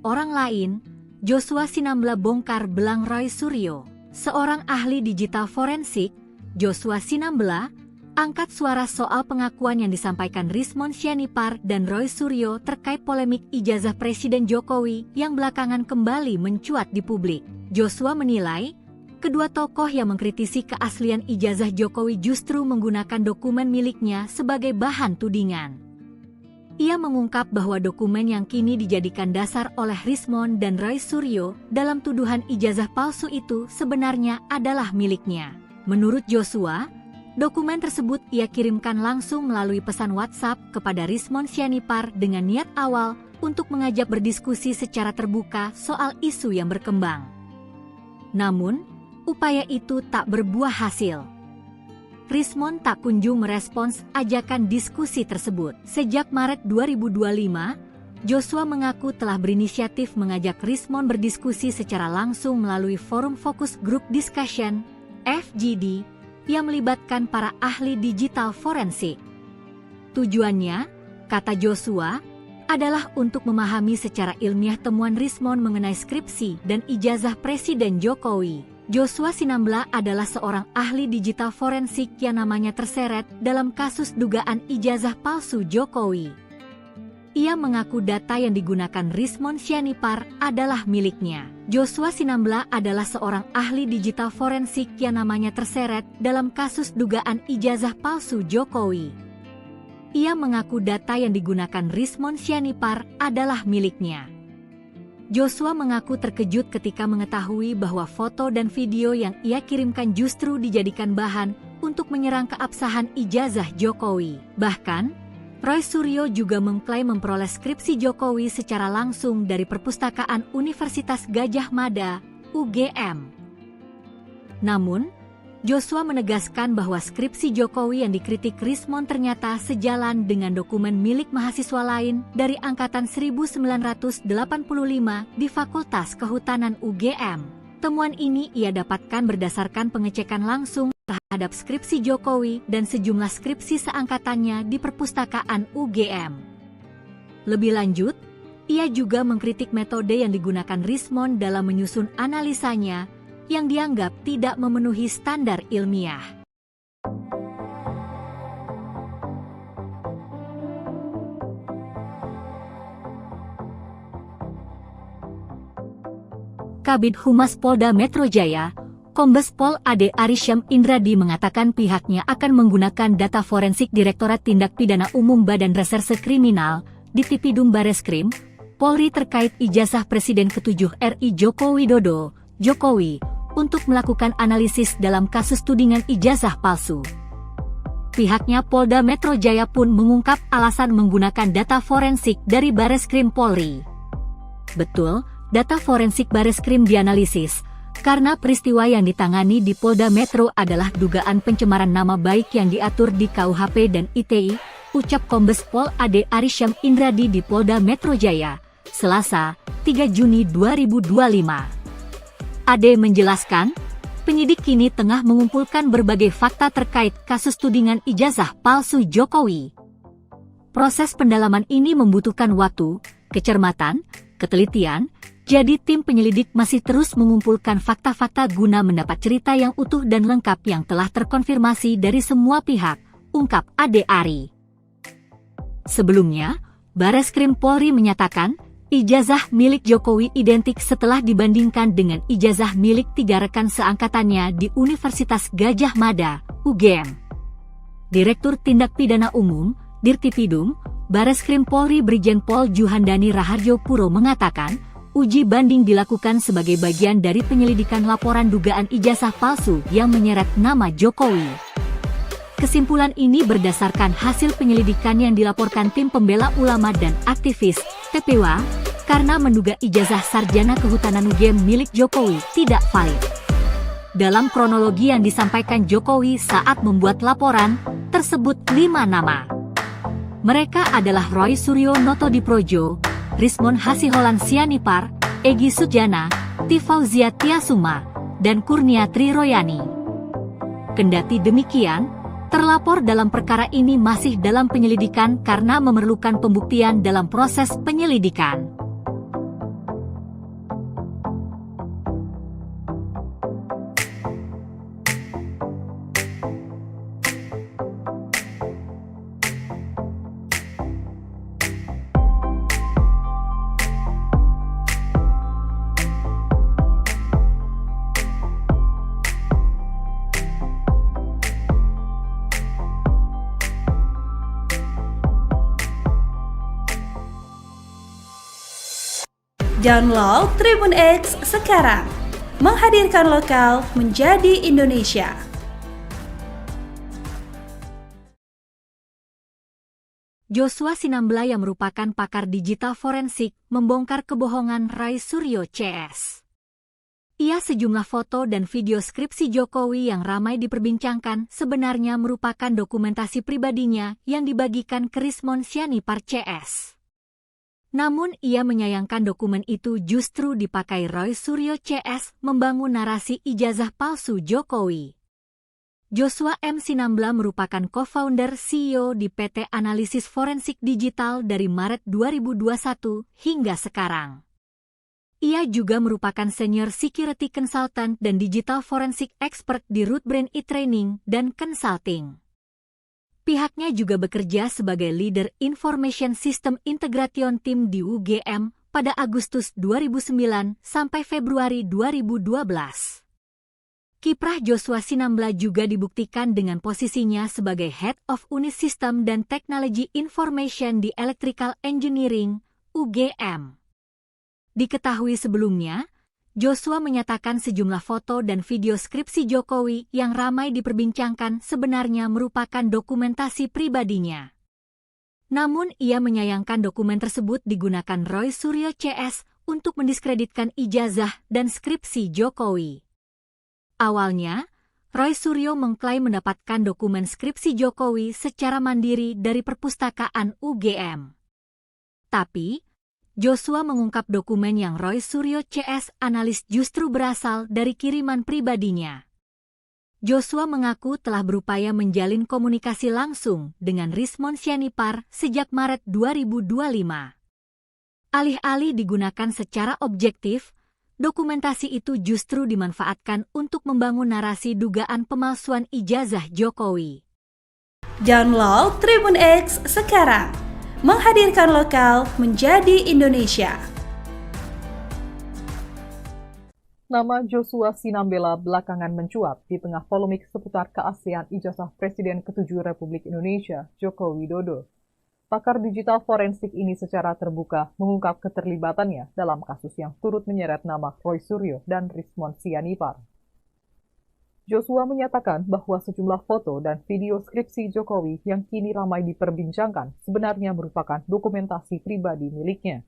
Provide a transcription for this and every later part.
orang lain, Joshua Sinambla bongkar belang Roy Suryo. Seorang ahli digital forensik, Joshua Sinambla, angkat suara soal pengakuan yang disampaikan Rismon Sianipar dan Roy Suryo terkait polemik ijazah Presiden Jokowi yang belakangan kembali mencuat di publik. Joshua menilai, kedua tokoh yang mengkritisi keaslian ijazah Jokowi justru menggunakan dokumen miliknya sebagai bahan tudingan. Ia mengungkap bahwa dokumen yang kini dijadikan dasar oleh Rismon dan Roy Suryo dalam tuduhan ijazah palsu itu sebenarnya adalah miliknya. Menurut Joshua, dokumen tersebut ia kirimkan langsung melalui pesan WhatsApp kepada Rismon Sianipar dengan niat awal untuk mengajak berdiskusi secara terbuka soal isu yang berkembang. Namun, upaya itu tak berbuah hasil. Rismon tak kunjung merespons ajakan diskusi tersebut. Sejak Maret 2025, Joshua mengaku telah berinisiatif mengajak Rismon berdiskusi secara langsung melalui forum Focus Group Discussion, FGD, yang melibatkan para ahli digital forensik. Tujuannya, kata Joshua, adalah untuk memahami secara ilmiah temuan Rismon mengenai skripsi dan ijazah Presiden Jokowi. Joshua Sinambla adalah seorang ahli digital forensik yang namanya terseret dalam kasus dugaan ijazah palsu Jokowi. Ia mengaku data yang digunakan Rismon Sianipar adalah miliknya. Joshua Sinambla adalah seorang ahli digital forensik yang namanya terseret dalam kasus dugaan ijazah palsu Jokowi. Ia mengaku data yang digunakan Rismon Sianipar adalah miliknya. Joshua mengaku terkejut ketika mengetahui bahwa foto dan video yang ia kirimkan justru dijadikan bahan untuk menyerang keabsahan ijazah Jokowi. Bahkan, Roy Suryo juga mengklaim memperoleh skripsi Jokowi secara langsung dari Perpustakaan Universitas Gadjah Mada, UGM. Namun, Joshua menegaskan bahwa skripsi Jokowi yang dikritik Rismon ternyata sejalan dengan dokumen milik mahasiswa lain dari angkatan 1985 di Fakultas Kehutanan UGM. Temuan ini ia dapatkan berdasarkan pengecekan langsung terhadap skripsi Jokowi dan sejumlah skripsi seangkatannya di Perpustakaan UGM. Lebih lanjut, ia juga mengkritik metode yang digunakan Rismon dalam menyusun analisanya yang dianggap tidak memenuhi standar ilmiah. Kabid Humas Polda Metro Jaya, Kombes Pol Ade Arysyam Indradi mengatakan pihaknya akan menggunakan data forensik Direktorat Tindak Pidana Umum Badan Reserse Kriminal, Ditipidum Bareskrim, Polri terkait ijazah Presiden ke-7 RI Joko Widodo, Jokowi, untuk melakukan analisis dalam kasus tudingan ijazah palsu. Pihaknya Polda Metro Jaya pun mengungkap alasan menggunakan data forensik dari Bareskrim Polri. Betul, data forensik Bareskrim dianalisis, karena peristiwa yang ditangani di Polda Metro adalah dugaan pencemaran nama baik yang diatur di KUHP dan ITE, ucap Kombes Pol Ade Arysyam Indradi di Polda Metro Jaya, Selasa, 3 Juni 2025. Ade menjelaskan, penyidik kini tengah mengumpulkan berbagai fakta terkait kasus tudingan ijazah palsu Jokowi. Proses pendalaman ini membutuhkan waktu, kecermatan, ketelitian, jadi tim penyelidik masih terus mengumpulkan fakta-fakta guna mendapat cerita yang utuh dan lengkap yang telah terkonfirmasi dari semua pihak, ungkap Ade Ari. Sebelumnya, Bareskrim Polri menyatakan, ijazah milik Jokowi identik setelah dibandingkan dengan ijazah milik 3 rekan seangkatannya di Universitas Gadjah Mada, UGM. Direktur Tindak Pidana Umum, Dirtipidum, Bareskrim Polri Brigjen Pol Juhandani Raharjo Puro mengatakan, uji banding dilakukan sebagai bagian dari penyelidikan laporan dugaan ijazah palsu yang menyeret nama Jokowi. Kesimpulan ini berdasarkan hasil penyelidikan yang dilaporkan tim pembela ulama dan aktivis, TPWA, karena menduga ijazah sarjana kehutanan UGM milik Jokowi tidak valid. Dalam kronologi yang disampaikan Jokowi saat membuat laporan, tersebut 5 nama. Mereka adalah Roy Suryo Notodiprojo, Rismon Hasiholan Sianipar, Egy Sujana, Tifauzia Tiasuma, dan Kurniatri Royani. Kendati demikian, terlapor dalam perkara ini masih dalam penyelidikan karena memerlukan pembuktian dalam proses penyelidikan. Download Tribun X sekarang, menghadirkan lokal menjadi Indonesia. Joshua Sinambela yang merupakan pakar digital forensik membongkar kebohongan Roy Suryo CS. Ia sejumlah foto dan video skripsi Jokowi yang ramai diperbincangkan sebenarnya merupakan dokumentasi pribadinya yang dibagikan ke Rismon Sianipar CS. Namun ia menyayangkan dokumen itu justru dipakai Roy Suryo CS membangun narasi ijazah palsu Jokowi. Joshua M. Sinambela merupakan co-founder CEO di PT Analisis Forensik Digital dari Maret 2021 hingga sekarang. Ia juga merupakan Senior Security Consultant dan Digital Forensik Expert di Rootbrain e-Training dan Consulting. Pihaknya juga bekerja sebagai Leader Information System Integration Team di UGM pada Agustus 2009 sampai Februari 2012. Kiprah Joshua Sinambela juga dibuktikan dengan posisinya sebagai Head of Unit System dan Technology Information di Electrical Engineering, UGM. Diketahui sebelumnya, Joshua menyatakan sejumlah foto dan video skripsi Jokowi yang ramai diperbincangkan sebenarnya merupakan dokumentasi pribadinya. Namun ia menyayangkan dokumen tersebut digunakan Roy Suryo CS untuk mendiskreditkan ijazah dan skripsi Jokowi. Awalnya, Roy Suryo mengklaim mendapatkan dokumen skripsi Jokowi secara mandiri dari perpustakaan UGM. Tapi, Joshua mengungkap dokumen yang Roy Suryo CS analis justru berasal dari kiriman pribadinya. Joshua mengaku telah berupaya menjalin komunikasi langsung dengan Rismon Sianipar sejak Maret 2025. Alih-alih digunakan secara objektif, dokumentasi itu justru dimanfaatkan untuk membangun narasi dugaan pemalsuan ijazah Jokowi. Download Tribun X sekarang, menghadirkan lokal menjadi Indonesia. Nama Joshua Sinambela belakangan mencuat di tengah polemik seputar keaslian ijazah Presiden ke-7 Republik Indonesia, Joko Widodo. Pakar digital forensik ini secara terbuka mengungkap keterlibatannya dalam kasus yang turut menyeret nama Roy Suryo dan Rismon Sianipar. Joshua menyatakan bahwa sejumlah foto dan video skripsi Jokowi yang kini ramai diperbincangkan sebenarnya merupakan dokumentasi pribadi miliknya.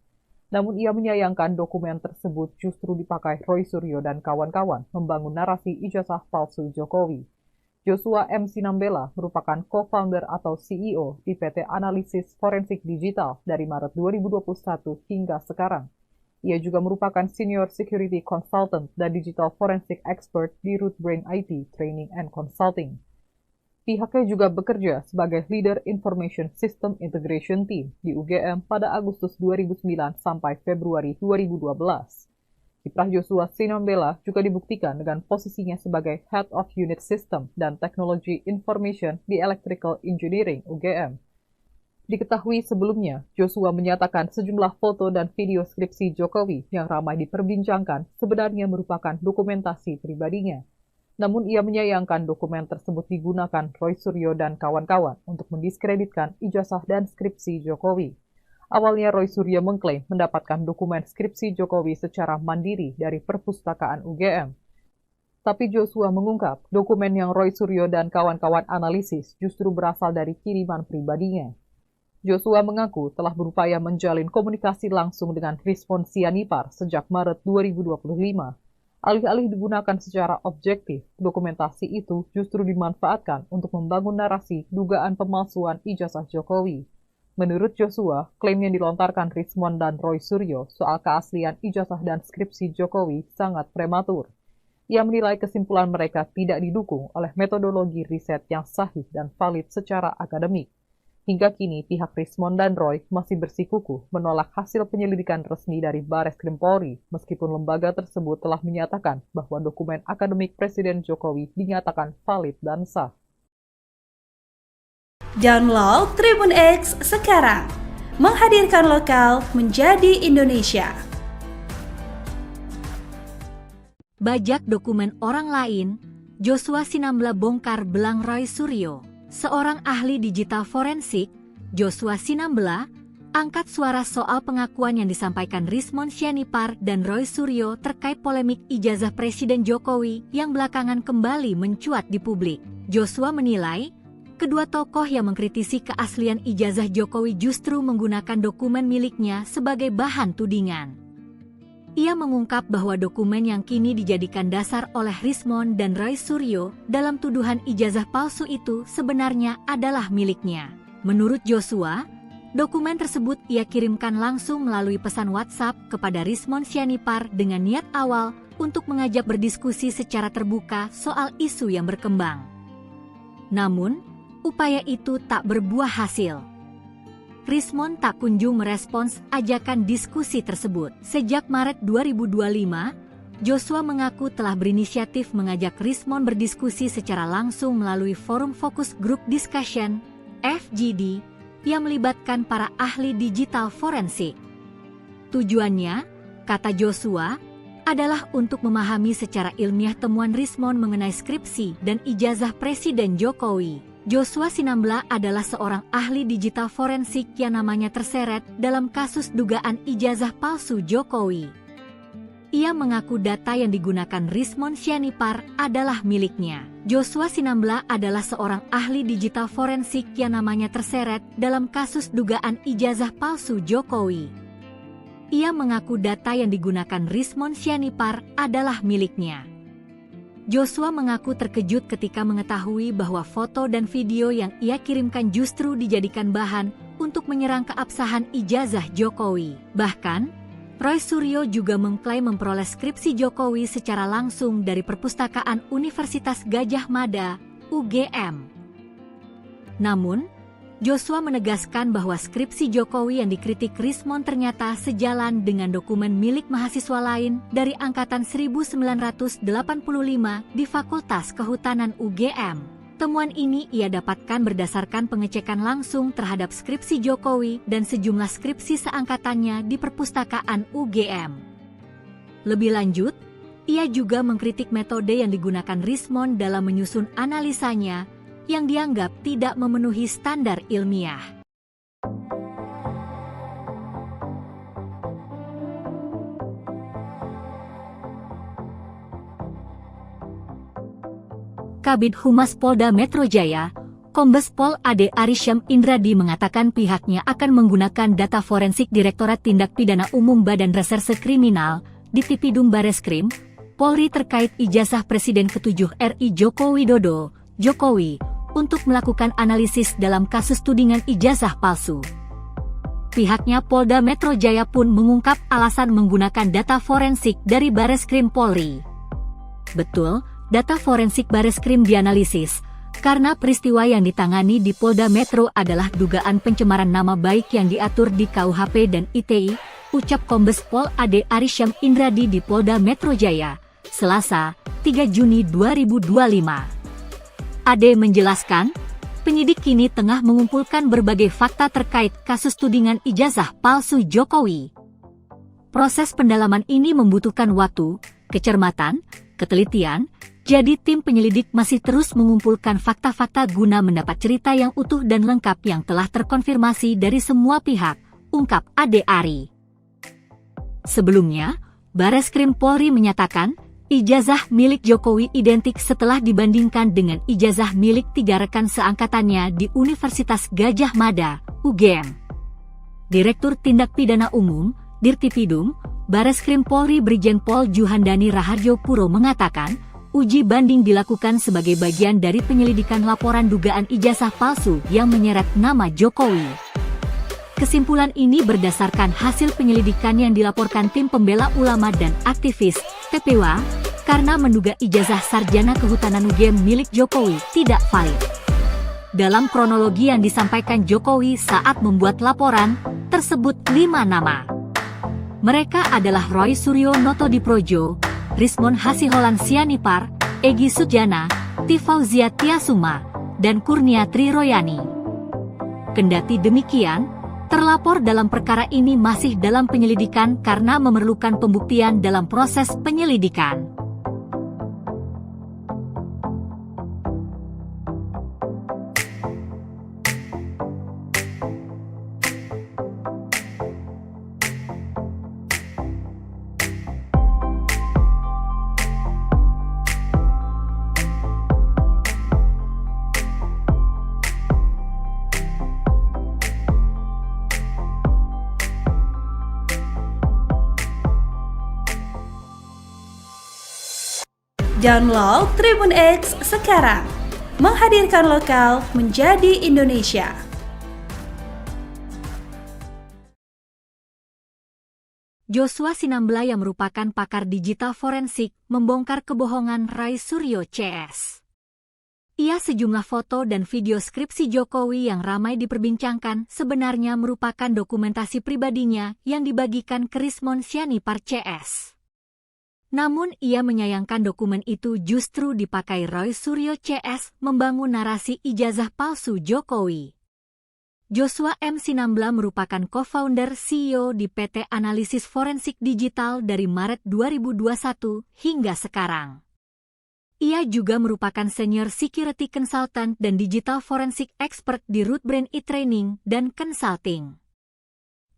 Namun ia menyayangkan dokumen tersebut justru dipakai Roy Suryo dan kawan-kawan membangun narasi ijazah palsu Jokowi. Joshua M. Sinambela merupakan co-founder atau CEO di PT Analisis Forensik Digital dari Maret 2021 hingga sekarang. Ia juga merupakan Senior Security Consultant dan Digital Forensic Expert di Rootbrain IT Training and Consulting. Pihaknya juga bekerja sebagai Leader Information System Integration Team di UGM pada Agustus 2009 sampai Februari 2012. Kiprah Joshua Sinambela juga dibuktikan dengan posisinya sebagai Head of Unit System dan Technology Information di Electrical Engineering UGM. Diketahui sebelumnya, Joshua menyatakan sejumlah foto dan video skripsi Jokowi yang ramai diperbincangkan sebenarnya merupakan dokumentasi pribadinya. Namun ia menyayangkan dokumen tersebut digunakan Roy Suryo dan kawan-kawan untuk mendiskreditkan ijazah dan skripsi Jokowi. Awalnya Roy Suryo mengklaim mendapatkan dokumen skripsi Jokowi secara mandiri dari perpustakaan UGM. Tapi Joshua mengungkap dokumen yang Roy Suryo dan kawan-kawan analisis justru berasal dari kiriman pribadinya. Joshua mengaku telah berupaya menjalin komunikasi langsung dengan Rismon Sianipar sejak Maret 2025. Alih-alih digunakan secara objektif, dokumentasi itu justru dimanfaatkan untuk membangun narasi dugaan pemalsuan ijazah Jokowi. Menurut Joshua, klaim yang dilontarkan Rismon dan Roy Suryo soal keaslian ijazah dan skripsi Jokowi sangat prematur. Ia menilai kesimpulan mereka tidak didukung oleh metodologi riset yang sahih dan valid secara akademik. Hingga kini pihak Rismon dan Roy masih bersikukuh menolak hasil penyelidikan resmi dari Bareskrim Polri, meskipun lembaga tersebut telah menyatakan bahwa dokumen akademik Presiden Jokowi dinyatakan valid dan sah. Download Tribun X sekarang, menghadirkan lokal menjadi Indonesia. Bajak dokumen orang lain, Joshua Sinambela bongkar belang Roy Suryo. Seorang ahli digital forensik, Joshua Sinambela, angkat suara soal pengakuan yang disampaikan Rismon Sianipar dan Roy Suryo terkait polemik ijazah Presiden Jokowi yang belakangan kembali mencuat di publik. Joshua menilai, kedua tokoh yang mengkritisi keaslian ijazah Jokowi justru menggunakan dokumen miliknya sebagai bahan tudingan. Ia mengungkap bahwa dokumen yang kini dijadikan dasar oleh Rismon dan Roy Suryo dalam tuduhan ijazah palsu itu sebenarnya adalah miliknya. Menurut Joshua, dokumen tersebut ia kirimkan langsung melalui pesan WhatsApp kepada Rismon Sianipar dengan niat awal untuk mengajak berdiskusi secara terbuka soal isu yang berkembang. Namun, upaya itu tak berbuah hasil. Rismon tak kunjung merespons ajakan diskusi tersebut. Sejak Maret 2025, Joshua mengaku telah berinisiatif mengajak Rismon berdiskusi secara langsung melalui forum Focus Group Discussion, FGD, yang melibatkan para ahli digital forensik. Tujuannya, kata Joshua, adalah untuk memahami secara ilmiah temuan Rismon mengenai skripsi dan ijazah Presiden Jokowi. Joshua Sinambela adalah seorang ahli digital forensik yang namanya terseret dalam kasus dugaan ijazah palsu Jokowi. Ia mengaku data yang digunakan Rismon Sianipar adalah miliknya. Joshua Sinambela adalah seorang ahli digital forensik yang namanya terseret dalam kasus dugaan ijazah palsu Jokowi. Ia mengaku data yang digunakan Rismon Sianipar adalah miliknya. Joshua mengaku terkejut ketika mengetahui bahwa foto dan video yang ia kirimkan justru dijadikan bahan untuk menyerang keabsahan ijazah Jokowi. Bahkan, Roy Suryo juga mengklaim memperoleh skripsi Jokowi secara langsung dari Perpustakaan Universitas Gadjah Mada, UGM. Namun, Joshua menegaskan bahwa skripsi Jokowi yang dikritik Rismon ternyata sejalan dengan dokumen milik mahasiswa lain dari angkatan 1985 di Fakultas Kehutanan UGM. Temuan ini ia dapatkan berdasarkan pengecekan langsung terhadap skripsi Jokowi dan sejumlah skripsi seangkatannya di Perpustakaan UGM. Lebih lanjut, ia juga mengkritik metode yang digunakan Rismon dalam menyusun analisanya yang dianggap tidak memenuhi standar ilmiah. Kabid Humas Polda Metro Jaya, Kombes Pol Ade Arysyam Indradi mengatakan pihaknya akan menggunakan data forensik Direktorat Tindak Pidana Umum Badan Reserse Kriminal, Ditipidum Bareskrim, Polri terkait ijazah Presiden ke-7 RI Joko Widodo, Jokowi, untuk melakukan analisis dalam kasus tudingan ijazah palsu. Pihaknya Polda Metro Jaya pun mengungkap alasan menggunakan data forensik dari Bareskrim Polri. Betul, data forensik Bareskrim dianalisis, karena peristiwa yang ditangani di Polda Metro adalah dugaan pencemaran nama baik yang diatur di KUHP dan ITE, ucap Kombes Pol Ade Arysyam Indradi di Polda Metro Jaya, Selasa, 3 Juni 2025. Ade menjelaskan, penyidik kini tengah mengumpulkan berbagai fakta terkait kasus tudingan ijazah palsu Jokowi. Proses pendalaman ini membutuhkan waktu, kecermatan, ketelitian, jadi tim penyelidik masih terus mengumpulkan fakta-fakta guna mendapat cerita yang utuh dan lengkap yang telah terkonfirmasi dari semua pihak, ungkap Ade Ari. Sebelumnya, Bareskrim Polri menyatakan, ijazah milik Jokowi identik setelah dibandingkan dengan ijazah milik 3 rekan seangkatannya di Universitas Gadjah Mada, UGM. Direktur Tindak Pidana Umum, Dirtipidum, Bareskrim Polri Brigjen Pol Juhandani Raharjo Puro mengatakan, uji banding dilakukan sebagai bagian dari penyelidikan laporan dugaan ijazah palsu yang menyeret nama Jokowi. Kesimpulan ini berdasarkan hasil penyelidikan yang dilaporkan tim pembela ulama dan aktivis, TPW, karena menduga ijazah sarjana kehutanan UGM milik Jokowi tidak valid. Dalam kronologi yang disampaikan Jokowi saat membuat laporan, tersebut 5 nama. Mereka adalah Roy Suryo Notodiprojo, Rismon Hasiholan Sianipar, Egy Sujana, Tifauzia Tiasuma, dan Kurnia Triroyani. Kendati demikian, terlapor dalam perkara ini masih dalam penyelidikan karena memerlukan pembuktian dalam proses penyelidikan. Download Tribun X sekarang, menghadirkan lokal menjadi Indonesia. Joshua Sinambela yang merupakan pakar digital forensik membongkar kebohongan Roy Suryo CS. Ia sejumlah foto dan video skripsi Jokowi yang ramai diperbincangkan sebenarnya merupakan dokumentasi pribadinya yang dibagikan ke Rismon Sianipar CS. Namun ia menyayangkan dokumen itu justru dipakai Roy Suryo CS membangun narasi ijazah palsu Jokowi. Joshua M. Sinambela merupakan co-founder CEO di PT Analisis Forensik Digital dari Maret 2021 hingga sekarang. Ia juga merupakan Senior Security Consultant dan Digital Forensik Expert di Rootbrain e-Training dan Consulting.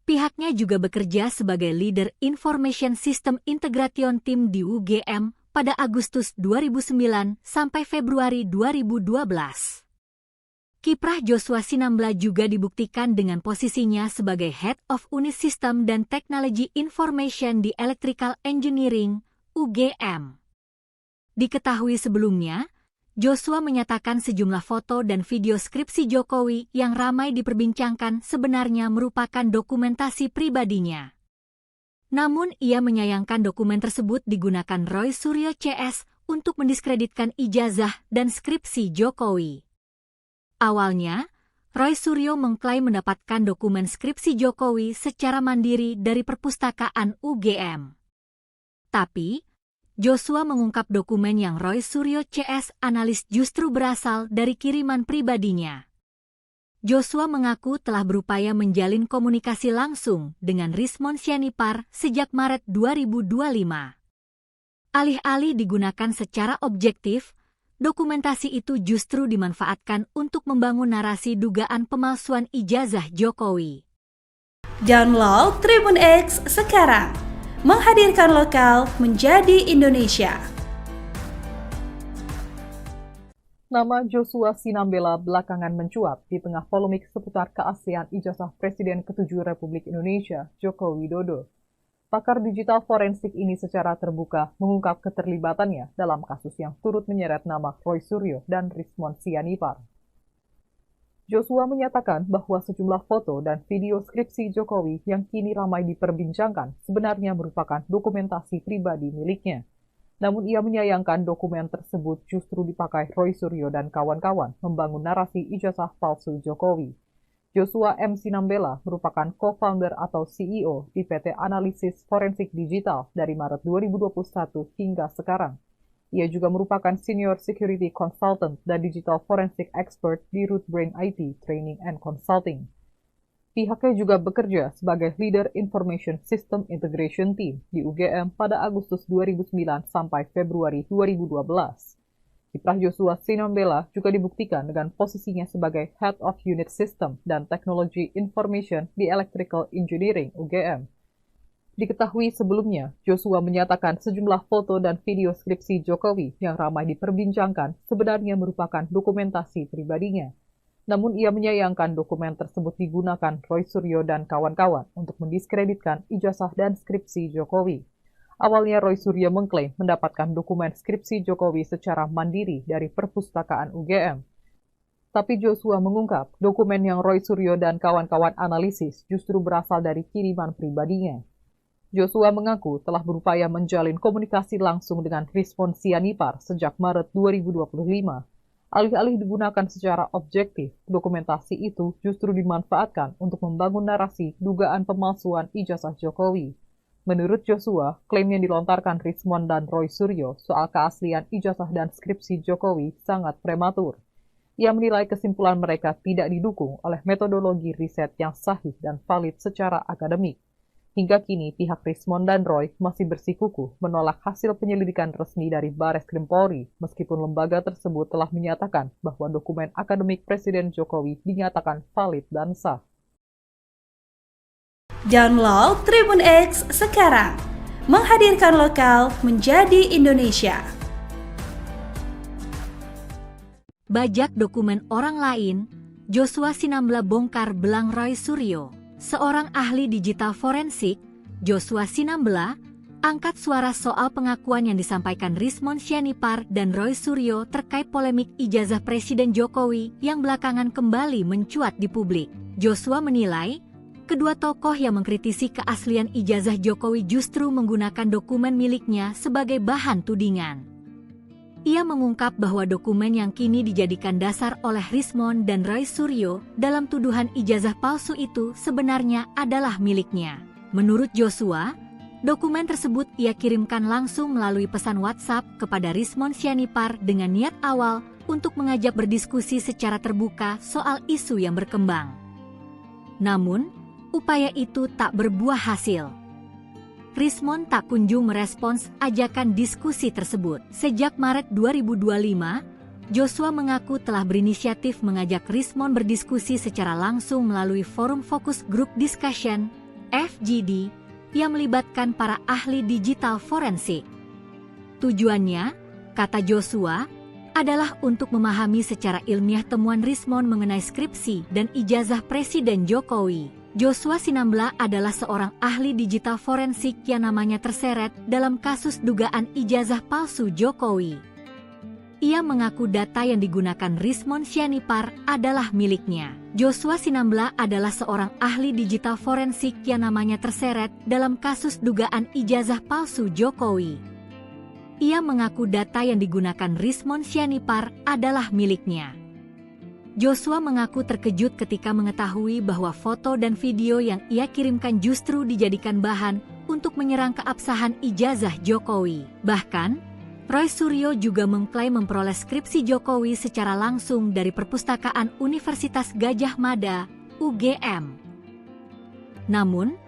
Pihaknya juga bekerja sebagai Leader Information System Integration Team di UGM pada Agustus 2009 sampai Februari 2012. Kiprah Joshua Sinambela juga dibuktikan dengan posisinya sebagai Head of Unit System dan Technology Information di Electrical Engineering, UGM. Diketahui sebelumnya, Joshua menyatakan sejumlah foto dan video skripsi Jokowi yang ramai diperbincangkan sebenarnya merupakan dokumentasi pribadinya. Namun ia menyayangkan dokumen tersebut digunakan Roy Suryo CS untuk mendiskreditkan ijazah dan skripsi Jokowi. Awalnya, Roy Suryo mengklaim mendapatkan dokumen skripsi Jokowi secara mandiri dari perpustakaan UGM. Tapi, Joshua mengungkap dokumen yang Roy Suryo CS analis justru berasal dari kiriman pribadinya. Joshua mengaku telah berupaya menjalin komunikasi langsung dengan Rismon Sianipar sejak Maret 2025. Alih-alih digunakan secara objektif, dokumentasi itu justru dimanfaatkan untuk membangun narasi dugaan pemalsuan ijazah Jokowi. Download Tribun X sekarang, menghadirkan lokal menjadi Indonesia. Nama Joshua Sinambela belakangan mencuat di tengah polemik seputar keaslian ijazah Presiden ke-7 Republik Indonesia, Joko Widodo. Pakar digital forensik ini secara terbuka mengungkap keterlibatannya dalam kasus yang turut menyeret nama Roy Suryo dan Rismon Sianipar. Joshua menyatakan bahwa sejumlah foto dan video skripsi Jokowi yang kini ramai diperbincangkan sebenarnya merupakan dokumentasi pribadi miliknya. Namun ia menyayangkan dokumen tersebut justru dipakai Roy Suryo dan kawan-kawan membangun narasi ijazah palsu Jokowi. Joshua M. Sinambela merupakan co-founder atau CEO di PT Analisis Forensik Digital dari Maret 2021 hingga sekarang. Ia juga merupakan Senior Security Consultant dan Digital Forensik Expert di Rootbrain IT Training and Consulting. Pihaknya juga bekerja sebagai Leader Information System Integration Team di UGM pada Agustus 2009 sampai Februari 2012. Kiprah Joshua Sinambela juga dibuktikan dengan posisinya sebagai Head of Unit System dan Technology Information di Electrical Engineering UGM. Diketahui sebelumnya, Joshua menyatakan sejumlah foto dan video skripsi Jokowi yang ramai diperbincangkan sebenarnya merupakan dokumentasi pribadinya. Namun ia menyayangkan dokumen tersebut digunakan Roy Suryo dan kawan-kawan untuk mendiskreditkan ijazah dan skripsi Jokowi. Awalnya Roy Suryo mengklaim mendapatkan dokumen skripsi Jokowi secara mandiri dari perpustakaan UGM. Tapi Joshua mengungkap dokumen yang Roy Suryo dan kawan-kawan analisis justru berasal dari kiriman pribadinya. Joshua mengaku telah berupaya menjalin komunikasi langsung dengan Rismon Sianipar sejak Maret 2025. Alih-alih digunakan secara objektif, dokumentasi itu justru dimanfaatkan untuk membangun narasi dugaan pemalsuan ijazah Jokowi. Menurut Joshua, klaim yang dilontarkan Rismon dan Roy Suryo soal keaslian ijazah dan skripsi Jokowi sangat prematur. Ia menilai kesimpulan mereka tidak didukung oleh metodologi riset yang sahih dan valid secara akademik. Hingga kini, pihak Rismon dan Roy masih bersikukuh menolak hasil penyelidikan resmi dari Bareskrim Polri, meskipun lembaga tersebut telah menyatakan bahwa dokumen akademik Presiden Jokowi dinyatakan valid dan sah. Download Tribun X sekarang, menghadirkan lokal menjadi Indonesia. Bajak dokumen orang lain, Joshua Sinambela bongkar belang Roy Suryo. Seorang ahli digital forensik, Joshua Sinambela, angkat suara soal pengakuan yang disampaikan Rismon Sianipar dan Roy Suryo terkait polemik ijazah Presiden Jokowi yang belakangan kembali mencuat di publik. Joshua menilai, kedua tokoh yang mengkritisi keaslian ijazah Jokowi justru menggunakan dokumen miliknya sebagai bahan tudingan. Ia mengungkap bahwa dokumen yang kini dijadikan dasar oleh Rismon dan Roy Suryo dalam tuduhan ijazah palsu itu sebenarnya adalah miliknya. Menurut Joshua, dokumen tersebut ia kirimkan langsung melalui pesan WhatsApp kepada Rismon Sianipar dengan niat awal untuk mengajak berdiskusi secara terbuka soal isu yang berkembang. Namun, upaya itu tak berbuah hasil. Rismon tak kunjung merespons ajakan diskusi tersebut. Sejak Maret 2025, Joshua mengaku telah berinisiatif mengajak Rismon berdiskusi secara langsung melalui forum Focus Group Discussion, FGD, yang melibatkan para ahli digital forensik. Tujuannya, kata Joshua, adalah untuk memahami secara ilmiah temuan Rismon mengenai skripsi dan ijazah Presiden Jokowi. Joshua Sinambela adalah seorang ahli digital forensik yang namanya terseret dalam kasus dugaan ijazah palsu Jokowi. Ia mengaku data yang digunakan Rismon Sianipar adalah miliknya. Joshua Sinambela adalah seorang ahli digital forensik yang namanya terseret dalam kasus dugaan ijazah palsu Jokowi. Ia mengaku data yang digunakan Rismon Sianipar adalah miliknya. Joshua mengaku terkejut ketika mengetahui bahwa foto dan video yang ia kirimkan justru dijadikan bahan untuk menyerang keabsahan ijazah Jokowi. Bahkan, Roy Suryo juga mengklaim memperoleh skripsi Jokowi secara langsung dari Perpustakaan Universitas Gadjah Mada, UGM. Namun,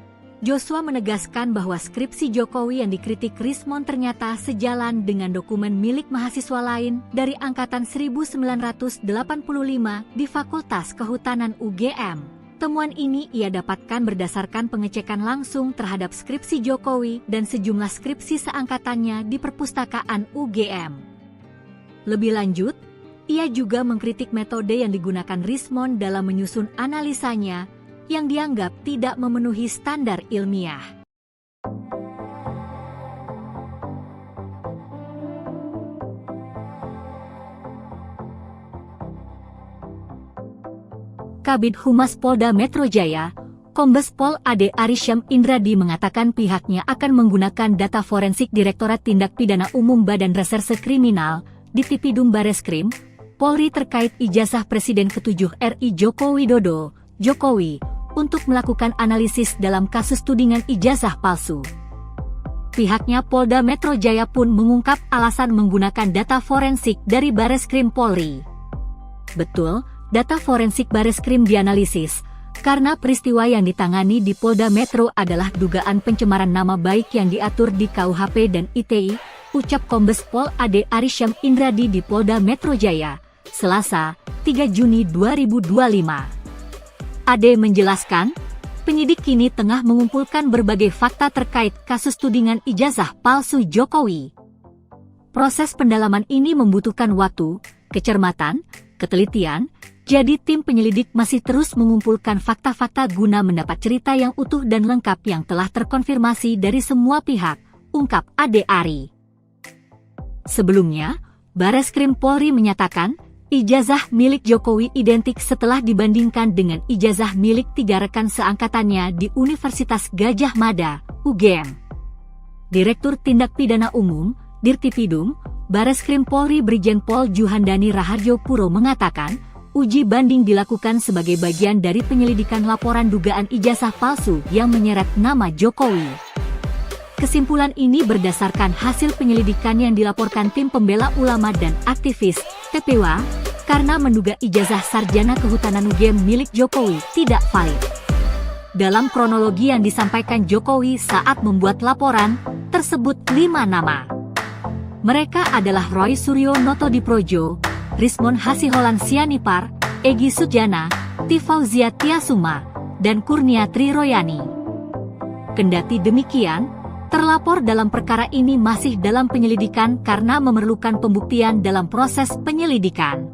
Joshua menegaskan bahwa skripsi Jokowi yang dikritik Rismon ternyata sejalan dengan dokumen milik mahasiswa lain dari angkatan 1985 di Fakultas Kehutanan UGM. Temuan ini ia dapatkan berdasarkan pengecekan langsung terhadap skripsi Jokowi dan sejumlah skripsi seangkatannya di Perpustakaan UGM. Lebih lanjut, ia juga mengkritik metode yang digunakan Rismon dalam menyusun analisanya yang dianggap tidak memenuhi standar ilmiah. Kabid Humas Polda Metro Jaya, Kombes Pol Ade Arysyam Indradi mengatakan pihaknya akan menggunakan data forensik Direktorat Tindak Pidana Umum Badan Reserse Kriminal, Ditipidum Bareskrim, Polri terkait ijazah Presiden ke-7 RI Joko Widodo, Jokowi, untuk melakukan analisis dalam kasus tudingan ijazah palsu. Pihaknya Polda Metro Jaya pun mengungkap alasan menggunakan data forensik dari Bareskrim Polri. Betul, data forensik Bareskrim dianalisis, karena peristiwa yang ditangani di Polda Metro adalah dugaan pencemaran nama baik yang diatur di KUHP dan ITE, ucap Kombes Pol Ade Arysyam Indradi di Polda Metro Jaya, Selasa, 3 Juni 2025. Ade menjelaskan, penyidik kini tengah mengumpulkan berbagai fakta terkait kasus tudingan ijazah palsu Jokowi. Proses pendalaman ini membutuhkan waktu, kecermatan, ketelitian, jadi tim penyelidik masih terus mengumpulkan fakta-fakta guna mendapat cerita yang utuh dan lengkap yang telah terkonfirmasi dari semua pihak, ungkap Ade Ari. Sebelumnya, Bareskrim Polri menyatakan, ijazah milik Jokowi identik setelah dibandingkan dengan ijazah milik 3 rekan seangkatannya di Universitas Gadjah Mada, UGM. Direktur Tindak Pidana Umum, Dirtipidum, Bareskrim Polri Brigjen Pol Juhandani Raharjo Puro mengatakan, uji banding dilakukan sebagai bagian dari penyelidikan laporan dugaan ijazah palsu yang menyeret nama Jokowi. Kesimpulan ini berdasarkan hasil penyelidikan yang dilaporkan tim pembela ulama dan aktivis, TPW, karena menduga ijazah sarjana kehutanan UGM milik Jokowi tidak valid. Dalam kronologi yang disampaikan Jokowi saat membuat laporan, tersebut 5 nama. Mereka adalah Roy Suryo Notodiprojo, Rismon Hasiholan Sianipar, Egy Sujana, Tifauzia Tiasuma, dan Kurnia Triroyani. Kendati demikian, terlapor dalam perkara ini masih dalam penyelidikan karena memerlukan pembuktian dalam proses penyelidikan.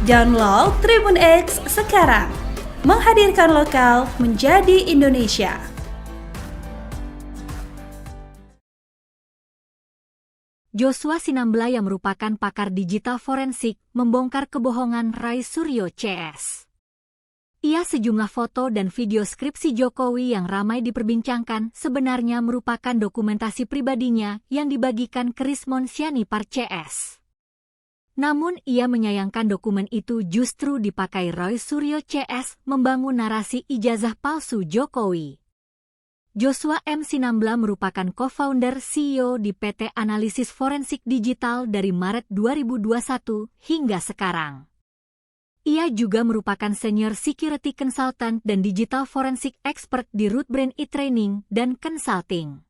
Download Tribun X sekarang, menghadirkan lokal menjadi Indonesia. Joshua Sinambela yang merupakan pakar digital forensik membongkar kebohongan Roy Suryo CS. Ia sejumlah foto dan video skripsi Jokowi yang ramai diperbincangkan sebenarnya merupakan dokumentasi pribadinya yang dibagikan ke Rismon Sianipar CS. Namun ia menyayangkan dokumen itu justru dipakai Roy Suryo CS membangun narasi ijazah palsu Jokowi. Joshua M. Sinambela merupakan co-founder CEO di PT Analisis Forensik Digital dari Maret 2021 hingga sekarang. Ia juga merupakan senior security consultant dan digital forensik expert di Rootbrain e-training dan consulting.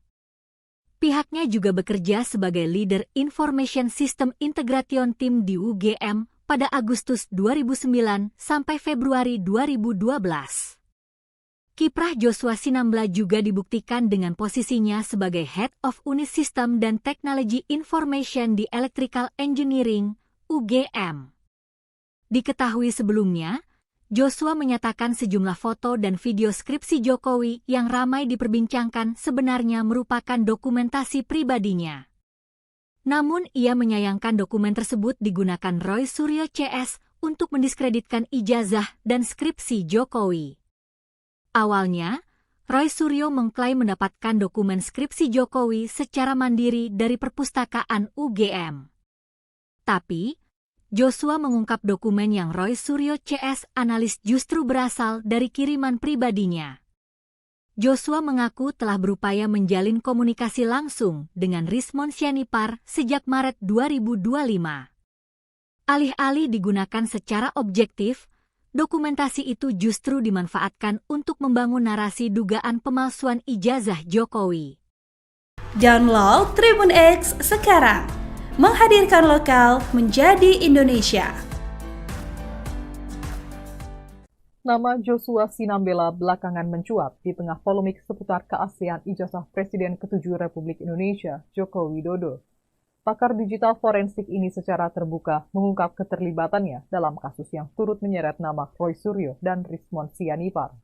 Pihaknya juga bekerja sebagai leader Information System Integration Team di UGM pada Agustus 2009 sampai Februari 2012. Kiprah Joshua Sinambela juga dibuktikan dengan posisinya sebagai Head of Unit System dan Technology Information di Electrical Engineering, UGM. Diketahui sebelumnya, Joshua menyatakan sejumlah foto dan video skripsi Jokowi yang ramai diperbincangkan sebenarnya merupakan dokumentasi pribadinya. Namun ia menyayangkan dokumen tersebut digunakan Roy Suryo CS untuk mendiskreditkan ijazah dan skripsi Jokowi. Awalnya, Roy Suryo mengklaim mendapatkan dokumen skripsi Jokowi secara mandiri dari perpustakaan UGM. Tapi, Joshua mengungkap dokumen yang Roy Suryo CS analis justru berasal dari kiriman pribadinya. Joshua mengaku telah berupaya menjalin komunikasi langsung dengan Rismon Sianipar sejak Maret 2025. Alih-alih digunakan secara objektif, dokumentasi itu justru dimanfaatkan untuk membangun narasi dugaan pemalsuan ijazah Jokowi. Download Tribun X sekarang, menghadirkan lokal menjadi Indonesia. Nama Joshua Sinambela belakangan mencuat di tengah polemik seputar keaslian ijazah Presiden ke-7 Republik Indonesia, Joko Widodo. Pakar digital forensik ini secara terbuka mengungkap keterlibatannya dalam kasus yang turut menyeret nama Roy Suryo dan Rismon Sianipar.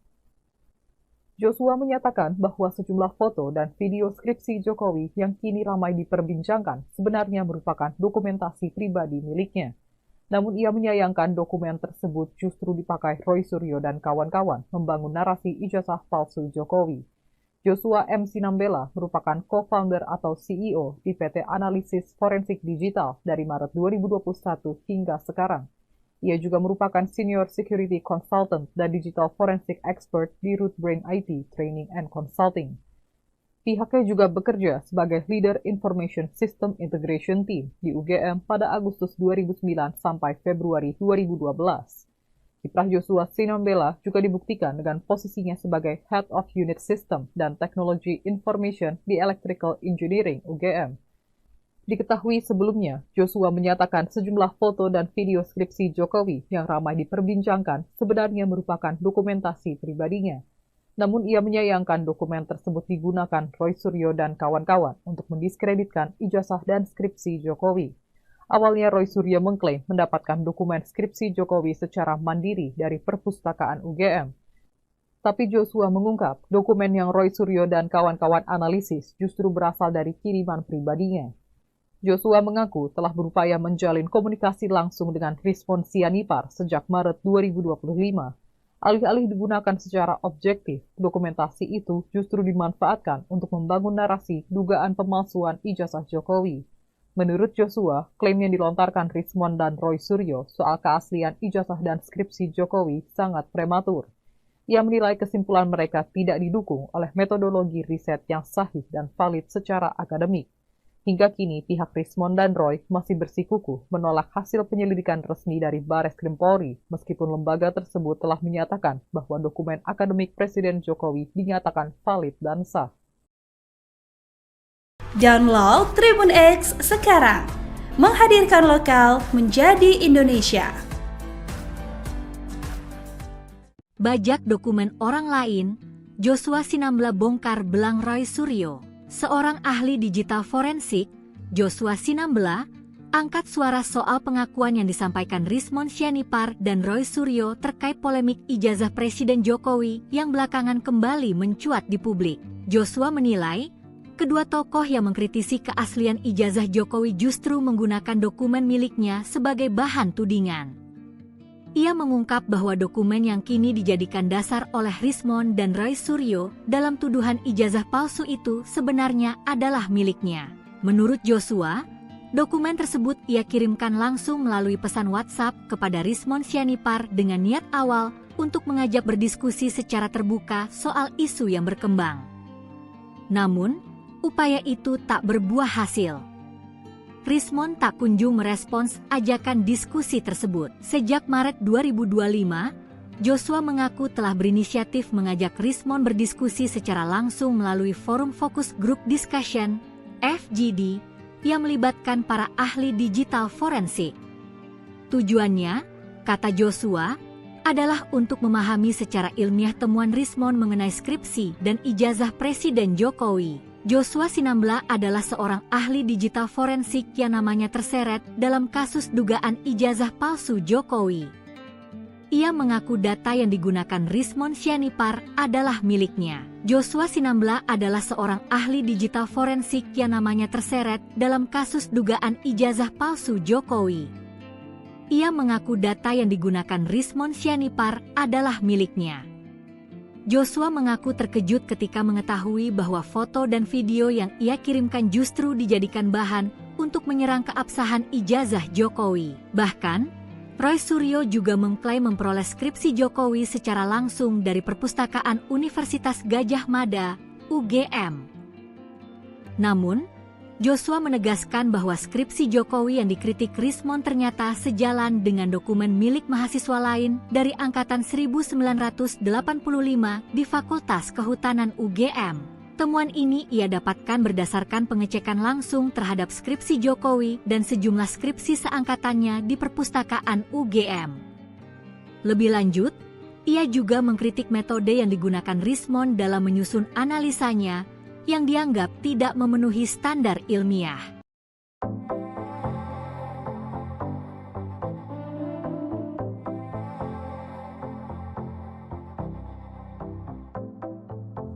Joshua menyatakan bahwa sejumlah foto dan video skripsi Jokowi yang kini ramai diperbincangkan sebenarnya merupakan dokumentasi pribadi miliknya. Namun ia menyayangkan dokumen tersebut justru dipakai Roy Suryo dan kawan-kawan membangun narasi ijazah palsu Jokowi. Joshua M. Sinambela merupakan co-founder atau CEO di PT Analisis Forensik Digital dari Maret 2021 hingga sekarang. Ia juga merupakan senior security consultant dan digital forensic expert di Rootbrain IT Training and Consulting. Pihaknya juga bekerja sebagai leader Information System Integration Team di UGM pada Agustus 2009 sampai Februari 2012. Kiprah Joshua Sinambela juga dibuktikan dengan posisinya sebagai Head of Unit System dan Technology Information di Electrical Engineering UGM. Diketahui sebelumnya, Joshua menyatakan sejumlah foto dan video skripsi Jokowi yang ramai diperbincangkan sebenarnya merupakan dokumentasi pribadinya. Namun ia menyayangkan dokumen tersebut digunakan Roy Suryo dan kawan-kawan untuk mendiskreditkan ijazah dan skripsi Jokowi. Awalnya Roy Suryo mengklaim mendapatkan dokumen skripsi Jokowi secara mandiri dari perpustakaan UGM. Tapi Joshua mengungkap dokumen yang Roy Suryo dan kawan-kawan analisis justru berasal dari kiriman pribadinya. Joshua mengaku telah berupaya menjalin komunikasi langsung dengan Rismon Sianipar sejak Maret 2025. Alih-alih digunakan secara objektif, dokumentasi itu justru dimanfaatkan untuk membangun narasi dugaan pemalsuan ijazah Jokowi. Menurut Joshua, klaim yang dilontarkan Rismon dan Roy Suryo soal keaslian ijazah dan skripsi Jokowi sangat prematur. Ia menilai kesimpulan mereka tidak didukung oleh metodologi riset yang sahih dan valid secara akademik. Hingga kini, pihak Rismon dan Roy masih bersikukuh menolak hasil penyelidikan resmi dari Bareskrim Polri, meskipun lembaga tersebut telah menyatakan bahwa dokumen akademik Presiden Jokowi dinyatakan valid dan sah. Download Tribun X sekarang, menghadirkan lokal menjadi Indonesia. Bajak dokumen orang lain, Joshua Sinambela bongkar belang Roy Suryo. Seorang ahli digital forensik, Joshua Sinambela, angkat suara soal pengakuan yang disampaikan Rismon Sianipar dan Roy Suryo terkait polemik ijazah Presiden Jokowi yang belakangan kembali mencuat di publik. Joshua menilai, kedua tokoh yang mengkritisi keaslian ijazah Jokowi justru menggunakan dokumen miliknya sebagai bahan tudingan. Ia mengungkap bahwa dokumen yang kini dijadikan dasar oleh Rismon dan Roy Suryo dalam tuduhan ijazah palsu itu sebenarnya adalah miliknya. Menurut Joshua, dokumen tersebut ia kirimkan langsung melalui pesan WhatsApp kepada Rismon Sianipar dengan niat awal untuk mengajak berdiskusi secara terbuka soal isu yang berkembang. Namun, upaya itu tak berbuah hasil. Rismon tak kunjung merespons ajakan diskusi tersebut. Sejak Maret 2025, Joshua mengaku telah berinisiatif mengajak Rismon berdiskusi secara langsung melalui forum Focus Group Discussion, FGD, yang melibatkan para ahli digital forensik. Tujuannya, kata Joshua, adalah untuk memahami secara ilmiah temuan Rismon mengenai skripsi dan ijazah Presiden Jokowi. Joshua Sinambela adalah seorang ahli digital forensik yang namanya terseret dalam kasus dugaan ijazah palsu Jokowi. Ia mengaku data yang digunakan Rismon Sianipar adalah miliknya. Joshua Sinambela adalah seorang ahli digital forensik yang namanya terseret dalam kasus dugaan ijazah palsu Jokowi. Ia mengaku data yang digunakan Rismon Sianipar adalah miliknya. Joshua mengaku terkejut ketika mengetahui bahwa foto dan video yang ia kirimkan justru dijadikan bahan untuk menyerang keabsahan ijazah Jokowi. Bahkan, Roy Suryo juga mengklaim memperoleh skripsi Jokowi secara langsung dari Perpustakaan Universitas Gadjah Mada, UGM. Namun, Joshua menegaskan bahwa skripsi Jokowi yang dikritik Rismon ternyata sejalan dengan dokumen milik mahasiswa lain dari angkatan 1985 di Fakultas Kehutanan UGM. Temuan ini ia dapatkan berdasarkan pengecekan langsung terhadap skripsi Jokowi dan sejumlah skripsi seangkatannya di Perpustakaan UGM. Lebih lanjut, ia juga mengkritik metode yang digunakan Rismon dalam menyusun analisanya yang dianggap tidak memenuhi standar ilmiah.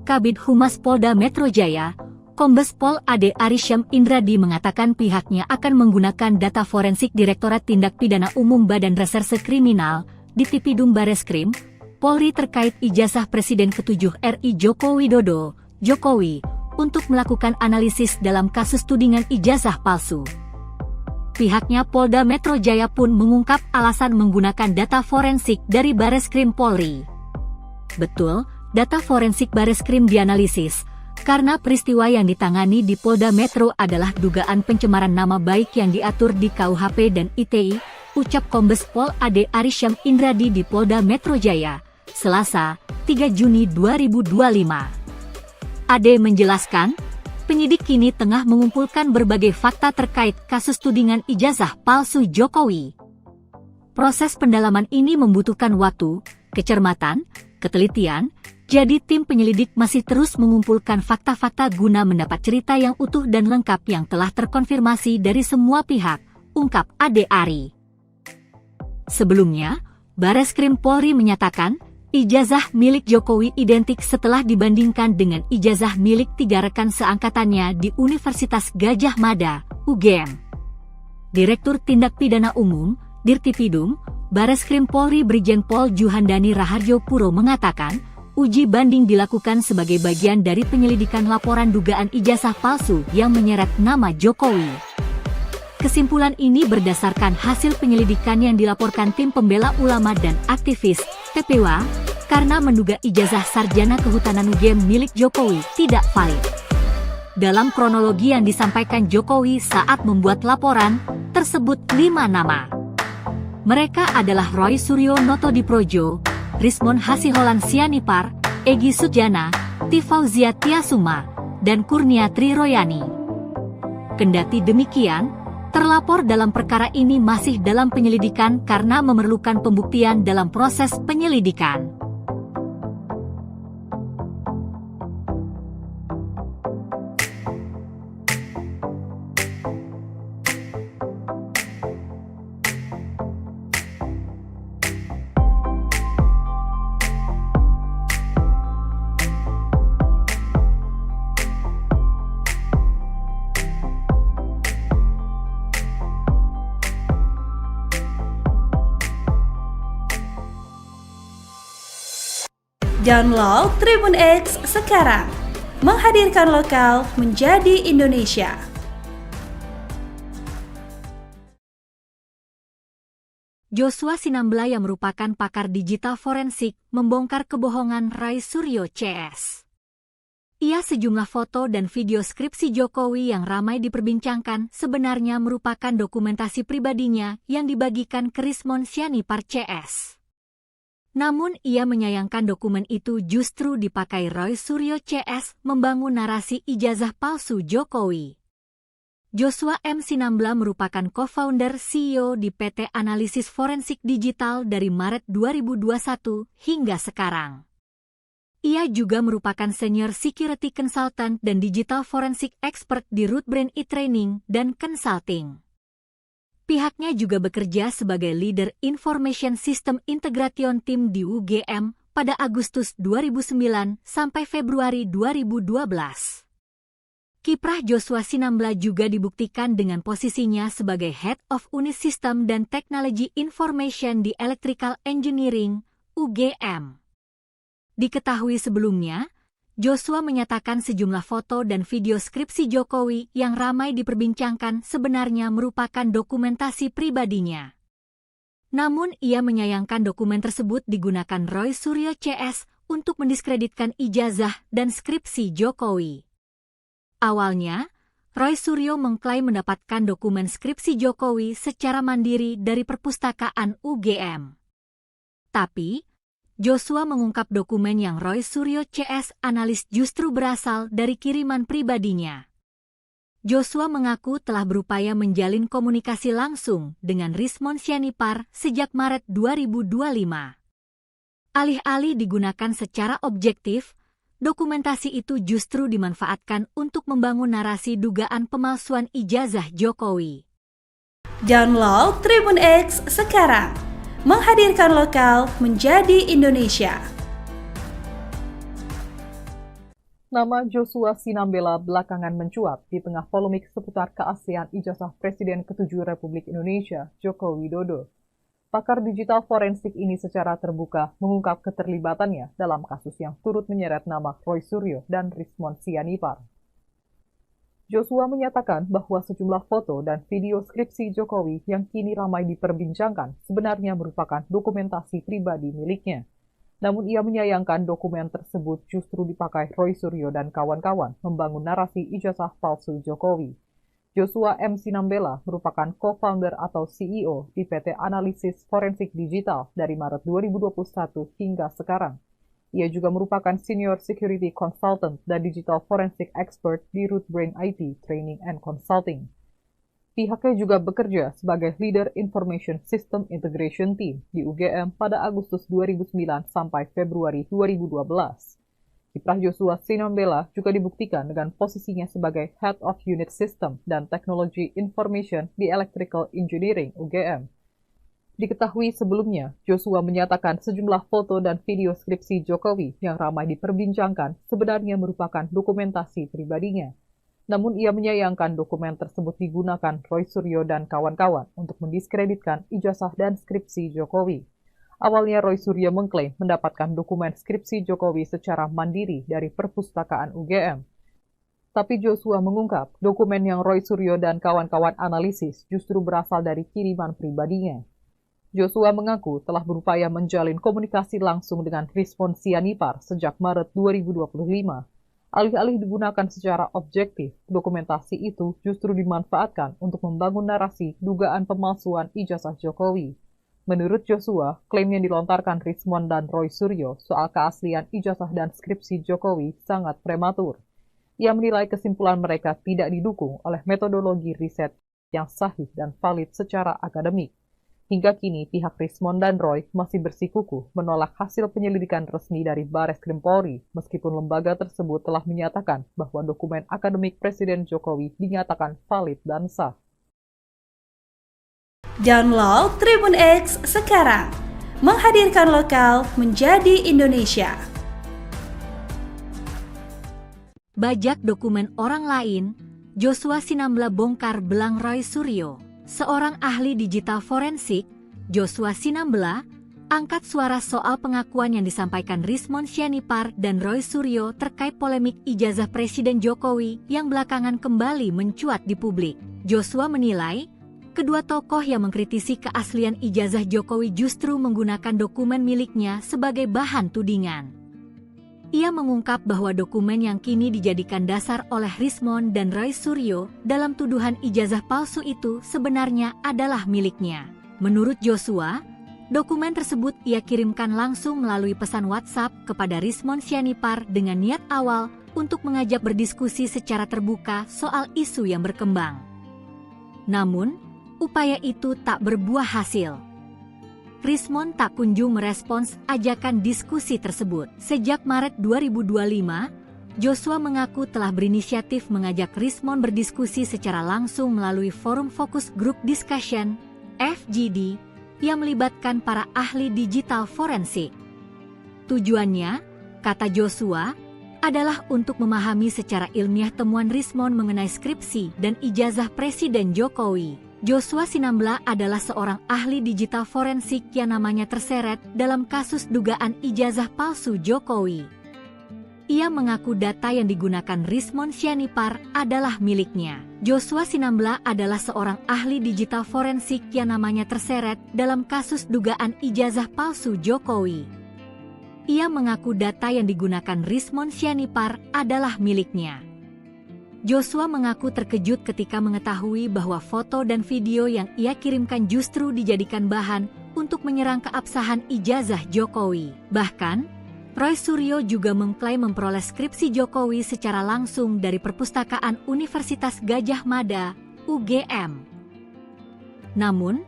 Kabid Humas Polda Metro Jaya, Kombes Pol Ade Arysyam Indradi mengatakan pihaknya akan menggunakan data forensik Direktorat Tindak Pidana Umum Badan Reserse Kriminal, Ditipidum Bareskrim, Polri terkait ijazah Presiden ke-7 RI Joko Widodo, Jokowi, untuk melakukan analisis dalam kasus tudingan ijazah palsu. Pihaknya Polda Metro Jaya pun mengungkap alasan menggunakan data forensik dari Bareskrim Polri. Betul, data forensik Bareskrim dianalisis, karena peristiwa yang ditangani di Polda Metro adalah dugaan pencemaran nama baik yang diatur di KUHP dan ITE, ucap Kombes Pol Ade Arysyam Indradi di Polda Metro Jaya, Selasa, 3 Juni 2025. Ade menjelaskan, penyidik kini tengah mengumpulkan berbagai fakta terkait kasus tudingan ijazah palsu Jokowi. Proses pendalaman ini membutuhkan waktu, kecermatan, ketelitian, jadi tim penyelidik masih terus mengumpulkan fakta-fakta guna mendapat cerita yang utuh dan lengkap yang telah terkonfirmasi dari semua pihak, ungkap Ade Ari. Sebelumnya, Bareskrim Polri menyatakan, ijazah milik Jokowi identik setelah dibandingkan dengan ijazah milik 3 rekan seangkatannya di Universitas Gadjah Mada, UGM. Direktur Tindak Pidana Umum, Dirtipidum, Bareskrim Polri Brigjen Pol Juhandani Raharjo Puro mengatakan, uji banding dilakukan sebagai bagian dari penyelidikan laporan dugaan ijazah palsu yang menyeret nama Jokowi. Kesimpulan ini berdasarkan hasil penyelidikan yang dilaporkan tim pembela ulama dan aktivis, TPWA, karena menduga ijazah sarjana kehutanan UGM milik Jokowi tidak valid. Dalam kronologi yang disampaikan Jokowi saat membuat laporan, tersebut 5 nama. Mereka adalah Roy Suryo Notodiprojo, Rismon Hasiholan Sianipar, Egy Sujana, Tifauzia Tiasuma, dan Kurniatri Royani. Kendati demikian, terlapor dalam perkara ini masih dalam penyelidikan karena memerlukan pembuktian dalam proses penyelidikan. Download Tribun X sekarang. Menghadirkan lokal menjadi Indonesia. Joshua Sinambela yang merupakan pakar digital forensik membongkar kebohongan Roy Suryo CS. Ia sejumlah foto dan video skripsi Jokowi yang ramai diperbincangkan sebenarnya merupakan dokumentasi pribadinya yang dibagikan ke Rismon Sianipar CS. Namun ia menyayangkan dokumen itu justru dipakai Roy Suryo CS membangun narasi ijazah palsu Jokowi. Joshua M. Sinambela merupakan co-founder CEO di PT Analisis Forensik Digital dari Maret 2021 hingga sekarang. Ia juga merupakan Senior Security Consultant dan Digital Forensik Expert di Rootbrain e-Training dan Consulting. Pihaknya juga bekerja sebagai Leader Information System Integration Team di UGM pada Agustus 2009 sampai Februari 2012. Kiprah Joshua Sinambela juga dibuktikan dengan posisinya sebagai Head of Unit System dan Technology Information di Electrical Engineering, UGM. Diketahui sebelumnya, Joshua menyatakan sejumlah foto dan video skripsi Jokowi yang ramai diperbincangkan sebenarnya merupakan dokumentasi pribadinya. Namun ia menyayangkan dokumen tersebut digunakan Roy Suryo CS untuk mendiskreditkan ijazah dan skripsi Jokowi. Awalnya, Roy Suryo mengklaim mendapatkan dokumen skripsi Jokowi secara mandiri dari perpustakaan UGM. Tapi, Joshua mengungkap dokumen yang Roy Suryo CS analis justru berasal dari kiriman pribadinya. Joshua mengaku telah berupaya menjalin komunikasi langsung dengan Rismon Sianipar sejak Maret 2025. Alih-alih digunakan secara objektif, dokumentasi itu justru dimanfaatkan untuk membangun narasi dugaan pemalsuan ijazah Jokowi. Download Tribun X sekarang. Menghadirkan lokal menjadi Indonesia. Nama Joshua Sinambela belakangan mencuat di tengah polemik seputar keaslian ijazah Presiden ke-7 Republik Indonesia, Joko Widodo. Pakar digital forensik ini secara terbuka mengungkap keterlibatannya dalam kasus yang turut menyeret nama Roy Suryo dan Rismon Sianipar. Joshua menyatakan bahwa sejumlah foto dan video skripsi Jokowi yang kini ramai diperbincangkan sebenarnya merupakan dokumentasi pribadi miliknya. Namun ia menyayangkan dokumen tersebut justru dipakai Roy Suryo dan kawan-kawan membangun narasi ijazah palsu Jokowi. Joshua M. Sinambela merupakan co-founder atau CEO di PT Analisis Forensik Digital dari Maret 2021 hingga sekarang. Ia juga merupakan Senior Security Consultant dan Digital Forensic Expert di Rootbrain IT Training and Consulting. Pihaknya juga bekerja sebagai Leader Information System Integration Team di UGM pada Agustus 2009 sampai Februari 2012. Kiprah Joshua Sinambela juga dibuktikan dengan posisinya sebagai Head of Unit System dan Technology Information di Electrical Engineering UGM. Diketahui sebelumnya, Joshua menyatakan sejumlah foto dan video skripsi Jokowi yang ramai diperbincangkan sebenarnya merupakan dokumentasi pribadinya. Namun ia menyayangkan dokumen tersebut digunakan Roy Suryo dan kawan-kawan untuk mendiskreditkan ijazah dan skripsi Jokowi. Awalnya Roy Suryo mengklaim mendapatkan dokumen skripsi Jokowi secara mandiri dari perpustakaan UGM. Tapi Joshua mengungkap dokumen yang Roy Suryo dan kawan-kawan analisis justru berasal dari kiriman pribadinya. Joshua mengaku telah berupaya menjalin komunikasi langsung dengan Rismon Sianipar sejak Maret 2025. Alih-alih digunakan secara objektif, dokumentasi itu justru dimanfaatkan untuk membangun narasi dugaan pemalsuan ijazah Jokowi. Menurut Joshua, klaim yang dilontarkan Rismon dan Roy Suryo soal keaslian ijazah dan skripsi Jokowi sangat prematur. Ia menilai kesimpulan mereka tidak didukung oleh metodologi riset yang sahih dan valid secara akademik. Hingga kini, pihak Rismon dan Roy masih bersikukuh menolak hasil penyelidikan resmi dari Bareskrim Polri, meskipun lembaga tersebut telah menyatakan bahwa dokumen akademik Presiden Jokowi dinyatakan valid dan sah. Download Tribun X sekarang. Menghadirkan lokal menjadi Indonesia. Bajak dokumen orang lain, Joshua Sinambela bongkar belang Roy Suryo. Seorang ahli digital forensik, Joshua Sinambela, angkat suara soal pengakuan yang disampaikan Rismon Sianipar dan Roy Suryo terkait polemik ijazah Presiden Jokowi yang belakangan kembali mencuat di publik. Joshua menilai, kedua tokoh yang mengkritisi keaslian ijazah Jokowi justru menggunakan dokumen miliknya sebagai bahan tudingan. Ia mengungkap bahwa dokumen yang kini dijadikan dasar oleh Rismon dan Roy Suryo dalam tuduhan ijazah palsu itu sebenarnya adalah miliknya. Menurut Joshua, dokumen tersebut ia kirimkan langsung melalui pesan WhatsApp kepada Rismon Sianipar dengan niat awal untuk mengajak berdiskusi secara terbuka soal isu yang berkembang. Namun, upaya itu tak berbuah hasil. Rismon tak kunjung merespons ajakan diskusi tersebut. Sejak Maret 2025, Joshua mengaku telah berinisiatif mengajak Rismon berdiskusi secara langsung melalui forum Focus Group Discussion, FGD, yang melibatkan para ahli digital forensik. Tujuannya, kata Joshua, adalah untuk memahami secara ilmiah temuan Rismon mengenai skripsi dan ijazah Presiden Jokowi. Joshua Sinambela adalah seorang ahli digital forensik yang namanya terseret dalam kasus dugaan ijazah palsu Jokowi. Ia mengaku data yang digunakan Rismon Sianipar adalah miliknya. Joshua Sinambela adalah seorang ahli digital forensik yang namanya terseret dalam kasus dugaan ijazah palsu Jokowi. Ia mengaku data yang digunakan Rismon Sianipar adalah miliknya. Joshua mengaku terkejut ketika mengetahui bahwa foto dan video yang ia kirimkan justru dijadikan bahan untuk menyerang keabsahan ijazah Jokowi. Bahkan, Roy Suryo juga mengklaim memperoleh skripsi Jokowi secara langsung dari Perpustakaan Universitas Gadjah Mada, UGM. Namun,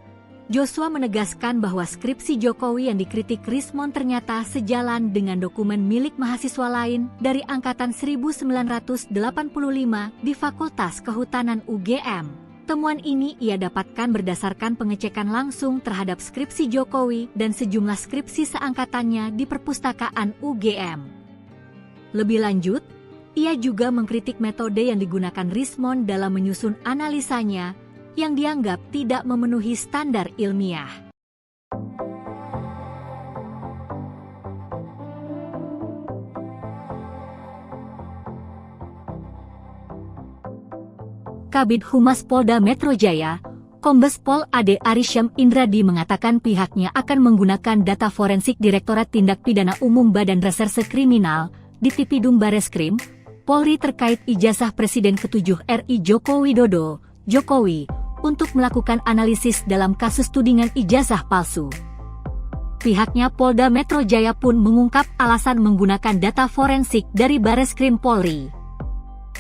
Joshua menegaskan bahwa skripsi Jokowi yang dikritik Rismon ternyata sejalan dengan dokumen milik mahasiswa lain dari angkatan 1985 di Fakultas Kehutanan UGM. Temuan ini ia dapatkan berdasarkan pengecekan langsung terhadap skripsi Jokowi dan sejumlah skripsi seangkatannya di Perpustakaan UGM. Lebih lanjut, ia juga mengkritik metode yang digunakan Rismon dalam menyusun analisanya yang dianggap tidak memenuhi standar ilmiah. Kabid Humas Polda Metro Jaya, Kombes Pol Ade Arysyam Indradi mengatakan pihaknya akan menggunakan data forensik Direktorat Tindak Pidana Umum Badan Reserse Kriminal, Ditipidum Bareskrim, Polri terkait ijazah Presiden ke-7 RI Joko Widodo, Jokowi, untuk melakukan analisis dalam kasus tudingan ijazah palsu. Pihaknya Polda Metro Jaya pun mengungkap alasan menggunakan data forensik dari Bareskrim Polri.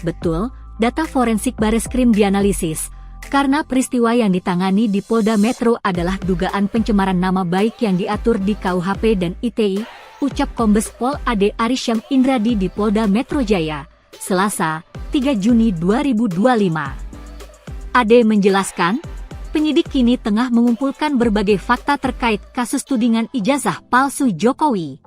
Betul, data forensik Bareskrim dianalisis, karena peristiwa yang ditangani di Polda Metro adalah dugaan pencemaran nama baik yang diatur di KUHP dan ITE, ucap Kombes Pol Ade Arysyam Indradi di Polda Metro Jaya, Selasa, 3 Juni 2025. Ade menjelaskan, penyidik kini tengah mengumpulkan berbagai fakta terkait kasus tudingan ijazah palsu Jokowi.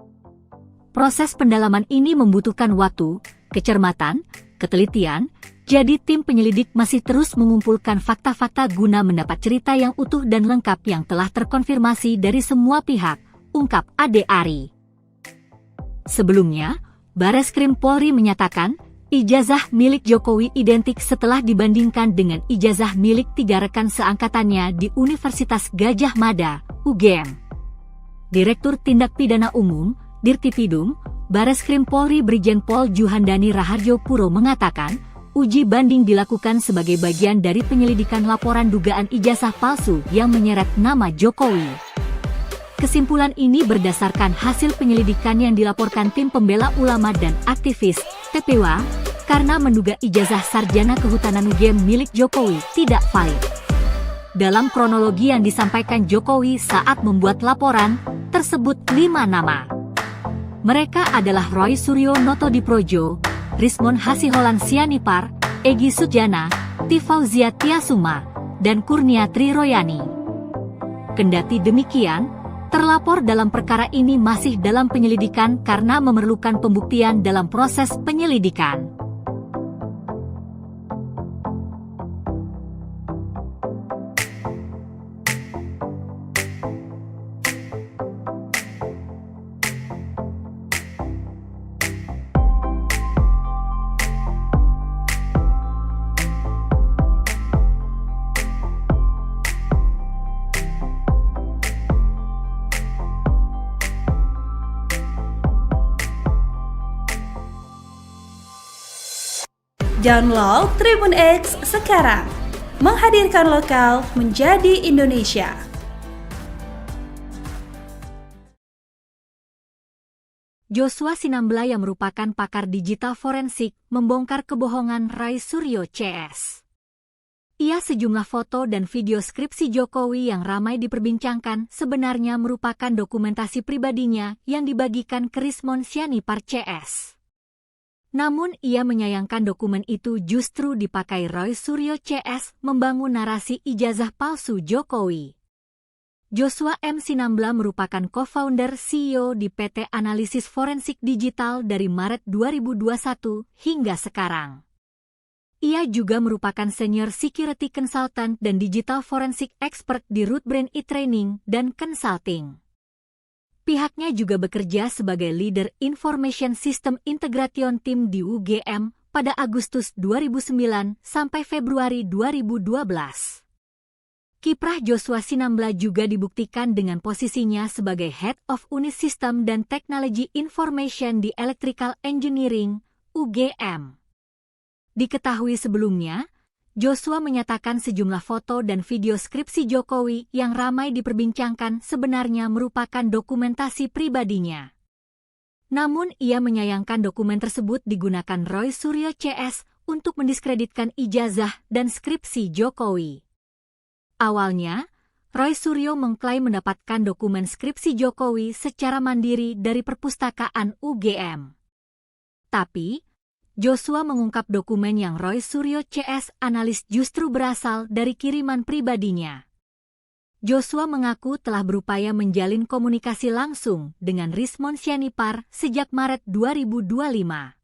Proses pendalaman ini membutuhkan waktu, kecermatan, ketelitian, jadi tim penyelidik masih terus mengumpulkan fakta-fakta guna mendapat cerita yang utuh dan lengkap yang telah terkonfirmasi dari semua pihak, ungkap Ade Ari. Sebelumnya, Bareskrim Polri menyatakan, ijazah milik Jokowi identik setelah dibandingkan dengan ijazah milik 3 rekan seangkatannya di Universitas Gadjah Mada, UGM. Direktur Tindak Pidana Umum, Dirtipidum, Bareskrim Polri Brigjen Pol Juhandani Raharjo Puro mengatakan, uji banding dilakukan sebagai bagian dari penyelidikan laporan dugaan ijazah palsu yang menyeret nama Jokowi. Kesimpulan ini berdasarkan hasil penyelidikan yang dilaporkan tim pembela ulama dan aktivis, TPW, karena menduga ijazah sarjana kehutanan UGM milik Jokowi tidak valid. Dalam kronologi yang disampaikan Jokowi saat membuat laporan, tersebut 5 nama. Mereka adalah Roy Suryo Notodiprojo, Rismon Hasiholan Sianipar, Egy Sujana, Tifauzia Tiasuma, dan Kurnia Triroyani. Kendati demikian, terlapor dalam perkara ini masih dalam penyelidikan karena memerlukan pembuktian dalam proses penyelidikan. Download Tribun X sekarang, menghadirkan lokal menjadi Indonesia. Joshua Sinambela yang merupakan pakar digital forensik membongkar kebohongan Roy Suryo CS. Ia sejumlah foto dan video skripsi Jokowi yang ramai diperbincangkan sebenarnya merupakan dokumentasi pribadinya yang dibagikan ke Rismon Sianipar CS. Namun ia menyayangkan dokumen itu justru dipakai Roy Suryo CS membangun narasi ijazah palsu Jokowi. Joshua M. Sinambela merupakan co-founder CEO di PT Analisis Forensik Digital dari Maret 2021 hingga sekarang. Ia juga merupakan senior security consultant dan digital forensik expert di Rootbrain e-training dan consulting. Pihaknya juga bekerja sebagai leader Information System Integration Team di UGM pada Agustus 2009 sampai Februari 2012. Kiprah Joshua Sinambela juga dibuktikan dengan posisinya sebagai Head of Unit System dan Technology Information di Electrical Engineering, UGM. Diketahui sebelumnya, Joshua menyatakan sejumlah foto dan video skripsi Jokowi yang ramai diperbincangkan sebenarnya merupakan dokumentasi pribadinya. Namun ia menyayangkan dokumen tersebut digunakan Roy Suryo CS untuk mendiskreditkan ijazah dan skripsi Jokowi. Awalnya, Roy Suryo mengklaim mendapatkan dokumen skripsi Jokowi secara mandiri dari perpustakaan UGM. Tapi, Joshua mengungkap dokumen yang Roy Suryo CS analis justru berasal dari kiriman pribadinya. Joshua mengaku telah berupaya menjalin komunikasi langsung dengan Rismon Sianipar sejak Maret 2025.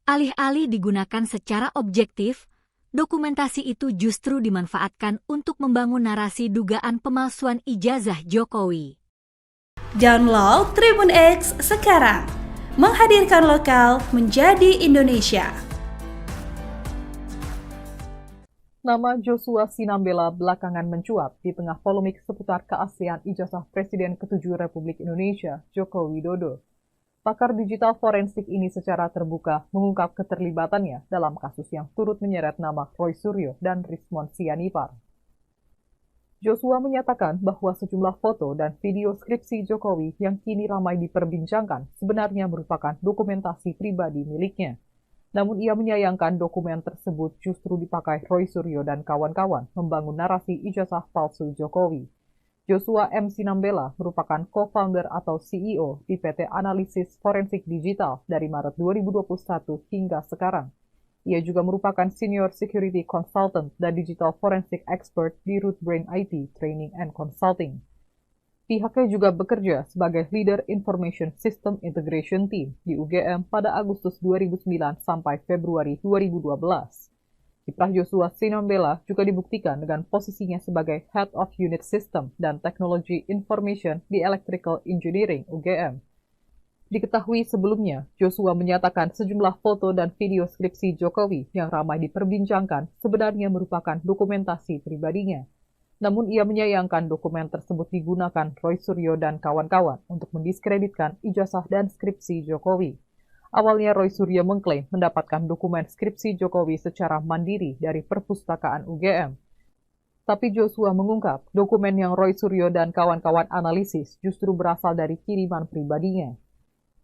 Alih-alih digunakan secara objektif, dokumentasi itu justru dimanfaatkan untuk membangun narasi dugaan pemalsuan ijazah Jokowi. Download Tribun X sekarang, menghadirkan lokal menjadi Indonesia. Nama Joshua Sinambela belakangan mencuat di tengah polemik seputar keaslian ijazah Presiden ke-7 Republik Indonesia, Joko Widodo. Pakar digital forensik ini secara terbuka mengungkap keterlibatannya dalam kasus yang turut menyeret nama Roy Suryo dan Rismon Sianipar. Joshua menyatakan bahwa sejumlah foto dan video skripsi Jokowi yang kini ramai diperbincangkan sebenarnya merupakan dokumentasi pribadi miliknya. Namun ia menyayangkan dokumen tersebut justru dipakai Roy Suryo dan kawan-kawan membangun narasi ijazah palsu Jokowi. Joshua M. Sinambela merupakan co-founder atau CEO di PT Analisis Forensik Digital dari Maret 2021 hingga sekarang. Ia juga merupakan senior security consultant dan digital forensic expert di Rootbrain IT Training and Consulting. Pihaknya juga bekerja sebagai leader Information System Integration Team di UGM pada Agustus 2009 sampai Februari 2012. Kiprah Joshua Sinambela juga dibuktikan dengan posisinya sebagai Head of Unit System dan Technology Information di Electrical Engineering UGM. Diketahui sebelumnya, Joshua menyatakan sejumlah foto dan video skripsi Jokowi yang ramai diperbincangkan sebenarnya merupakan dokumentasi pribadinya. Namun ia menyayangkan dokumen tersebut digunakan Roy Suryo dan kawan-kawan untuk mendiskreditkan ijazah dan skripsi Jokowi. Awalnya Roy Suryo mengklaim mendapatkan dokumen skripsi Jokowi secara mandiri dari perpustakaan UGM. Tapi Joshua mengungkap dokumen yang Roy Suryo dan kawan-kawan analisis justru berasal dari kiriman pribadinya.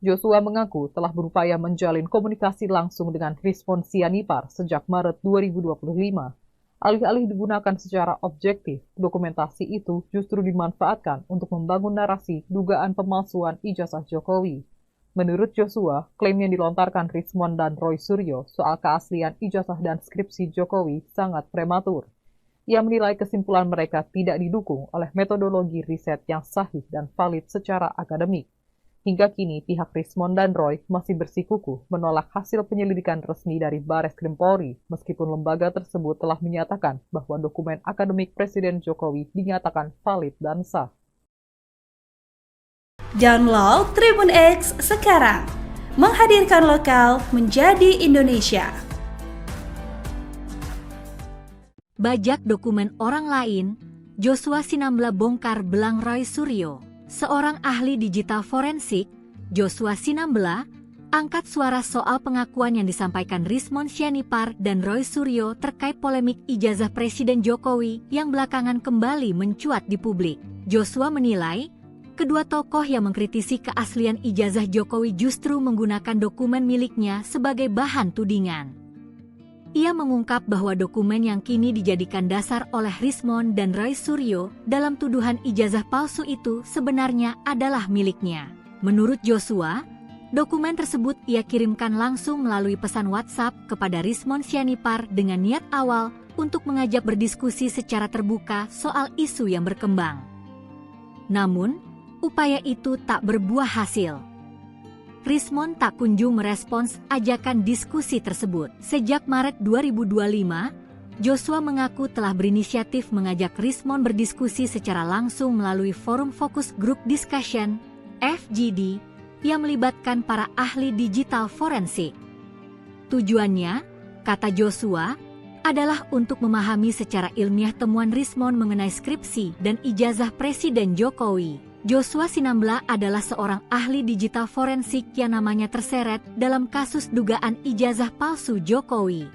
Joshua mengaku telah berupaya menjalin komunikasi langsung dengan Rismon Sianipar sejak Maret 2025. Alih-alih digunakan secara objektif, dokumentasi itu justru dimanfaatkan untuk membangun narasi dugaan pemalsuan ijazah Jokowi. Menurut Joshua, klaim yang dilontarkan Rismon dan Roy Suryo soal keaslian ijazah dan skripsi Jokowi sangat prematur. Ia menilai kesimpulan mereka tidak didukung oleh metodologi riset yang sahih dan valid secara akademik. Hingga kini, pihak Rismon dan Roy masih bersikukuh menolak hasil penyelidikan resmi dari Bareskrim Polri, meskipun lembaga tersebut telah menyatakan bahwa dokumen akademik Presiden Jokowi dinyatakan valid dan sah. Download Tribun X sekarang, menghadirkan lokal menjadi Indonesia. Bajak dokumen orang lain, Joshua Sinambela bongkar belang Roy Suryo. Seorang ahli digital forensik, Joshua Sinambela, angkat suara soal pengakuan yang disampaikan Rismon Sianipar dan Roy Suryo terkait polemik ijazah Presiden Jokowi yang belakangan kembali mencuat di publik. Joshua menilai, kedua tokoh yang mengkritisi keaslian ijazah Jokowi justru menggunakan dokumen miliknya sebagai bahan tudingan. Ia mengungkap bahwa dokumen yang kini dijadikan dasar oleh Rismon dan Roy Suryo dalam tuduhan ijazah palsu itu sebenarnya adalah miliknya. Menurut Joshua, dokumen tersebut ia kirimkan langsung melalui pesan WhatsApp kepada Rismon Sianipar dengan niat awal untuk mengajak berdiskusi secara terbuka soal isu yang berkembang. Namun, upaya itu tak berbuah hasil. Rismon tak kunjung merespons ajakan diskusi tersebut. Sejak Maret 2025, Joshua mengaku telah berinisiatif mengajak Rismon berdiskusi secara langsung melalui forum Focus Group Discussion, FGD, yang melibatkan para ahli digital forensik. Tujuannya, kata Joshua, adalah untuk memahami secara ilmiah temuan Rismon mengenai skripsi dan ijazah Presiden Jokowi. Joshua Sinambela adalah seorang ahli digital forensik yang namanya terseret dalam kasus dugaan ijazah palsu Jokowi.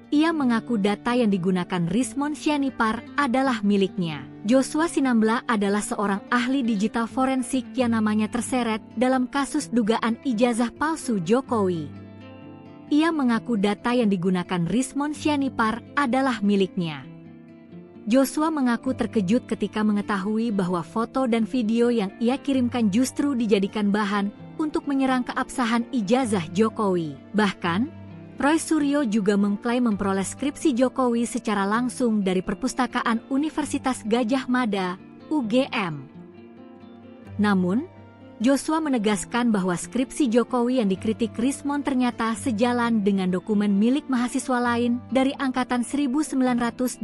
Ia mengaku data yang digunakan Rismon Sianipar adalah miliknya. Joshua Sinambela adalah seorang ahli digital forensik yang namanya terseret dalam kasus dugaan ijazah palsu Jokowi. Ia mengaku data yang digunakan Rismon Sianipar adalah miliknya. Joshua mengaku terkejut ketika mengetahui bahwa foto dan video yang ia kirimkan justru dijadikan bahan untuk menyerang keabsahan ijazah Jokowi. Bahkan, Roy Suryo juga mengklaim memperoleh skripsi Jokowi secara langsung dari Perpustakaan Universitas Gadjah Mada, UGM. Namun, Joshua menegaskan bahwa skripsi Jokowi yang dikritik Rismon ternyata sejalan dengan dokumen milik mahasiswa lain dari angkatan 1985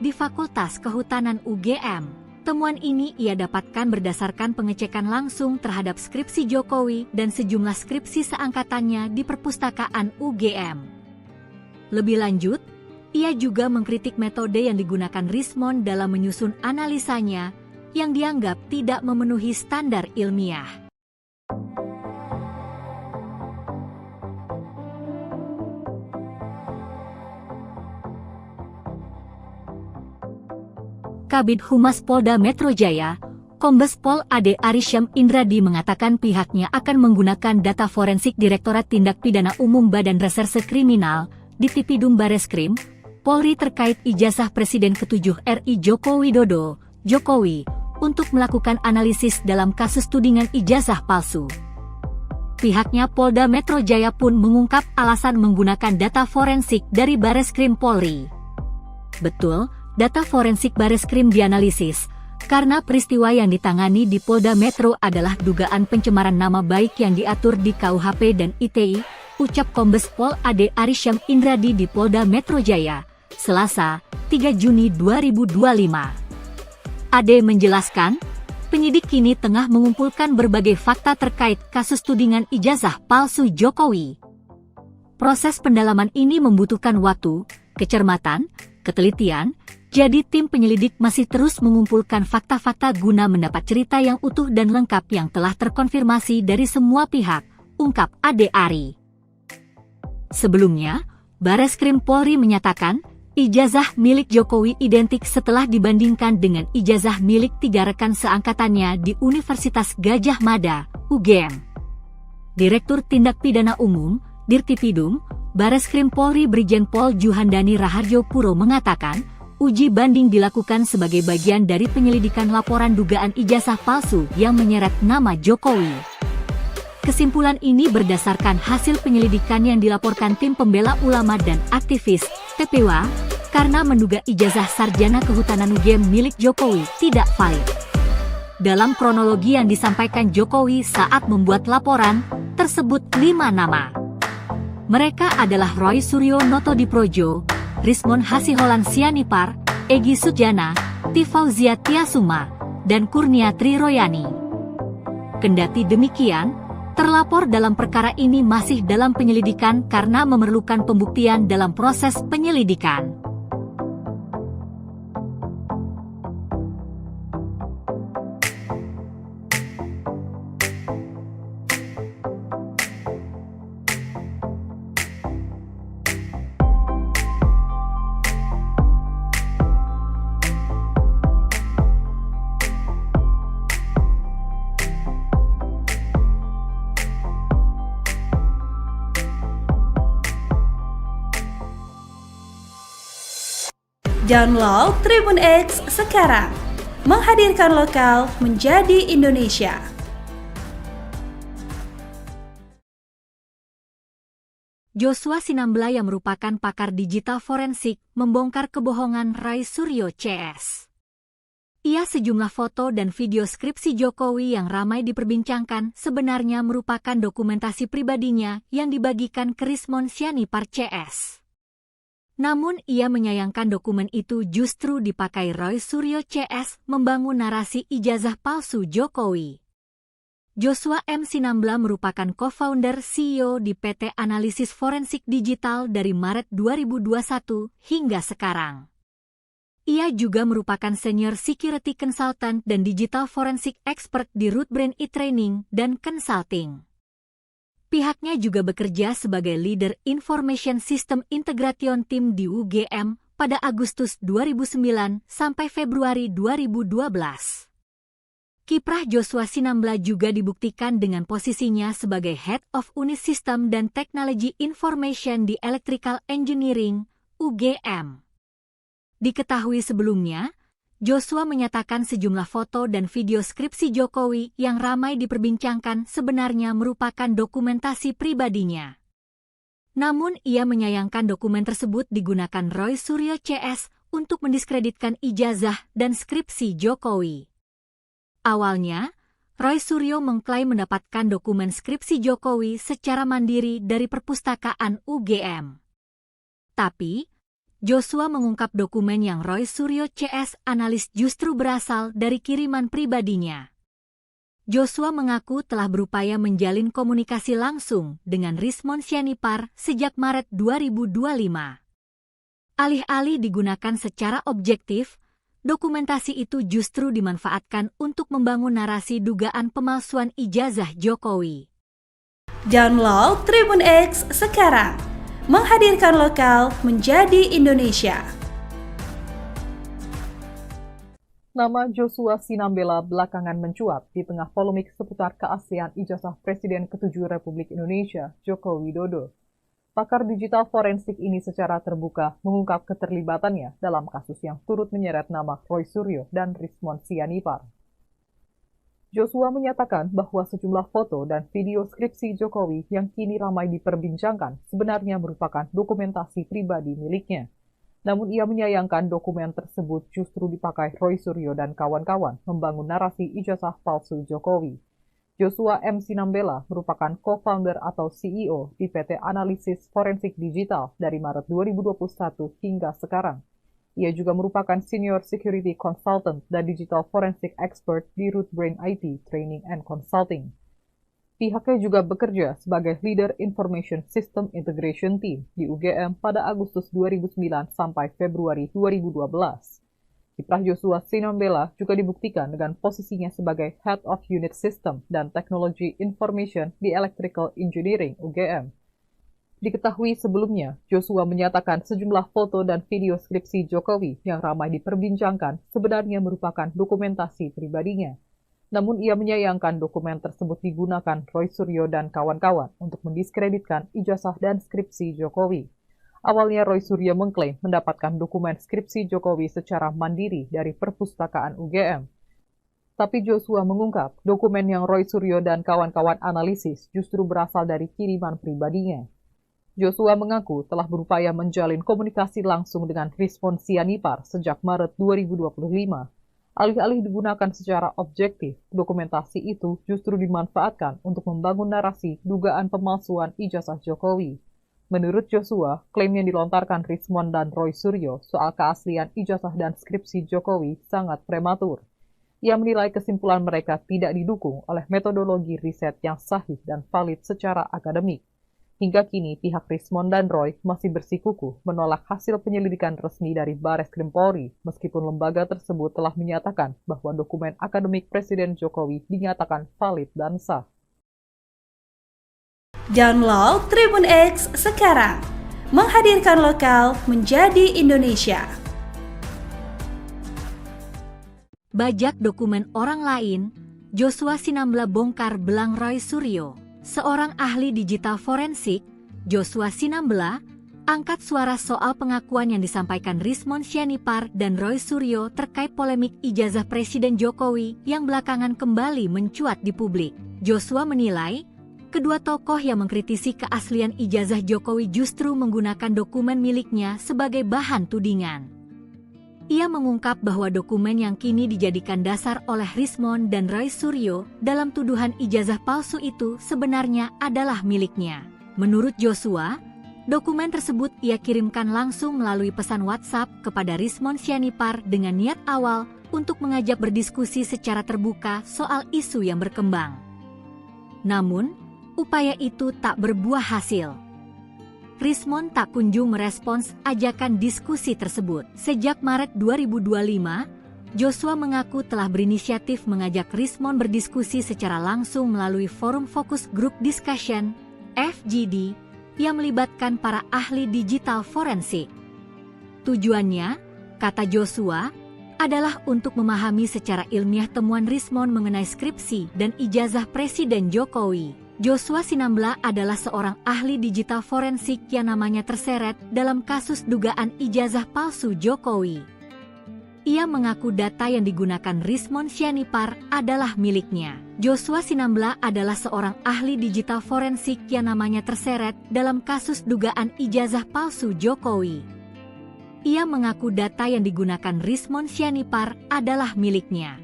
di Fakultas Kehutanan UGM. Temuan ini ia dapatkan berdasarkan pengecekan langsung terhadap skripsi Jokowi dan sejumlah skripsi seangkatannya di Perpustakaan UGM. Lebih lanjut, ia juga mengkritik metode yang digunakan Rismon dalam menyusun analisanya yang dianggap tidak memenuhi standar ilmiah. Kabid Humas Polda Metro Jaya, Kombes Pol Ade Arysyam Indradi mengatakan pihaknya akan menggunakan data forensik Direktorat Tindak Pidana Umum Badan Reserse Kriminal, Ditipidum Bareskrim, Polri terkait ijazah Presiden ke-7 RI Joko Widodo, Jokowi, untuk melakukan analisis dalam kasus tudingan ijazah palsu. Pihaknya Polda Metro Jaya pun mengungkap alasan menggunakan data forensik dari Bareskrim Polri. Betul, data forensik Bareskrim dianalisis, karena peristiwa yang ditangani di Polda Metro adalah dugaan pencemaran nama baik yang diatur di KUHP dan ITE, ucap Kombes Pol Ade Arysyam Indradi di Polda Metro Jaya, Selasa, 3 Juni 2025. Ade menjelaskan, penyidik kini tengah mengumpulkan berbagai fakta terkait kasus tudingan ijazah palsu Jokowi. Proses pendalaman ini membutuhkan waktu, kecermatan, ketelitian, jadi tim penyelidik masih terus mengumpulkan fakta-fakta guna mendapat cerita yang utuh dan lengkap yang telah terkonfirmasi dari semua pihak, ungkap Ade Ari. Sebelumnya, Bareskrim Polri menyatakan, ijazah milik Jokowi identik setelah dibandingkan dengan ijazah milik 3 rekan seangkatannya di Universitas Gadjah Mada, UGM. Direktur Tindak Pidana Umum, Dirtipidum, Bareskrim Polri Brigjen Pol Juhandani Raharjo Puro mengatakan, uji banding dilakukan sebagai bagian dari penyelidikan laporan dugaan ijazah palsu yang menyeret nama Jokowi. Kesimpulan ini berdasarkan hasil penyelidikan yang dilaporkan tim pembela ulama dan aktivis, TPWA, karena menduga ijazah sarjana kehutanan UGM milik Jokowi tidak valid. Dalam kronologi yang disampaikan Jokowi saat membuat laporan, tersebut 5 nama. Mereka adalah Roy Suryo Notodiprojo, Rismon Hasiholan Sianipar, Egy Sujana, Tifauzia Tiasuma, dan Kurniatri Royani. Kendati demikian, terlapor dalam perkara ini masih dalam penyelidikan karena memerlukan pembuktian dalam proses penyelidikan. Download Tribun X sekarang. Menghadirkan lokal menjadi Indonesia. Joshua Sinambela yang merupakan pakar digital forensik membongkar kebohongan Roy Suryo CS. Ia sejumlah foto dan video skripsi Jokowi yang ramai diperbincangkan sebenarnya merupakan dokumentasi pribadinya yang dibagikan ke Rismon Sianipar CS. Namun ia menyayangkan dokumen itu justru dipakai Roy Suryo CS membangun narasi ijazah palsu Jokowi. Joshua M. Sinambela merupakan co-founder CEO di PT Analisis Forensik Digital dari Maret 2021 hingga sekarang. Ia juga merupakan senior security consultant dan digital forensik expert di Rootbrain e-training dan consulting. Pihaknya juga bekerja sebagai leader Information System Integration Team di UGM pada Agustus 2009 sampai Februari 2012. Kiprah Joshua Sinambela juga dibuktikan dengan posisinya sebagai Head of Unit System dan Technology Information di Electrical Engineering, UGM. Diketahui sebelumnya, Joshua menyatakan sejumlah foto dan video skripsi Jokowi yang ramai diperbincangkan sebenarnya merupakan dokumentasi pribadinya. Namun ia menyayangkan dokumen tersebut digunakan Roy Suryo CS untuk mendiskreditkan ijazah dan skripsi Jokowi. Awalnya, Roy Suryo mengklaim mendapatkan dokumen skripsi Jokowi secara mandiri dari perpustakaan UGM. Tapi, Joshua mengungkap dokumen yang Roy Suryo CS analis justru berasal dari kiriman pribadinya. Joshua mengaku telah berupaya menjalin komunikasi langsung dengan Rismon Sianipar sejak Maret 2025. Alih-alih digunakan secara objektif, dokumentasi itu justru dimanfaatkan untuk membangun narasi dugaan pemalsuan ijazah Jokowi. Download Tribun X sekarang. Menghadirkan lokal menjadi Indonesia. Nama Joshua Sinambela belakangan mencuat di tengah polemik seputar keaslian ijazah Presiden ke-7 Republik Indonesia, Joko Widodo. Pakar digital forensik ini secara terbuka mengungkap keterlibatannya dalam kasus yang turut menyeret nama Roy Suryo dan Rismon Sianipar. Joshua menyatakan bahwa sejumlah foto dan video skripsi Jokowi yang kini ramai diperbincangkan sebenarnya merupakan dokumentasi pribadi miliknya. Namun ia menyayangkan dokumen tersebut justru dipakai Roy Suryo dan kawan-kawan membangun narasi ijazah palsu Jokowi. Joshua M. Sinambela merupakan co-founder atau CEO di PT Analisis Forensik Digital dari Maret 2021 hingga sekarang. Ia juga merupakan Senior Security Consultant dan Digital Forensic Expert di Rootbrain IT Training and Consulting. Pihaknya juga bekerja sebagai Leader Information System Integration Team di UGM pada Agustus 2009 sampai Februari 2012. Kiprah Joshua Sinambela juga dibuktikan dengan posisinya sebagai Head of Unit System dan Technology Information di Electrical Engineering UGM. Diketahui sebelumnya, Joshua menyatakan sejumlah foto dan video skripsi Jokowi yang ramai diperbincangkan sebenarnya merupakan dokumentasi pribadinya. Namun ia menyayangkan dokumen tersebut digunakan Roy Suryo dan kawan-kawan untuk mendiskreditkan ijazah dan skripsi Jokowi. Awalnya Roy Suryo mengklaim mendapatkan dokumen skripsi Jokowi secara mandiri dari perpustakaan UGM. Tapi Joshua mengungkap dokumen yang Roy Suryo dan kawan-kawan analisis justru berasal dari kiriman pribadinya. Joshua mengaku telah berupaya menjalin komunikasi langsung dengan Rismon Sianipar sejak Maret 2025. Alih-alih digunakan secara objektif, dokumentasi itu justru dimanfaatkan untuk membangun narasi dugaan pemalsuan ijazah Jokowi. Menurut Joshua, klaim yang dilontarkan Rismon dan Roy Suryo soal keaslian ijazah dan skripsi Jokowi sangat prematur. Ia menilai kesimpulan mereka tidak didukung oleh metodologi riset yang sahih dan valid secara akademik. Hingga kini, pihak Rismon dan Roy masih bersikukuh menolak hasil penyelidikan resmi dari Bareskrim Polri, meskipun lembaga tersebut telah menyatakan bahwa dokumen akademik Presiden Jokowi dinyatakan valid dan sah. Download Tribun X sekarang. Menghadirkan lokal menjadi Indonesia. Bajak dokumen orang lain, Joshua Sinambela bongkar belang Roy Suryo. Seorang ahli digital forensik, Joshua Sinambela, angkat suara soal pengakuan yang disampaikan Rismon Sianipar dan Roy Suryo terkait polemik ijazah Presiden Jokowi yang belakangan kembali mencuat di publik. Joshua menilai, kedua tokoh yang mengkritisi keaslian ijazah Jokowi justru menggunakan dokumen miliknya sebagai bahan tudingan. Ia mengungkap bahwa dokumen yang kini dijadikan dasar oleh Rismon dan Roy Suryo dalam tuduhan ijazah palsu itu sebenarnya adalah miliknya. Menurut Joshua, dokumen tersebut ia kirimkan langsung melalui pesan WhatsApp kepada Rismon Sianipar dengan niat awal untuk mengajak berdiskusi secara terbuka soal isu yang berkembang. Namun, upaya itu tak berbuah hasil. Rismon tak kunjung merespons ajakan diskusi tersebut. Sejak Maret 2025, Joshua mengaku telah berinisiatif mengajak Rismon berdiskusi secara langsung melalui forum Focus Group Discussion, FGD, yang melibatkan para ahli digital forensik. Tujuannya, kata Joshua, adalah untuk memahami secara ilmiah temuan Rismon mengenai skripsi dan ijazah Presiden Jokowi. Joshua Sinambela adalah seorang ahli digital forensik yang namanya terseret dalam kasus dugaan ijazah palsu Jokowi. Ia mengaku data yang digunakan Rismon Sianipar adalah miliknya. Joshua Sinambela adalah seorang ahli digital forensik yang namanya terseret dalam kasus dugaan ijazah palsu Jokowi. Ia mengaku data yang digunakan Rismon Sianipar adalah miliknya.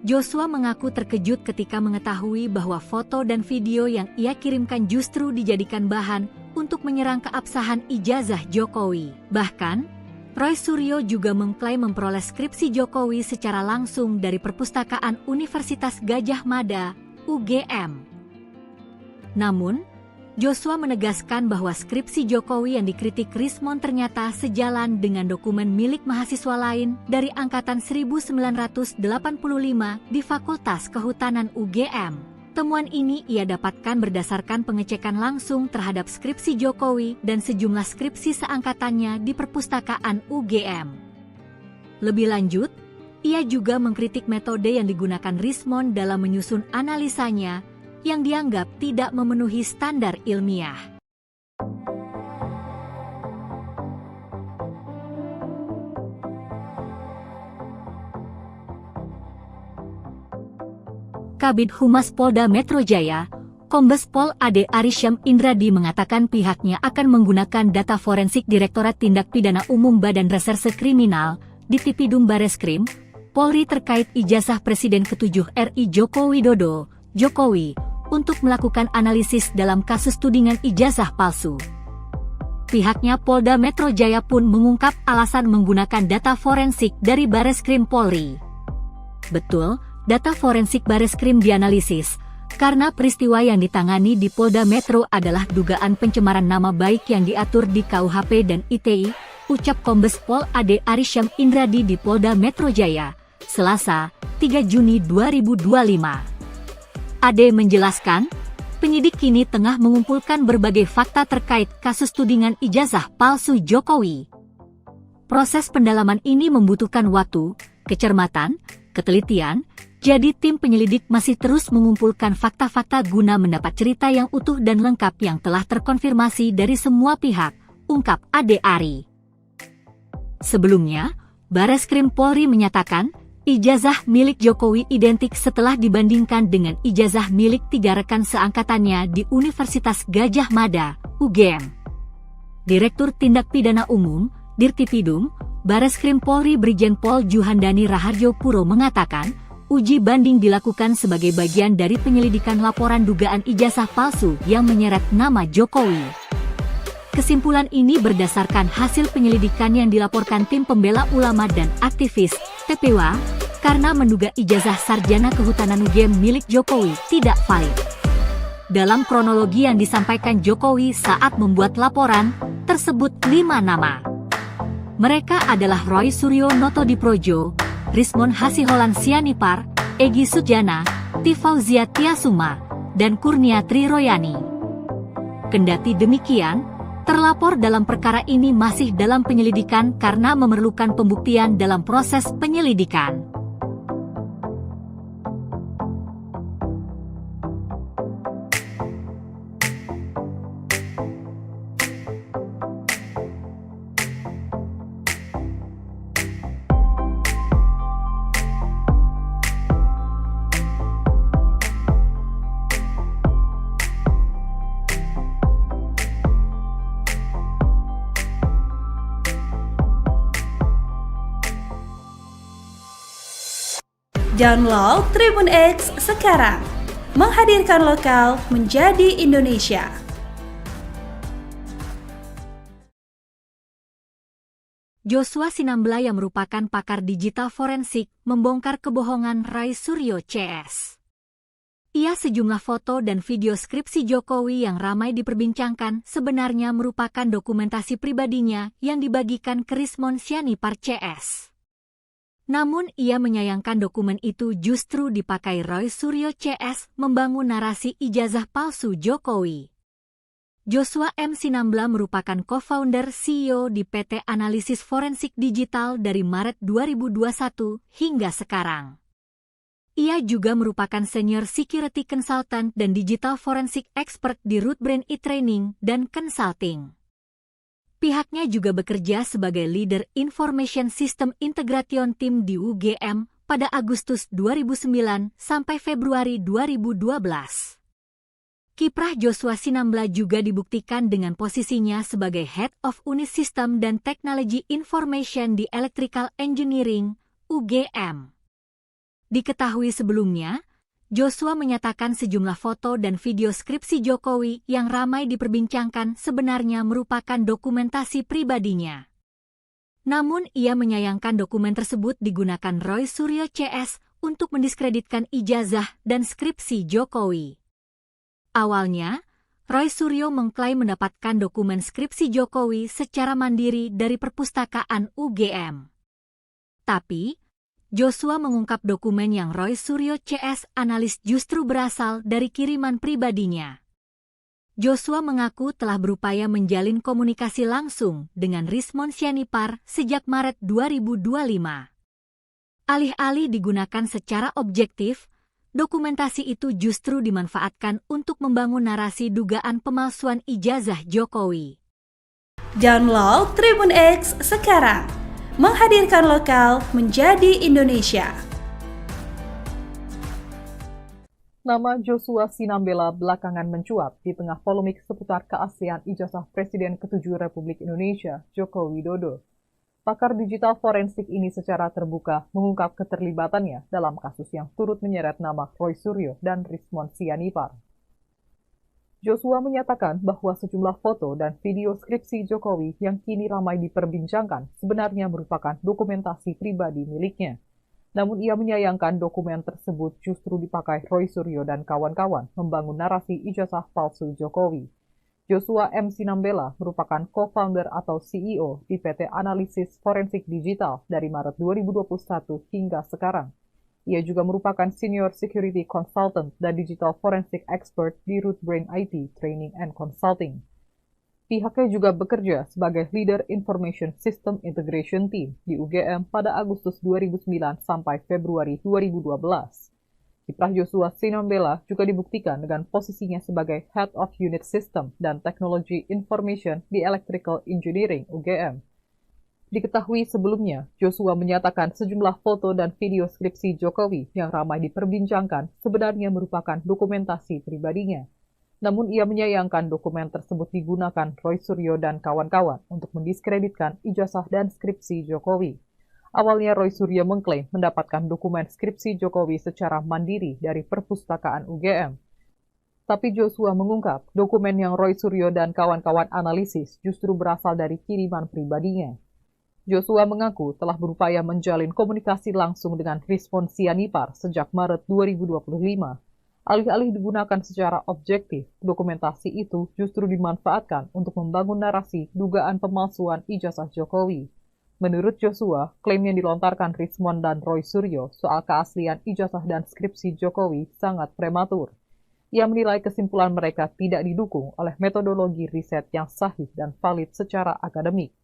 Joshua mengaku terkejut ketika mengetahui bahwa foto dan video yang ia kirimkan justru dijadikan bahan untuk menyerang keabsahan ijazah Jokowi. Bahkan, Roy Suryo juga mengklaim memperoleh skripsi Jokowi secara langsung dari Perpustakaan Universitas Gadjah Mada, UGM. Namun, Joshua menegaskan bahwa skripsi Jokowi yang dikritik Rismon ternyata sejalan dengan dokumen milik mahasiswa lain dari angkatan 1985 di Fakultas Kehutanan UGM. Temuan ini ia dapatkan berdasarkan pengecekan langsung terhadap skripsi Jokowi dan sejumlah skripsi seangkatannya di Perpustakaan UGM. Lebih lanjut, ia juga mengkritik metode yang digunakan Rismon dalam menyusun analisanya yang dianggap tidak memenuhi standar ilmiah. Kabid Humas Polda Metro Jaya, Kombes Pol Ade Arysyam Indradi mengatakan pihaknya akan menggunakan data forensik Direktorat Tindak Pidana Umum Badan Reserse Kriminal, Ditipidum Bareskrim, Polri terkait ijazah Presiden ke-7 RI Joko Widodo, Jokowi, untuk melakukan analisis dalam kasus tudingan ijazah palsu. Pihaknya Polda Metro Jaya pun mengungkap alasan menggunakan data forensik dari Bareskrim Polri. Betul, data forensik Bareskrim dianalisis, karena peristiwa yang ditangani di Polda Metro adalah dugaan pencemaran nama baik yang diatur di KUHP dan ITE, ucap Kombes Pol Ade Arysyam Indradi di Polda Metro Jaya, Selasa, 3 Juni 2025. Ade menjelaskan, penyidik kini tengah mengumpulkan berbagai fakta terkait kasus tudingan ijazah palsu Jokowi. Proses pendalaman ini membutuhkan waktu, kecermatan, ketelitian, jadi tim penyelidik masih terus mengumpulkan fakta-fakta guna mendapat cerita yang utuh dan lengkap yang telah terkonfirmasi dari semua pihak, ungkap Ade Ari. Sebelumnya, Bareskrim Polri menyatakan, ijazah milik Jokowi identik setelah dibandingkan dengan ijazah milik 3 rekan seangkatannya di Universitas Gadjah Mada, UGM. Direktur Tindak Pidana Umum, Dirtipidum, Bareskrim Polri Brigjen Pol Juhandani Raharjo Puro mengatakan, uji banding dilakukan sebagai bagian dari penyelidikan laporan dugaan ijazah palsu yang menyeret nama Jokowi. Kesimpulan ini berdasarkan hasil penyelidikan yang dilaporkan tim pembela ulama dan aktivis, TPWA, karena menduga ijazah sarjana kehutanan UGM milik Jokowi tidak valid. Dalam kronologi yang disampaikan Jokowi saat membuat laporan, tersebut 5 nama. Mereka adalah Roy Suryo Notodiprojo, Rismon Hasiholan Sianipar, Egy Sujana, Tifauzia Tiasuma, dan Kurnia Tri Royani. Kendati demikian, terlapor dalam perkara ini masih dalam penyelidikan karena memerlukan pembuktian dalam proses penyelidikan. Download Tribun X sekarang, menghadirkan lokal menjadi Indonesia. Joshua Sinambela yang merupakan pakar digital forensik membongkar kebohongan Roy Suryo CS. Ia sejumlah foto dan video skripsi Jokowi yang ramai diperbincangkan sebenarnya merupakan dokumentasi pribadinya yang dibagikan ke Rismon Sianipar CS. Namun ia menyayangkan dokumen itu justru dipakai Roy Suryo CS membangun narasi ijazah palsu Jokowi. Joshua M. Sinambela merupakan co-founder CEO di PT Analisis Forensik Digital dari Maret 2021 hingga sekarang. Ia juga merupakan Senior Security Consultant dan Digital Forensik Expert di Rootbrain e-Training dan Consulting. Pihaknya juga bekerja sebagai Leader Information System Integration Team di UGM pada Agustus 2009 sampai Februari 2012. Kiprah Joshua Sinambela juga dibuktikan dengan posisinya sebagai Head of Unit System dan Technology Information di Electrical Engineering, UGM. Diketahui sebelumnya, Joshua menyatakan sejumlah foto dan video skripsi Jokowi yang ramai diperbincangkan sebenarnya merupakan dokumentasi pribadinya. Namun ia menyayangkan dokumen tersebut digunakan Roy Suryo CS untuk mendiskreditkan ijazah dan skripsi Jokowi. Awalnya, Roy Suryo mengklaim mendapatkan dokumen skripsi Jokowi secara mandiri dari perpustakaan UGM. Tapi, Joshua mengungkap dokumen yang Roy Suryo CS analis justru berasal dari kiriman pribadinya. Joshua mengaku telah berupaya menjalin komunikasi langsung dengan Rismon Sianipar sejak Maret 2025. Alih-alih digunakan secara objektif, dokumentasi itu justru dimanfaatkan untuk membangun narasi dugaan pemalsuan ijazah Jokowi. Download Tribun X sekarang, menghadirkan lokal menjadi Indonesia. Nama Joshua Sinambela belakangan mencuat di tengah polemik seputar keaslian ijazah Presiden ke-7 Republik Indonesia, Joko Widodo. Pakar digital forensik ini secara terbuka mengungkap keterlibatannya dalam kasus yang turut menyeret nama Roy Suryo dan Rismon Sianipar. Joshua menyatakan bahwa sejumlah foto dan video skripsi Jokowi yang kini ramai diperbincangkan sebenarnya merupakan dokumentasi pribadi miliknya. Namun ia menyayangkan dokumen tersebut justru dipakai Roy Suryo dan kawan-kawan membangun narasi ijazah palsu Jokowi. Joshua M. Sinambela merupakan co-founder atau CEO di PT Analisis Forensik Digital dari Maret 2021 hingga sekarang. Ia juga merupakan Senior Security Consultant dan Digital Forensic Expert di Rootbrain IT Training and Consulting. Pihaknya juga bekerja sebagai Leader Information System Integration Team di UGM pada Agustus 2009 sampai Februari 2012. Kiprah Joshua Sinambela juga dibuktikan dengan posisinya sebagai Head of Unit System dan Technology Information di Electrical Engineering UGM. Diketahui sebelumnya, Joshua menyatakan sejumlah foto dan video skripsi Jokowi yang ramai diperbincangkan sebenarnya merupakan dokumentasi pribadinya. Namun ia menyayangkan dokumen tersebut digunakan Roy Suryo dan kawan-kawan untuk mendiskreditkan ijazah dan skripsi Jokowi. Awalnya Roy Suryo mengklaim mendapatkan dokumen skripsi Jokowi secara mandiri dari perpustakaan UGM. Tapi Joshua mengungkap dokumen yang Roy Suryo dan kawan-kawan analisis justru berasal dari kiriman pribadinya. Joshua mengaku telah berupaya menjalin komunikasi langsung dengan Rismon Sianipar sejak Maret 2025. Alih-alih digunakan secara objektif, dokumentasi itu justru dimanfaatkan untuk membangun narasi dugaan pemalsuan ijazah Jokowi. Menurut Joshua, klaim yang dilontarkan Rismon dan Roy Suryo soal keaslian ijazah dan skripsi Jokowi sangat prematur. Ia menilai kesimpulan mereka tidak didukung oleh metodologi riset yang sahih dan valid secara akademik.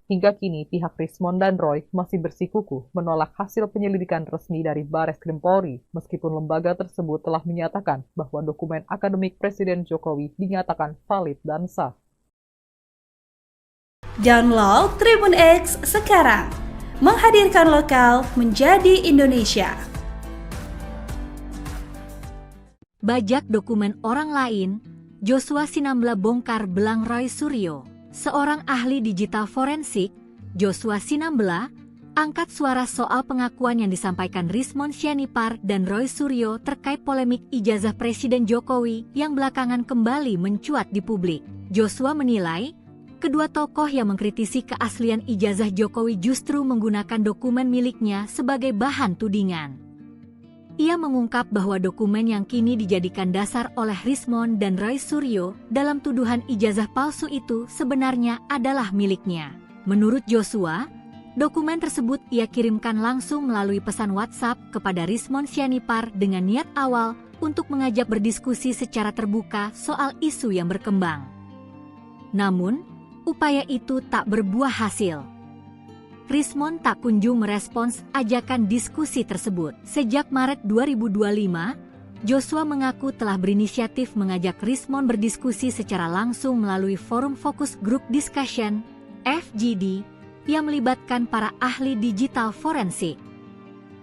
Hingga kini, pihak Rismon dan Roy masih bersikukuh menolak hasil penyelidikan resmi dari Bareskrim Polri, meskipun lembaga tersebut telah menyatakan bahwa dokumen akademik Presiden Jokowi dinyatakan valid dan sah. Download Tribun X sekarang, menghadirkan lokal menjadi Indonesia. Bajak dokumen orang lain, Joshua Sinambela bongkar belang Roy Suryo. Seorang ahli digital forensik, Joshua Sinambela, angkat suara soal pengakuan yang disampaikan Rismon Sianipar dan Roy Suryo terkait polemik ijazah Presiden Jokowi yang belakangan kembali mencuat di publik. Joshua menilai, kedua tokoh yang mengkritisi keaslian ijazah Jokowi justru menggunakan dokumen miliknya sebagai bahan tudingan. Ia mengungkap bahwa dokumen yang kini dijadikan dasar oleh Rismon dan Roy Suryo dalam tuduhan ijazah palsu itu sebenarnya adalah miliknya. Menurut Joshua, dokumen tersebut ia kirimkan langsung melalui pesan WhatsApp kepada Rismon Sianipar dengan niat awal untuk mengajak berdiskusi secara terbuka soal isu yang berkembang. Namun, upaya itu tak berbuah hasil. Rismon tak kunjung merespons ajakan diskusi tersebut. Sejak Maret 2025, Joshua mengaku telah berinisiatif mengajak Rismon berdiskusi secara langsung melalui forum Focus Group Discussion, FGD, yang melibatkan para ahli digital forensik.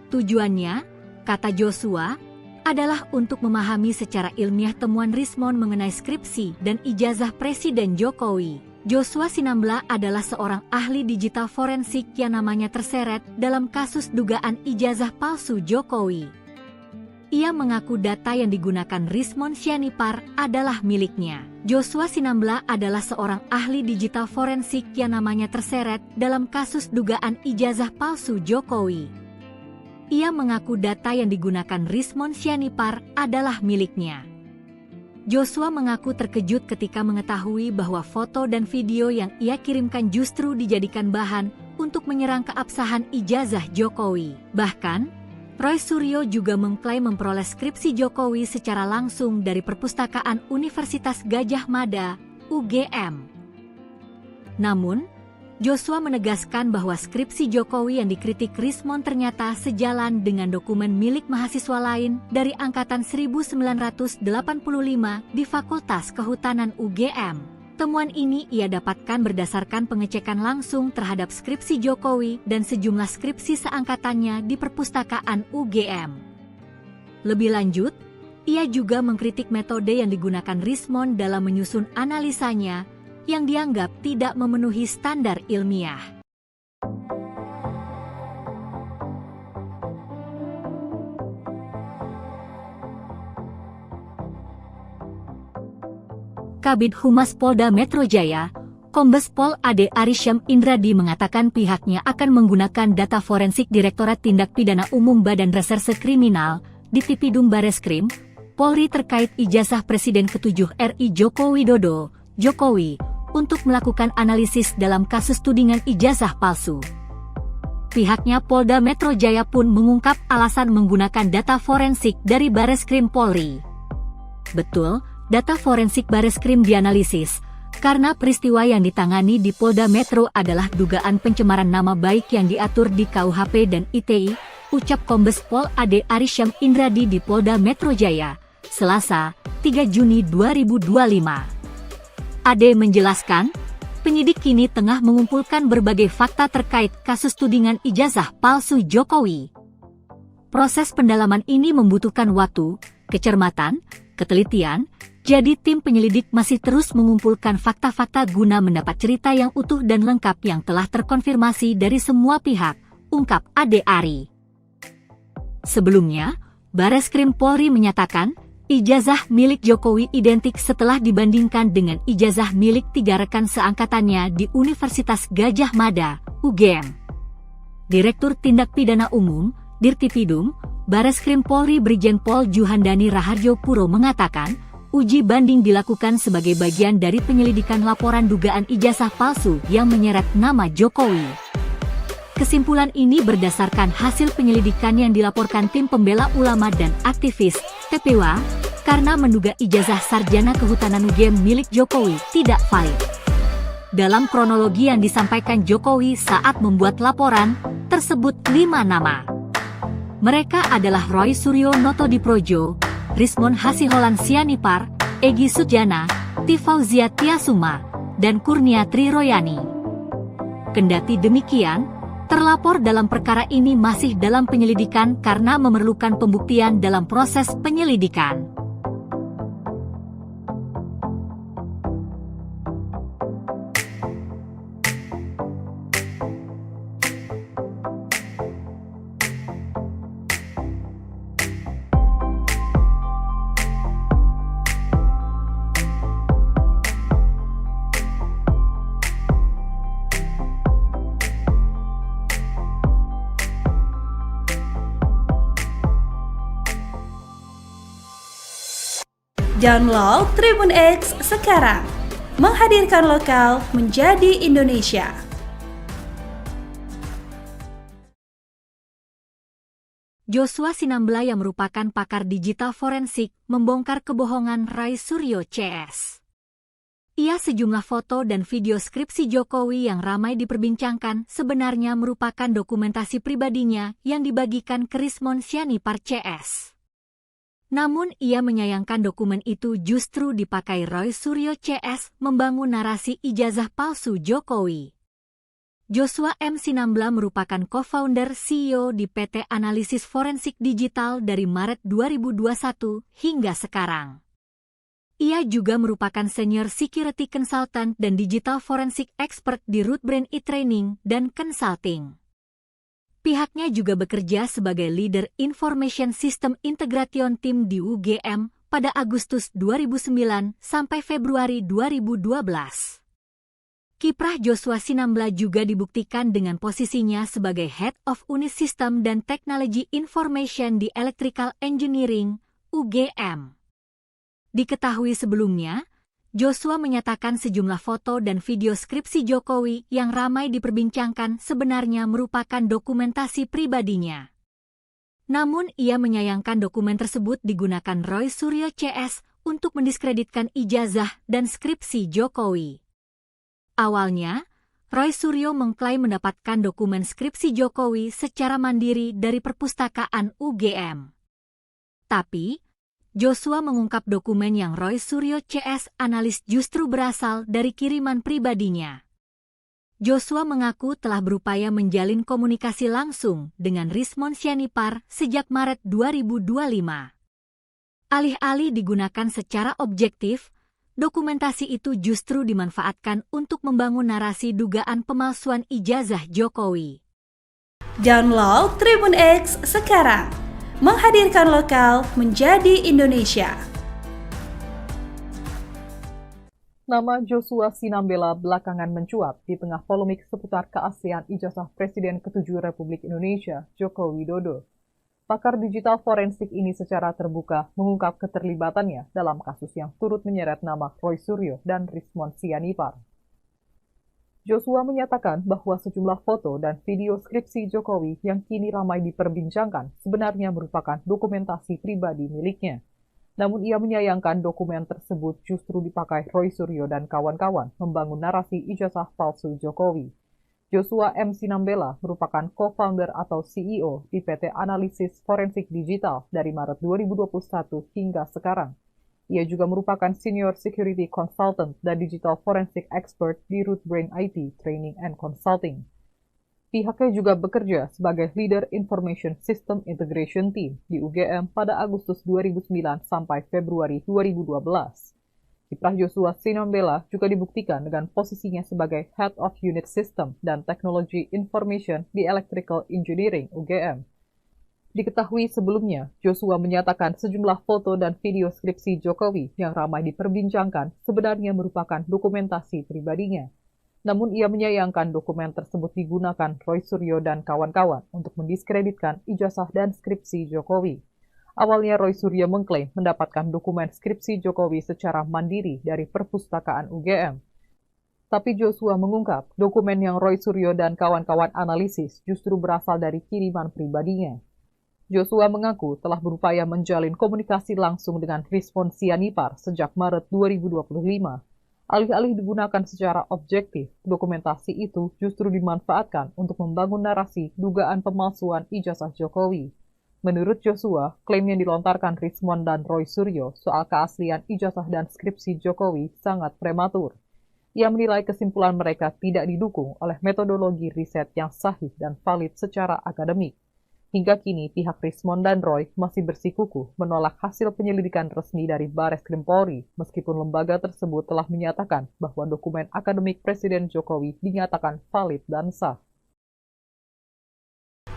Tujuannya, kata Joshua, adalah untuk memahami secara ilmiah temuan Rismon mengenai skripsi dan ijazah Presiden Jokowi. Joshua Sinambela adalah seorang ahli digital forensik yang namanya terseret dalam kasus dugaan ijazah palsu Jokowi. Ia mengaku data yang digunakan Rismon Sianipar adalah miliknya. Joshua Sinambela adalah seorang ahli digital forensik yang namanya terseret dalam kasus dugaan ijazah palsu Jokowi. Ia mengaku data yang digunakan Rismon Sianipar adalah miliknya. Joshua mengaku terkejut ketika mengetahui bahwa foto dan video yang ia kirimkan justru dijadikan bahan untuk menyerang keabsahan ijazah Jokowi. Bahkan, Roy Suryo juga mengklaim memperoleh skripsi Jokowi secara langsung dari Perpustakaan Universitas Gadjah Mada, UGM. Namun, Joshua menegaskan bahwa skripsi Jokowi yang dikritik Rismon ternyata sejalan dengan dokumen milik mahasiswa lain dari angkatan 1985 di Fakultas Kehutanan UGM. Temuan ini ia dapatkan berdasarkan pengecekan langsung terhadap skripsi Jokowi dan sejumlah skripsi seangkatannya di Perpustakaan UGM. Lebih lanjut, ia juga mengkritik metode yang digunakan Rismon dalam menyusun analisanya yang dianggap tidak memenuhi standar ilmiah. Kabid Humas Polda Metro Jaya, Kombes Pol Ade Arysyam Indradi mengatakan pihaknya akan menggunakan data forensik Direktorat Tindak Pidana Umum Badan Reserse Kriminal di Tipidum Bareskrim Polri terkait ijazah Presiden ke-7 RI Joko Widodo, Jokowi, untuk melakukan analisis dalam kasus tudingan ijazah palsu. Pihaknya Polda Metro Jaya pun mengungkap alasan menggunakan data forensik dari Bareskrim Polri. Betul, data forensik Bareskrim dianalisis, karena peristiwa yang ditangani di Polda Metro adalah dugaan pencemaran nama baik yang diatur di KUHP dan ITE, ucap Kombes Pol Ade Arysyam Indradi di Polda Metro Jaya, Selasa, 3 Juni 2025. Ade menjelaskan, penyidik kini tengah mengumpulkan berbagai fakta terkait kasus tudingan ijazah palsu Jokowi. Proses pendalaman ini membutuhkan waktu, kecermatan, ketelitian, jadi tim penyelidik masih terus mengumpulkan fakta-fakta guna mendapat cerita yang utuh dan lengkap yang telah terkonfirmasi dari semua pihak, ungkap Ade Ari. Sebelumnya, Bareskrim Polri menyatakan, ijazah milik Jokowi identik setelah dibandingkan dengan ijazah milik 3 rekan seangkatannya di Universitas Gadjah Mada, UGM. Direktur Tindak Pidana Umum, Dirtipidum, Bareskrim Polri Brigjen Pol Juhandani Raharjo Puro mengatakan, uji banding dilakukan sebagai bagian dari penyelidikan laporan dugaan ijazah palsu yang menyeret nama Jokowi. Kesimpulan ini berdasarkan hasil penyelidikan yang dilaporkan tim pembela ulama dan aktivis, TPWA, karena menduga ijazah sarjana kehutanan UGM milik Jokowi tidak valid. Dalam kronologi yang disampaikan Jokowi saat membuat laporan, tersebut 5 nama. Mereka adalah Roy Suryo Notodiprojo, Rismon Hasiholan Sianipar, Egy Sujana, Tifauzia Tiasuma, dan Kurnia Triroyani. Kendati demikian, terlapor dalam perkara ini masih dalam penyelidikan karena memerlukan pembuktian dalam proses penyelidikan. Download Tribun X sekarang. Menghadirkan lokal menjadi Indonesia. Joshua Sinambela yang merupakan pakar digital forensik membongkar kebohongan Roy Suryo CS. Ia sejumlah foto dan video skripsi Jokowi yang ramai diperbincangkan sebenarnya merupakan dokumentasi pribadinya yang dibagikan ke Rismon Sianipar CS. Namun ia menyayangkan dokumen itu justru dipakai Roy Suryo CS membangun narasi ijazah palsu Jokowi. Joshua M. Sinambela merupakan co-founder CEO di PT Analisis Forensik Digital dari Maret 2021 hingga sekarang. Ia juga merupakan senior security consultant dan digital forensik expert di Rootbrain e-training dan consulting. Pihaknya juga bekerja sebagai leader Information System Integration Team di UGM pada Agustus 2009 sampai Februari 2012. Kiprah Joshua Sinambela juga dibuktikan dengan posisinya sebagai Head of Unit System dan Technology Information di Electrical Engineering, UGM. Diketahui sebelumnya, Joshua menyatakan sejumlah foto dan video skripsi Jokowi yang ramai diperbincangkan sebenarnya merupakan dokumentasi pribadinya. Namun ia menyayangkan dokumen tersebut digunakan Roy Suryo CS untuk mendiskreditkan ijazah dan skripsi Jokowi. Awalnya, Roy Suryo mengklaim mendapatkan dokumen skripsi Jokowi secara mandiri dari perpustakaan UGM. Tapi, Joshua mengungkap dokumen yang Roy Suryo CS analis justru berasal dari kiriman pribadinya. Joshua mengaku telah berupaya menjalin komunikasi langsung dengan Rismon Sianipar sejak Maret 2025. Alih-alih digunakan secara objektif, dokumentasi itu justru dimanfaatkan untuk membangun narasi dugaan pemalsuan ijazah Jokowi. Download Tribun X sekarang. Menghadirkan lokal menjadi Indonesia. Nama Joshua Sinambela belakangan mencuat di tengah polemik seputar keaslian ijazah Presiden ke-7 Republik Indonesia, Joko Widodo. Pakar digital forensik ini secara terbuka mengungkap keterlibatannya dalam kasus yang turut menyeret nama Roy Suryo dan Rismon Sianipar. Joshua menyatakan bahwa sejumlah foto dan video skripsi Jokowi yang kini ramai diperbincangkan sebenarnya merupakan dokumentasi pribadi miliknya. Namun ia menyayangkan dokumen tersebut justru dipakai Roy Suryo dan kawan-kawan membangun narasi ijazah palsu Jokowi. Joshua M. Sinambela merupakan co-founder atau CEO di PT Analisis Forensik Digital dari Maret 2021 hingga sekarang. Ia juga merupakan Senior Security Consultant dan Digital Forensic Expert di Rootbrain IT Training and Consulting. Pihaknya juga bekerja sebagai Leader Information System Integration Team di UGM pada Agustus 2009 sampai Februari 2012. Kiprah Joshua Sinambela juga dibuktikan dengan posisinya sebagai Head of Unit System dan Technology Information di Electrical Engineering UGM. Diketahui sebelumnya, Joshua menyatakan sejumlah foto dan video skripsi Jokowi yang ramai diperbincangkan sebenarnya merupakan dokumentasi pribadinya. Namun ia menyayangkan dokumen tersebut digunakan Roy Suryo dan kawan-kawan untuk mendiskreditkan ijazah dan skripsi Jokowi. Awalnya Roy Suryo mengklaim mendapatkan dokumen skripsi Jokowi secara mandiri dari perpustakaan UGM. Tapi Joshua mengungkap dokumen yang Roy Suryo dan kawan-kawan analisis justru berasal dari kiriman pribadinya. Joshua mengaku telah berupaya menjalin komunikasi langsung dengan Rismon Sianipar sejak Maret 2025. Alih-alih digunakan secara objektif, dokumentasi itu justru dimanfaatkan untuk membangun narasi dugaan pemalsuan ijazah Jokowi. Menurut Joshua, klaim yang dilontarkan Rismon dan Roy Suryo soal keaslian ijazah dan skripsi Jokowi sangat prematur. Ia menilai kesimpulan mereka tidak didukung oleh metodologi riset yang sahih dan valid secara akademik. Hingga kini, pihak Rismon dan Roy masih bersikukuh menolak hasil penyelidikan resmi dari Bareskrim Polri, meskipun lembaga tersebut telah menyatakan bahwa dokumen akademik Presiden Jokowi dinyatakan valid dan sah.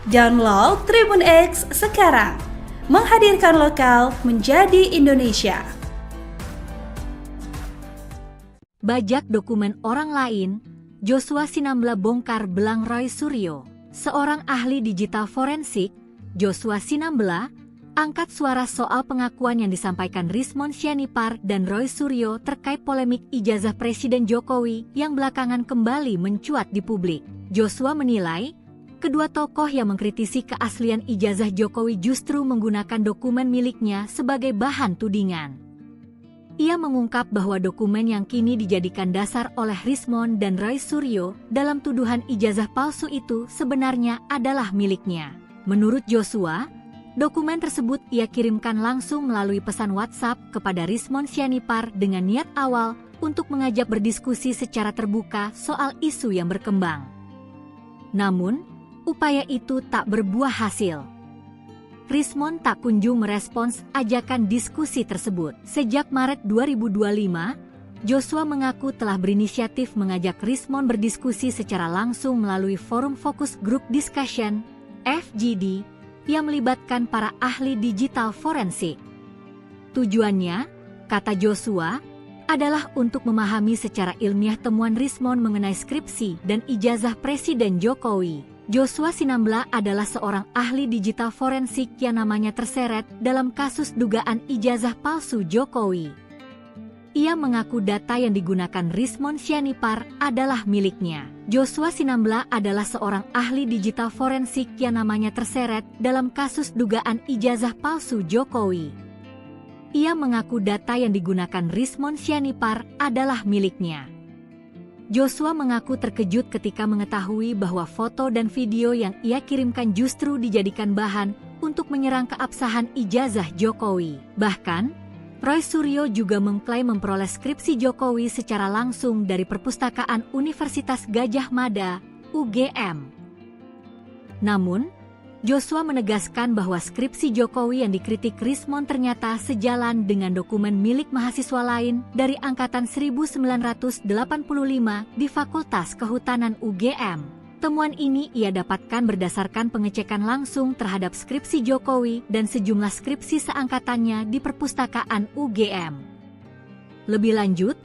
Download Tribun X sekarang. Menghadirkan lokal menjadi Indonesia. Bajak dokumen orang lain, Joshua Sinambela bongkar belang Roy Suryo. Seorang ahli digital forensik, Joshua Sinambela, angkat suara soal pengakuan yang disampaikan Rismon Sianipar dan Roy Suryo terkait polemik ijazah Presiden Jokowi yang belakangan kembali mencuat di publik. Joshua menilai, kedua tokoh yang mengkritisi keaslian ijazah Jokowi justru menggunakan dokumen miliknya sebagai bahan tudingan. Ia mengungkap bahwa dokumen yang kini dijadikan dasar oleh Rismon dan Roy Suryo dalam tuduhan ijazah palsu itu sebenarnya adalah miliknya. Menurut Joshua, dokumen tersebut ia kirimkan langsung melalui pesan WhatsApp kepada Rismon Sianipar dengan niat awal untuk mengajak berdiskusi secara terbuka soal isu yang berkembang. Namun, upaya itu tak berbuah hasil. Rismon tak kunjung merespons ajakan diskusi tersebut. Sejak Maret 2025, Joshua mengaku telah berinisiatif mengajak Rismon berdiskusi secara langsung melalui forum Focus Group Discussion, FGD, yang melibatkan para ahli digital forensik. Tujuannya, kata Joshua, adalah untuk memahami secara ilmiah temuan Rismon mengenai skripsi dan ijazah Presiden Jokowi. Joshua Sinambela adalah seorang ahli digital forensik yang namanya terseret dalam kasus dugaan ijazah palsu Jokowi. Ia mengaku data yang digunakan Rismon Sianipar adalah miliknya. Joshua Sinambela adalah seorang ahli digital forensik yang namanya terseret dalam kasus dugaan ijazah palsu Jokowi. Ia mengaku data yang digunakan Rismon Sianipar adalah miliknya. Joshua mengaku terkejut ketika mengetahui bahwa foto dan video yang ia kirimkan justru dijadikan bahan untuk menyerang keabsahan ijazah Jokowi. Bahkan, Roy Suryo juga mengklaim memperoleh skripsi Jokowi secara langsung dari Perpustakaan Universitas Gadjah Mada, UGM. Namun, Joshua menegaskan bahwa skripsi Jokowi yang dikritik Rismon ternyata sejalan dengan dokumen milik mahasiswa lain dari Angkatan 1985 di Fakultas Kehutanan UGM. Temuan ini ia dapatkan berdasarkan pengecekan langsung terhadap skripsi Jokowi dan sejumlah skripsi seangkatannya di Perpustakaan UGM. Lebih lanjut,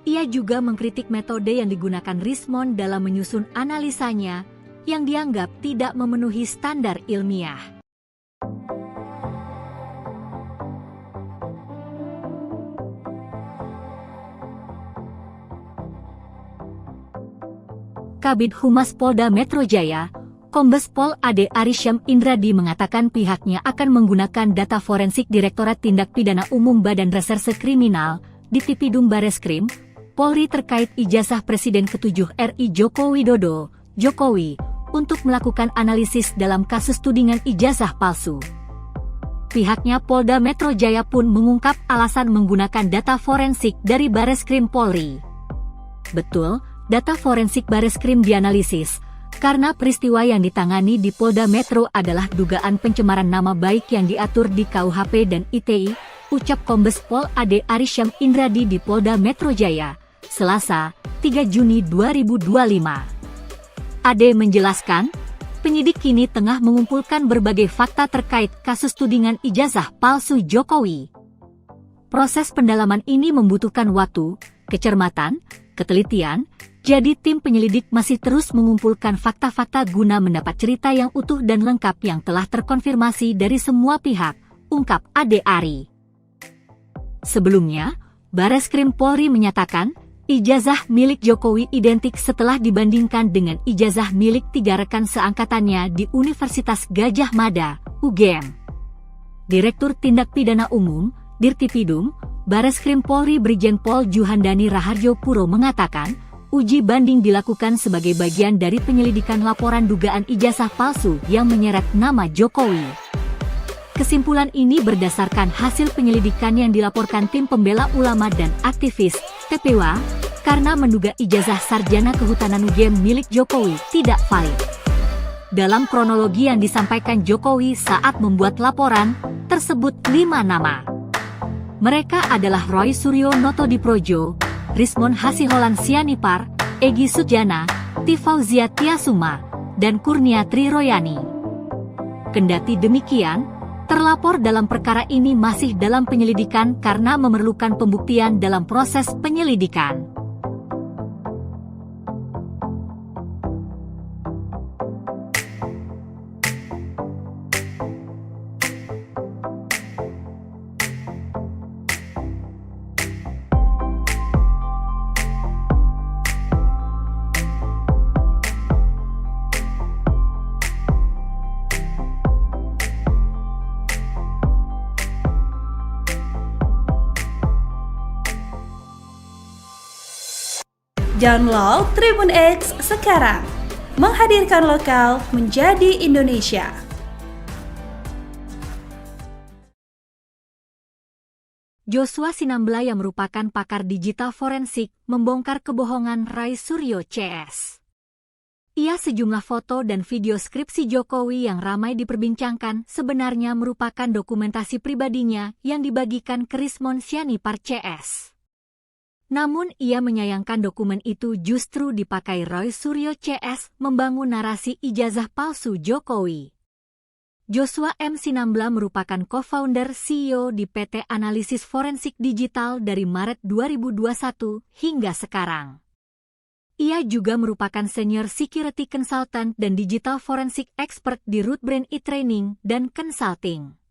ia juga mengkritik metode yang digunakan Rismon dalam menyusun analisanya yang dianggap tidak memenuhi standar ilmiah. Kabid Humas Polda Metro Jaya, Kombes Pol Ade Arysyam Indradi mengatakan pihaknya akan menggunakan data forensik Direktorat Tindak Pidana Umum Badan Reserse Kriminal, Ditipidum Bareskrim, Polri terkait ijazah Presiden ke-7 RI Joko Widodo, Jokowi, untuk melakukan analisis dalam kasus tudingan ijazah palsu. Pihaknya Polda Metro Jaya pun mengungkap alasan menggunakan data forensik dari Bareskrim Polri. Betul, data forensik Bareskrim dianalisis, karena peristiwa yang ditangani di Polda Metro adalah dugaan pencemaran nama baik yang diatur di KUHP dan ITE, ucap Kombes Pol Ade Arysyam Indradi di Polda Metro Jaya, Selasa, 3 Juni 2025. Ade menjelaskan, penyidik kini tengah mengumpulkan berbagai fakta terkait kasus tudingan ijazah palsu Jokowi. Proses pendalaman ini membutuhkan waktu, kecermatan, ketelitian, jadi tim penyelidik masih terus mengumpulkan fakta-fakta guna mendapat cerita yang utuh dan lengkap yang telah terkonfirmasi dari semua pihak, ungkap Ade Ari. Sebelumnya, Bareskrim Polri menyatakan, ijazah milik Jokowi identik setelah dibandingkan dengan ijazah milik 3 rekan seangkatannya di Universitas Gadjah Mada, UGM. Direktur Tindak Pidana Umum, Dirtipidum, Bareskrim Polri Brigjen Pol Juhandani Raharjo Puro mengatakan, uji banding dilakukan sebagai bagian dari penyelidikan laporan dugaan ijazah palsu yang menyeret nama Jokowi. Kesimpulan ini berdasarkan hasil penyelidikan yang dilaporkan tim pembela ulama dan aktivis, TPW, karena menduga ijazah sarjana kehutanan UGM milik Jokowi tidak valid. Dalam kronologi yang disampaikan Jokowi saat membuat laporan, tersebut 5 nama. Mereka adalah Roy Suryo Notodiprojo, Rismon Hasiholan Sianipar, Egy Sujana, Tifauzia Tiasuma, dan Kurnia Triroyani. Kendati demikian, terlapor dalam perkara ini masih dalam penyelidikan karena memerlukan pembuktian dalam proses penyelidikan. Download Tribun X sekarang, menghadirkan lokal menjadi Indonesia. Joshua Sinambela yang merupakan pakar digital forensik membongkar kebohongan Roy Suryo CS. Ia sejumlah foto dan video skripsi Jokowi yang ramai diperbincangkan sebenarnya merupakan dokumentasi pribadinya yang dibagikan ke Rismon Sianipar CS. Namun ia menyayangkan dokumen itu justru dipakai Roy Suryo CS membangun narasi ijazah palsu Jokowi. Joshua M. Sinambela merupakan co-founder CEO di PT Analisis Forensik Digital dari Maret 2021 hingga sekarang. Ia juga merupakan Senior Security Consultant dan Digital Forensik Expert di Rootbrain e-Training dan Consulting.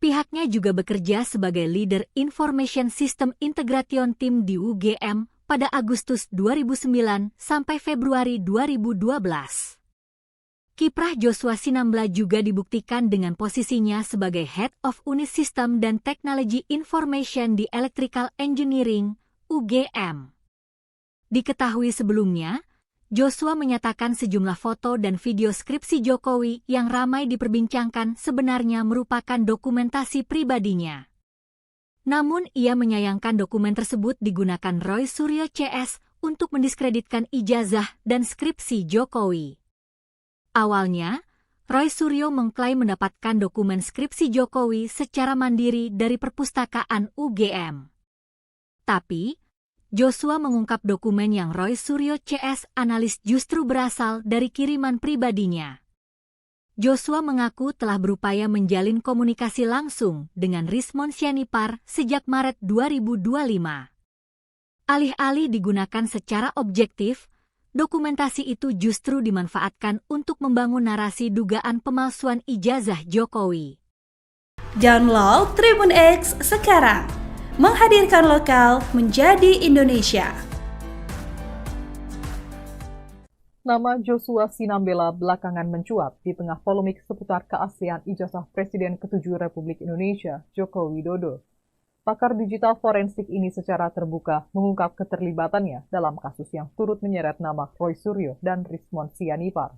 Pihaknya juga bekerja sebagai Leader Information System Integration Team di UGM pada Agustus 2009 sampai Februari 2012. Kiprah Joshua Sinambela juga dibuktikan dengan posisinya sebagai Head of Unit System dan Technology Information di Electrical Engineering, UGM. Diketahui sebelumnya, Joshua menyatakan sejumlah foto dan video skripsi Jokowi yang ramai diperbincangkan sebenarnya merupakan dokumentasi pribadinya. Namun ia menyayangkan dokumen tersebut digunakan Roy Suryo CS untuk mendiskreditkan ijazah dan skripsi Jokowi. Awalnya, Roy Suryo mengklaim mendapatkan dokumen skripsi Jokowi secara mandiri dari perpustakaan UGM. Tapi, Joshua mengungkap dokumen yang Roy Suryo CS analis justru berasal dari kiriman pribadinya. Joshua mengaku telah berupaya menjalin komunikasi langsung dengan Rismon Sianipar sejak Maret 2025. Alih-alih digunakan secara objektif, dokumentasi itu justru dimanfaatkan untuk membangun narasi dugaan pemalsuan ijazah Jokowi. Download Tribun X sekarang, menghadirkan lokal menjadi Indonesia. Nama Joshua Sinambela belakangan mencuat di tengah polemik seputar keaslian ijazah Presiden ke-7 Republik Indonesia, Joko Widodo. Pakar digital forensik ini secara terbuka mengungkap keterlibatannya dalam kasus yang turut menyeret nama Roy Suryo dan Rismon Sianipar.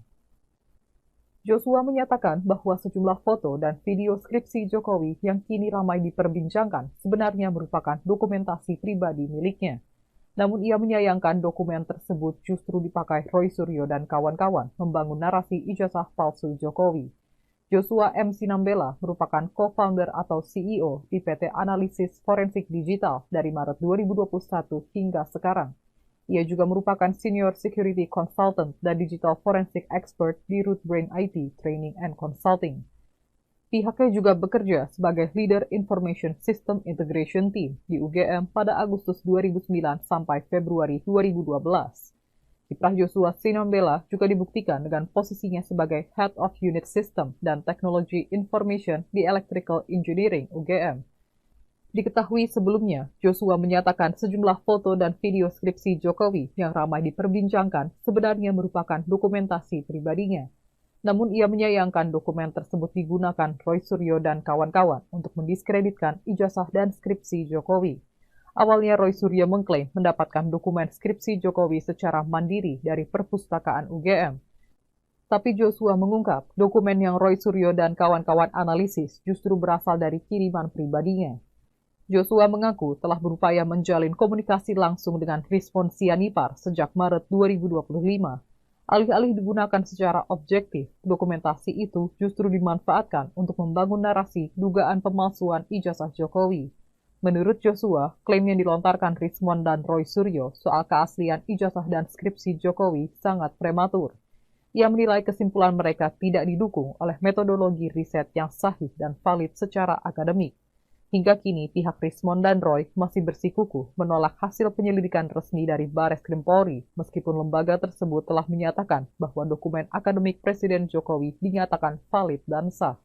Joshua menyatakan bahwa sejumlah foto dan video skripsi Jokowi yang kini ramai diperbincangkan sebenarnya merupakan dokumentasi pribadi miliknya. Namun ia menyayangkan dokumen tersebut justru dipakai Roy Suryo dan kawan-kawan membangun narasi ijazah palsu Jokowi. Joshua M. Sinambela merupakan co-founder atau CEO di PT Analisis Forensik Digital dari Maret 2021 hingga sekarang. Ia juga merupakan Senior Security Consultant dan Digital Forensic Expert di Rootbrain IT Training and Consulting. Pihaknya juga bekerja sebagai Leader Information System Integration Team di UGM pada Agustus 2009 sampai Februari 2012. Kiprah Joshua Sinambela juga dibuktikan dengan posisinya sebagai Head of Unit System dan Technology Information di Electrical Engineering UGM. Diketahui sebelumnya, Joshua menyatakan sejumlah foto dan video skripsi Jokowi yang ramai diperbincangkan sebenarnya merupakan dokumentasi pribadinya. Namun ia menyayangkan dokumen tersebut digunakan Roy Suryo dan kawan-kawan untuk mendiskreditkan ijazah dan skripsi Jokowi. Awalnya Roy Suryo mengklaim mendapatkan dokumen skripsi Jokowi secara mandiri dari perpustakaan UGM. Tapi Joshua mengungkap dokumen yang Roy Suryo dan kawan-kawan analisis justru berasal dari kiriman pribadinya. Joshua mengaku telah berupaya menjalin komunikasi langsung dengan Rismon Sianipar sejak Maret 2025. Alih-alih digunakan secara objektif, dokumentasi itu justru dimanfaatkan untuk membangun narasi dugaan pemalsuan ijazah Jokowi. Menurut Joshua, klaim yang dilontarkan Rismon dan Roy Suryo soal keaslian ijazah dan skripsi Jokowi sangat prematur. Ia menilai kesimpulan mereka tidak didukung oleh metodologi riset yang sahih dan valid secara akademik. Hingga kini, pihak Rismon dan Roy masih bersikukuh menolak hasil penyelidikan resmi dari Bareskrim Polri, meskipun lembaga tersebut telah menyatakan bahwa dokumen akademik Presiden Jokowi dinyatakan valid dan sah.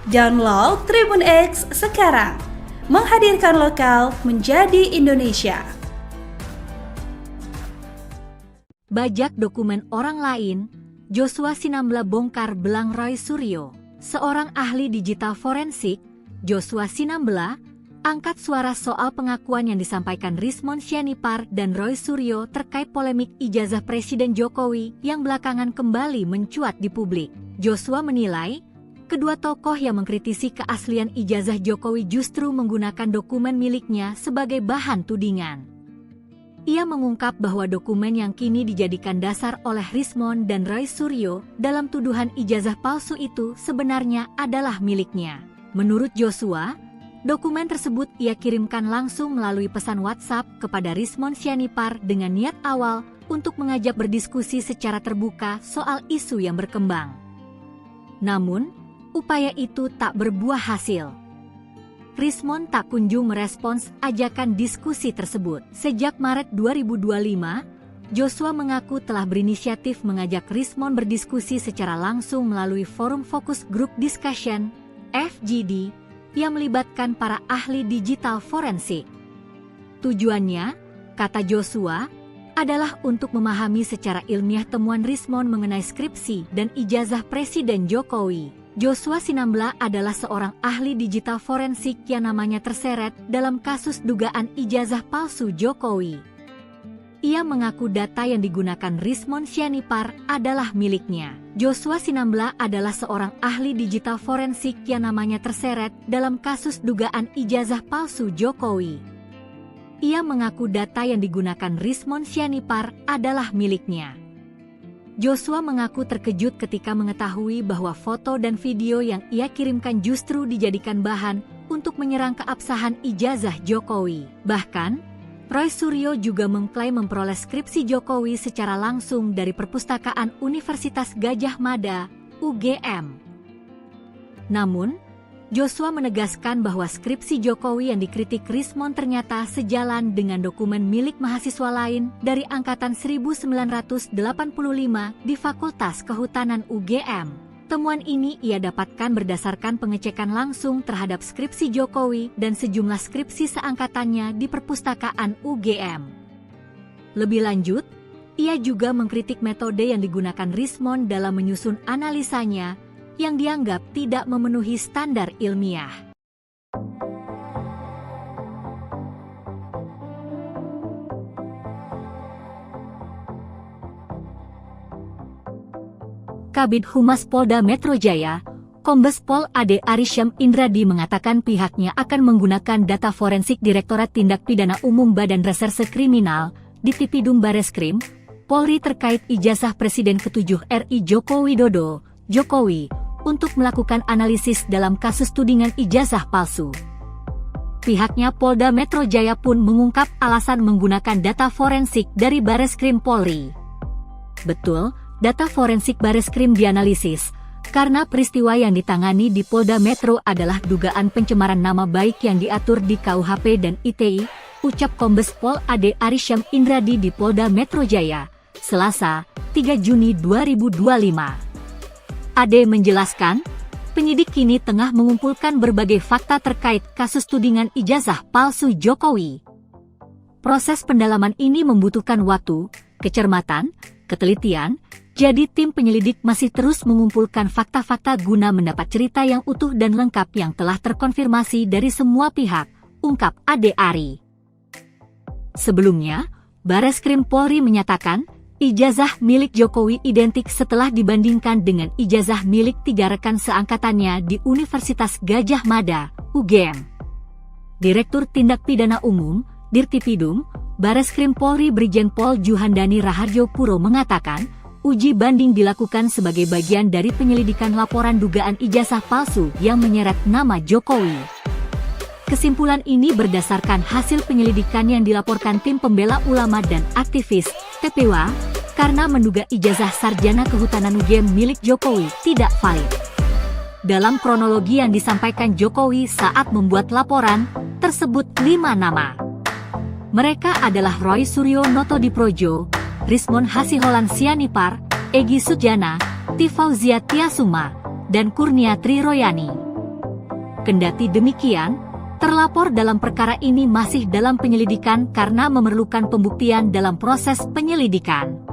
Download Tribun X sekarang, menghadirkan lokal menjadi Indonesia. Bajak dokumen orang lain, Joshua Sinambela bongkar belang Roy Suryo. Seorang ahli digital forensik, Joshua Sinambela, angkat suara soal pengakuan yang disampaikan Rismon Sianipar dan Roy Suryo terkait polemik ijazah Presiden Jokowi yang belakangan kembali mencuat di publik. Joshua menilai, kedua tokoh yang mengkritisi keaslian ijazah Jokowi justru menggunakan dokumen miliknya sebagai bahan tudingan. Ia mengungkap bahwa dokumen yang kini dijadikan dasar oleh Rismon dan Roy Suryo dalam tuduhan ijazah palsu itu sebenarnya adalah miliknya. Menurut Joshua, dokumen tersebut ia kirimkan langsung melalui pesan WhatsApp kepada Rismon Sianipar dengan niat awal untuk mengajak berdiskusi secara terbuka soal isu yang berkembang. Namun, upaya itu tak berbuah hasil. Rismon tak kunjung merespons ajakan diskusi tersebut. Sejak Maret 2025, Joshua mengaku telah berinisiatif mengajak Rismon berdiskusi secara langsung melalui forum Focus Group Discussion, FGD, yang melibatkan para ahli digital forensik. Tujuannya, kata Joshua, adalah untuk memahami secara ilmiah temuan Rismon mengenai skripsi dan ijazah Presiden Jokowi. Joshua Sinambela adalah seorang ahli digital forensik yang namanya terseret dalam kasus dugaan ijazah palsu Jokowi. Ia mengaku data yang digunakan Rismon Sianipar adalah miliknya. Joshua Sinambela adalah seorang ahli digital forensik yang namanya terseret dalam kasus dugaan ijazah palsu Jokowi. Ia mengaku data yang digunakan Rismon Sianipar adalah miliknya. Joshua mengaku terkejut ketika mengetahui bahwa foto dan video yang ia kirimkan justru dijadikan bahan untuk menyerang keabsahan ijazah Jokowi. Bahkan, Roy Suryo juga mengklaim memperoleh skripsi Jokowi secara langsung dari Perpustakaan Universitas Gadjah Mada, UGM. Namun, Joshua menegaskan bahwa skripsi Jokowi yang dikritik Rismon ternyata sejalan dengan dokumen milik mahasiswa lain dari Angkatan 1985 di Fakultas Kehutanan UGM. Temuan ini ia dapatkan berdasarkan pengecekan langsung terhadap skripsi Jokowi dan sejumlah skripsi seangkatannya di Perpustakaan UGM. Lebih lanjut, ia juga mengkritik metode yang digunakan Rismon dalam menyusun analisanya yang dianggap tidak memenuhi standar ilmiah. Kabid Humas Polda Metro Jaya, Kombes Pol Ade Arysyam Indradi mengatakan pihaknya akan menggunakan data forensik Direktorat Tindak Pidana Umum Badan Reserse Kriminal, Ditipidum Bareskrim, Polri terkait ijazah Presiden ke-7 RI Joko Widodo, Jokowi, untuk melakukan analisis dalam kasus tudingan ijazah palsu. Pihaknya Polda Metro Jaya pun mengungkap alasan menggunakan data forensik dari Bareskrim Polri. Betul, data forensik Bareskrim dianalisis, karena peristiwa yang ditangani di Polda Metro adalah dugaan pencemaran nama baik yang diatur di KUHP dan ITE, ucap Kombes Pol Ade Arysyam Indradi di Polda Metro Jaya, Selasa, 3 Juni 2025. Ade menjelaskan, penyidik kini tengah mengumpulkan berbagai fakta terkait kasus tudingan ijazah palsu Jokowi. Proses pendalaman ini membutuhkan waktu, kecermatan, ketelitian, jadi tim penyelidik masih terus mengumpulkan fakta-fakta guna mendapat cerita yang utuh dan lengkap yang telah terkonfirmasi dari semua pihak, ungkap Ade Ari. Sebelumnya, Bareskrim Polri menyatakan, ijazah milik Jokowi identik setelah dibandingkan dengan ijazah milik 3 rekan seangkatannya di Universitas Gadjah Mada, UGM. Direktur Tindak Pidana Umum, Dirtipidum, Bareskrim Polri Brigjen Pol Juhandani Raharjo Puro mengatakan, uji banding dilakukan sebagai bagian dari penyelidikan laporan dugaan ijazah palsu yang menyeret nama Jokowi. Kesimpulan ini berdasarkan hasil penyelidikan yang dilaporkan tim pembela ulama dan aktivis, TPWA, karena menduga ijazah sarjana kehutanan UGM milik Jokowi tidak valid. Dalam kronologi yang disampaikan Jokowi saat membuat laporan, tersebut 5 nama. Mereka adalah Roy Suryo Notodiprojo, Rismon Hasiholan Sianipar, Egy Sujana, Tifauzia Tiasuma, dan Kurniatri Royani. Kendati demikian, terlapor dalam perkara ini masih dalam penyelidikan karena memerlukan pembuktian dalam proses penyelidikan.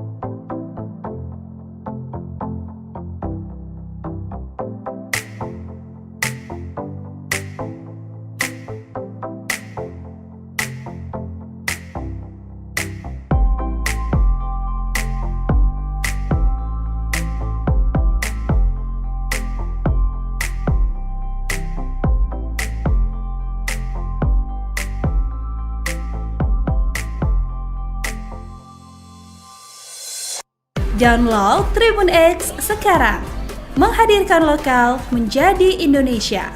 Download Tribun X sekarang. Menghadirkan lokal menjadi Indonesia.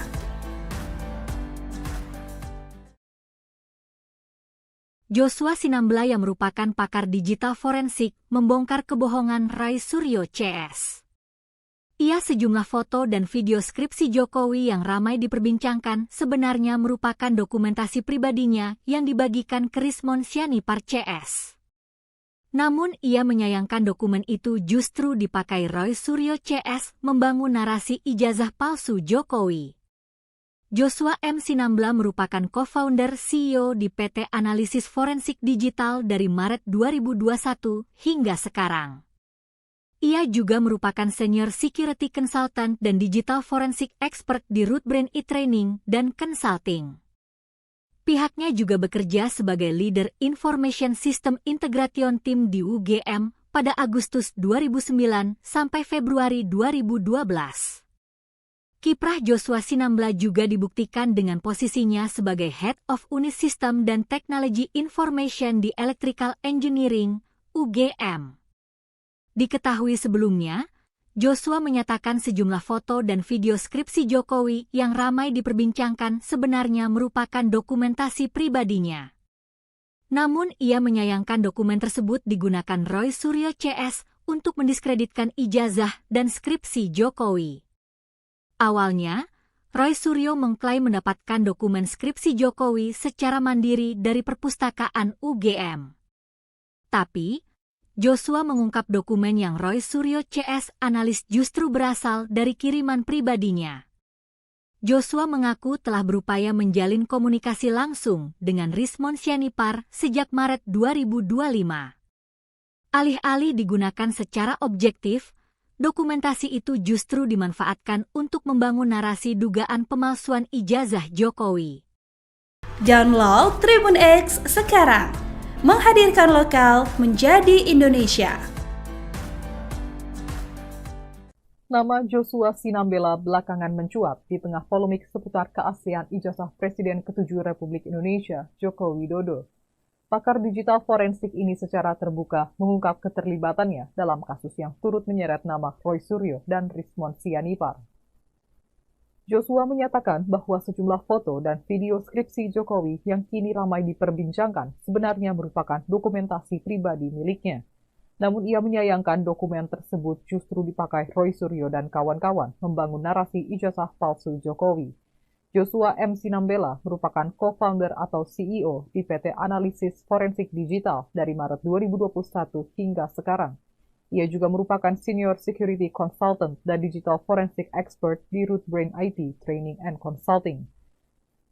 Joshua Sinambela yang merupakan pakar digital forensik membongkar kebohongan Roy Suryo CS. Ia sejumlah foto dan video skripsi Jokowi yang ramai diperbincangkan sebenarnya merupakan dokumentasi pribadinya yang dibagikan ke Rismon Sianipar CS. Namun ia menyayangkan dokumen itu justru dipakai Roy Suryo CS membangun narasi ijazah palsu Jokowi. Joshua M. Sinambela merupakan co-founder CEO di PT Analisis Forensik Digital dari Maret 2021 hingga sekarang. Ia juga merupakan senior security consultant dan digital forensik expert di Rootbrain e-training dan consulting. Pihaknya juga bekerja sebagai leader Information System Integration Team di UGM pada Agustus 2009 sampai Februari 2012. Kiprah Joshua Sinambela juga dibuktikan dengan posisinya sebagai Head of Unit System dan Technology Information di Electrical Engineering, UGM. Diketahui sebelumnya, Joshua menyatakan sejumlah foto dan video skripsi Jokowi yang ramai diperbincangkan sebenarnya merupakan dokumentasi pribadinya. Namun ia menyayangkan dokumen tersebut digunakan Roy Suryo CS untuk mendiskreditkan ijazah dan skripsi Jokowi. Awalnya, Roy Suryo mengklaim mendapatkan dokumen skripsi Jokowi secara mandiri dari perpustakaan UGM. Tapi, Joshua mengungkap dokumen yang Roy Suryo CS analis justru berasal dari kiriman pribadinya. Joshua mengaku telah berupaya menjalin komunikasi langsung dengan Rismon Sianipar sejak Maret 2025. Alih-alih digunakan secara objektif, dokumentasi itu justru dimanfaatkan untuk membangun narasi dugaan pemalsuan ijazah Jokowi. Download Tribun X sekarang. Menghadirkan lokal menjadi Indonesia. Nama Joshua Sinambela belakangan mencuat di tengah polemik seputar keaslian ijazah Presiden ke-7 Republik Indonesia, Joko Widodo. Pakar digital forensik ini secara terbuka mengungkap keterlibatannya dalam kasus yang turut menyeret nama Roy Suryo dan Rismon Sianipar. Joshua menyatakan bahwa sejumlah foto dan video skripsi Jokowi yang kini ramai diperbincangkan sebenarnya merupakan dokumentasi pribadi miliknya. Namun ia menyayangkan dokumen tersebut justru dipakai Roy Suryo dan kawan-kawan membangun narasi ijazah palsu Jokowi. Joshua M. Sinambela merupakan co-founder atau CEO di PT Analisis Forensik Digital dari Maret 2021 hingga sekarang. Ia juga merupakan Senior Security Consultant dan Digital Forensic Expert di Rootbrain IT Training and Consulting.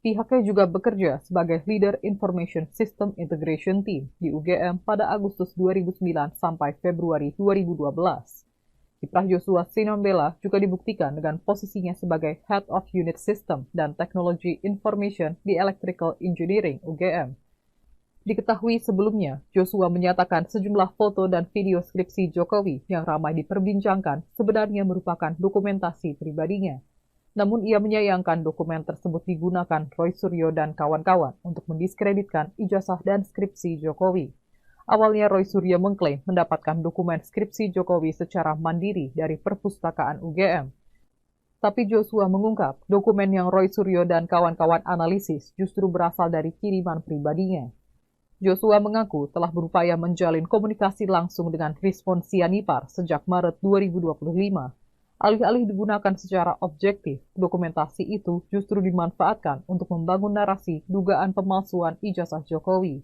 Pihaknya juga bekerja sebagai Leader Information System Integration Team di UGM pada Agustus 2009 sampai Februari 2012. Kiprah Joshua Sinambela juga dibuktikan dengan posisinya sebagai Head of Unit System dan Technology Information di Electrical Engineering UGM. Diketahui sebelumnya, Joshua menyatakan sejumlah foto dan video skripsi Jokowi yang ramai diperbincangkan sebenarnya merupakan dokumentasi pribadinya. Namun ia menyayangkan dokumen tersebut digunakan Roy Suryo dan kawan-kawan untuk mendiskreditkan ijazah dan skripsi Jokowi. Awalnya Roy Suryo mengklaim mendapatkan dokumen skripsi Jokowi secara mandiri dari perpustakaan UGM. Tapi Joshua mengungkap dokumen yang Roy Suryo dan kawan-kawan analisis justru berasal dari kiriman pribadinya. Joshua mengaku telah berupaya menjalin komunikasi langsung dengan Rismon Sianipar sejak Maret 2025. Alih-alih digunakan secara objektif, dokumentasi itu justru dimanfaatkan untuk membangun narasi dugaan pemalsuan ijazah Jokowi.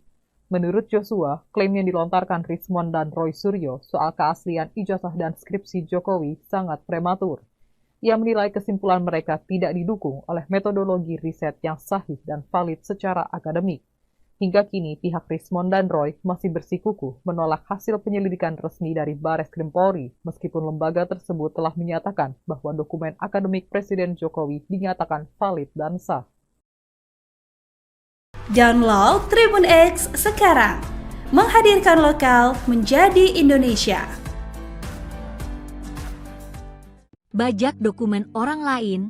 Menurut Joshua, klaim yang dilontarkan Rismon dan Roy Suryo soal keaslian ijazah dan skripsi Jokowi sangat prematur. Ia menilai kesimpulan mereka tidak didukung oleh metodologi riset yang sahih dan valid secara akademik. Hingga kini, pihak Rismon dan Roy masih bersikukuh menolak hasil penyelidikan resmi dari Bareskrim Polri, meskipun lembaga tersebut telah menyatakan bahwa dokumen akademik Presiden Jokowi dinyatakan valid dan sah. Download Tribun X sekarang. Menghadirkan lokal menjadi Indonesia. Bajak dokumen orang lain,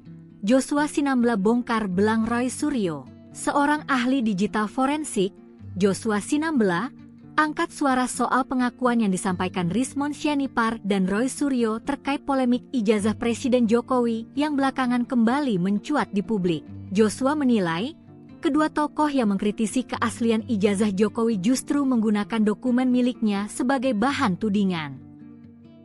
Joshua Sinambela bongkar belang Roy Suryo. Seorang ahli digital forensik, Joshua Sinambela, angkat suara soal pengakuan yang disampaikan Rismon Sianipar dan Roy Suryo terkait polemik ijazah Presiden Jokowi yang belakangan kembali mencuat di publik. Joshua menilai, kedua tokoh yang mengkritisi keaslian ijazah Jokowi justru menggunakan dokumen miliknya sebagai bahan tudingan.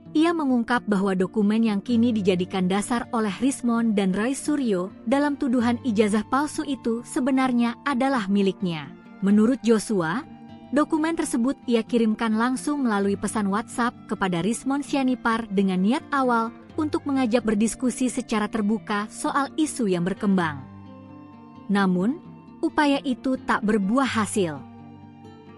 Ia mengungkap bahwa dokumen yang kini dijadikan dasar oleh Rismon dan Roy Suryo dalam tuduhan ijazah palsu itu sebenarnya adalah miliknya. Menurut Joshua, dokumen tersebut ia kirimkan langsung melalui pesan WhatsApp kepada Rismon Sianipar dengan niat awal untuk mengajak berdiskusi secara terbuka soal isu yang berkembang. Namun, upaya itu tak berbuah hasil.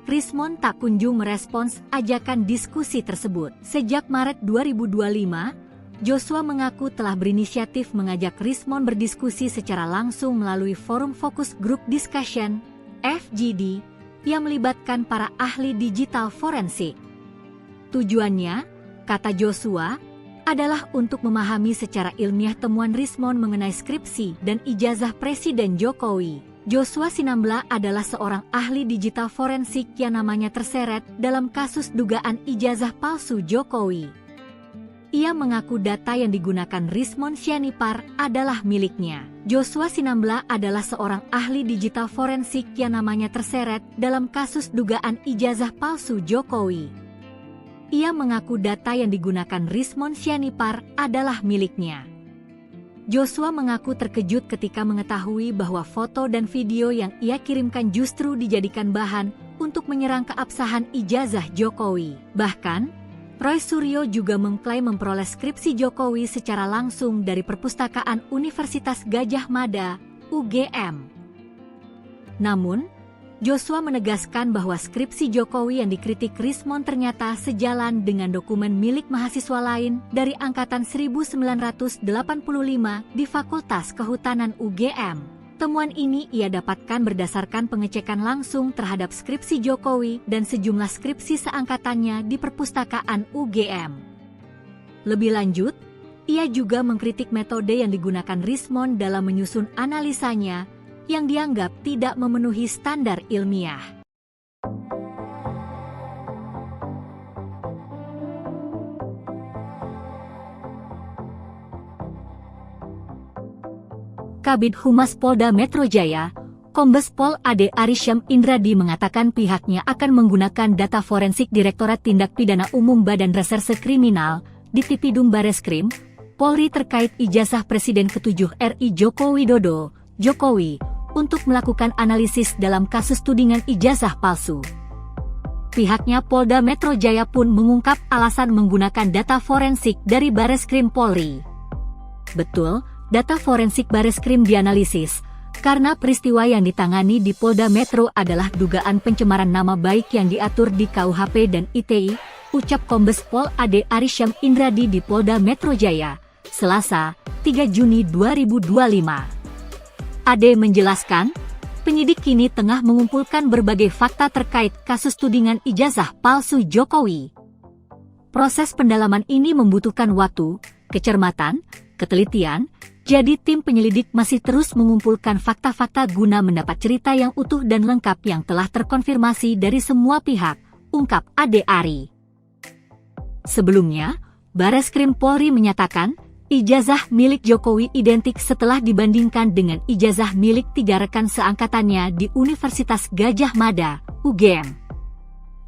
Rismon tak kunjung merespons ajakan diskusi tersebut. Sejak Maret 2025, Joshua mengaku telah berinisiatif mengajak Rismon berdiskusi secara langsung melalui forum Focus Group Discussion, FGD, yang melibatkan para ahli digital forensik. Tujuannya, kata Joshua, adalah untuk memahami secara ilmiah temuan Rismon mengenai skripsi dan ijazah Presiden Jokowi. Joshua Sinambela adalah seorang ahli digital forensik yang namanya terseret dalam kasus dugaan ijazah palsu Jokowi. Ia mengaku data yang digunakan Rismon Sianipar adalah miliknya. Joshua Sinambela adalah seorang ahli digital forensik yang namanya terseret dalam kasus dugaan ijazah palsu Jokowi. Ia mengaku data yang digunakan Rismon Sianipar adalah miliknya. Joshua mengaku terkejut ketika mengetahui bahwa foto dan video yang ia kirimkan justru dijadikan bahan untuk menyerang keabsahan ijazah Jokowi. Bahkan, Roy Suryo juga mengklaim memperoleh skripsi Jokowi secara langsung dari Perpustakaan Universitas Gadjah Mada, UGM. Namun, Joshua menegaskan bahwa skripsi Jokowi yang dikritik Rismon ternyata sejalan dengan dokumen milik mahasiswa lain dari angkatan 1985 di Fakultas Kehutanan UGM. Temuan ini ia dapatkan berdasarkan pengecekan langsung terhadap skripsi Jokowi dan sejumlah skripsi seangkatannya di Perpustakaan UGM. Lebih lanjut, ia juga mengkritik metode yang digunakan Rismon dalam menyusun analisanya yang dianggap tidak memenuhi standar ilmiah. Kabid Humas Polda Metro Jaya, Kombes Pol Ade Arysyam Indradi mengatakan pihaknya akan menggunakan data forensik Direktorat Tindak Pidana Umum Badan Reserse Kriminal, Ditipidum Bareskrim, Polri terkait ijazah Presiden ke-7 RI Joko Widodo, Jokowi, untuk melakukan analisis dalam kasus tudingan ijazah palsu. Pihaknya Polda Metro Jaya pun mengungkap alasan menggunakan data forensik dari Bareskrim Polri. Betul, data forensik Bareskrim dianalisis, karena peristiwa yang ditangani di Polda Metro adalah dugaan pencemaran nama baik yang diatur di KUHP dan ITE, ucap Kombes Pol Ade Arysyam Indradi di Polda Metro Jaya, Selasa, 3 Juni 2025. Ade menjelaskan, penyidik kini tengah mengumpulkan berbagai fakta terkait kasus tudingan ijazah palsu Jokowi. Proses pendalaman ini membutuhkan waktu, kecermatan, ketelitian, jadi tim penyelidik masih terus mengumpulkan fakta-fakta guna mendapat cerita yang utuh dan lengkap yang telah terkonfirmasi dari semua pihak, ungkap Ade Ari. Sebelumnya, Bareskrim Polri menyatakan, ijazah milik Jokowi identik setelah dibandingkan dengan ijazah milik 3 rekan seangkatannya di Universitas Gadjah Mada, UGM.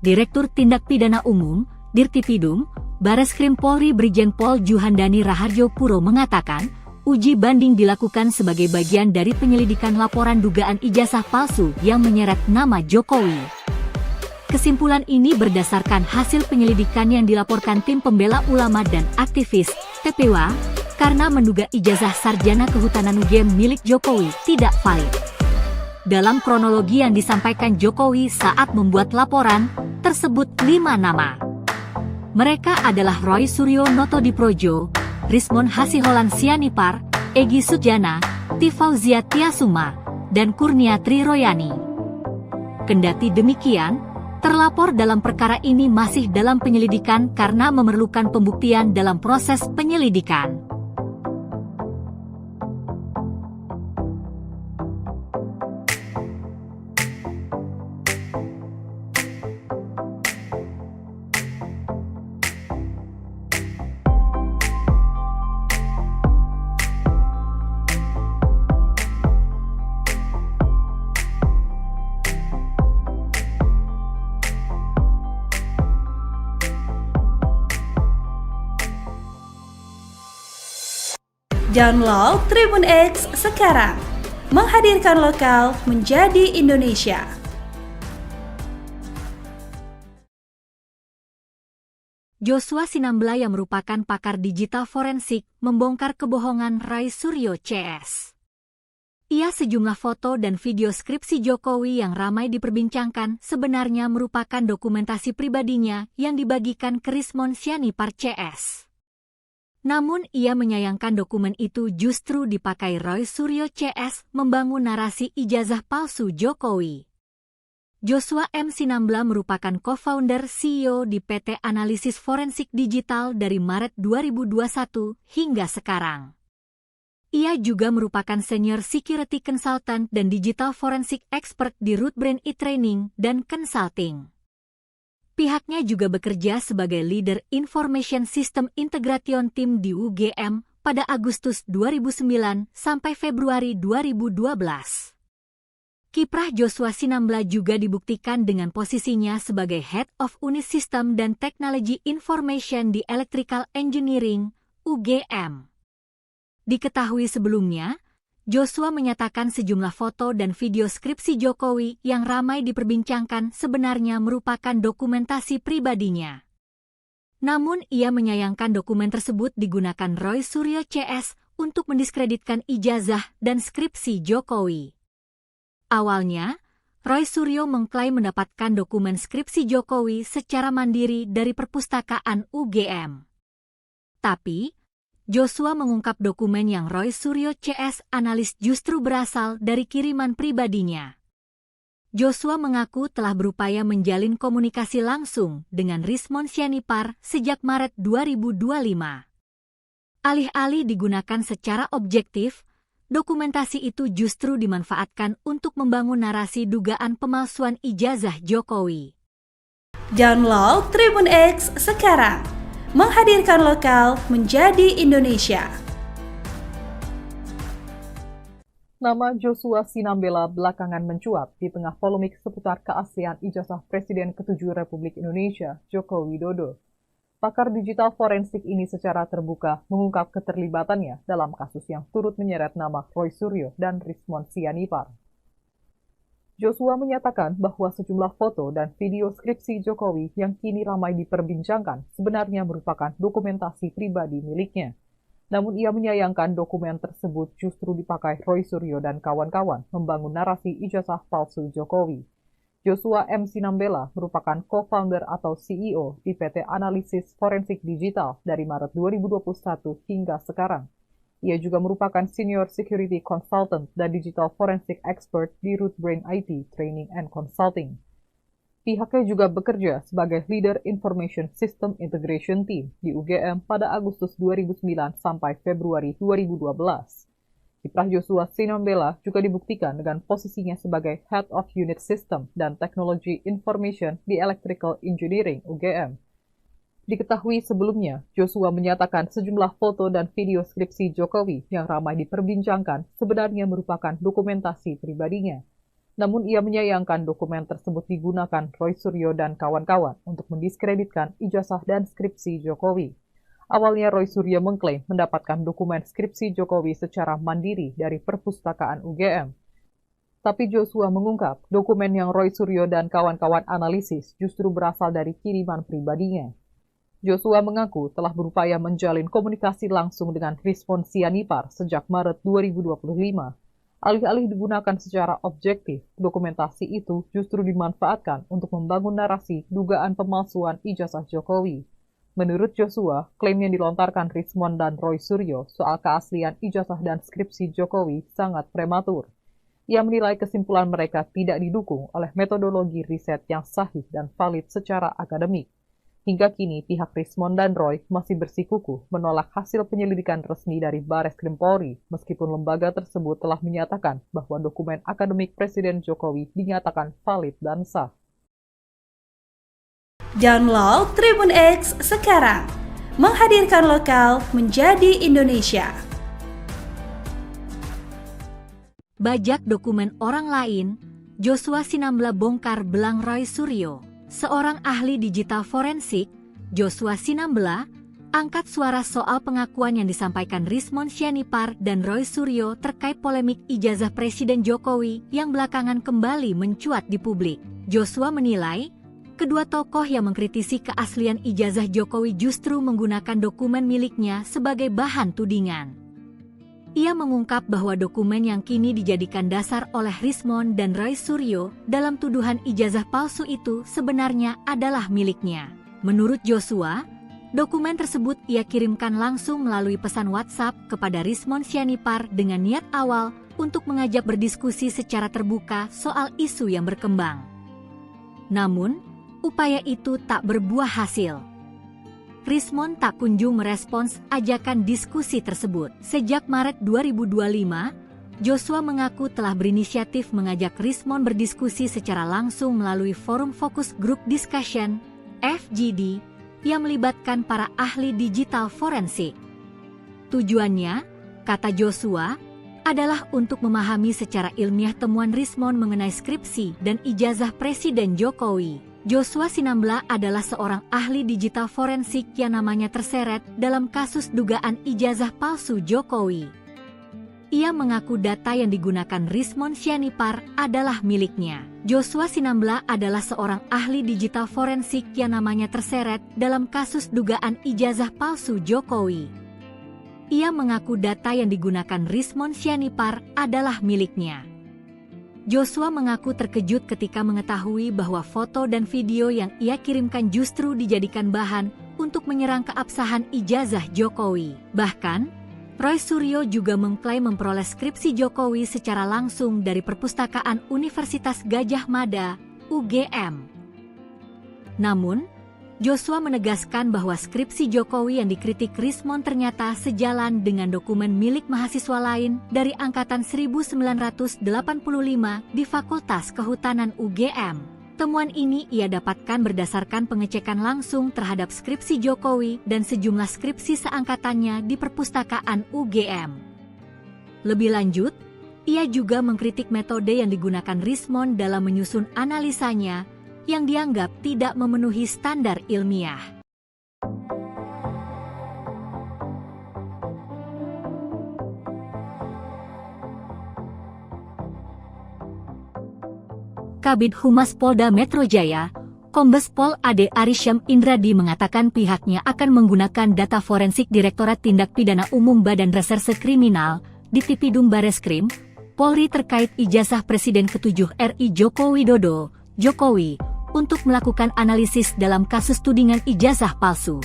Direktur Tindak Pidana Umum, Dirtipidum, Bareskrim Polri Brigjen Pol Juhandani Raharjo Puro mengatakan, uji banding dilakukan sebagai bagian dari penyelidikan laporan dugaan ijazah palsu yang menyeret nama Jokowi. Kesimpulan ini berdasarkan hasil penyelidikan yang dilaporkan tim pembela ulama dan aktivis, TPWA, karena menduga ijazah sarjana kehutanan UGM milik Jokowi tidak valid. Dalam kronologi yang disampaikan Jokowi saat membuat laporan, tersebut 5 nama. Mereka adalah Roy Suryo Notodiprojo, Rismon Hasiholan Sianipar, Egy Sujana, Tifauzia Tiasuma, dan Kurnia Tri Royani. Kendati demikian, terlapor dalam perkara ini masih dalam penyelidikan karena memerlukan pembuktian dalam proses penyelidikan. Download Tribun X sekarang, menghadirkan lokal menjadi Indonesia. Joshua Sinambela yang merupakan pakar digital forensik membongkar kebohongan Roy Suryo CS. Ia sejumlah foto dan video skripsi Jokowi yang ramai diperbincangkan sebenarnya merupakan dokumentasi pribadinya yang dibagikan ke Rismon Sianipar CS. Namun ia menyayangkan dokumen itu justru dipakai Roy Suryo CS membangun narasi ijazah palsu Jokowi. Joshua M. Sinambela merupakan co-founder CEO di PT Analisis Forensik Digital dari Maret 2021 hingga sekarang. Ia juga merupakan Senior Security Consultant dan Digital Forensik Expert di Rootbrain e-Training dan Consulting. Pihaknya juga bekerja sebagai Leader Information System Integration Team di UGM pada Agustus 2009 sampai Februari 2012. Kiprah Joshua Sinambela juga dibuktikan dengan posisinya sebagai Head of Unit System dan Technology Information di Electrical Engineering, UGM. Diketahui sebelumnya, Joshua menyatakan sejumlah foto dan video skripsi Jokowi yang ramai diperbincangkan sebenarnya merupakan dokumentasi pribadinya. Namun ia menyayangkan dokumen tersebut digunakan Roy Suryo CS untuk mendiskreditkan ijazah dan skripsi Jokowi. Awalnya, Roy Suryo mengklaim mendapatkan dokumen skripsi Jokowi secara mandiri dari perpustakaan UGM. Tapi, Joshua mengungkap dokumen yang Roy Suryo CS analis justru berasal dari kiriman pribadinya. Joshua mengaku telah berupaya menjalin komunikasi langsung dengan Rismon Sianipar sejak Maret 2025. Alih-alih digunakan secara objektif, dokumentasi itu justru dimanfaatkan untuk membangun narasi dugaan pemalsuan ijazah Jokowi. Download Tribun X sekarang, menghadirkan lokal menjadi Indonesia. Nama Joshua Sinambela belakangan mencuat di tengah polemik seputar keaslian ijazah Presiden ke-7 Republik Indonesia, Joko Widodo. Pakar digital forensik ini secara terbuka mengungkap keterlibatannya dalam kasus yang turut menyeret nama Roy Suryo dan Rismon Sianipar. Joshua menyatakan bahwa sejumlah foto dan video skripsi Jokowi yang kini ramai diperbincangkan sebenarnya merupakan dokumentasi pribadi miliknya. Namun ia menyayangkan dokumen tersebut justru dipakai Roy Suryo dan kawan-kawan membangun narasi ijazah palsu Jokowi. Joshua M. Sinambela merupakan co-founder atau CEO di PT Analisis Forensik Digital dari Maret 2021 hingga sekarang. Ia juga merupakan Senior Security Consultant dan Digital Forensic Expert di Rootbrain IT Training and Consulting. Pihaknya juga bekerja sebagai Leader Information System Integration Team di UGM pada Agustus 2009 sampai Februari 2012. Kiprah Joshua Sinambela juga dibuktikan dengan posisinya sebagai Head of Unit System dan Technology Information di Electrical Engineering UGM. Diketahui sebelumnya, Joshua menyatakan sejumlah foto dan video skripsi Jokowi yang ramai diperbincangkan sebenarnya merupakan dokumentasi pribadinya. Namun ia menyayangkan dokumen tersebut digunakan Roy Suryo dan kawan-kawan untuk mendiskreditkan ijazah dan skripsi Jokowi. Awalnya Roy Suryo mengklaim mendapatkan dokumen skripsi Jokowi secara mandiri dari perpustakaan UGM. Tapi Joshua mengungkap dokumen yang Roy Suryo dan kawan-kawan analisis justru berasal dari kiriman pribadinya. Joshua mengaku telah berupaya menjalin komunikasi langsung dengan Rismon Sianipar sejak Maret 2025. Alih-alih digunakan secara objektif, dokumentasi itu justru dimanfaatkan untuk membangun narasi dugaan pemalsuan ijazah Jokowi. Menurut Joshua, klaim yang dilontarkan Rismon dan Roy Suryo soal keaslian ijazah dan skripsi Jokowi sangat prematur. Ia menilai kesimpulan mereka tidak didukung oleh metodologi riset yang sahih dan valid secara akademik. Hingga kini, pihak Rismon dan Roy masih bersikukuh menolak hasil penyelidikan resmi dari Bareskrim Polri, meskipun lembaga tersebut telah menyatakan bahwa dokumen akademik Presiden Jokowi dinyatakan valid dan sah. Download Tribun X sekarang, menghadirkan lokal menjadi Indonesia. Bajak dokumen orang lain, Joshua Sinambela bongkar belang Roy Suryo. Seorang ahli digital forensik, Joshua Sinambela, angkat suara soal pengakuan yang disampaikan Rismon Sianipar dan Roy Suryo terkait polemik ijazah Presiden Jokowi yang belakangan kembali mencuat di publik. Joshua menilai, kedua tokoh yang mengkritisi keaslian ijazah Jokowi justru menggunakan dokumen miliknya sebagai bahan tudingan. Ia mengungkap bahwa dokumen yang kini dijadikan dasar oleh Rismon dan Roy Suryo dalam tuduhan ijazah palsu itu sebenarnya adalah miliknya. Menurut Joshua, dokumen tersebut ia kirimkan langsung melalui pesan WhatsApp kepada Rismon Sianipar dengan niat awal untuk mengajak berdiskusi secara terbuka soal isu yang berkembang. Namun, upaya itu tak berbuah hasil. Rismon tak kunjung merespons ajakan diskusi tersebut. Sejak Maret 2025, Joshua mengaku telah berinisiatif mengajak Rismon berdiskusi secara langsung melalui forum Focus Group Discussion, FGD, yang melibatkan para ahli digital forensik. Tujuannya, kata Joshua, adalah untuk memahami secara ilmiah temuan Rismon mengenai skripsi dan ijazah Presiden Jokowi. Joshua Sinambela adalah seorang ahli digital forensik yang namanya terseret dalam kasus dugaan ijazah palsu Jokowi. Ia mengaku data yang digunakan Rismon Sianipar adalah miliknya. Joshua Sinambela adalah seorang ahli digital forensik yang namanya terseret dalam kasus dugaan ijazah palsu Jokowi. Ia mengaku data yang digunakan Rismon Sianipar adalah miliknya. Joshua mengaku terkejut ketika mengetahui bahwa foto dan video yang ia kirimkan justru dijadikan bahan untuk menyerang keabsahan ijazah Jokowi. Bahkan, Roy Suryo juga mengklaim memperoleh skripsi Jokowi secara langsung dari Perpustakaan Universitas Gadjah Mada, UGM. Namun, Joshua menegaskan bahwa skripsi Jokowi yang dikritik Rismon ternyata sejalan dengan dokumen milik mahasiswa lain dari angkatan 1985 di Fakultas Kehutanan UGM. Temuan ini ia dapatkan berdasarkan pengecekan langsung terhadap skripsi Jokowi dan sejumlah skripsi seangkatannya di Perpustakaan UGM. Lebih lanjut, ia juga mengkritik metode yang digunakan Rismon dalam menyusun analisanya yang dianggap tidak memenuhi standar ilmiah. Kabid Humas Polda Metro Jaya, Kombes Pol Ade Arysyam Indradi mengatakan pihaknya akan menggunakan data forensik Direktorat Tindak Pidana Umum Badan Reserse Kriminal, Ditipidum Bareskrim, Polri terkait ijazah Presiden ke-7 RI Joko Widodo, Jokowi, untuk melakukan analisis dalam kasus tudingan ijazah palsu.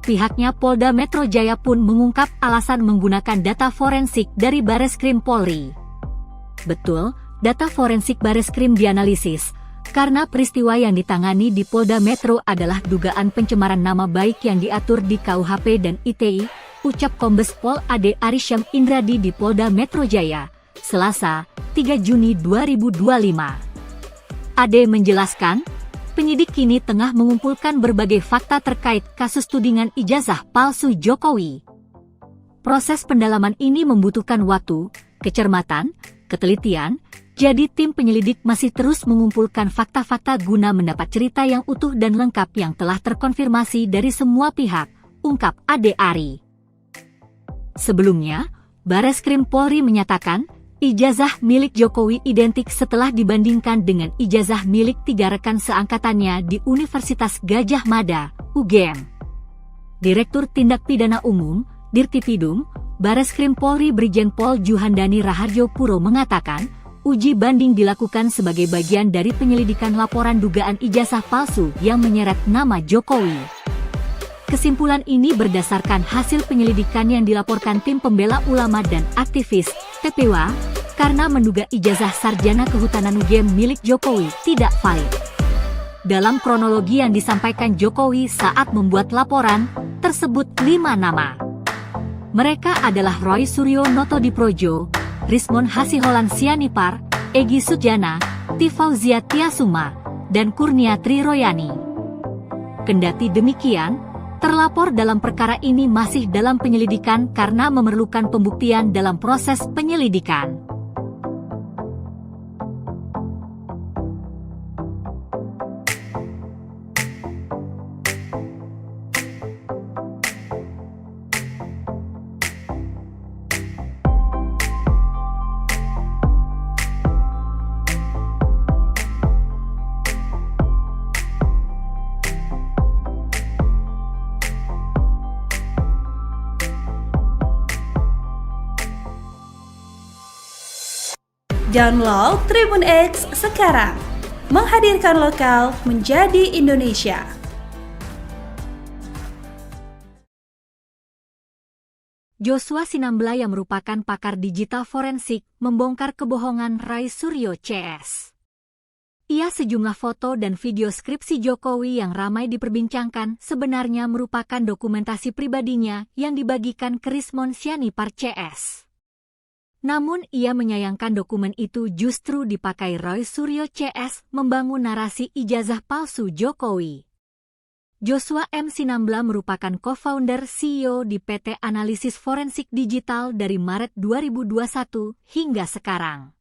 Pihaknya Polda Metro Jaya pun mengungkap alasan menggunakan data forensik dari Bareskrim Polri. Betul, data forensik Bareskrim dianalisis, karena peristiwa yang ditangani di Polda Metro adalah dugaan pencemaran nama baik yang diatur di KUHP dan ITE, ucap Kombes Pol Ade Arysyam Indradi di Polda Metro Jaya, Selasa, 3 Juni 2025. Ade menjelaskan, penyidik kini tengah mengumpulkan berbagai fakta terkait kasus tudingan ijazah palsu Jokowi. Proses pendalaman ini membutuhkan waktu, kecermatan, ketelitian, jadi tim penyelidik masih terus mengumpulkan fakta-fakta guna mendapat cerita yang utuh dan lengkap yang telah terkonfirmasi dari semua pihak, ungkap Ade Ari. Sebelumnya, Bareskrim Polri menyatakan, ijazah milik Jokowi identik setelah dibandingkan dengan ijazah milik 3 rekan seangkatannya di Universitas Gadjah Mada, UGM. Direktur Tindak Pidana Umum, Dirtipidum, Bareskrim Polri Brigjen Pol Juhandani Raharjo Puro mengatakan, uji banding dilakukan sebagai bagian dari penyelidikan laporan dugaan ijazah palsu yang menyeret nama Jokowi. Kesimpulan ini berdasarkan hasil penyelidikan yang dilaporkan tim pembela ulama dan aktivis, TPW, karena menduga ijazah sarjana kehutanan UGM milik Jokowi tidak valid. Dalam kronologi yang disampaikan Jokowi saat membuat laporan, tersebut 5 nama. Mereka adalah Roy Suryo Notodiprojo, Rismon Hasiholan Sianipar, Egy Sujana, Tifauzia Tiasuma, dan Kurnia Triroyani. Kendati demikian, terlapor dalam perkara ini masih dalam penyelidikan karena memerlukan pembuktian dalam proses penyelidikan. Download Tribun X sekarang, menghadirkan lokal menjadi Indonesia. Joshua Sinambela yang merupakan pakar digital forensik membongkar kebohongan Roy Suryo CS. Ia sejumlah foto dan video skripsi Jokowi yang ramai diperbincangkan sebenarnya merupakan dokumentasi pribadinya yang dibagikan ke Rismon Sianipar CS. Namun ia menyayangkan dokumen itu justru dipakai Roy Suryo CS membangun narasi ijazah palsu Jokowi. Joshua M. Sinambela merupakan co-founder CEO di PT Analisis Forensik Digital dari Maret 2021 hingga sekarang.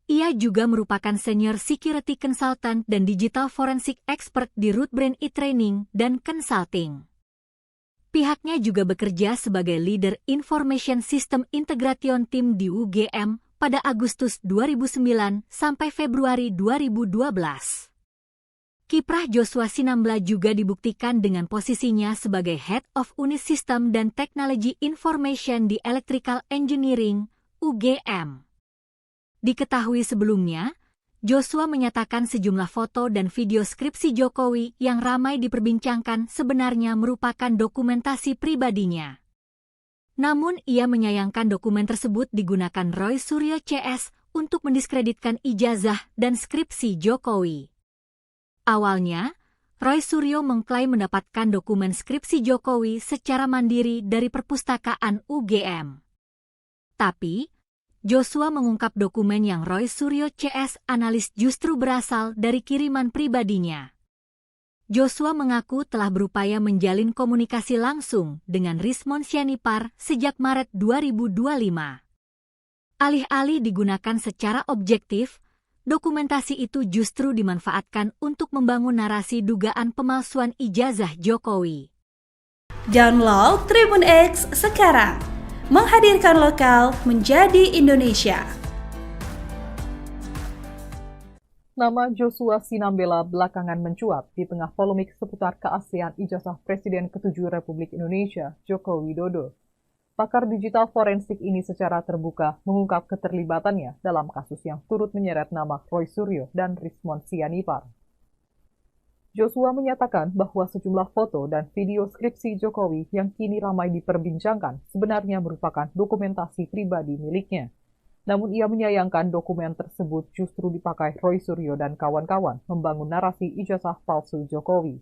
Ia juga merupakan senior security consultant dan digital forensik expert di Rootbrain e-training dan consulting. Pihaknya juga bekerja sebagai leader Information System Integration Team di UGM pada Agustus 2009 sampai Februari 2012. Kiprah Joshua Sinambela juga dibuktikan dengan posisinya sebagai Head of Unit System dan Technology Information di Electrical Engineering, UGM. Diketahui sebelumnya, Joshua menyatakan sejumlah foto dan video skripsi Jokowi yang ramai diperbincangkan sebenarnya merupakan dokumentasi pribadinya. Namun ia menyayangkan dokumen tersebut digunakan Roy Suryo CS untuk mendiskreditkan ijazah dan skripsi Jokowi. Awalnya, Roy Suryo mengklaim mendapatkan dokumen skripsi Jokowi secara mandiri dari perpustakaan UGM. Tapi, Joshua mengungkap dokumen yang Roy Suryo CS analis justru berasal dari kiriman pribadinya. Joshua mengaku telah berupaya menjalin komunikasi langsung dengan Rismon Sianipar sejak Maret 2025. Alih-alih digunakan secara objektif, dokumentasi itu justru dimanfaatkan untuk membangun narasi dugaan pemalsuan ijazah Jokowi. Download Tribun X sekarang, menghadirkan lokal menjadi Indonesia. Nama Joshua Sinambela belakangan mencuat di tengah polemik seputar keaslian ijazah Presiden ke-7 Republik Indonesia, Joko Widodo. Pakar digital forensik ini secara terbuka mengungkap keterlibatannya dalam kasus yang turut menyeret nama Roy Suryo dan Rismon Sianipar. Joshua menyatakan bahwa sejumlah foto dan video skripsi Jokowi yang kini ramai diperbincangkan sebenarnya merupakan dokumentasi pribadi miliknya. Namun ia menyayangkan dokumen tersebut justru dipakai Roy Suryo dan kawan-kawan membangun narasi ijazah palsu Jokowi.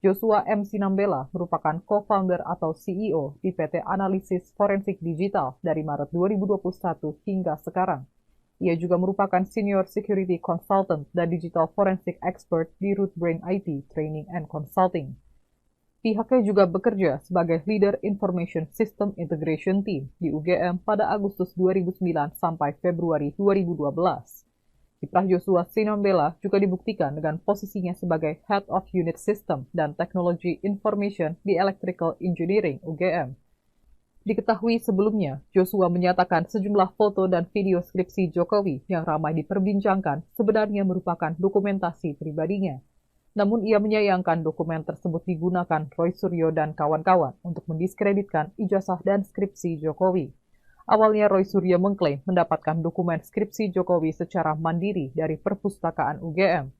Joshua M. Sinambela merupakan co-founder atau CEO di PT Analisis Forensik Digital dari Maret 2021 hingga sekarang. Ia juga merupakan Senior Security Consultant dan Digital Forensic Expert di Rootbrain IT Training and Consulting. Pihaknya juga bekerja sebagai Leader Information System Integration Team di UGM pada Agustus 2009 sampai Februari 2012. Kiprah Joshua Sinambela juga dibuktikan dengan posisinya sebagai Head of Unit System dan Technology Information di Electrical Engineering UGM. Diketahui sebelumnya, Joshua menyatakan sejumlah foto dan video skripsi Jokowi yang ramai diperbincangkan sebenarnya merupakan dokumentasi pribadinya. Namun ia menyayangkan dokumen tersebut digunakan Roy Suryo dan kawan-kawan untuk mendiskreditkan ijazah dan skripsi Jokowi. Awalnya Roy Suryo mengklaim mendapatkan dokumen skripsi Jokowi secara mandiri dari perpustakaan UGM.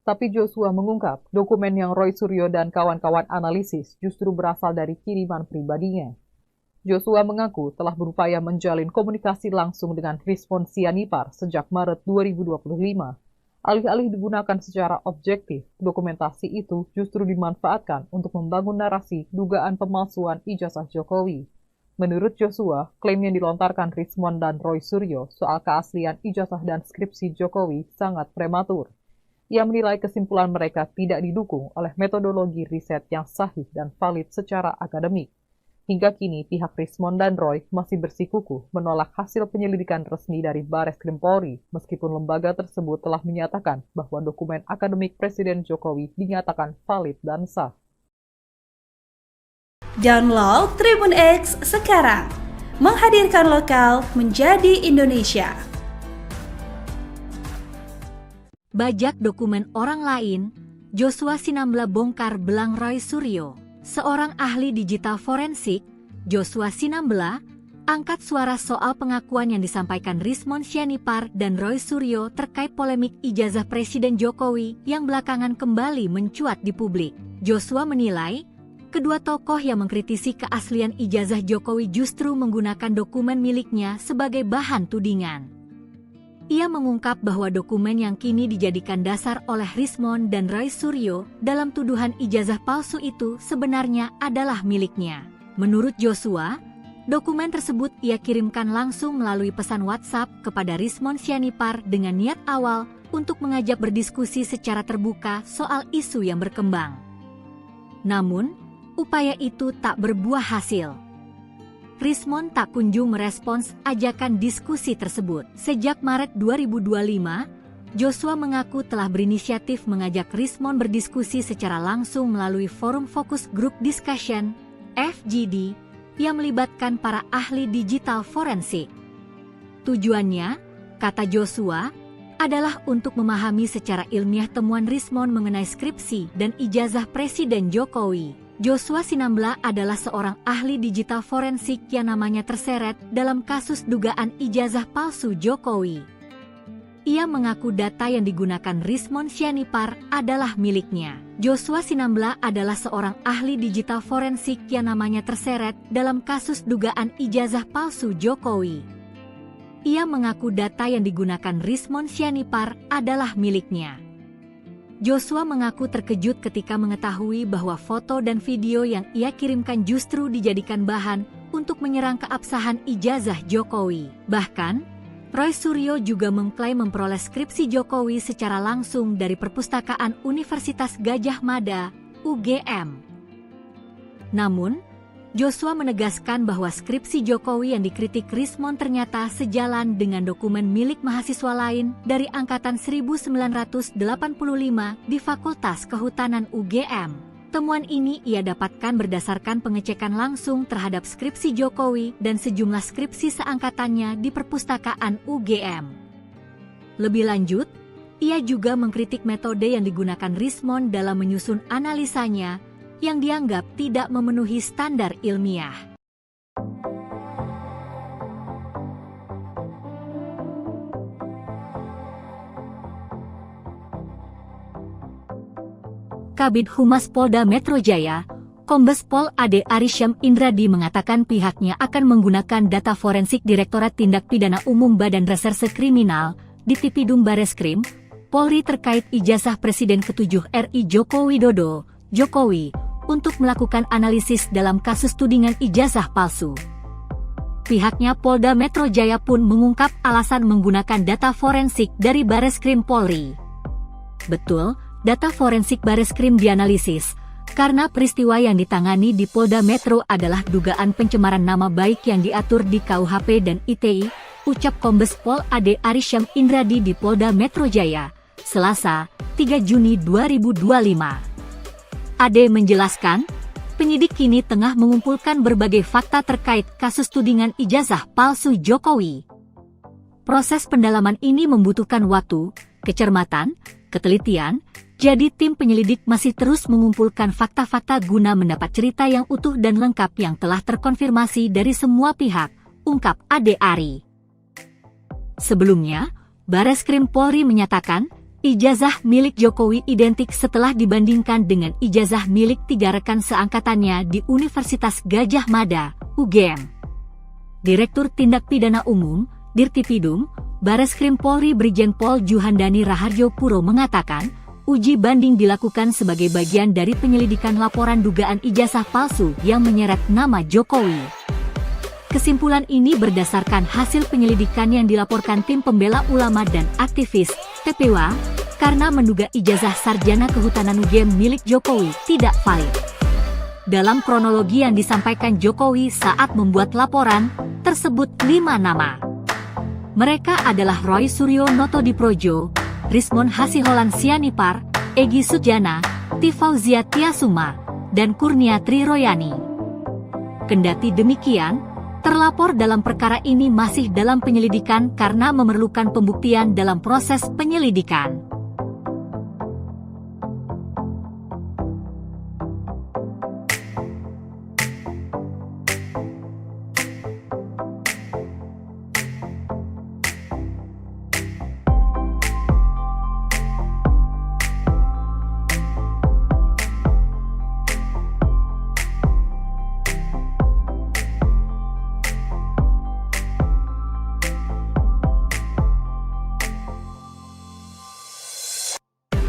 Tapi Joshua mengungkap dokumen yang Roy Suryo dan kawan-kawan analisis justru berasal dari kiriman pribadinya. Joshua mengaku telah berupaya menjalin komunikasi langsung dengan Rismon Sianipar sejak Maret 2025. Alih-alih digunakan secara objektif, dokumentasi itu justru dimanfaatkan untuk membangun narasi dugaan pemalsuan ijazah Jokowi. Menurut Joshua, klaim yang dilontarkan Rismon dan Roy Suryo soal keaslian ijazah dan skripsi Jokowi sangat prematur. Ia menilai kesimpulan mereka tidak didukung oleh metodologi riset yang sahih dan valid secara akademik. Hingga kini, pihak Rismon dan Roy masih bersikukuh menolak hasil penyelidikan resmi dari Bareskrim Polri, meskipun lembaga tersebut telah menyatakan bahwa dokumen akademik Presiden Jokowi dinyatakan valid dan sah. Download Tribun X sekarang, menghadirkan lokal menjadi Indonesia. Bajak dokumen orang lain, Joshua Sinambela bongkar belang Roy Suryo. Seorang ahli digital forensik, Joshua Sinambela, angkat suara soal pengakuan yang disampaikan Rismon Sianipar dan Roy Suryo terkait polemik ijazah Presiden Jokowi yang belakangan kembali mencuat di publik. Joshua menilai, kedua tokoh yang mengkritisi keaslian ijazah Jokowi justru menggunakan dokumen miliknya sebagai bahan tudingan. Ia mengungkap bahwa dokumen yang kini dijadikan dasar oleh Rismon dan Roy Suryo dalam tuduhan ijazah palsu itu sebenarnya adalah miliknya. Menurut Joshua, dokumen tersebut ia kirimkan langsung melalui pesan WhatsApp kepada Rismon Sianipar dengan niat awal untuk mengajak berdiskusi secara terbuka soal isu yang berkembang. Namun, upaya itu tak berbuah hasil. Rismon tak kunjung merespons ajakan diskusi tersebut. Sejak Maret 2025, Joshua mengaku telah berinisiatif mengajak Rismon berdiskusi secara langsung melalui forum Focus Group Discussion, FGD, yang melibatkan para ahli digital forensik. Tujuannya, kata Joshua, adalah untuk memahami secara ilmiah temuan Rismon mengenai skripsi dan ijazah Presiden Jokowi. Joshua Sinambela adalah seorang ahli digital forensik yang namanya terseret dalam kasus dugaan ijazah palsu Jokowi. Ia mengaku data yang digunakan Rismon Sianipar adalah miliknya. Joshua Sinambela adalah seorang ahli digital forensik yang namanya terseret dalam kasus dugaan ijazah palsu Jokowi. Ia mengaku data yang digunakan Rismon Sianipar adalah miliknya. Joshua mengaku terkejut ketika mengetahui bahwa foto dan video yang ia kirimkan justru dijadikan bahan untuk menyerang keabsahan ijazah Jokowi. Bahkan, Roy Suryo juga mengklaim memperoleh skripsi Jokowi secara langsung dari Perpustakaan Universitas Gadjah Mada, UGM. Namun, Joshua menegaskan bahwa skripsi Jokowi yang dikritik Rismon ternyata sejalan dengan dokumen milik mahasiswa lain dari angkatan 1985 di Fakultas Kehutanan UGM. Temuan ini ia dapatkan berdasarkan pengecekan langsung terhadap skripsi Jokowi dan sejumlah skripsi seangkatannya di Perpustakaan UGM. Lebih lanjut, ia juga mengkritik metode yang digunakan Rismon dalam menyusun analisanya yang dianggap tidak memenuhi standar ilmiah. Kabid Humas Polda Metro Jaya, Kombes Pol Ade Arysyam Indradi mengatakan pihaknya akan menggunakan data forensik Direktorat Tindak Pidana Umum Badan Reserse Kriminal, Ditipidum Bareskrim, Polri terkait ijazah Presiden ke-7 RI Joko Widodo, Jokowi, untuk melakukan analisis dalam kasus tudingan ijazah palsu. Pihaknya Polda Metro Jaya pun mengungkap alasan menggunakan data forensik dari Bareskrim Polri. Betul, data forensik Bareskrim dianalisis, karena peristiwa yang ditangani di Polda Metro adalah dugaan pencemaran nama baik yang diatur di KUHP dan ITE, ucap Kombes Pol Ade Arysyam Indradi di Polda Metro Jaya, Selasa, 3 Juni 2025. Ade menjelaskan, penyidik kini tengah mengumpulkan berbagai fakta terkait kasus tudingan ijazah palsu Jokowi. Proses pendalaman ini membutuhkan waktu, kecermatan, ketelitian, jadi tim penyelidik masih terus mengumpulkan fakta-fakta guna mendapat cerita yang utuh dan lengkap yang telah terkonfirmasi dari semua pihak, ungkap Ade Ari. Sebelumnya, Bareskrim Polri menyatakan, ijazah milik Jokowi identik setelah dibandingkan dengan ijazah milik 3 rekan seangkatannya di Universitas Gadjah Mada, UGM. Direktur Tindak Pidana Umum, Dirtipidum, Bareskrim Polri Brigjen Pol Juhandani Raharjo Puro mengatakan, uji banding dilakukan sebagai bagian dari penyelidikan laporan dugaan ijazah palsu yang menyeret nama Jokowi. Kesimpulan ini berdasarkan hasil penyelidikan yang dilaporkan tim pembela ulama dan aktivis, TPWA, karena menduga ijazah sarjana kehutanan UGM milik Jokowi tidak valid. Dalam kronologi yang disampaikan Jokowi saat membuat laporan, tersebut 5 nama. Mereka adalah Roy Suryo Notodiprojo, Rismon Hasiholan Sianipar, Egy Sujana, Tifauzia Tiasuma, dan Kurniatri Royani. Kendati demikian, terlapor dalam perkara ini masih dalam penyelidikan karena memerlukan pembuktian dalam proses penyelidikan.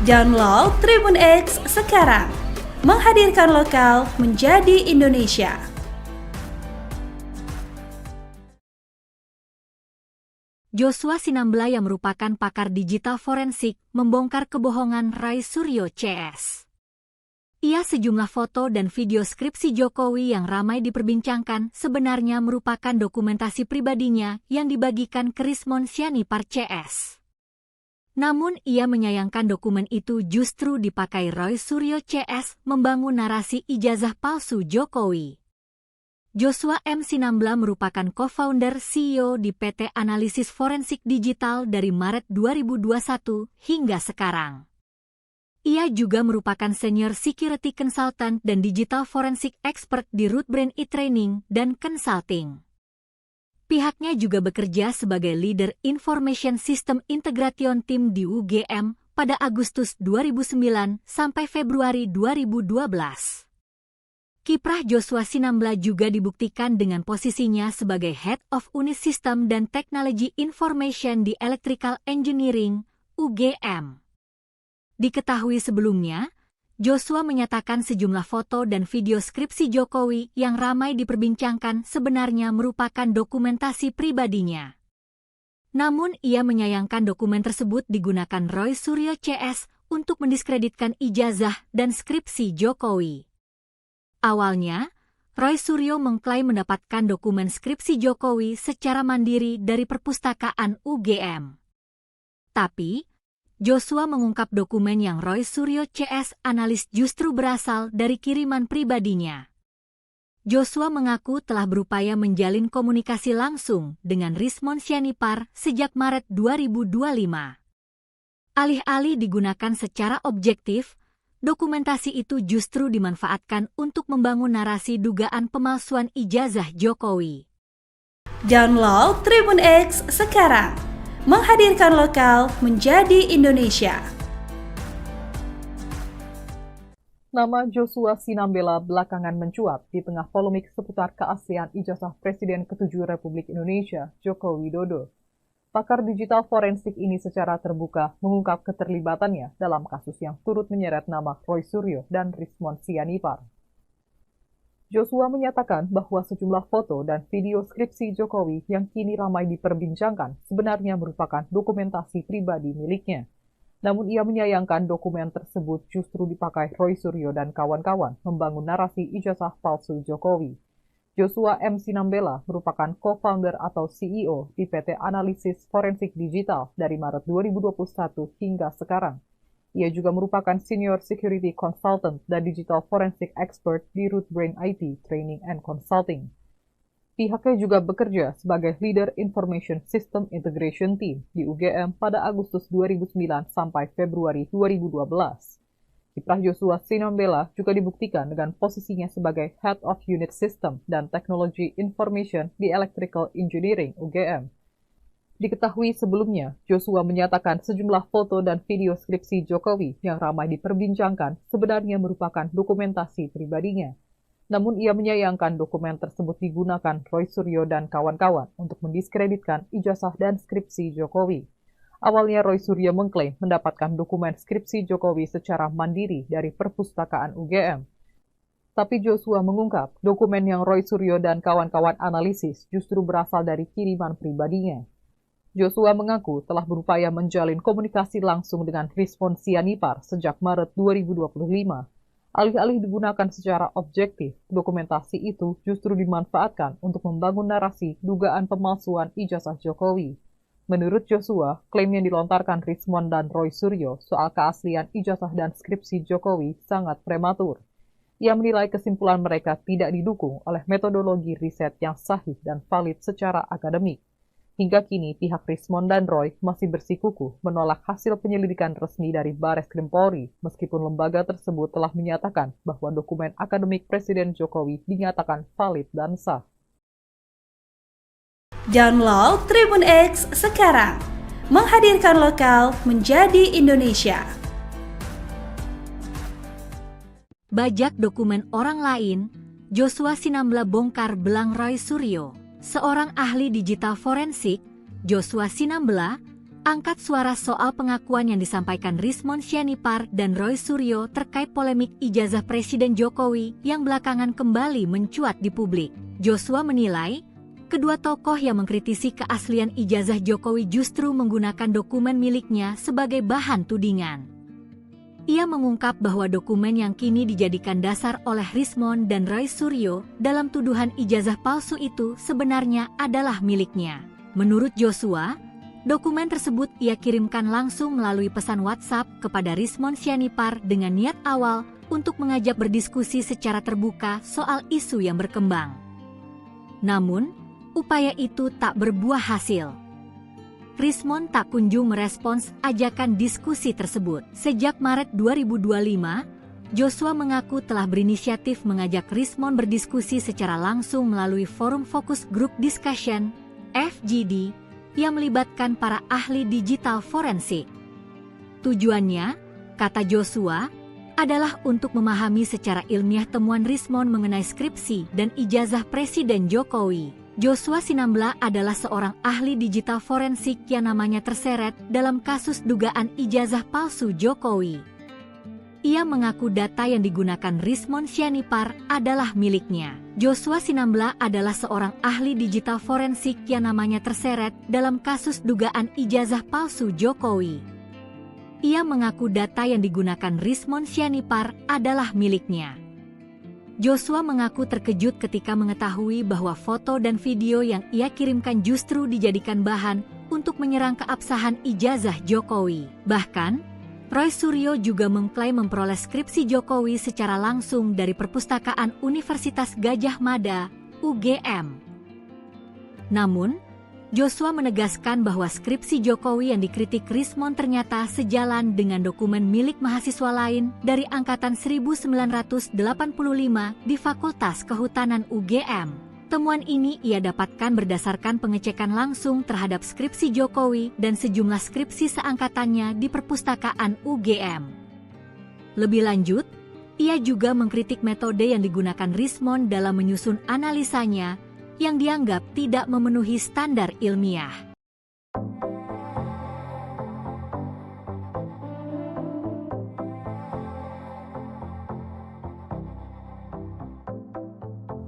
Download Tribun X sekarang. Menghadirkan lokal menjadi Indonesia. Joshua Sinambela yang merupakan pakar digital forensik membongkar kebohongan Roy Suryo CS. Ia sejumlah foto dan video skripsi Jokowi yang ramai diperbincangkan sebenarnya merupakan dokumentasi pribadinya yang dibagikan ke Rismon Sianipar CS. Namun ia menyayangkan dokumen itu justru dipakai Roy Suryo CS membangun narasi ijazah palsu Jokowi. Joshua M. Sinambela merupakan co-founder CEO di PT Analisis Forensik Digital dari Maret 2021 hingga sekarang. Ia juga merupakan Senior Security Consultant dan Digital Forensik Expert di Rootbrain e-Training dan Consulting. Pihaknya juga bekerja sebagai Leader Information System Integration Team di UGM pada Agustus 2009 sampai Februari 2012. Kiprah Joshua Sinambela juga dibuktikan dengan posisinya sebagai Head of Unit System dan Technology Information di Electrical Engineering, UGM. Diketahui sebelumnya, Joshua menyatakan sejumlah foto dan video skripsi Jokowi yang ramai diperbincangkan sebenarnya merupakan dokumentasi pribadinya. Namun ia menyayangkan dokumen tersebut digunakan Roy Suryo CS untuk mendiskreditkan ijazah dan skripsi Jokowi. Awalnya, Roy Suryo mengklaim mendapatkan dokumen skripsi Jokowi secara mandiri dari perpustakaan UGM. Tapi, Joshua mengungkap dokumen yang Roy Suryo CS analis justru berasal dari kiriman pribadinya. Joshua mengaku telah berupaya menjalin komunikasi langsung dengan Rismon Sianipar sejak Maret 2025. Alih-alih digunakan secara objektif, dokumentasi itu justru dimanfaatkan untuk membangun narasi dugaan pemalsuan ijazah Jokowi. Download Tribun X sekarang. Menghadirkan lokal menjadi Indonesia. Nama Joshua Sinambela belakangan mencuat di tengah polemik seputar keaslian ijazah Presiden ke-7 Republik Indonesia, Joko Widodo. Pakar digital forensik ini secara terbuka mengungkap keterlibatannya dalam kasus yang turut menyeret nama Roy Suryo dan Rismon Sianipar. Joshua menyatakan bahwa sejumlah foto dan video skripsi Jokowi yang kini ramai diperbincangkan sebenarnya merupakan dokumentasi pribadi miliknya. Namun ia menyayangkan dokumen tersebut justru dipakai Roy Suryo dan kawan-kawan membangun narasi ijazah palsu Jokowi. Joshua M. Sinambela merupakan co-founder atau CEO di PT Analisis Forensik Digital dari Maret 2021 hingga sekarang. Ia juga merupakan Senior Security Consultant dan Digital Forensic Expert di Rootbrain IT Training and Consulting. Pihaknya juga bekerja sebagai Leader Information System Integration Team di UGM pada Agustus 2009 sampai Februari 2012. Kiprah Joshua Sinambela juga dibuktikan dengan posisinya sebagai Head of Unit System dan Technology Information di Electrical Engineering UGM. Diketahui sebelumnya, Joshua menyatakan sejumlah foto dan video skripsi Jokowi yang ramai diperbincangkan sebenarnya merupakan dokumentasi pribadinya. Namun ia menyayangkan dokumen tersebut digunakan Roy Suryo dan kawan-kawan untuk mendiskreditkan ijazah dan skripsi Jokowi. Awalnya Roy Suryo mengklaim mendapatkan dokumen skripsi Jokowi secara mandiri dari perpustakaan UGM. Tapi Joshua mengungkap dokumen yang Roy Suryo dan kawan-kawan analisis justru berasal dari kiriman pribadinya. Joshua mengaku telah berupaya menjalin komunikasi langsung dengan Rismon Sianipar sejak Maret 2025. Alih-alih digunakan secara objektif, dokumentasi itu justru dimanfaatkan untuk membangun narasi dugaan pemalsuan ijazah Jokowi. Menurut Joshua, klaim yang dilontarkan Rismon dan Roy Suryo soal keaslian ijazah dan skripsi Jokowi sangat prematur. Ia menilai kesimpulan mereka tidak didukung oleh metodologi riset yang sahih dan valid secara akademik. Hingga kini, pihak Rismon dan Roy masih bersikukuh menolak hasil penyelidikan resmi dari Bareskrim Polri, meskipun lembaga tersebut telah menyatakan bahwa dokumen akademik Presiden Jokowi dinyatakan valid dan sah. Download Tribun X sekarang. Menghadirkan lokal menjadi Indonesia. Bajak dokumen orang lain, Joshua Sinambela bongkar belang Roy Suryo. Seorang ahli digital forensik, Joshua Sinambela, angkat suara soal pengakuan yang disampaikan Rismon Sianipar dan Roy Suryo terkait polemik ijazah Presiden Jokowi yang belakangan kembali mencuat di publik. Joshua menilai, kedua tokoh yang mengkritisi keaslian ijazah Jokowi justru menggunakan dokumen miliknya sebagai bahan tudingan. Ia mengungkap bahwa dokumen yang kini dijadikan dasar oleh Rismon dan Roy Suryo dalam tuduhan ijazah palsu itu sebenarnya adalah miliknya. Menurut Joshua, dokumen tersebut ia kirimkan langsung melalui pesan WhatsApp kepada Rismon Sianipar dengan niat awal untuk mengajak berdiskusi secara terbuka soal isu yang berkembang. Namun, upaya itu tak berbuah hasil. Rismon tak kunjung merespons ajakan diskusi tersebut. Sejak Maret 2025, Joshua mengaku telah berinisiatif mengajak Rismon berdiskusi secara langsung melalui forum Focus Group Discussion, FGD, yang melibatkan para ahli digital forensik. Tujuannya, kata Joshua, adalah untuk memahami secara ilmiah temuan Rismon mengenai skripsi dan ijazah Presiden Jokowi. Joshua Sinambela adalah seorang ahli digital forensik yang namanya terseret dalam kasus dugaan ijazah palsu Jokowi. Ia mengaku data yang digunakan Rismon Sianipar adalah miliknya. Joshua Sinambela adalah seorang ahli digital forensik yang namanya terseret dalam kasus dugaan ijazah palsu Jokowi. Ia mengaku data yang digunakan Rismon Sianipar adalah miliknya. Joshua mengaku terkejut ketika mengetahui bahwa foto dan video yang ia kirimkan justru dijadikan bahan untuk menyerang keabsahan ijazah Jokowi. Bahkan, Roy Suryo juga mengklaim memperoleh skripsi Jokowi secara langsung dari Perpustakaan Universitas Gadjah Mada, UGM. Namun, Joshua menegaskan bahwa skripsi Jokowi yang dikritik Rismon ternyata sejalan dengan dokumen milik mahasiswa lain dari Angkatan 1985 di Fakultas Kehutanan UGM. Temuan ini ia dapatkan berdasarkan pengecekan langsung terhadap skripsi Jokowi dan sejumlah skripsi seangkatannya di Perpustakaan UGM. Lebih lanjut, ia juga mengkritik metode yang digunakan Rismon dalam menyusun analisanya yang dianggap tidak memenuhi standar ilmiah.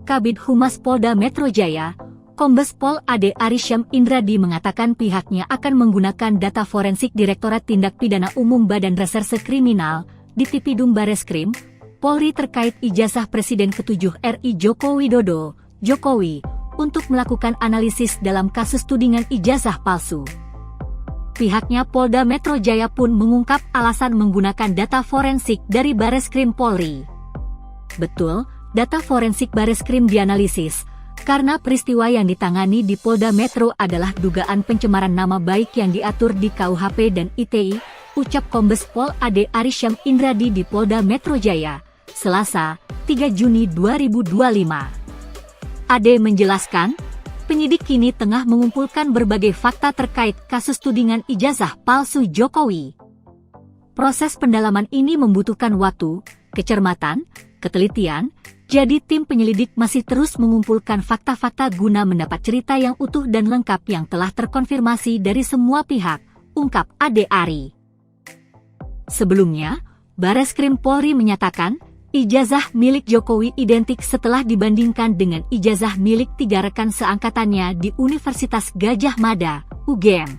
Kabid Humas Polda Metro Jaya, Kombes Pol Ade Arysyam Indradi mengatakan pihaknya akan menggunakan data forensik Direktorat Tindak Pidana Umum Badan Reserse Kriminal, Ditipidum Bareskrim, Polri terkait ijazah Presiden ke-7 RI Joko Widodo, Jokowi, untuk melakukan analisis dalam kasus tudingan ijazah palsu. Pihaknya Polda Metro Jaya pun mengungkap alasan menggunakan data forensik dari Bareskrim Polri. Betul, data forensik Bareskrim dianalisis, karena peristiwa yang ditangani di Polda Metro adalah dugaan pencemaran nama baik yang diatur di KUHP dan ITE, ucap Kombes Pol Ade Arysyam Indradi di Polda Metro Jaya, Selasa, 3 Juni 2025. Ade menjelaskan, penyidik kini tengah mengumpulkan berbagai fakta terkait kasus tudingan ijazah palsu Jokowi. Proses pendalaman ini membutuhkan waktu, kecermatan, ketelitian, jadi tim penyelidik masih terus mengumpulkan fakta-fakta guna mendapat cerita yang utuh dan lengkap yang telah terkonfirmasi dari semua pihak, ungkap Ade Ari. Sebelumnya, Bareskrim Polri menyatakan, ijazah milik Jokowi identik setelah dibandingkan dengan ijazah milik 3 rekan seangkatannya di Universitas Gadjah Mada, UGM.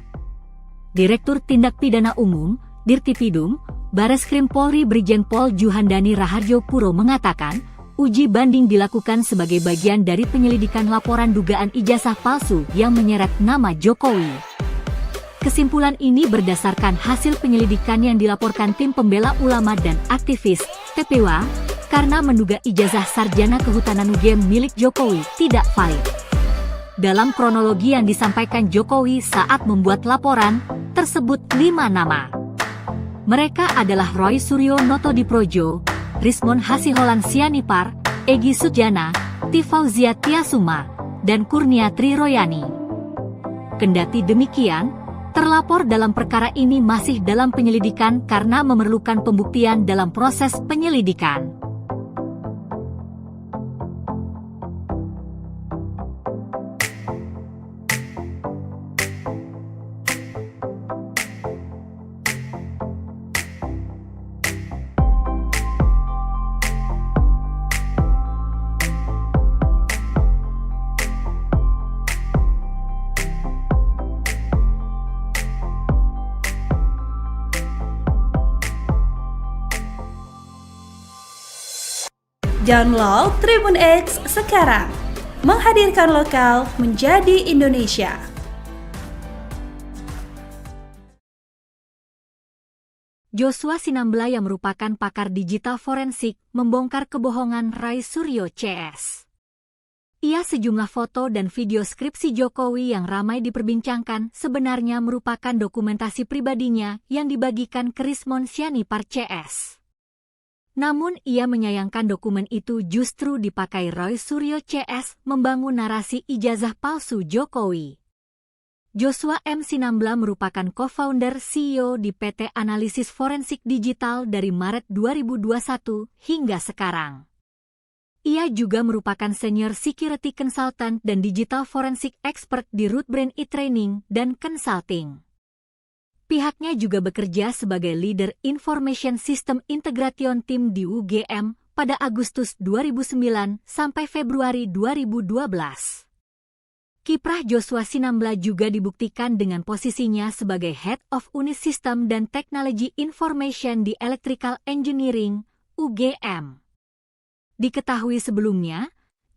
Direktur Tindak Pidana Umum, Dirtipidum, Bareskrim Polri Brigjen Pol Juhandani Raharjo Puro mengatakan, uji banding dilakukan sebagai bagian dari penyelidikan laporan dugaan ijazah palsu yang menyeret nama Jokowi. Kesimpulan ini berdasarkan hasil penyelidikan yang dilaporkan tim pembela ulama dan aktivis, TPWA, karena menduga ijazah sarjana kehutanan UGM milik Jokowi tidak valid. Dalam kronologi yang disampaikan Jokowi saat membuat laporan, tersebut 5 nama. Mereka adalah Roy Suryo Notodiprojo, Rismon Hasiholan Sianipar, Egy Sujana, Tifauzia Tiasuma, dan Kurnia Tri Royani. Kendati demikian, terlapor dalam perkara ini masih dalam penyelidikan karena memerlukan pembuktian dalam proses penyelidikan. Download Tribun X sekarang, menghadirkan lokal menjadi Indonesia. Joshua Sinambela yang merupakan pakar digital forensik membongkar kebohongan Roy Suryo CS. Ia sejumlah foto dan video skripsi Jokowi yang ramai diperbincangkan sebenarnya merupakan dokumentasi pribadinya yang dibagikan ke Rismon Sianipar CS. Namun ia menyayangkan dokumen itu justru dipakai Roy Suryo CS membangun narasi ijazah palsu Jokowi. Joshua M. Sinambela merupakan co-founder CEO di PT Analisis Forensik Digital dari Maret 2021 hingga sekarang. Ia juga merupakan senior security consultant dan digital forensik expert di Rootbrain e-training dan consulting. Pihaknya juga bekerja sebagai leader Information System Integration Team di UGM pada Agustus 2009 sampai Februari 2012. Kiprah Joshua Sinambela juga dibuktikan dengan posisinya sebagai Head of Unit System dan Technology Information di Electrical Engineering, UGM. Diketahui sebelumnya,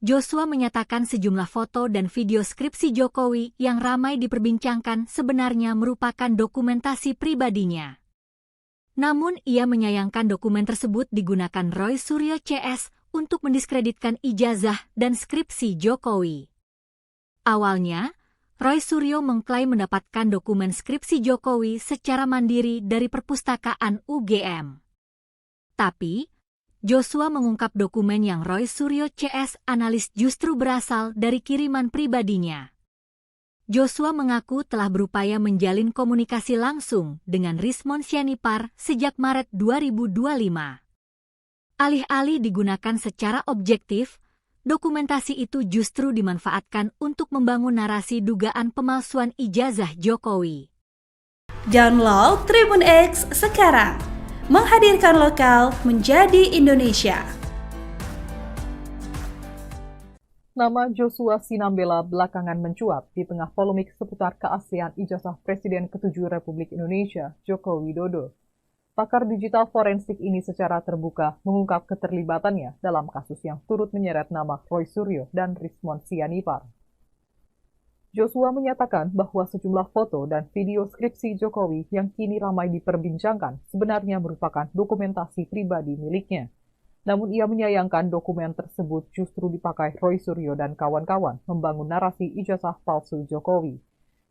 Joshua menyatakan sejumlah foto dan video skripsi Jokowi yang ramai diperbincangkan sebenarnya merupakan dokumentasi pribadinya. Namun ia menyayangkan dokumen tersebut digunakan Roy Suryo CS untuk mendiskreditkan ijazah dan skripsi Jokowi. Awalnya, Roy Suryo mengklaim mendapatkan dokumen skripsi Jokowi secara mandiri dari perpustakaan UGM. Tapi, Joshua mengungkap dokumen yang Roy Suryo CS analis justru berasal dari kiriman pribadinya. Joshua mengaku telah berupaya menjalin komunikasi langsung dengan Rismon Sianipar sejak Maret 2025. Alih-alih digunakan secara objektif, dokumentasi itu justru dimanfaatkan untuk membangun narasi dugaan pemalsuan ijazah Jokowi. Download Tribun X sekarang, menghadirkan lokal menjadi Indonesia. Nama Joshua Sinambela belakangan mencuat di tengah polemik seputar keaslian ijazah Presiden ke-7 Republik Indonesia, Joko Widodo. Pakar digital forensik ini secara terbuka mengungkap keterlibatannya dalam kasus yang turut menyeret nama Roy Suryo dan Rismon Sianipar. Joshua menyatakan bahwa sejumlah foto dan video skripsi Jokowi yang kini ramai diperbincangkan sebenarnya merupakan dokumentasi pribadi miliknya. Namun ia menyayangkan dokumen tersebut justru dipakai Roy Suryo dan kawan-kawan membangun narasi ijazah palsu Jokowi.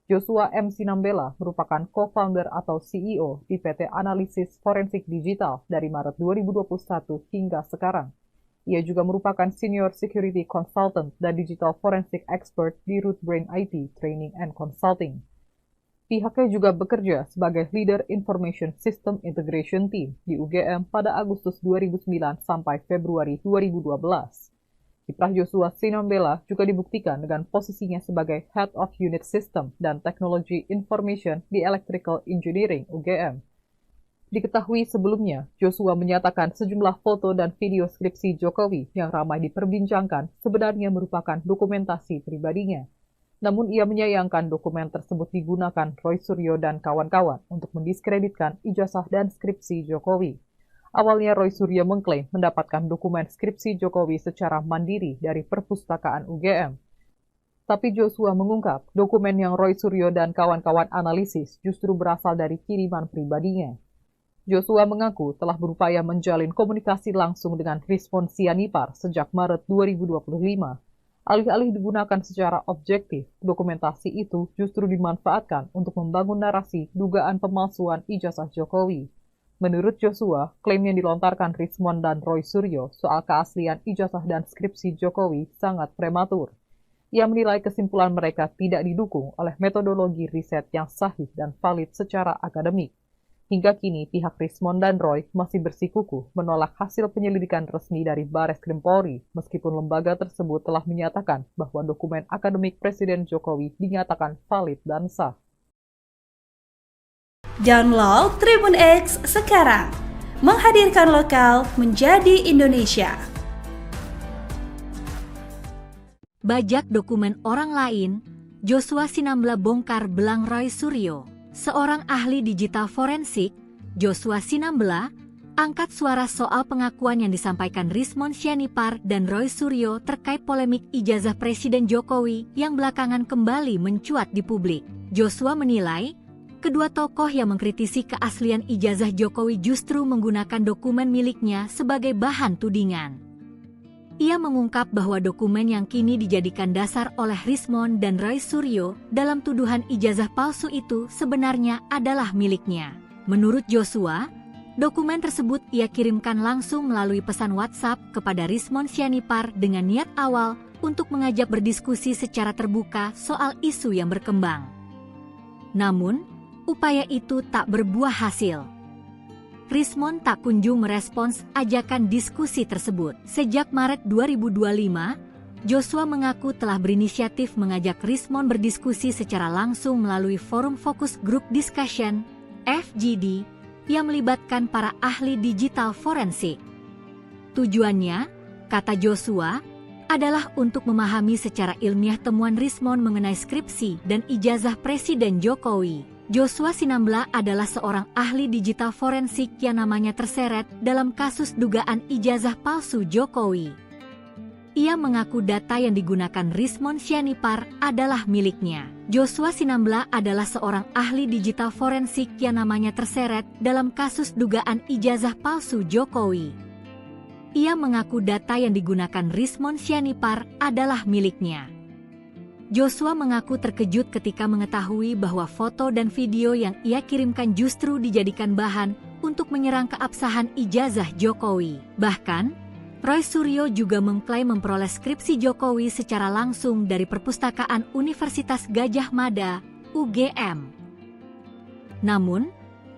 Joshua M. Sinambela merupakan co-founder atau CEO di PT Analisis Forensik Digital dari Maret 2021 hingga sekarang. Ia juga merupakan Senior Security Consultant dan Digital Forensic Expert di Rootbrain IT Training and Consulting. Pihaknya juga bekerja sebagai Leader Information System Integration Team di UGM pada Agustus 2009 sampai Februari 2012. Kiprah Joshua Sinambela juga dibuktikan dengan posisinya sebagai Head of Unit System dan Technology Information di Electrical Engineering UGM. Diketahui sebelumnya, Joshua menyatakan sejumlah foto dan video skripsi Jokowi yang ramai diperbincangkan sebenarnya merupakan dokumentasi pribadinya. Namun ia menyayangkan dokumen tersebut digunakan Roy Suryo dan kawan-kawan untuk mendiskreditkan ijazah dan skripsi Jokowi. Awalnya Roy Suryo mengklaim mendapatkan dokumen skripsi Jokowi secara mandiri dari perpustakaan UGM. Tapi Joshua mengungkap dokumen yang Roy Suryo dan kawan-kawan analisis justru berasal dari kiriman pribadinya. Joshua mengaku telah berupaya menjalin komunikasi langsung dengan Rismon Sianipar sejak Maret 2025. Alih-alih digunakan secara objektif, dokumentasi itu justru dimanfaatkan untuk membangun narasi dugaan pemalsuan ijazah Jokowi. Menurut Joshua, klaim yang dilontarkan Rismon dan Roy Suryo soal keaslian ijazah dan skripsi Jokowi sangat prematur. Ia menilai kesimpulan mereka tidak didukung oleh metodologi riset yang sahih dan valid secara akademik. Hingga kini, pihak Rismon dan Roy masih bersikukuh menolak hasil penyelidikan resmi dari Bareskrim Polri, meskipun lembaga tersebut telah menyatakan bahwa dokumen akademik Presiden Jokowi dinyatakan valid dan sah. Download Tribun X sekarang, menghadirkan lokal menjadi Indonesia. Bajak dokumen orang lain, Joshua Sinambela bongkar belang Roy Suryo. Seorang ahli digital forensik, Joshua Sinambela, angkat suara soal pengakuan yang disampaikan Rismon Sianipar dan Roy Suryo terkait polemik ijazah Presiden Jokowi yang belakangan kembali mencuat di publik. Joshua menilai, kedua tokoh yang mengkritisi keaslian ijazah Jokowi justru menggunakan dokumen miliknya sebagai bahan tudingan. Ia mengungkap bahwa dokumen yang kini dijadikan dasar oleh Rismon dan Roy Suryo dalam tuduhan ijazah palsu itu sebenarnya adalah miliknya. Menurut Joshua, dokumen tersebut ia kirimkan langsung melalui pesan WhatsApp kepada Rismon Sianipar dengan niat awal untuk mengajak berdiskusi secara terbuka soal isu yang berkembang. Namun, upaya itu tak berbuah hasil. Rismon tak kunjung merespons ajakan diskusi tersebut. Sejak Maret 2025, Joshua mengaku telah berinisiatif mengajak Rismon berdiskusi secara langsung melalui forum Focus Group Discussion, FGD, yang melibatkan para ahli digital forensik. Tujuannya, kata Joshua, adalah untuk memahami secara ilmiah temuan Rismon mengenai skripsi dan ijazah Presiden Jokowi. Joshua Sinambela adalah seorang ahli digital forensik yang namanya terseret dalam kasus dugaan ijazah palsu Jokowi. Ia mengaku data yang digunakan Rismon Sianipar adalah miliknya. Joshua Sinambela adalah seorang ahli digital forensik yang namanya terseret dalam kasus dugaan ijazah palsu Jokowi. Ia mengaku data yang digunakan Rismon Sianipar adalah miliknya. Joshua mengaku terkejut ketika mengetahui bahwa foto dan video yang ia kirimkan justru dijadikan bahan untuk menyerang keabsahan ijazah Jokowi. Bahkan, Roy Suryo juga mengklaim memperoleh skripsi Jokowi secara langsung dari Perpustakaan Universitas Gadjah Mada, UGM. Namun,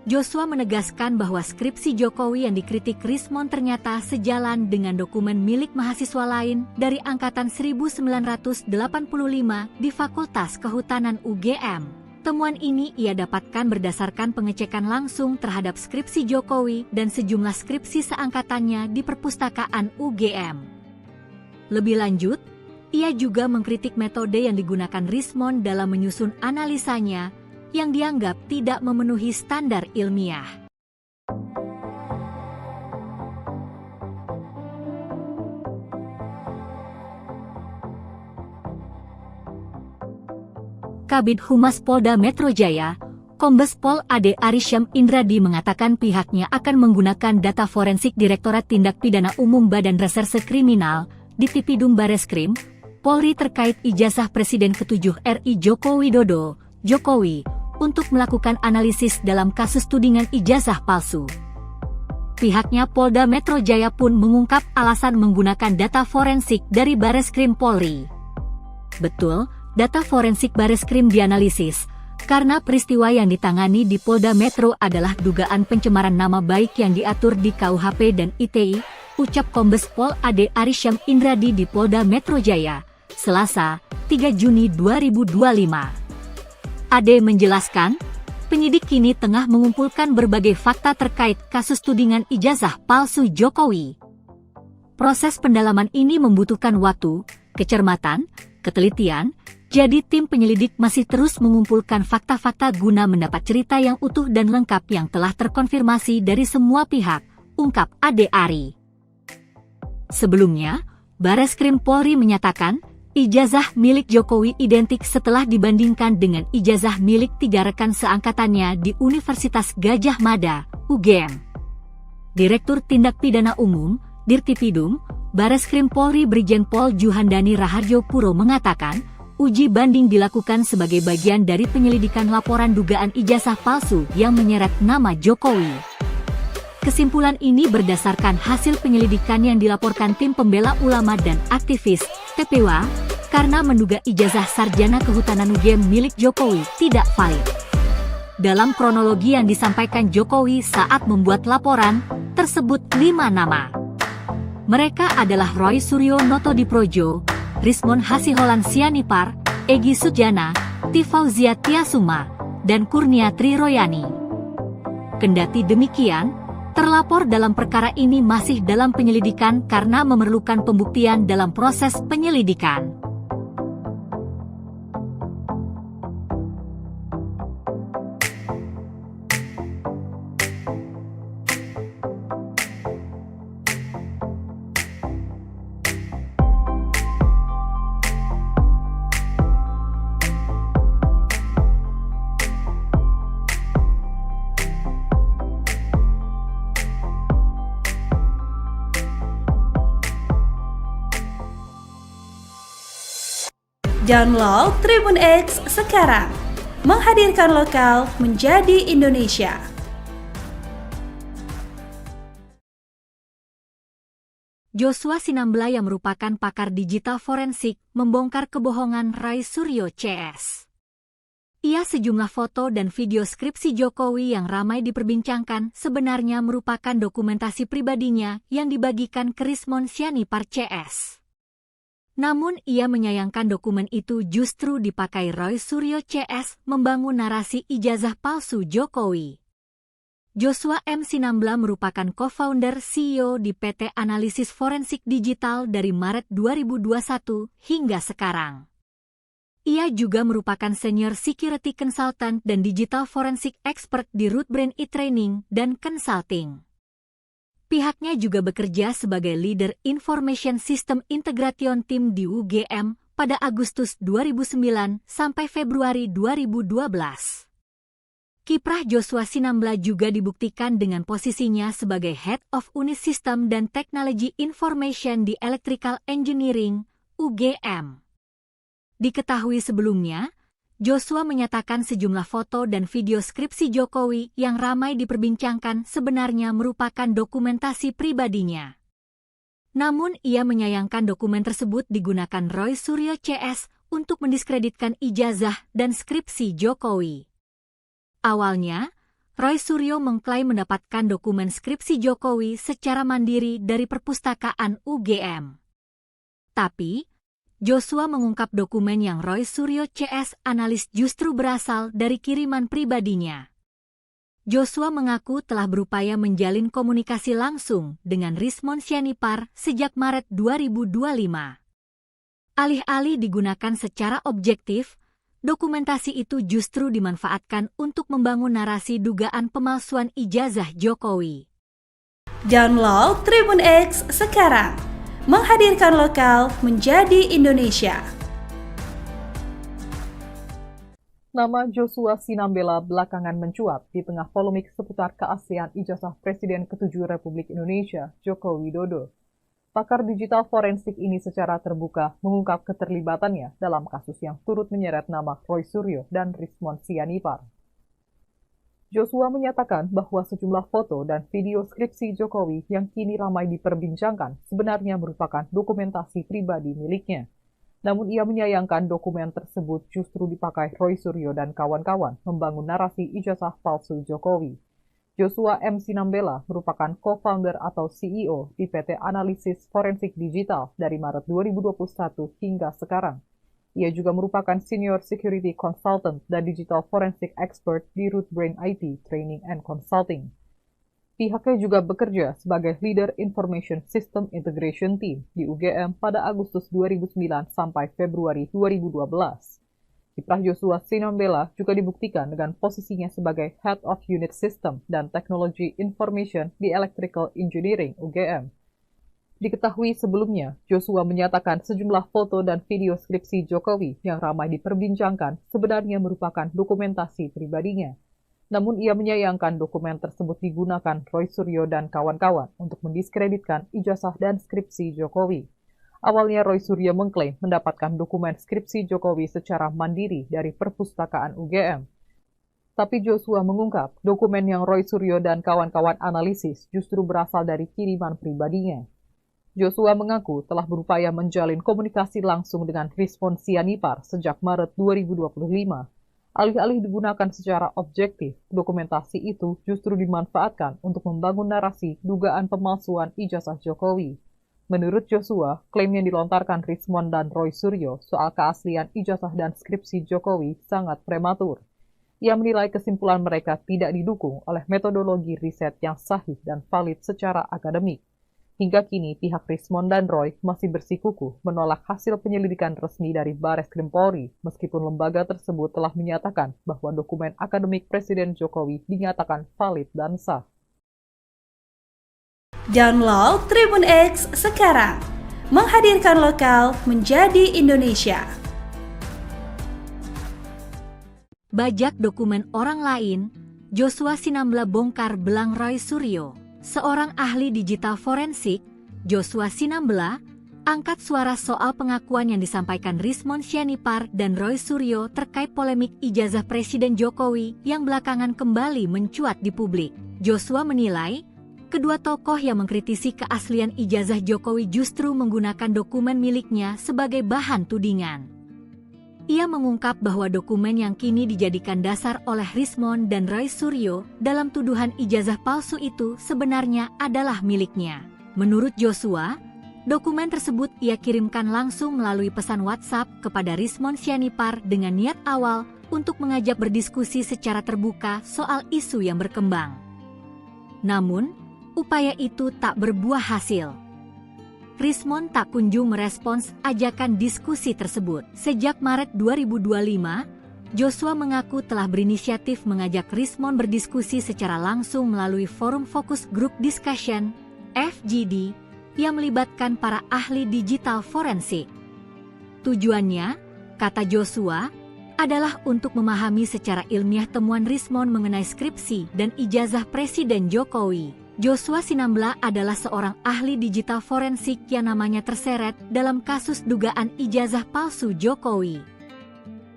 Joshua menegaskan bahwa skripsi Jokowi yang dikritik Rismon ternyata sejalan dengan dokumen milik mahasiswa lain dari angkatan 1985 di Fakultas Kehutanan UGM. Temuan ini ia dapatkan berdasarkan pengecekan langsung terhadap skripsi Jokowi dan sejumlah skripsi seangkatannya di Perpustakaan UGM. Lebih lanjut, ia juga mengkritik metode yang digunakan Rismon dalam menyusun analisanya yang dianggap tidak memenuhi standar ilmiah. Kabid Humas Polda Metro Jaya, Kombes Pol Ade Arysyam Indradi mengatakan pihaknya akan menggunakan data forensik Direktorat Tindak Pidana Umum Badan Reserse Kriminal, Ditipidum Bareskrim, Polri terkait ijazah Presiden ke-7 RI Joko Widodo, Jokowi, untuk melakukan analisis dalam kasus tudingan ijazah palsu. Pihaknya Polda Metro Jaya pun mengungkap alasan menggunakan data forensik dari Bareskrim Polri. Betul, data forensik Bareskrim dianalisis, karena peristiwa yang ditangani di Polda Metro adalah dugaan pencemaran nama baik yang diatur di KUHP dan ITE, ucap Kombes Pol Ade Arysyam Indradi di Polda Metro Jaya, Selasa, 3 Juni 2025. Ade menjelaskan, penyidik kini tengah mengumpulkan berbagai fakta terkait kasus tudingan ijazah palsu Jokowi. Proses pendalaman ini membutuhkan waktu, kecermatan, ketelitian, jadi tim penyelidik masih terus mengumpulkan fakta-fakta guna mendapat cerita yang utuh dan lengkap yang telah terkonfirmasi dari semua pihak, ungkap Ade Ari. Sebelumnya, Bareskrim Polri menyatakan, ijazah milik Jokowi identik setelah dibandingkan dengan ijazah milik 3 rekan seangkatannya di Universitas Gadjah Mada, UGM. Direktur Tindak Pidana Umum, Dirtipidum, Bareskrim Polri Brigjen Pol Juhandani Raharjo Puro mengatakan, uji banding dilakukan sebagai bagian dari penyelidikan laporan dugaan ijazah palsu yang menyeret nama Jokowi. Kesimpulan ini berdasarkan hasil penyelidikan yang dilaporkan tim pembela ulama dan aktivis, TPWA, karena menduga ijazah sarjana kehutanan UGM milik Jokowi tidak valid. Dalam kronologi yang disampaikan Jokowi saat membuat laporan, tersebut 5 nama. Mereka adalah Roy Suryo Notodiprojo, Rismon Hasiholan Sianipar, Egy Sujana, Tifauzia Tiasuma, dan Kurnia Tri Royani. Kendati demikian, terlapor dalam perkara ini masih dalam penyelidikan karena memerlukan pembuktian dalam proses penyelidikan. Download Tribun X sekarang, menghadirkan lokal menjadi Indonesia. Joshua Sinambela yang merupakan pakar digital forensik membongkar kebohongan Roy Suryo CS. Ia sejumlah foto dan video skripsi Jokowi yang ramai diperbincangkan sebenarnya merupakan dokumentasi pribadinya yang dibagikan ke Rismon Sianipar CS. Namun ia menyayangkan dokumen itu justru dipakai Roy Suryo CS membangun narasi ijazah palsu Jokowi. Joshua M. Sinambela merupakan co-founder CEO di PT Analisis Forensik Digital dari Maret 2021 hingga sekarang. Ia juga merupakan Senior Security Consultant dan Digital Forensik Expert di Rootbrain e-Training dan Consulting. Pihaknya juga bekerja sebagai Leader Information System Integration Team di UGM pada Agustus 2009 sampai Februari 2012. Kiprah Joshua Sinambela juga dibuktikan dengan posisinya sebagai Head of Unit System dan Technology Information di Electrical Engineering, UGM. Diketahui sebelumnya, Joshua menyatakan sejumlah foto dan video skripsi Jokowi yang ramai diperbincangkan sebenarnya merupakan dokumentasi pribadinya. Namun ia menyayangkan dokumen tersebut digunakan Roy Suryo CS untuk mendiskreditkan ijazah dan skripsi Jokowi. Awalnya, Roy Suryo mengklaim mendapatkan dokumen skripsi Jokowi secara mandiri dari perpustakaan UGM. Tapi, Joshua mengungkap dokumen yang Roy Suryo CS analis justru berasal dari kiriman pribadinya. Joshua mengaku telah berupaya menjalin komunikasi langsung dengan Rismon Sianipar sejak Maret 2025. Alih-alih digunakan secara objektif, dokumentasi itu justru dimanfaatkan untuk membangun narasi dugaan pemalsuan ijazah Jokowi. Download Tribun X sekarang, menghadirkan lokal menjadi Indonesia. Nama Joshua Sinambela belakangan mencuat di tengah polemik seputar keaslian ijazah Presiden ke-7 Republik Indonesia, Joko Widodo. Pakar digital forensik ini secara terbuka mengungkap keterlibatannya dalam kasus yang turut menyeret nama Roy Suryo dan Rismon Sianipar. Joshua menyatakan bahwa sejumlah foto dan video skripsi Jokowi yang kini ramai diperbincangkan sebenarnya merupakan dokumentasi pribadi miliknya. Namun ia menyayangkan dokumen tersebut justru dipakai Roy Suryo dan kawan-kawan membangun narasi ijazah palsu Jokowi. Joshua M. Sinambela merupakan co-founder atau CEO di PT Analisis Forensik Digital dari Maret 2021 hingga sekarang. Ia juga merupakan Senior Security Consultant dan Digital Forensic Expert di Rootbrain IT Training and Consulting. Pihaknya juga bekerja sebagai Leader Information System Integration Team di UGM pada Agustus 2009 sampai Februari 2012. Kiprah Joshua Sinambela juga dibuktikan dengan posisinya sebagai Head of Unit System dan Technology Information di Electrical Engineering UGM. Diketahui sebelumnya, Joshua menyatakan sejumlah foto dan video skripsi Jokowi yang ramai diperbincangkan sebenarnya merupakan dokumentasi pribadinya. Namun ia menyayangkan dokumen tersebut digunakan Roy Suryo dan kawan-kawan untuk mendiskreditkan ijazah dan skripsi Jokowi. Awalnya Roy Suryo mengklaim mendapatkan dokumen skripsi Jokowi secara mandiri dari perpustakaan UGM. Tapi Joshua mengungkap dokumen yang Roy Suryo dan kawan-kawan analisis justru berasal dari kiriman pribadinya. Joshua mengaku telah berupaya menjalin komunikasi langsung dengan Rismon Sianipar sejak Maret 2025. Alih-alih digunakan secara objektif, dokumentasi itu justru dimanfaatkan untuk membangun narasi dugaan pemalsuan ijazah Jokowi. Menurut Joshua, klaim yang dilontarkan Rismon dan Roy Suryo soal keaslian ijazah dan skripsi Jokowi sangat prematur. Ia menilai kesimpulan mereka tidak didukung oleh metodologi riset yang sahih dan valid secara akademik. Hingga kini, pihak Rismon dan Roy masih bersikukuh menolak hasil penyelidikan resmi dari Bareskrim Polri, meskipun lembaga tersebut telah menyatakan bahwa dokumen akademik Presiden Jokowi dinyatakan valid dan sah. Download Tribun X sekarang, menghadirkan lokal menjadi Indonesia. Bajak dokumen orang lain, Joshua Sinambela bongkar belang Roy Suryo. Seorang ahli digital forensik, Joshua Sinambela, angkat suara soal pengakuan yang disampaikan Rismon Sianipar dan Roy Suryo terkait polemik ijazah Presiden Jokowi yang belakangan kembali mencuat di publik. Joshua menilai, kedua tokoh yang mengkritisi keaslian ijazah Jokowi justru menggunakan dokumen miliknya sebagai bahan tudingan. Ia mengungkap bahwa dokumen yang kini dijadikan dasar oleh Rismon dan Roy Suryo dalam tuduhan ijazah palsu itu sebenarnya adalah miliknya. Menurut Joshua, dokumen tersebut ia kirimkan langsung melalui pesan WhatsApp kepada Rismon Sianipar dengan niat awal untuk mengajak berdiskusi secara terbuka soal isu yang berkembang. Namun, upaya itu tak berbuah hasil. Rismon tak kunjung merespons ajakan diskusi tersebut. Sejak Maret 2025, Joshua mengaku telah berinisiatif mengajak Rismon berdiskusi secara langsung melalui forum Focus Group Discussion, FGD, yang melibatkan para ahli digital forensik. Tujuannya, kata Joshua, adalah untuk memahami secara ilmiah temuan Rismon mengenai skripsi dan ijazah Presiden Jokowi. Joshua Sinambela adalah seorang ahli digital forensik yang namanya terseret dalam kasus dugaan ijazah palsu Jokowi.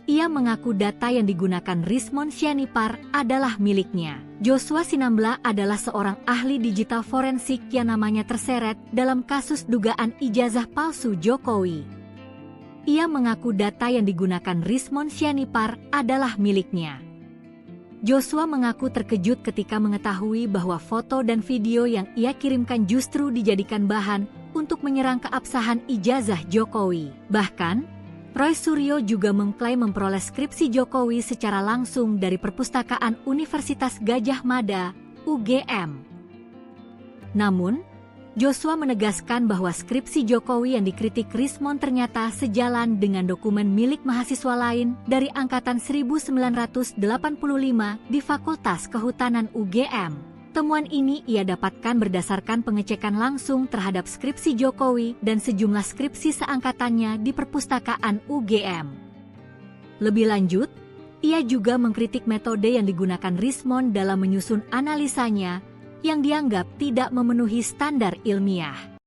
Ia mengaku data yang digunakan Rismon Sianipar adalah miliknya. Joshua Sinambela adalah seorang ahli digital forensik yang namanya terseret dalam kasus dugaan ijazah palsu Jokowi. Ia mengaku data yang digunakan Rismon Sianipar adalah miliknya. Joshua mengaku terkejut ketika mengetahui bahwa foto dan video yang ia kirimkan justru dijadikan bahan untuk menyerang keabsahan ijazah Jokowi. Bahkan, Roy Suryo juga mengklaim memperoleh skripsi Jokowi secara langsung dari Perpustakaan Universitas Gadjah Mada, UGM. Namun, Joshua menegaskan bahwa skripsi Jokowi yang dikritik Rismon ternyata sejalan dengan dokumen milik mahasiswa lain dari angkatan 1985 di Fakultas Kehutanan UGM. Temuan ini ia dapatkan berdasarkan pengecekan langsung terhadap skripsi Jokowi dan sejumlah skripsi seangkatannya di Perpustakaan UGM. Lebih lanjut, ia juga mengkritik metode yang digunakan Rismon dalam menyusun analisanya yang dianggap tidak memenuhi standar ilmiah.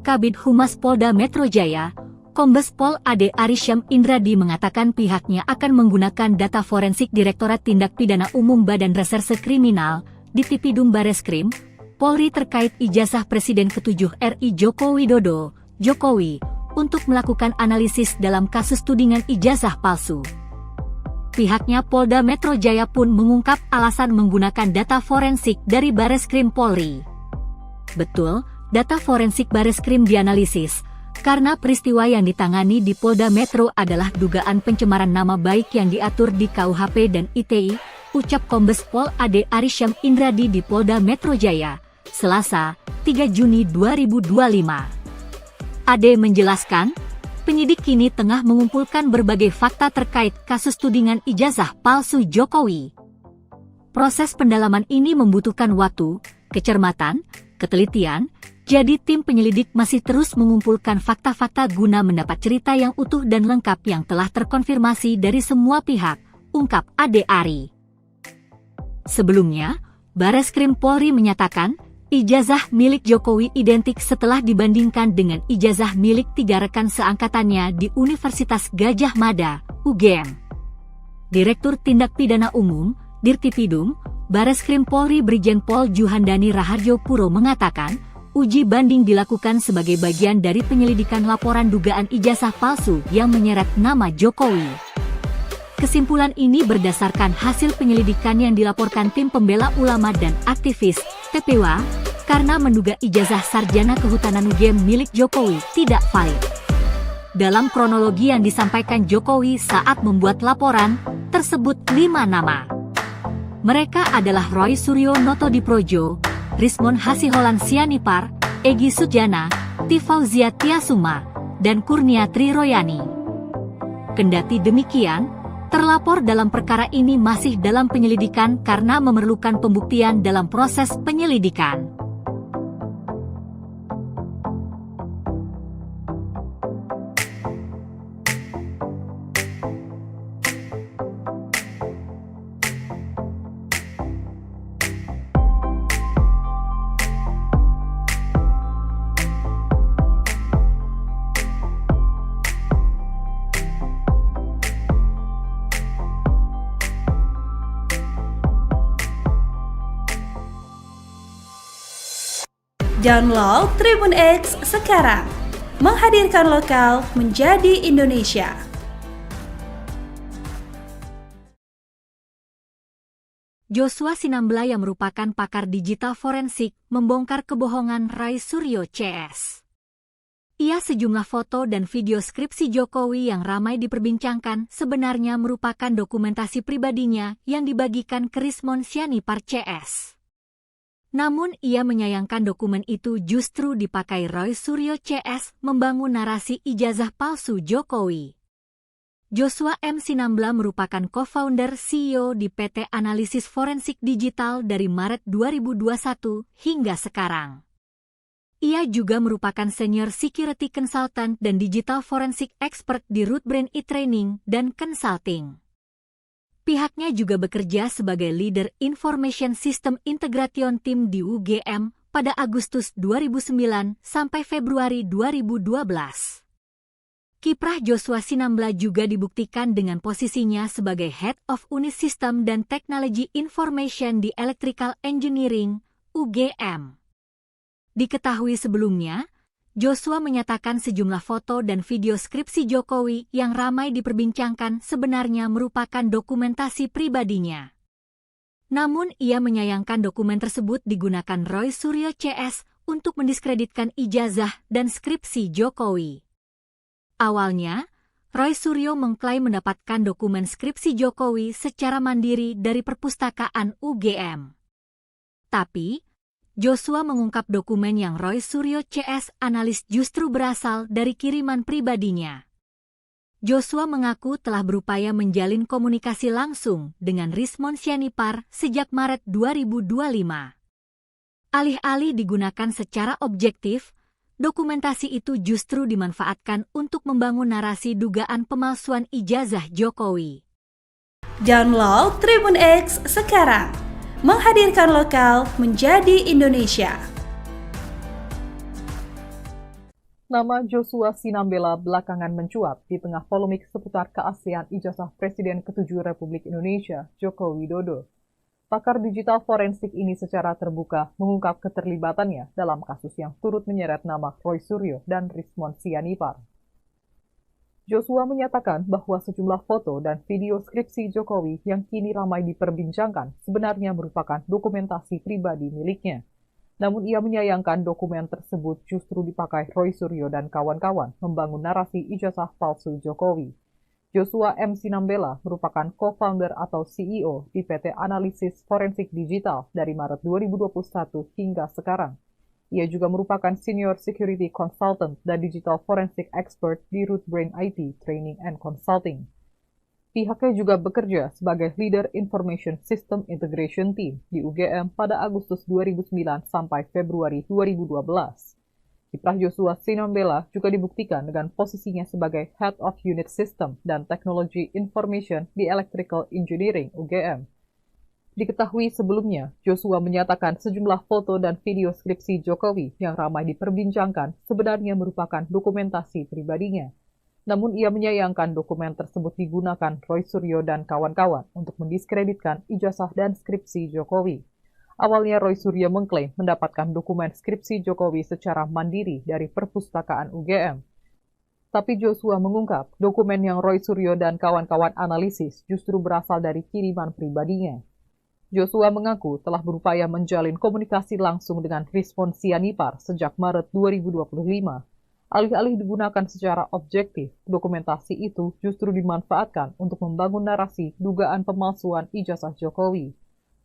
Kabid Humas Polda Metro Jaya, Kombes Pol Ade Arysyam Indradi mengatakan pihaknya akan menggunakan data forensik Direktorat Tindak Pidana Umum Badan Reserse Kriminal, Ditipidum Bareskrim, Polri terkait ijazah Presiden ke-7 RI Joko Widodo, Jokowi, untuk melakukan analisis dalam kasus tudingan ijazah palsu. Pihaknya Polda Metro Jaya pun mengungkap alasan menggunakan data forensik dari Bareskrim Polri. Betul, data forensik Bareskrim dianalisis, karena peristiwa yang ditangani di Polda Metro adalah dugaan pencemaran nama baik yang diatur di KUHP dan ITE, ucap Kombes Pol Ade Arysyam Indradi di Polda Metro Jaya, Selasa, 3 Juni 2025. Ade menjelaskan, penyidik kini tengah mengumpulkan berbagai fakta terkait kasus tudingan ijazah palsu Jokowi. Proses pendalaman ini membutuhkan waktu, kecermatan, ketelitian, jadi tim penyelidik masih terus mengumpulkan fakta-fakta guna mendapat cerita yang utuh dan lengkap yang telah terkonfirmasi dari semua pihak, ungkap Ade Ari. Sebelumnya, Bareskrim Polri menyatakan, ijazah milik Jokowi identik setelah dibandingkan dengan ijazah milik 3 rekan seangkatannya di Universitas Gadjah Mada, UGM. Direktur Tindak Pidana Umum, Dirtipidum, Bareskrim Polri Brigjen Pol Juhandani Raharjo Puro mengatakan, uji banding dilakukan sebagai bagian dari penyelidikan laporan dugaan ijazah palsu yang menyeret nama Jokowi. Kesimpulan ini berdasarkan hasil penyelidikan yang dilaporkan tim pembela ulama dan aktivis, TPW, karena menduga ijazah sarjana kehutanan UGM milik Jokowi tidak valid. Dalam kronologi yang disampaikan Jokowi saat membuat laporan, tersebut 5 nama. Mereka adalah Roy Suryo Notodiprojo, Rismon Hasiholan Sianipar, Egy Sujana, Tifauzia Tiasuma, dan Kurnia Triroyani. Kendati demikian, terlapor dalam perkara ini masih dalam penyelidikan karena memerlukan pembuktian dalam proses penyelidikan. Download Tribun X sekarang, menghadirkan lokal menjadi Indonesia. Joshua Sinambela yang merupakan pakar digital forensik membongkar kebohongan Roy Suryo CS. Ia sejumlah foto dan video skripsi Jokowi yang ramai diperbincangkan sebenarnya merupakan dokumentasi pribadinya yang dibagikan ke Rismon Sianipar CS. Namun ia menyayangkan dokumen itu justru dipakai Roy Suryo CS membangun narasi ijazah palsu Jokowi. Joshua M. Sinambela merupakan co-founder CEO di PT Analisis Forensik Digital dari Maret 2021 hingga sekarang. Ia juga merupakan senior security consultant dan digital forensik expert di Rootbrain e-training dan consulting. Pihaknya juga bekerja sebagai leader Information System Integration Team di UGM pada Agustus 2009 sampai Februari 2012. Kiprah Joshua Sinambela juga dibuktikan dengan posisinya sebagai Head of Unit System dan Technology Information di Electrical Engineering, UGM. Diketahui sebelumnya, Joshua menyatakan sejumlah foto dan video skripsi Jokowi yang ramai diperbincangkan sebenarnya merupakan dokumentasi pribadinya. Namun ia menyayangkan dokumen tersebut digunakan Roy Suryo CS untuk mendiskreditkan ijazah dan skripsi Jokowi. Awalnya, Roy Suryo mengklaim mendapatkan dokumen skripsi Jokowi secara mandiri dari perpustakaan UGM. Tapi, Joshua mengungkap dokumen yang Roy Suryo CS analis justru berasal dari kiriman pribadinya. Joshua mengaku telah berupaya menjalin komunikasi langsung dengan Rismon Sianipar sejak Maret 2025. Alih-alih digunakan secara objektif, dokumentasi itu justru dimanfaatkan untuk membangun narasi dugaan pemalsuan ijazah Jokowi. Download Tribun X sekarang, menghadirkan lokal menjadi Indonesia. Nama Joshua Sinambela belakangan mencuat di tengah polemik seputar keaslian ijazah Presiden ke-7 Republik Indonesia, Joko Widodo. Pakar digital forensik ini secara terbuka mengungkap keterlibatannya dalam kasus yang turut menyeret nama Roy Suryo dan Rismon Sianipar. Joshua menyatakan bahwa sejumlah foto dan video skripsi Jokowi yang kini ramai diperbincangkan sebenarnya merupakan dokumentasi pribadi miliknya. Namun ia menyayangkan dokumen tersebut justru dipakai Roy Suryo dan kawan-kawan membangun narasi ijazah palsu Jokowi. Joshua M. Sinambela merupakan co-founder atau CEO di PT Analisis Forensik Digital dari Maret 2021 hingga sekarang. Ia juga merupakan Senior Security Consultant dan Digital Forensic Expert di Rootbrain IT Training and Consulting. Pihaknya juga bekerja sebagai Leader Information System Integration Team di UGM pada Agustus 2009 sampai Februari 2012. Kiprah Joshua Sinambela juga dibuktikan dengan posisinya sebagai Head of Unit System dan Technology Information di Electrical Engineering UGM. Diketahui sebelumnya, Joshua menyatakan sejumlah foto dan video skripsi Jokowi yang ramai diperbincangkan sebenarnya merupakan dokumentasi pribadinya. Namun ia menyayangkan dokumen tersebut digunakan Roy Suryo dan kawan-kawan untuk mendiskreditkan ijazah dan skripsi Jokowi. Awalnya Roy Suryo mengklaim mendapatkan dokumen skripsi Jokowi secara mandiri dari perpustakaan UGM. Tapi Joshua mengungkap dokumen yang Roy Suryo dan kawan-kawan analisis justru berasal dari kiriman pribadinya. Joshua mengaku telah berupaya menjalin komunikasi langsung dengan Rismon Sianipar sejak Maret 2025. Alih-alih digunakan secara objektif, dokumentasi itu justru dimanfaatkan untuk membangun narasi dugaan pemalsuan ijazah Jokowi.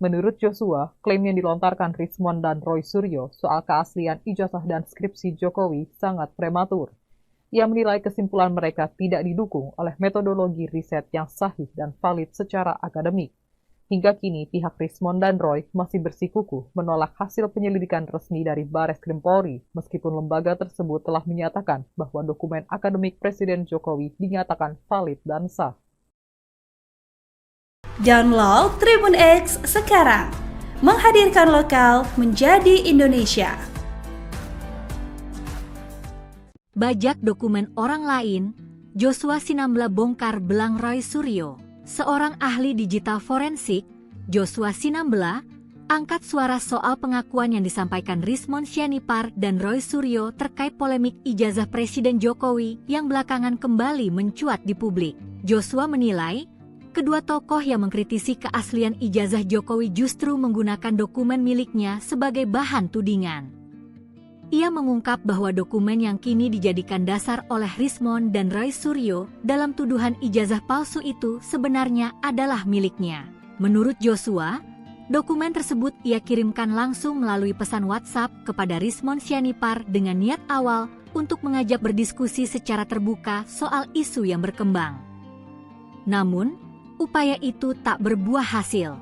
Menurut Joshua, klaim yang dilontarkan Rismon dan Roy Suryo soal keaslian ijazah dan skripsi Jokowi sangat prematur. Ia menilai kesimpulan mereka tidak didukung oleh metodologi riset yang sahih dan valid secara akademik. Hingga kini, pihak Rismon dan Roy masih bersikukuh menolak hasil penyelidikan resmi dari Bareskrim Polri, meskipun lembaga tersebut telah menyatakan bahwa dokumen akademik Presiden Jokowi dinyatakan valid dan sah. Download Tribun X sekarang, menghadirkan lokal menjadi Indonesia. Bajak dokumen orang lain, Joshua Sinambela bongkar belang Roy Suryo. Seorang ahli digital forensik, Joshua Sinambela, angkat suara soal pengakuan yang disampaikan Rismon Sianipar dan Roy Suryo terkait polemik ijazah Presiden Jokowi yang belakangan kembali mencuat di publik. Joshua menilai, kedua tokoh yang mengkritisi keaslian ijazah Jokowi justru menggunakan dokumen miliknya sebagai bahan tudingan. Ia mengungkap bahwa dokumen yang kini dijadikan dasar oleh Rismon dan Roy Suryo dalam tuduhan ijazah palsu itu sebenarnya adalah miliknya. Menurut Joshua, dokumen tersebut ia kirimkan langsung melalui pesan WhatsApp kepada Rismon Sianipar dengan niat awal untuk mengajak berdiskusi secara terbuka soal isu yang berkembang. Namun, upaya itu tak berbuah hasil.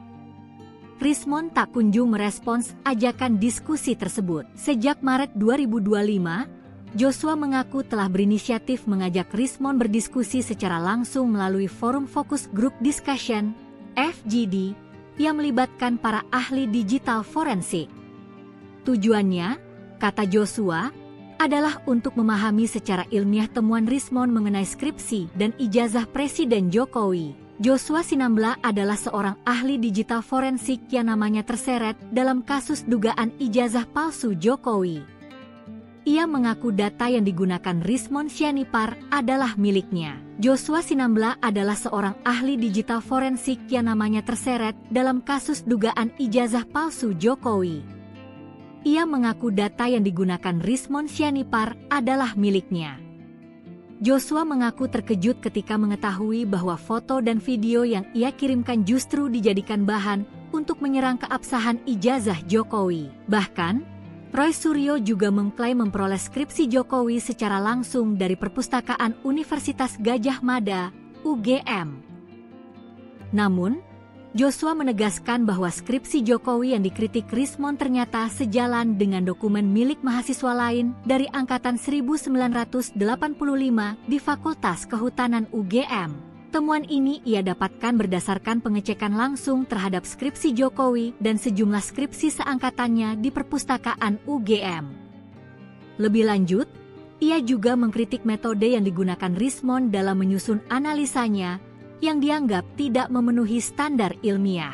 Rismon tak kunjung merespons ajakan diskusi tersebut. Sejak Maret 2025, Joshua mengaku telah berinisiatif mengajak Rismon berdiskusi secara langsung melalui forum Focus Group Discussion, FGD, yang melibatkan para ahli digital forensik. Tujuannya, kata Joshua, adalah untuk memahami secara ilmiah temuan Rismon mengenai skripsi dan ijazah Presiden Jokowi. Joshua Sinambela adalah seorang ahli digital forensik yang namanya terseret dalam kasus dugaan ijazah palsu Jokowi. Ia mengaku data yang digunakan Rismon Sianipar adalah miliknya. Joshua Sinambela adalah seorang ahli digital forensik yang namanya terseret dalam kasus dugaan ijazah palsu Jokowi. Ia mengaku data yang digunakan Rismon Sianipar adalah miliknya. Joshua mengaku terkejut ketika mengetahui bahwa foto dan video yang ia kirimkan justru dijadikan bahan untuk menyerang keabsahan ijazah Jokowi. Bahkan, Roy Suryo juga mengklaim memperoleh skripsi Jokowi secara langsung dari Perpustakaan Universitas Gadjah Mada, UGM. Namun, Joshua menegaskan bahwa skripsi Jokowi yang dikritik Rismon ternyata sejalan dengan dokumen milik mahasiswa lain dari angkatan 1985 di Fakultas Kehutanan UGM. Temuan ini ia dapatkan berdasarkan pengecekan langsung terhadap skripsi Jokowi dan sejumlah skripsi seangkatannya di Perpustakaan UGM. Lebih lanjut, ia juga mengkritik metode yang digunakan Rismon dalam menyusun analisanya yang dianggap tidak memenuhi standar ilmiah.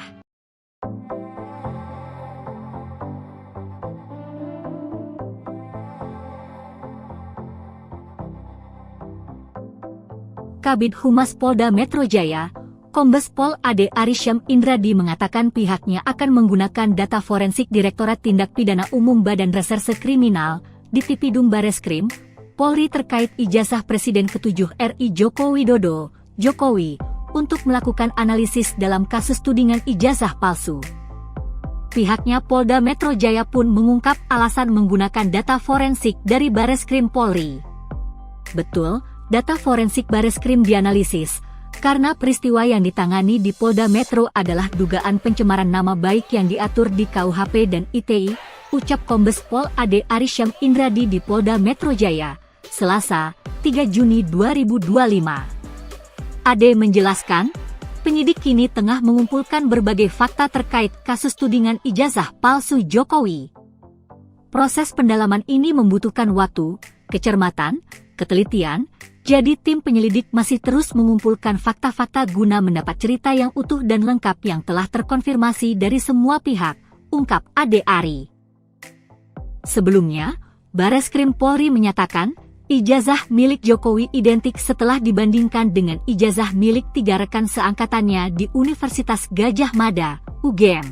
Kabid Humas Polda Metro Jaya, Kombes Pol Ade Arysyam Indradi mengatakan pihaknya akan menggunakan data forensik Direktorat Tindak Pidana Umum Badan Reserse Kriminal, Ditipidum Bareskrim, Polri terkait ijazah Presiden ke-7 RI Joko Widodo, Jokowi, untuk melakukan analisis dalam kasus tudingan ijazah palsu. Pihaknya Polda Metro Jaya pun mengungkap alasan menggunakan data forensik dari Bareskrim Polri. Betul, data forensik Bareskrim dianalisis, karena peristiwa yang ditangani di Polda Metro adalah dugaan pencemaran nama baik yang diatur di KUHP dan ITE, ucap Kombes Pol Ade Arysyam Indradi di Polda Metro Jaya, Selasa, 3 Juni 2025. Ade menjelaskan, penyidik kini tengah mengumpulkan berbagai fakta terkait kasus tudingan ijazah palsu Jokowi. Proses pendalaman ini membutuhkan waktu, kecermatan, ketelitian, jadi tim penyelidik masih terus mengumpulkan fakta-fakta guna mendapat cerita yang utuh dan lengkap yang telah terkonfirmasi dari semua pihak, ungkap Ade Ari. Sebelumnya, Bareskrim Polri menyatakan, ijazah milik Jokowi identik setelah dibandingkan dengan ijazah milik 3 rekan seangkatannya di Universitas Gadjah Mada, UGM.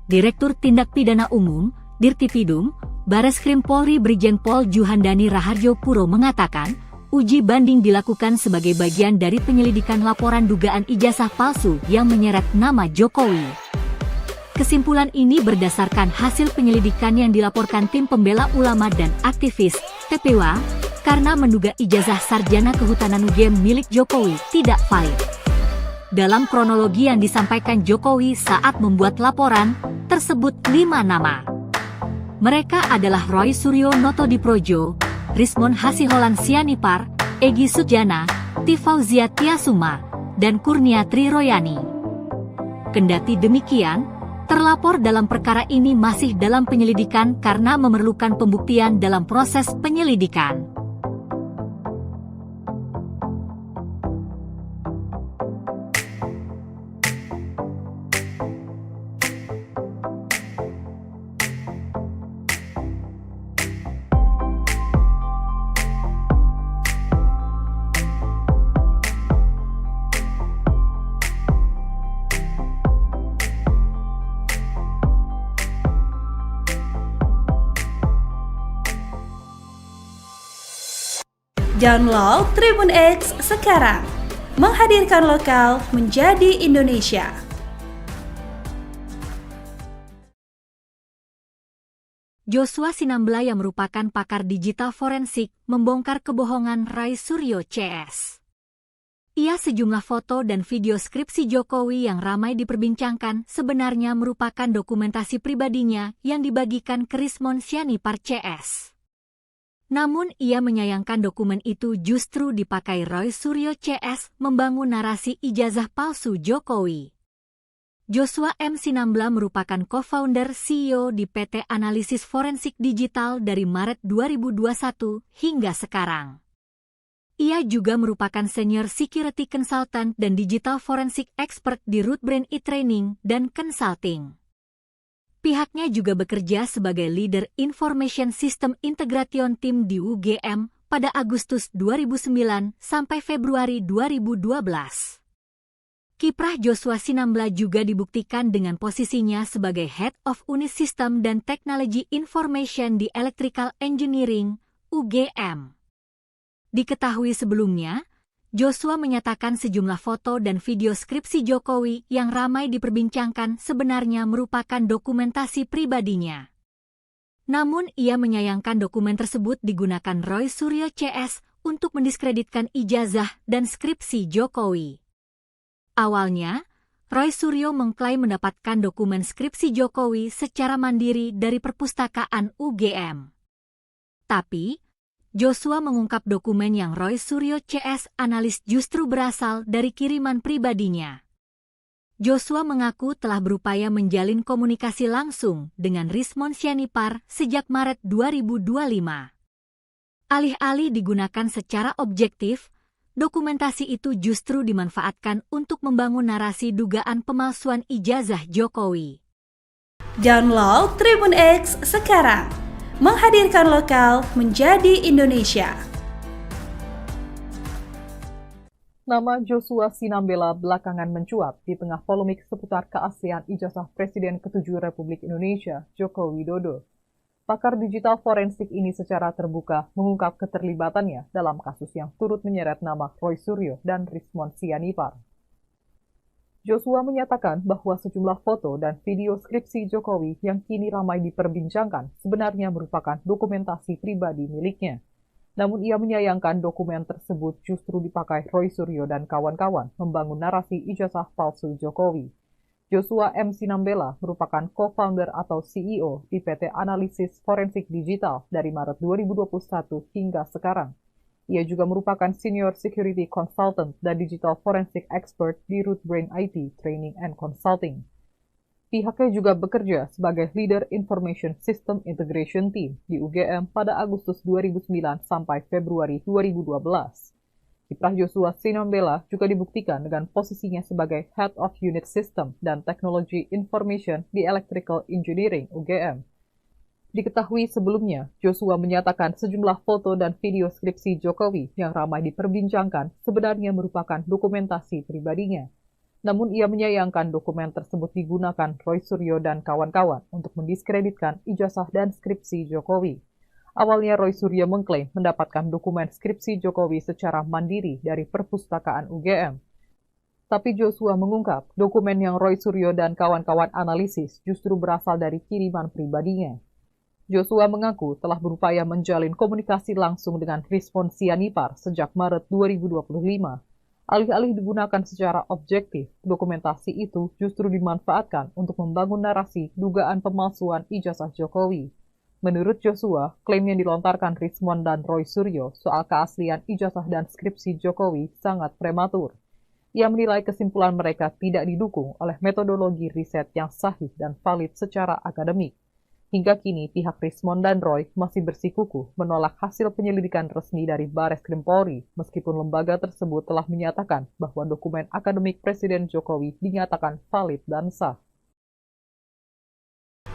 Direktur Tindak Pidana Umum, Dirtipidum, Bareskrim Polri Brigjen Pol Juhandani Raharjo Puro mengatakan, uji banding dilakukan sebagai bagian dari penyelidikan laporan dugaan ijazah palsu yang menyeret nama Jokowi. Kesimpulan ini berdasarkan hasil penyelidikan yang dilaporkan tim pembela ulama dan aktivis, TPWA, karena menduga ijazah sarjana kehutanan UGM milik Jokowi tidak valid. Dalam kronologi yang disampaikan Jokowi saat membuat laporan, tersebut 5 nama. Mereka adalah Roy Suryo Notodiprojo, Rismon Hasiholan Sianipar, Egy Sujana, Tifauzia Tiasuma, dan Kurniatri Royani. Kendati demikian, terlapor dalam perkara ini masih dalam penyelidikan karena memerlukan pembuktian dalam proses penyelidikan. Download Tribun X sekarang. Menghadirkan lokal menjadi Indonesia. Joshua Sinambela yang merupakan pakar digital forensik membongkar kebohongan Roy Suryo CS. Ia sejumlah foto dan video skripsi Jokowi yang ramai diperbincangkan sebenarnya merupakan dokumentasi pribadinya yang dibagikan ke Rismon Sianipar CS. Namun ia menyayangkan dokumen itu justru dipakai Roy Suryo CS membangun narasi ijazah palsu Jokowi. Joshua M. Sinambela merupakan co-founder CEO di PT Analisis Forensik Digital dari Maret 2021 hingga sekarang. Ia juga merupakan Senior Security Consultant dan Digital Forensik Expert di Rootbrain e-Training dan Consulting. Pihaknya juga bekerja sebagai Leader Information System Integration Team di UGM pada Agustus 2009 sampai Februari 2012. Kiprah Joshua Sinambela juga dibuktikan dengan posisinya sebagai Head of Unit System dan Technology Information di Electrical Engineering, UGM. Diketahui sebelumnya, Joshua menyatakan sejumlah foto dan video skripsi Jokowi yang ramai diperbincangkan sebenarnya merupakan dokumentasi pribadinya. Namun ia menyayangkan dokumen tersebut digunakan Roy Suryo CS untuk mendiskreditkan ijazah dan skripsi Jokowi. Awalnya, Roy Suryo mengklaim mendapatkan dokumen skripsi Jokowi secara mandiri dari perpustakaan UGM. Tapi, Joshua mengungkap dokumen yang Roy Suryo CS analis justru berasal dari kiriman pribadinya. Joshua mengaku telah berupaya menjalin komunikasi langsung dengan Rismon Sianipar sejak Maret 2025. Alih-alih digunakan secara objektif, dokumentasi itu justru dimanfaatkan untuk membangun narasi dugaan pemalsuan ijazah Jokowi. Download Tribun X sekarang. Menghadirkan lokal menjadi Indonesia. Nama Joshua Sinambela belakangan mencuat di tengah polemik seputar keaslian ijazah Presiden ke-7 Republik Indonesia, Joko Widodo. Pakar digital forensik ini secara terbuka mengungkap keterlibatannya dalam kasus yang turut menyeret nama Roy Suryo dan Rismon Sianipar. Joshua menyatakan bahwa sejumlah foto dan video skripsi Jokowi yang kini ramai diperbincangkan sebenarnya merupakan dokumentasi pribadi miliknya. Namun ia menyayangkan dokumen tersebut justru dipakai Roy Suryo dan kawan-kawan membangun narasi ijazah palsu Jokowi. Joshua M. Sinambela merupakan co-founder atau CEO di PT Analisis Forensik Digital dari Maret 2021 hingga sekarang. Ia juga merupakan Senior Security Consultant dan Digital Forensic Expert di Rootbrain IT Training and Consulting. Pihaknya juga bekerja sebagai Leader Information System Integration Team di UGM pada Agustus 2009 sampai Februari 2012. Kiprah Joshua Sinambela juga dibuktikan dengan posisinya sebagai Head of Unit System dan Technology Information di Electrical Engineering UGM. Diketahui sebelumnya, Joshua menyatakan sejumlah foto dan video skripsi Jokowi yang ramai diperbincangkan sebenarnya merupakan dokumentasi pribadinya. Namun ia menyayangkan dokumen tersebut digunakan Roy Suryo dan kawan-kawan untuk mendiskreditkan ijazah dan skripsi Jokowi. Awalnya Roy Suryo mengklaim mendapatkan dokumen skripsi Jokowi secara mandiri dari perpustakaan UGM. Tapi Joshua mengungkap dokumen yang Roy Suryo dan kawan-kawan analisis justru berasal dari kiriman pribadinya. Joshua mengaku telah berupaya menjalin komunikasi langsung dengan Rismon Sianipar sejak Maret 2025. Alih-alih digunakan secara objektif, dokumentasi itu justru dimanfaatkan untuk membangun narasi dugaan pemalsuan ijazah Jokowi. Menurut Joshua, klaim yang dilontarkan Rismon dan Roy Suryo soal keaslian ijazah dan skripsi Jokowi sangat prematur. Ia menilai kesimpulan mereka tidak didukung oleh metodologi riset yang sahih dan valid secara akademik. Hingga kini, pihak Rismon dan Roy masih bersikukuh menolak hasil penyelidikan resmi dari Bareskrim Polri, meskipun lembaga tersebut telah menyatakan bahwa dokumen akademik Presiden Jokowi dinyatakan valid dan sah.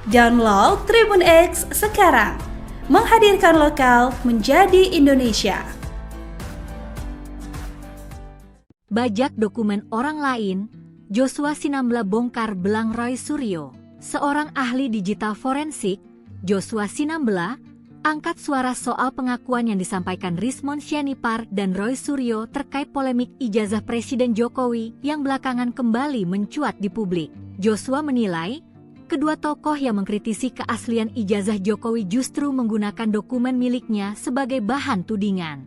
Download Tribun X sekarang. Menghadirkan lokal menjadi Indonesia. Bajak dokumen orang lain, Joshua Sinambela bongkar belang Roy Suryo. Seorang ahli digital forensik, Joshua Sinambela, angkat suara soal pengakuan yang disampaikan Rismon Sianipar dan Roy Suryo terkait polemik ijazah Presiden Jokowi yang belakangan kembali mencuat di publik. Joshua menilai, kedua tokoh yang mengkritisi keaslian ijazah Jokowi justru menggunakan dokumen miliknya sebagai bahan tudingan.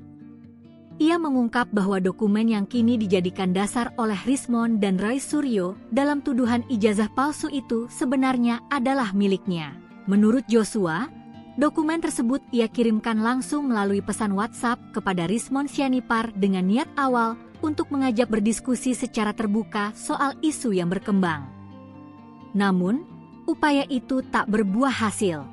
Ia mengungkap bahwa dokumen yang kini dijadikan dasar oleh Rismon dan Roy Suryo dalam tuduhan ijazah palsu itu sebenarnya adalah miliknya. Menurut Joshua, dokumen tersebut ia kirimkan langsung melalui pesan WhatsApp kepada Rismon Sianipar dengan niat awal untuk mengajak berdiskusi secara terbuka soal isu yang berkembang. Namun, upaya itu tak berbuah hasil.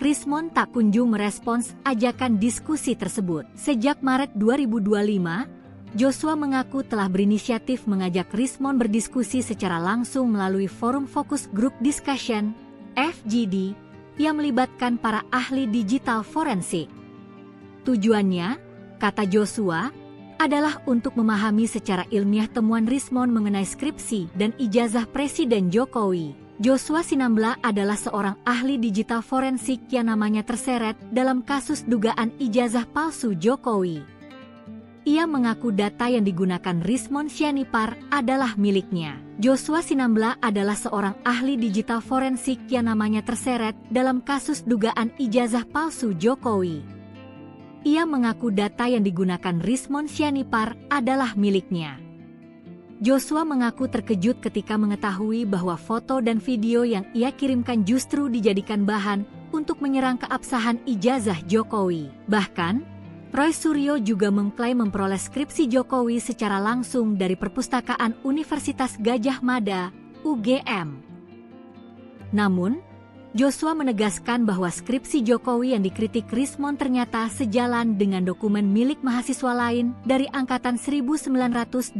Rismon tak kunjung merespons ajakan diskusi tersebut. Sejak Maret 2025, Joshua mengaku telah berinisiatif mengajak Rismon berdiskusi secara langsung melalui forum Focus Group Discussion, FGD, yang melibatkan para ahli digital forensik. Tujuannya, kata Joshua, adalah untuk memahami secara ilmiah temuan Rismon mengenai skripsi dan ijazah Presiden Jokowi. Joshua Sinambela adalah seorang ahli digital forensik yang namanya terseret dalam kasus dugaan ijazah palsu Jokowi. Ia mengaku data yang digunakan Rismon Sianipar adalah miliknya. Joshua Sinambela adalah seorang ahli digital forensik yang namanya terseret dalam kasus dugaan ijazah palsu Jokowi. Ia mengaku data yang digunakan Rismon Sianipar adalah miliknya. Joshua mengaku terkejut ketika mengetahui bahwa foto dan video yang ia kirimkan justru dijadikan bahan untuk menyerang keabsahan ijazah Jokowi. Bahkan, Roy Suryo juga mengklaim memperoleh skripsi Jokowi secara langsung dari Perpustakaan Universitas Gadjah Mada, UGM. Namun, Joshua menegaskan bahwa skripsi Jokowi yang dikritik Rismon ternyata sejalan dengan dokumen milik mahasiswa lain dari angkatan 1985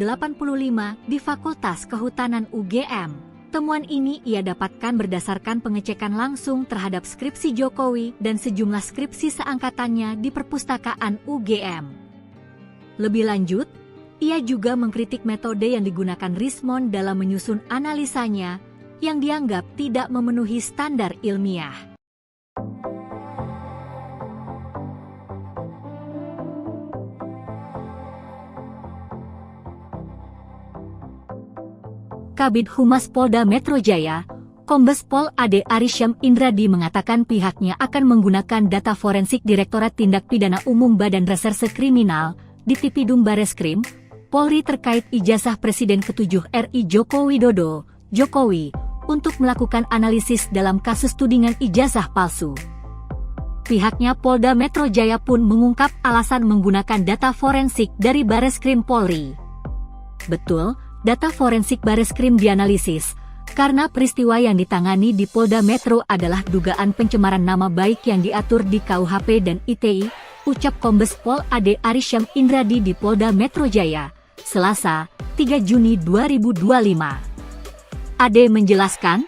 di Fakultas Kehutanan UGM. Temuan ini ia dapatkan berdasarkan pengecekan langsung terhadap skripsi Jokowi dan sejumlah skripsi seangkatannya di Perpustakaan UGM. Lebih lanjut, ia juga mengkritik metode yang digunakan Rismon dalam menyusun analisanya yang dianggap tidak memenuhi standar ilmiah. Kabid Humas Polda Metro Jaya, Kombes Pol Ade Arysyam Indradi mengatakan pihaknya akan menggunakan data forensik Direktorat Tindak Pidana Umum Badan Reserse Kriminal, Ditipidum Bareskrim, Polri terkait ijazah Presiden ke-7 RI Joko Widodo, Jokowi, untuk melakukan analisis dalam kasus tudingan ijazah palsu. Pihaknya Polda Metro Jaya pun mengungkap alasan menggunakan data forensik dari Bareskrim Polri. Betul, data forensik Bareskrim dianalisis, karena peristiwa yang ditangani di Polda Metro adalah dugaan pencemaran nama baik yang diatur di KUHP dan ITE, ucap Kombes Pol Ade Arysyam Indradi di Polda Metro Jaya, Selasa, 3 Juni 2025. Ade menjelaskan,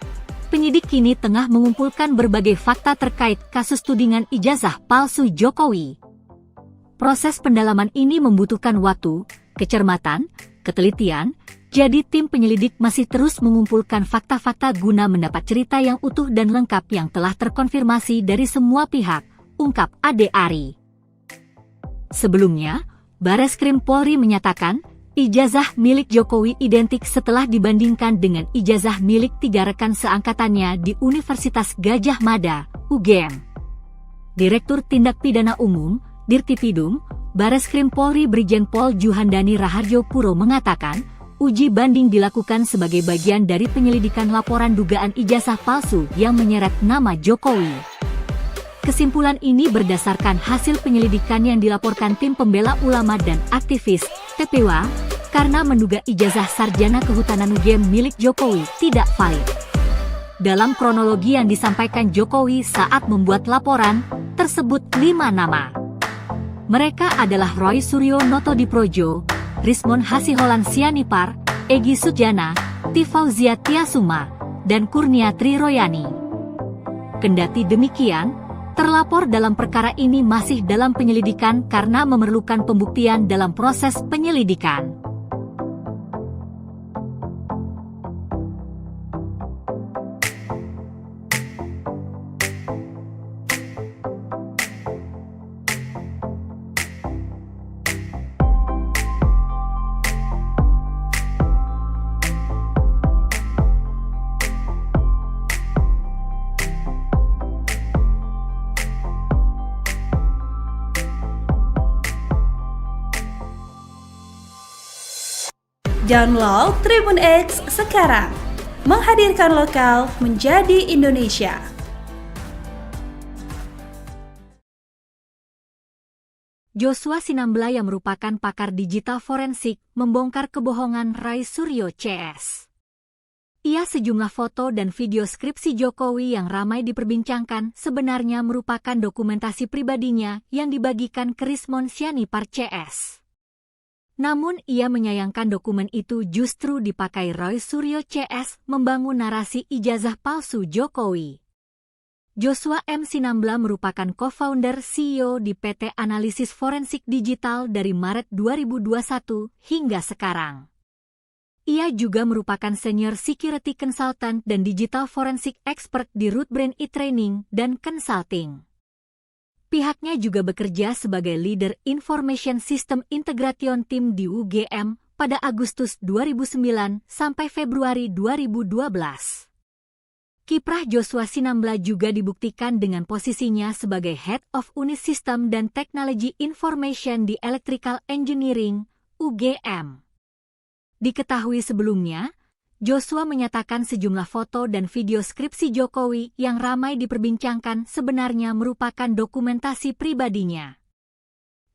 penyidik kini tengah mengumpulkan berbagai fakta terkait kasus tudingan ijazah palsu Jokowi. Proses pendalaman ini membutuhkan waktu, kecermatan, ketelitian, jadi tim penyelidik masih terus mengumpulkan fakta-fakta guna mendapat cerita yang utuh dan lengkap yang telah terkonfirmasi dari semua pihak, ungkap Ade Ari. Sebelumnya, Bareskrim Polri menyatakan, ijazah milik Jokowi identik setelah dibandingkan dengan ijazah milik 3 rekan seangkatannya di Universitas Gadjah Mada, UGM. Direktur Tindak Pidana Umum, Dirtipidum, Bareskrim Polri Brigjen Pol Juhandani Raharjo Puro mengatakan, uji banding dilakukan sebagai bagian dari penyelidikan laporan dugaan ijazah palsu yang menyeret nama Jokowi. Kesimpulan ini berdasarkan hasil penyelidikan yang dilaporkan tim pembela ulama dan aktivis, TPWA, karena menduga ijazah sarjana kehutanan UGM milik Jokowi tidak valid. Dalam kronologi yang disampaikan Jokowi saat membuat laporan, tersebut 5 nama. Mereka adalah Roy Suryo Notodiprojo, Rismon Hasiholan Sianipar, Egy Sujana, Tifauzia Tiasuma, dan Kurniatri Royani. Kendati demikian, terlapor dalam perkara ini masih dalam penyelidikan karena memerlukan pembuktian dalam proses penyelidikan. Download Tribun X sekarang, menghadirkan lokal menjadi Indonesia. Joshua Sinambela yang merupakan pakar digital forensik membongkar kebohongan Roy Suryo CS. Ia sejumlah foto dan video skripsi Jokowi yang ramai diperbincangkan sebenarnya merupakan dokumentasi pribadinya yang dibagikan ke Rismon Sianipar CS. Namun ia menyayangkan dokumen itu justru dipakai Roy Suryo CS membangun narasi ijazah palsu Jokowi. Joshua M. Sinambela merupakan co-founder CEO di PT Analisis Forensik Digital dari Maret 2021 hingga sekarang. Ia juga merupakan Senior Security Consultant dan Digital Forensik Expert di Rootbrain e-Training dan Consulting. Pihaknya juga bekerja sebagai Leader Information System Integration Team di UGM pada Agustus 2009 sampai Februari 2012. Kiprah Joshua Sinambela juga dibuktikan dengan posisinya sebagai Head of Unit System dan Technology Information di Electrical Engineering, UGM. Diketahui sebelumnya, Joshua menyatakan sejumlah foto dan video skripsi Jokowi yang ramai diperbincangkan sebenarnya merupakan dokumentasi pribadinya.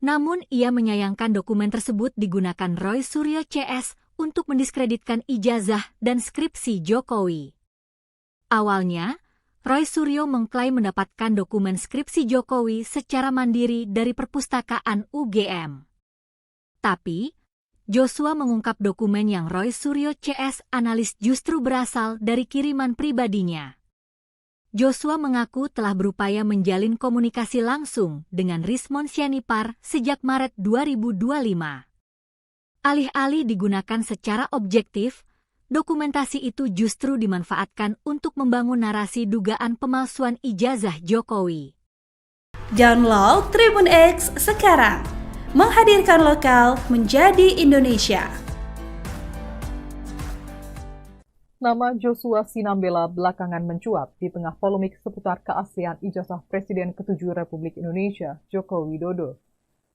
Namun ia menyayangkan dokumen tersebut digunakan Roy Suryo CS untuk mendiskreditkan ijazah dan skripsi Jokowi. Awalnya, Roy Suryo mengklaim mendapatkan dokumen skripsi Jokowi secara mandiri dari perpustakaan UGM. Tapi, Joshua mengungkap dokumen yang Roy Suryo CS analis justru berasal dari kiriman pribadinya. Joshua mengaku telah berupaya menjalin komunikasi langsung dengan Rismon Sianipar sejak Maret 2025. Alih-alih digunakan secara objektif, dokumentasi itu justru dimanfaatkan untuk membangun narasi dugaan pemalsuan ijazah Jokowi. Download Tribun X sekarang, menghadirkan lokal menjadi Indonesia. Nama Joshua Sinambela belakangan mencuat di tengah polemik seputar keaslian ijazah Presiden ke-7 Republik Indonesia, Joko Widodo.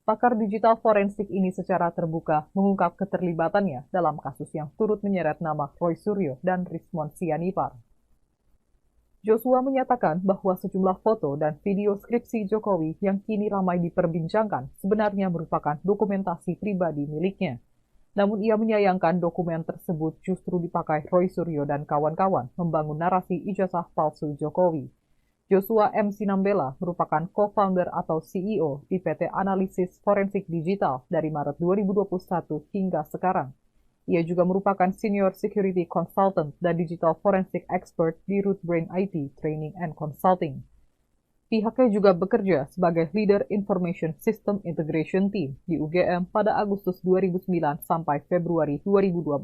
Pakar digital forensik ini secara terbuka mengungkap keterlibatannya dalam kasus yang turut menyeret nama Roy Suryo dan Rismon Sianipar. Joshua menyatakan bahwa sejumlah foto dan video skripsi Jokowi yang kini ramai diperbincangkan sebenarnya merupakan dokumentasi pribadi miliknya. Namun ia menyayangkan dokumen tersebut justru dipakai Roy Suryo dan kawan-kawan membangun narasi ijazah palsu Jokowi. Joshua M. Sinambela merupakan co-founder atau CEO di PT Analisis Forensik Digital dari Maret 2021 hingga sekarang. Ia juga merupakan Senior Security Consultant dan Digital Forensic Expert di Rootbrain IT Training and Consulting. Pihaknya juga bekerja sebagai Leader Information System Integration Team di UGM pada Agustus 2009 sampai Februari 2012.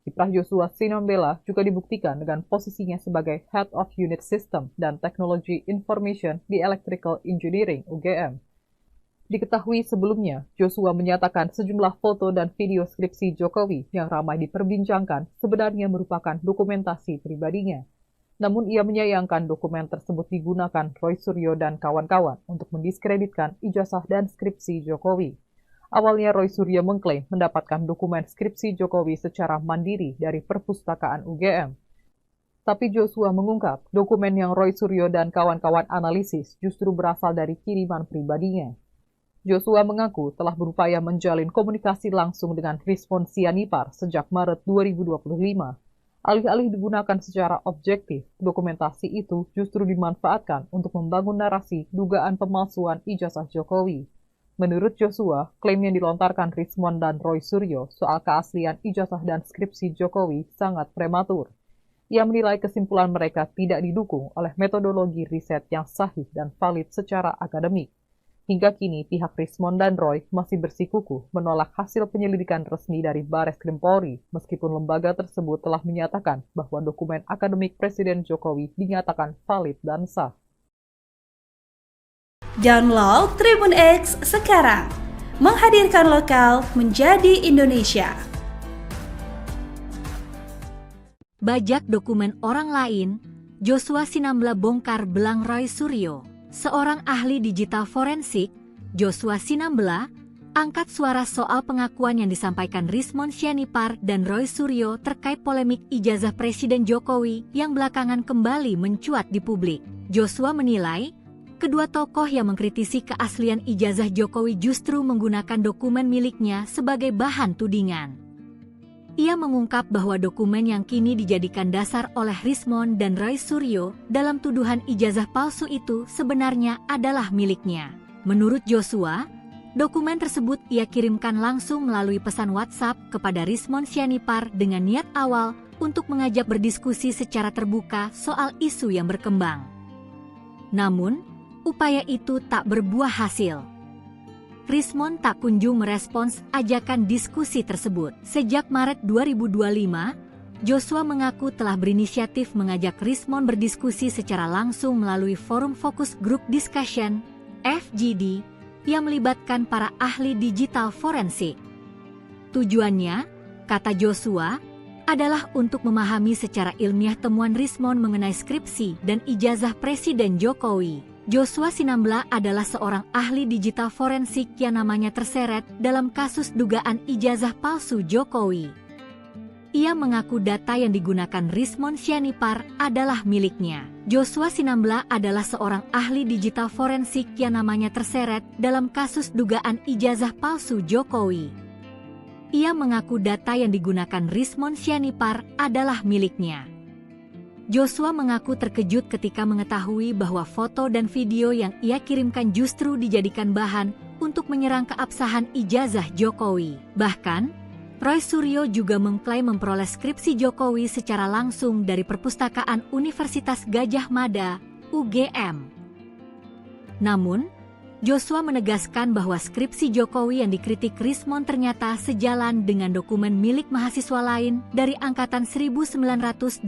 Kiprah Joshua Sinambela juga dibuktikan dengan posisinya sebagai Head of Unit System dan Technology Information di Electrical Engineering UGM. Diketahui sebelumnya, Joshua menyatakan sejumlah foto dan video skripsi Jokowi yang ramai diperbincangkan sebenarnya merupakan dokumentasi pribadinya. Namun ia menyayangkan dokumen tersebut digunakan Roy Suryo dan kawan-kawan untuk mendiskreditkan ijazah dan skripsi Jokowi. Awalnya Roy Suryo mengklaim mendapatkan dokumen skripsi Jokowi secara mandiri dari perpustakaan UGM. Tapi Joshua mengungkap dokumen yang Roy Suryo dan kawan-kawan analisis justru berasal dari kiriman pribadinya. Joshua mengaku telah berupaya menjalin komunikasi langsung dengan Rismon Sianipar sejak Maret 2025. Alih-alih digunakan secara objektif, dokumentasi itu justru dimanfaatkan untuk membangun narasi dugaan pemalsuan ijazah Jokowi. Menurut Joshua, klaim yang dilontarkan Rismon dan Roy Suryo soal keaslian ijazah dan skripsi Jokowi sangat prematur. Ia menilai kesimpulan mereka tidak didukung oleh metodologi riset yang sahih dan valid secara akademik. Hingga kini, pihak Rismon dan Roy masih bersikukuh menolak hasil penyelidikan resmi dari Bareskrim Polri, meskipun lembaga tersebut telah menyatakan bahwa dokumen akademik Presiden Jokowi dinyatakan valid dan sah. Download Tribun X sekarang, menghadirkan lokal menjadi Indonesia. Bajak dokumen orang lain, Joshua Sinambela bongkar belang Roy Suryo. Seorang ahli digital forensik, Joshua Sinambela, angkat suara soal pengakuan yang disampaikan Rismon Sianipar dan Roy Suryo terkait polemik ijazah Presiden Jokowi yang belakangan kembali mencuat di publik. Joshua menilai, kedua tokoh yang mengkritisi keaslian ijazah Jokowi justru menggunakan dokumen miliknya sebagai bahan tudingan. Ia mengungkap bahwa dokumen yang kini dijadikan dasar oleh Rismon dan Roy Suryo dalam tuduhan ijazah palsu itu sebenarnya adalah miliknya. Menurut Joshua, dokumen tersebut ia kirimkan langsung melalui pesan WhatsApp kepada Rismon Sianipar dengan niat awal untuk mengajak berdiskusi secara terbuka soal isu yang berkembang. Namun, upaya itu tak berbuah hasil. Rismon tak kunjung merespons ajakan diskusi tersebut. Sejak Maret 2025, Joshua mengaku telah berinisiatif mengajak Rismon berdiskusi secara langsung melalui forum Focus Group Discussion, FGD, yang melibatkan para ahli digital forensik. Tujuannya, kata Joshua, adalah untuk memahami secara ilmiah temuan Rismon mengenai skripsi dan ijazah Presiden Jokowi. Joshua Sinambela adalah seorang ahli digital forensik yang namanya terseret dalam kasus dugaan ijazah palsu Jokowi. Ia mengaku data yang digunakan Rismon Sianipar adalah miliknya. Joshua Sinambela adalah seorang ahli digital forensik yang namanya terseret dalam kasus dugaan ijazah palsu Jokowi. Ia mengaku data yang digunakan Rismon Sianipar adalah miliknya. Joshua mengaku terkejut ketika mengetahui bahwa foto dan video yang ia kirimkan justru dijadikan bahan untuk menyerang keabsahan ijazah Jokowi. Bahkan, Roy Suryo juga mengklaim memperoleh skripsi Jokowi secara langsung dari Perpustakaan Universitas Gadjah Mada, UGM. Namun, Joshua menegaskan bahwa skripsi Jokowi yang dikritik Rismon ternyata sejalan dengan dokumen milik mahasiswa lain dari angkatan 1985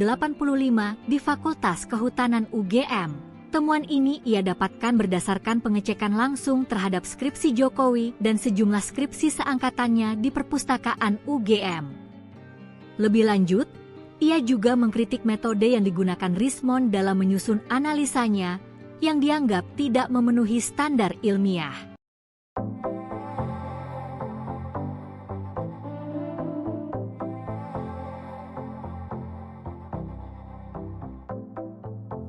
di Fakultas Kehutanan UGM. Temuan ini ia dapatkan berdasarkan pengecekan langsung terhadap skripsi Jokowi dan sejumlah skripsi seangkatannya di Perpustakaan UGM. Lebih lanjut, ia juga mengkritik metode yang digunakan Rismon dalam menyusun analisanya yang dianggap tidak memenuhi standar ilmiah.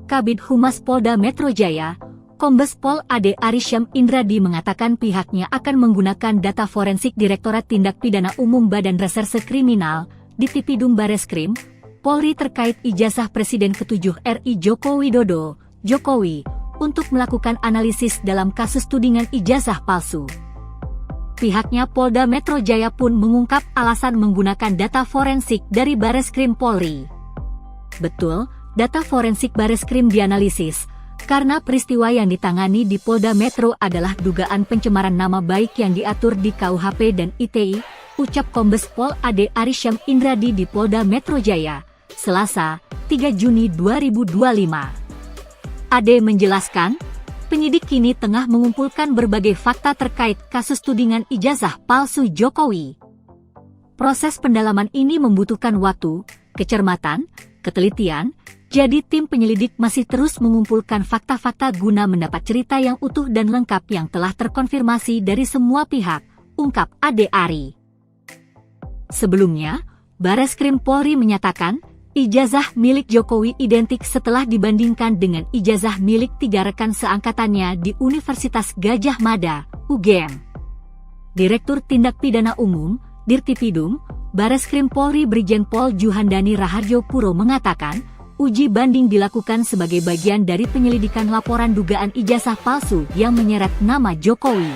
Kabid Humas Polda Metro Jaya, Kombes Pol Ade Arysyam Indradi mengatakan pihaknya akan menggunakan data forensik Direktorat Tindak Pidana Umum Badan Reserse Kriminal, Ditipidum Bareskrim, Polri terkait ijazah Presiden ke-7 RI Joko Widodo, Jokowi, untuk melakukan analisis dalam kasus tudingan ijazah palsu. Pihaknya Polda Metro Jaya pun mengungkap alasan menggunakan data forensik dari Bareskrim Polri. Betul, data forensik Bareskrim dianalisis, karena peristiwa yang ditangani di Polda Metro adalah dugaan pencemaran nama baik yang diatur di KUHP dan ITE, ucap Kombes Pol Ade Arysyam Indradi di Polda Metro Jaya, Selasa, 3 Juni 2025. Ade menjelaskan, penyidik kini tengah mengumpulkan berbagai fakta terkait kasus tudingan ijazah palsu Jokowi. Proses pendalaman ini membutuhkan waktu, kecermatan, ketelitian, jadi tim penyelidik masih terus mengumpulkan fakta-fakta guna mendapat cerita yang utuh dan lengkap yang telah terkonfirmasi dari semua pihak, ungkap Ade Ari. Sebelumnya, Bareskrim Polri menyatakan, ijazah milik Jokowi identik setelah dibandingkan dengan ijazah milik 3 rekan seangkatannya di Universitas Gadjah Mada, UGM. Direktur Tindak Pidana Umum, Dirtipidum, Bareskrim Polri Brigjen Pol Juhandani Raharjo Puro mengatakan, uji banding dilakukan sebagai bagian dari penyelidikan laporan dugaan ijazah palsu yang menyeret nama Jokowi.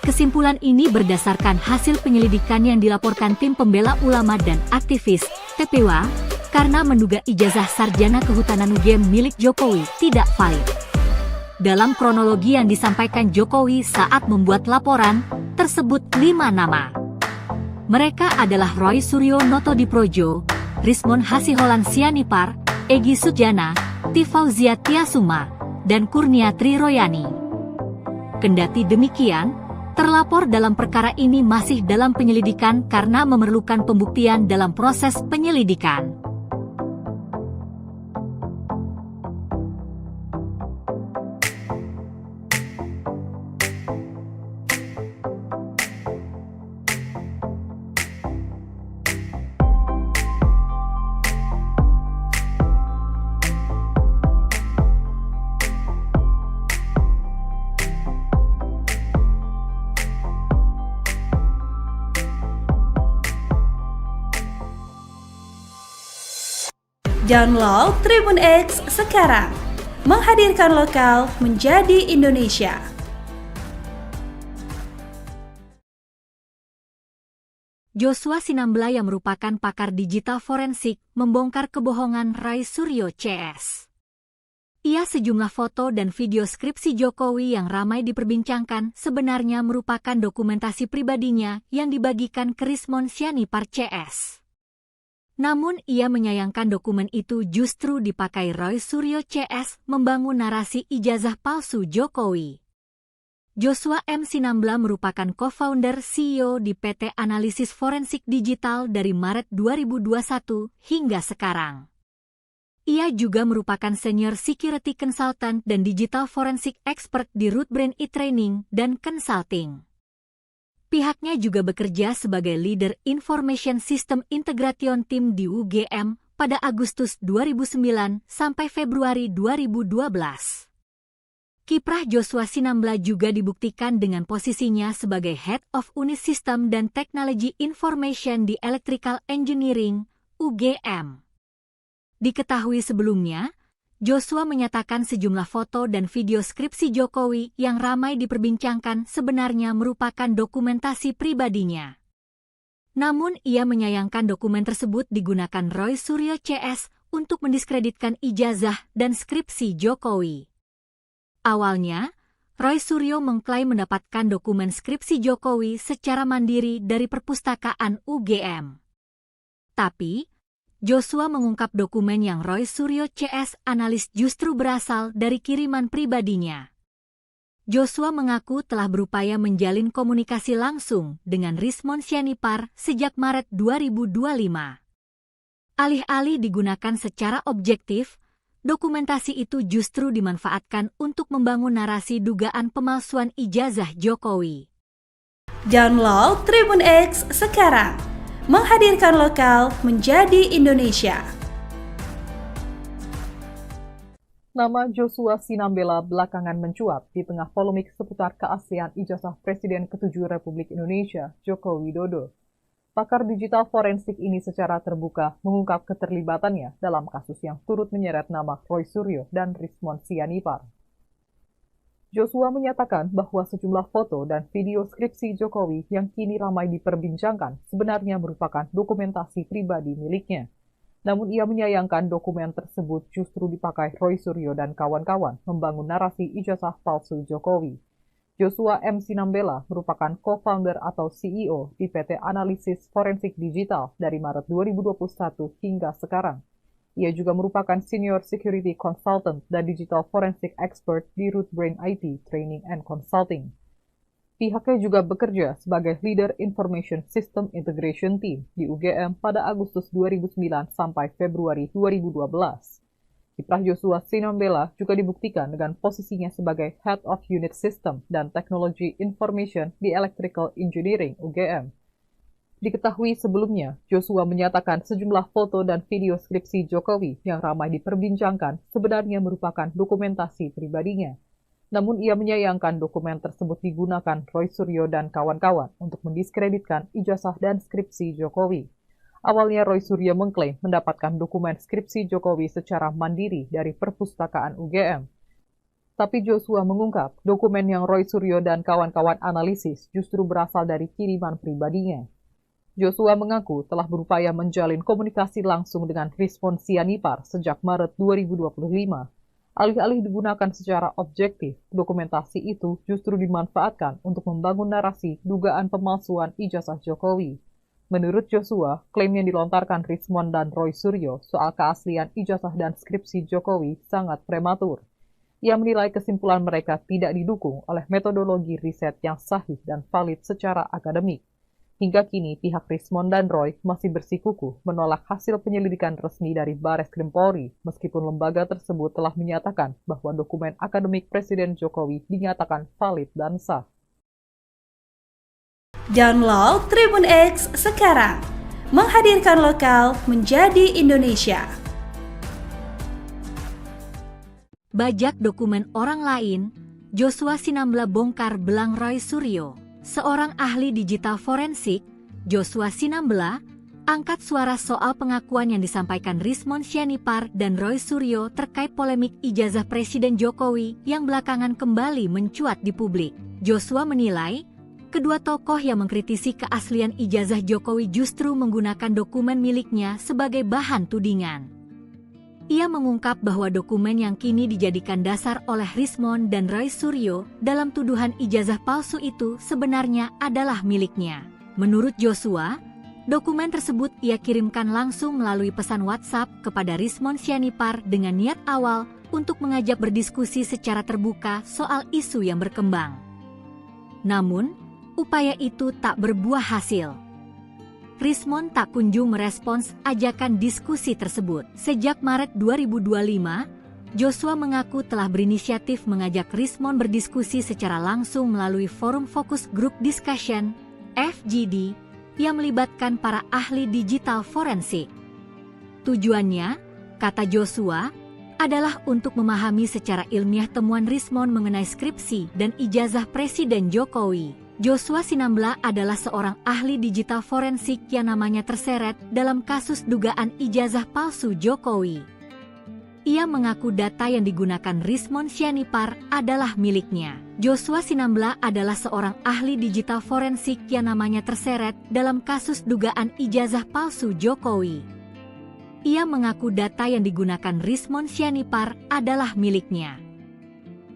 Kesimpulan ini berdasarkan hasil penyelidikan yang dilaporkan tim pembela ulama dan aktivis, TPWA, karena menduga ijazah sarjana kehutanan UGM milik Jokowi tidak valid. Dalam kronologi yang disampaikan Jokowi saat membuat laporan, tersebut 5 nama. Mereka adalah Roy Suryo Notodiprojo, Rismon Hasiholan Sianipar, Egy Sujana, Tifauzia Tiasuma, dan Kurnia Tri Royani. Kendati demikian, terlapor dalam perkara ini masih dalam penyelidikan karena memerlukan pembuktian dalam proses penyelidikan. Download Tribun X sekarang, menghadirkan lokal menjadi Indonesia. Joshua Sinambela yang merupakan pakar digital forensik membongkar kebohongan Roy Suryo CS. Ia sejumlah foto dan video skripsi Jokowi yang ramai diperbincangkan sebenarnya merupakan dokumentasi pribadinya yang dibagikan ke Rismon Sianipar CS. Namun ia menyayangkan dokumen itu justru dipakai Roy Suryo CS membangun narasi ijazah palsu Jokowi. Joshua M. Sinambela merupakan co-founder CEO di PT Analisis Forensik Digital dari Maret 2021 hingga sekarang. Ia juga merupakan Senior Security Consultant dan Digital Forensik Expert di Rootbrain e-Training dan Consulting. Pihaknya juga bekerja sebagai Leader Information System Integration Team di UGM pada Agustus 2009 sampai Februari 2012. Kiprah Joshua Sinambela juga dibuktikan dengan posisinya sebagai Head of Unit System dan Technology Information di Electrical Engineering, UGM. Diketahui sebelumnya, Joshua menyatakan sejumlah foto dan video skripsi Jokowi yang ramai diperbincangkan sebenarnya merupakan dokumentasi pribadinya. Namun ia menyayangkan dokumen tersebut digunakan Roy Suryo CS untuk mendiskreditkan ijazah dan skripsi Jokowi. Awalnya, Roy Suryo mengklaim mendapatkan dokumen skripsi Jokowi secara mandiri dari perpustakaan UGM. Tapi, Joshua mengungkap dokumen yang Roy Suryo CS analis justru berasal dari kiriman pribadinya. Joshua mengaku telah berupaya menjalin komunikasi langsung dengan Rismon Sianipar sejak Maret 2025. Alih-alih digunakan secara objektif, dokumentasi itu justru dimanfaatkan untuk membangun narasi dugaan pemalsuan ijazah Jokowi. Download Tribun X sekarang, menghadirkan lokal menjadi Indonesia. Nama Joshua Sinambela belakangan mencuat di tengah polemik seputar keaslian ijazah Presiden ke-7 Republik Indonesia, Joko Widodo. Pakar digital forensik ini secara terbuka mengungkap keterlibatannya dalam kasus yang turut menyeret nama Roy Suryo dan Rismon Sianipar. Joshua menyatakan bahwa sejumlah foto dan video skripsi Jokowi yang kini ramai diperbincangkan sebenarnya merupakan dokumentasi pribadi miliknya. Namun ia menyayangkan dokumen tersebut justru dipakai Roy Suryo dan kawan-kawan membangun narasi ijazah palsu Jokowi. Joshua M. Sinambela merupakan co-founder atau CEO di PT Analisis Forensik Digital dari Maret 2021 hingga sekarang. Ia juga merupakan Senior Security Consultant dan Digital Forensic Expert di Rootbrain IT Training and Consulting. Pihaknya juga bekerja sebagai Leader Information System Integration Team di UGM pada Agustus 2009 sampai Februari 2012. Kiprah Joshua Sinambela juga dibuktikan dengan posisinya sebagai Head of Unit System dan Technology Information di Electrical Engineering UGM. Diketahui sebelumnya, Joshua menyatakan sejumlah foto dan video skripsi Jokowi yang ramai diperbincangkan sebenarnya merupakan dokumentasi pribadinya. Namun ia menyayangkan dokumen tersebut digunakan Roy Suryo dan kawan-kawan untuk mendiskreditkan ijazah dan skripsi Jokowi. Awalnya Roy Suryo mengklaim mendapatkan dokumen skripsi Jokowi secara mandiri dari perpustakaan UGM. Tapi Joshua mengungkap dokumen yang Roy Suryo dan kawan-kawan analisis justru berasal dari kiriman pribadinya. Joshua mengaku telah berupaya menjalin komunikasi langsung dengan Rismon Sianipar sejak Maret 2025. Alih-alih digunakan secara objektif, dokumentasi itu justru dimanfaatkan untuk membangun narasi dugaan pemalsuan ijazah Jokowi. Menurut Joshua, klaim yang dilontarkan Rismon dan Roy Suryo soal keaslian ijazah dan skripsi Jokowi sangat prematur. Ia menilai kesimpulan mereka tidak didukung oleh metodologi riset yang sahih dan valid secara akademik. Hingga kini, pihak Rismon dan Roy masih bersikukuh menolak hasil penyelidikan resmi dari Bareskrim Polri, meskipun lembaga tersebut telah menyatakan bahwa dokumen akademik Presiden Jokowi dinyatakan valid dan sah. Download Tribun X sekarang, menghadirkan lokal menjadi Indonesia. Bajak dokumen orang lain, Joshua Sinambela bongkar belang Roy Suryo. Seorang ahli digital forensik, Joshua Sinambela, angkat suara soal pengakuan yang disampaikan Rismon Sianipar dan Roy Suryo terkait polemik ijazah Presiden Jokowi yang belakangan kembali mencuat di publik. Joshua menilai, kedua tokoh yang mengkritisi keaslian ijazah Jokowi justru menggunakan dokumen miliknya sebagai bahan tudingan. Ia mengungkap bahwa dokumen yang kini dijadikan dasar oleh Rismon dan Roy Suryo dalam tuduhan ijazah palsu itu sebenarnya adalah miliknya. Menurut Joshua, dokumen tersebut ia kirimkan langsung melalui pesan WhatsApp kepada Rismon Sianipar dengan niat awal untuk mengajak berdiskusi secara terbuka soal isu yang berkembang. Namun, upaya itu tak berbuah hasil. Rismon tak kunjung merespons ajakan diskusi tersebut. Sejak Maret 2025, Joshua mengaku telah berinisiatif mengajak Rismon berdiskusi secara langsung melalui forum Focus Group Discussion, FGD, yang melibatkan para ahli digital forensik. Tujuannya, kata Joshua, adalah untuk memahami secara ilmiah temuan Rismon mengenai skripsi dan ijazah Presiden Jokowi. Joshua Sinambela adalah seorang ahli digital forensik yang namanya terseret dalam kasus dugaan ijazah palsu Jokowi. Ia mengaku data yang digunakan Rismon Sianipar adalah miliknya. Joshua Sinambela adalah seorang ahli digital forensik yang namanya terseret dalam kasus dugaan ijazah palsu Jokowi. Ia mengaku data yang digunakan Rismon Sianipar adalah miliknya.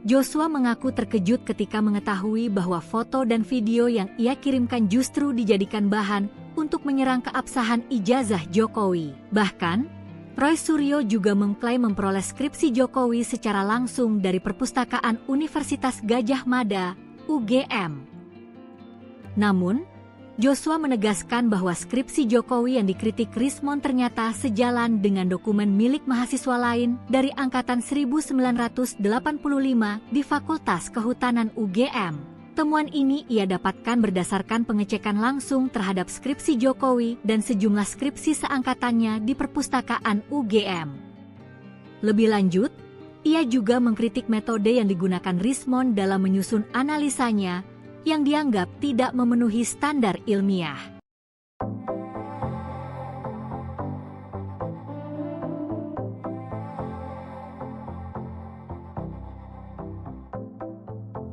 Joshua mengaku terkejut ketika mengetahui bahwa foto dan video yang ia kirimkan justru dijadikan bahan untuk menyerang keabsahan ijazah Jokowi. Bahkan, Roy Suryo juga mengklaim memperoleh skripsi Jokowi secara langsung dari Perpustakaan Universitas Gadjah Mada, UGM. Namun, Joshua menegaskan bahwa skripsi Jokowi yang dikritik Rismon ternyata sejalan dengan dokumen milik mahasiswa lain dari angkatan 1985 di Fakultas Kehutanan UGM. Temuan ini ia dapatkan berdasarkan pengecekan langsung terhadap skripsi Jokowi dan sejumlah skripsi seangkatannya di Perpustakaan UGM. Lebih lanjut, ia juga mengkritik metode yang digunakan Rismon dalam menyusun analisanya yang dianggap tidak memenuhi standar ilmiah.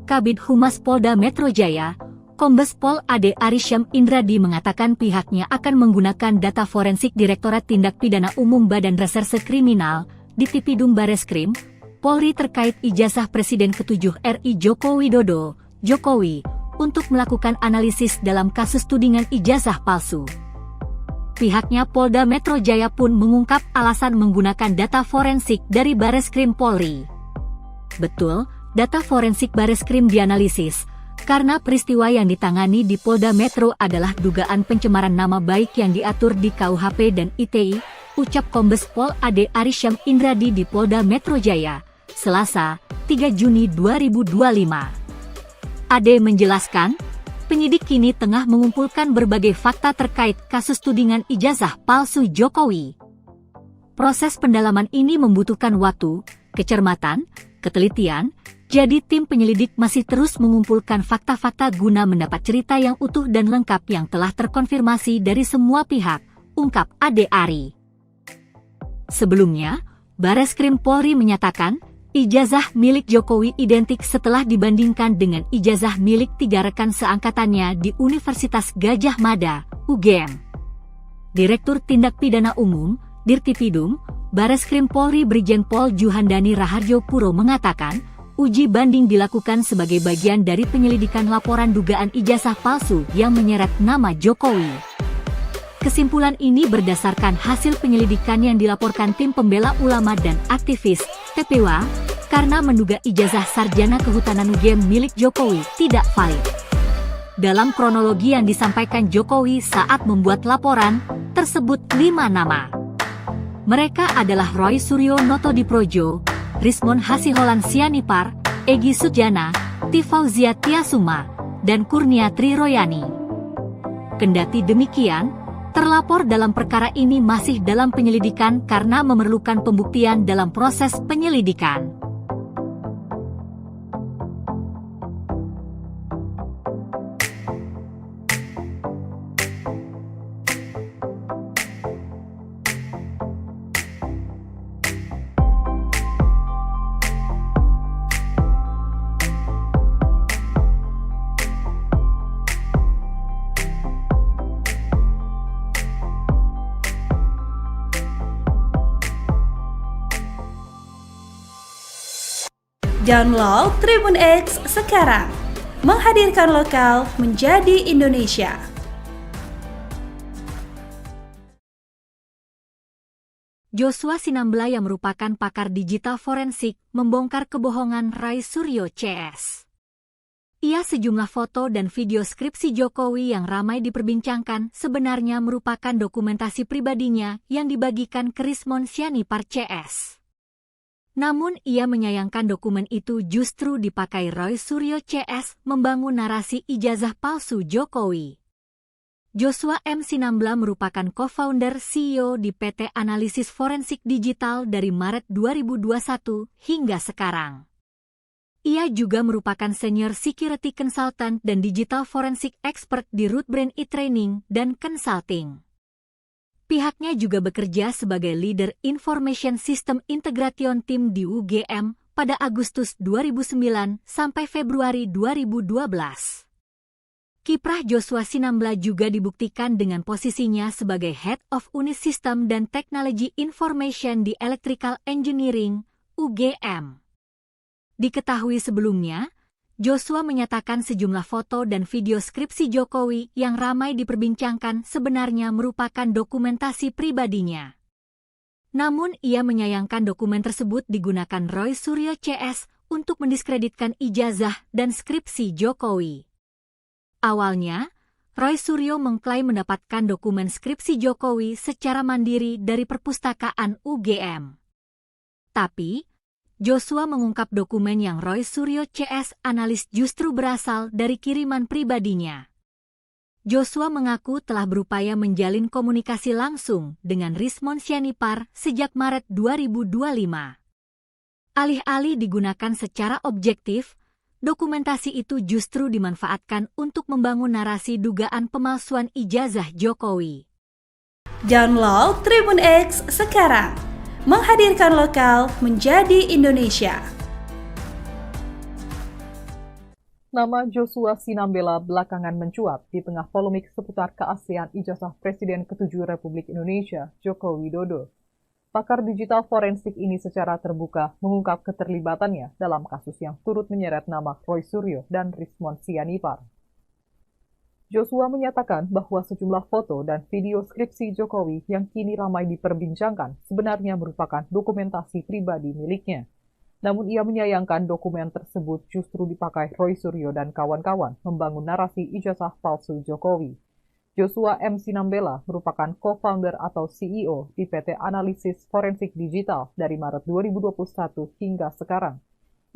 Kabid Humas Polda Metro Jaya, Kombes Pol Ade Arysyam Indradi mengatakan pihaknya akan menggunakan data forensik Direktorat Tindak Pidana Umum Badan Reserse Kriminal, Ditipidum Bareskrim, Polri terkait ijazah Presiden ke-7 RI Joko Widodo, Jokowi, untuk melakukan analisis dalam kasus tudingan ijazah palsu. Pihaknya Polda Metro Jaya pun mengungkap alasan menggunakan data forensik dari Bareskrim Polri. Betul, data forensik Bareskrim dianalisis, karena peristiwa yang ditangani di Polda Metro adalah dugaan pencemaran nama baik yang diatur di KUHP dan ITE, ucap Kombes Pol Ade Arysyam Indradi di Polda Metro Jaya, Selasa, 3 Juni 2025. Ade menjelaskan, penyidik kini tengah mengumpulkan berbagai fakta terkait kasus tudingan ijazah palsu Jokowi. Proses pendalaman ini membutuhkan waktu, kecermatan, ketelitian, jadi tim penyelidik masih terus mengumpulkan fakta-fakta guna mendapat cerita yang utuh dan lengkap yang telah terkonfirmasi dari semua pihak, ungkap Ade Ari. Sebelumnya, Bareskrim Polri menyatakan, ijazah milik Jokowi identik setelah dibandingkan dengan ijazah milik 3 rekan seangkatannya di Universitas Gadjah Mada, UGM. Direktur Tindak Pidana Umum, Dirtipidum, Bareskrim Polri Brigjen Pol Juhandani Raharjo Puro mengatakan, uji banding dilakukan sebagai bagian dari penyelidikan laporan dugaan ijazah palsu yang menyeret nama Jokowi. Kesimpulan ini berdasarkan hasil penyelidikan yang dilaporkan tim pembela ulama dan aktivis, TPW, karena menduga ijazah sarjana kehutanan UGM milik Jokowi tidak valid. Dalam kronologi yang disampaikan Jokowi saat membuat laporan, tersebut 5 nama. Mereka adalah Roy Suryo Notodiprojo, Rismon Hasiholan Sianipar, Egy Sujana, Tifauzia Tiasuma, dan Kurnia Triroyani. Kendati demikian, terlapor dalam perkara ini masih dalam penyelidikan karena memerlukan pembuktian dalam proses penyelidikan. Download Tribun X sekarang, menghadirkan lokal menjadi Indonesia. Joshua Sinambela yang merupakan pakar digital forensik membongkar kebohongan Roy Suryo CS. Ia sejumlah foto dan video skripsi Jokowi yang ramai diperbincangkan sebenarnya merupakan dokumentasi pribadinya yang dibagikan ke Rismon Sianipar CS. Namun ia menyayangkan dokumen itu justru dipakai Roy Suryo CS membangun narasi ijazah palsu Jokowi. Joshua M. Sinambela merupakan co-founder CEO di PT Analisis Forensik Digital dari Maret 2021 hingga sekarang. Ia juga merupakan senior security consultant dan digital forensik expert di Rootbrain e-training dan consulting. Pihaknya juga bekerja sebagai leader Information System Integration Team di UGM pada Agustus 2009 sampai Februari 2012. Kiprah Joshua Sinambela juga dibuktikan dengan posisinya sebagai Head of Unit System dan Technology Information di Electrical Engineering, UGM. Diketahui sebelumnya, Joshua menyatakan sejumlah foto dan video skripsi Jokowi yang ramai diperbincangkan sebenarnya merupakan dokumentasi pribadinya. Namun ia menyayangkan dokumen tersebut digunakan Roy Suryo CS untuk mendiskreditkan ijazah dan skripsi Jokowi. Awalnya, Roy Suryo mengklaim mendapatkan dokumen skripsi Jokowi secara mandiri dari perpustakaan UGM. Tapi, Joshua mengungkap dokumen yang Roy Suryo CS analis justru berasal dari kiriman pribadinya. Joshua mengaku telah berupaya menjalin komunikasi langsung dengan Rismon Sianipar sejak Maret 2025. Alih-alih digunakan secara objektif, dokumentasi itu justru dimanfaatkan untuk membangun narasi dugaan pemalsuan ijazah Jokowi. Download Tribun X sekarang, menghadirkan lokal menjadi Indonesia. Nama Joshua Sinambela belakangan mencuat di tengah polemik seputar keaslian ijazah Presiden ke-7 Republik Indonesia, Joko Widodo. Pakar digital forensik ini secara terbuka mengungkap keterlibatannya dalam kasus yang turut menyeret nama Roy Suryo dan Rismon Sianipar. Joshua menyatakan bahwa sejumlah foto dan video skripsi Jokowi yang kini ramai diperbincangkan sebenarnya merupakan dokumentasi pribadi miliknya. Namun ia menyayangkan dokumen tersebut justru dipakai Roy Suryo dan kawan-kawan membangun narasi ijazah palsu Jokowi. Joshua M. Sinambela merupakan co-founder atau CEO di PT Analisis Forensik Digital dari Maret 2021 hingga sekarang.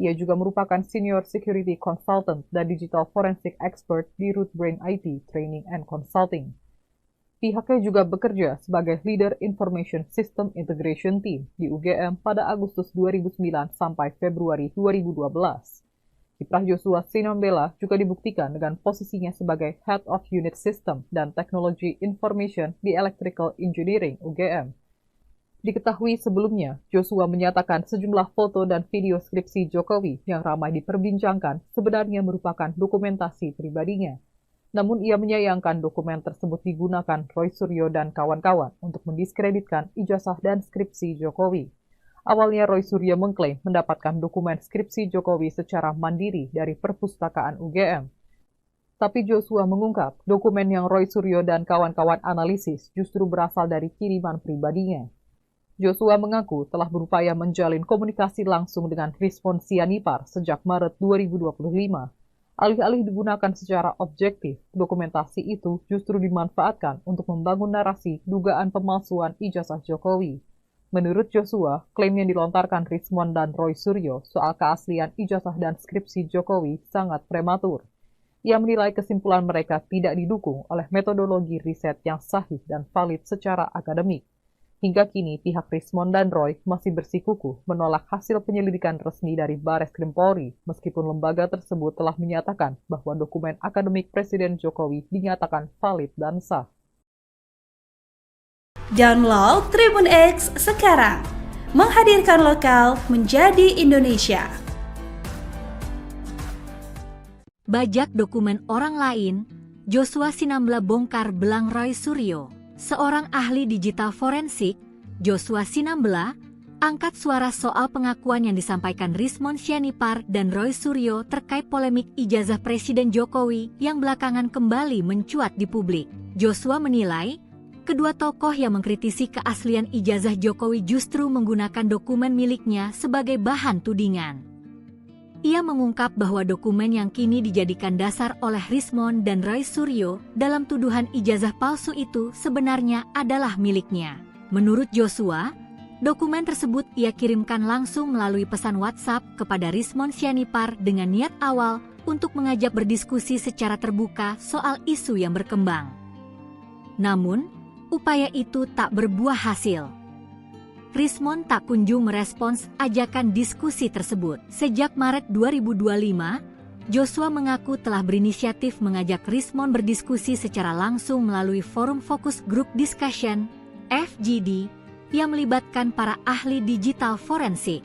Ia juga merupakan Senior Security Consultant dan Digital Forensic Expert di Rootbrain IT Training and Consulting. Pihaknya juga bekerja sebagai Leader Information System Integration Team di UGM pada Agustus 2009 sampai Februari 2012. Kiprah Joshua Sinambela juga dibuktikan dengan posisinya sebagai Head of Unit System dan Technology Information di Electrical Engineering UGM. Diketahui sebelumnya, Joshua menyatakan sejumlah foto dan video skripsi Jokowi yang ramai diperbincangkan sebenarnya merupakan dokumentasi pribadinya. Namun ia menyayangkan dokumen tersebut digunakan Roy Suryo dan kawan-kawan untuk mendiskreditkan ijazah dan skripsi Jokowi. Awalnya Roy Suryo mengklaim mendapatkan dokumen skripsi Jokowi secara mandiri dari perpustakaan UGM. Tapi Joshua mengungkap dokumen yang Roy Suryo dan kawan-kawan analisis justru berasal dari kiriman pribadinya. Joshua mengaku telah berupaya menjalin komunikasi langsung dengan Rismon Sianipar sejak Maret 2025. Alih-alih digunakan secara objektif, dokumentasi itu justru dimanfaatkan untuk membangun narasi dugaan pemalsuan ijazah Jokowi. Menurut Joshua, klaim yang dilontarkan Rismon dan Roy Suryo soal keaslian ijazah dan skripsi Jokowi sangat prematur. Ia menilai kesimpulan mereka tidak didukung oleh metodologi riset yang sahih dan valid secara akademik. Hingga kini pihak Rismon dan Roy masih bersikukuh menolak hasil penyelidikan resmi dari Bareskrim Polri, meskipun lembaga tersebut telah menyatakan bahwa dokumen akademik Presiden Jokowi dinyatakan valid dan sah. Download Tribun X sekarang, menghadirkan lokal menjadi Indonesia. Bajak dokumen orang lain, Joshua Sinambela bongkar belang Roy Suryo. Seorang ahli digital forensik, Joshua Sinambela, angkat suara soal pengakuan yang disampaikan Rismon Sianipar dan Roy Suryo terkait polemik ijazah Presiden Jokowi yang belakangan kembali mencuat di publik. Joshua menilai, kedua tokoh yang mengkritisi keaslian ijazah Jokowi justru menggunakan dokumen miliknya sebagai bahan tudingan. Ia mengungkap bahwa dokumen yang kini dijadikan dasar oleh Rismon dan Roy Suryo dalam tuduhan ijazah palsu itu sebenarnya adalah miliknya. Menurut Joshua, dokumen tersebut ia kirimkan langsung melalui pesan WhatsApp kepada Rismon Sianipar dengan niat awal untuk mengajak berdiskusi secara terbuka soal isu yang berkembang. Namun, upaya itu tak berbuah hasil. Rismon tak kunjung merespons ajakan diskusi tersebut. Sejak Maret 2025, Joshua mengaku telah berinisiatif mengajak Rismon berdiskusi secara langsung melalui forum Focus Group Discussion, FGD, yang melibatkan para ahli digital forensik.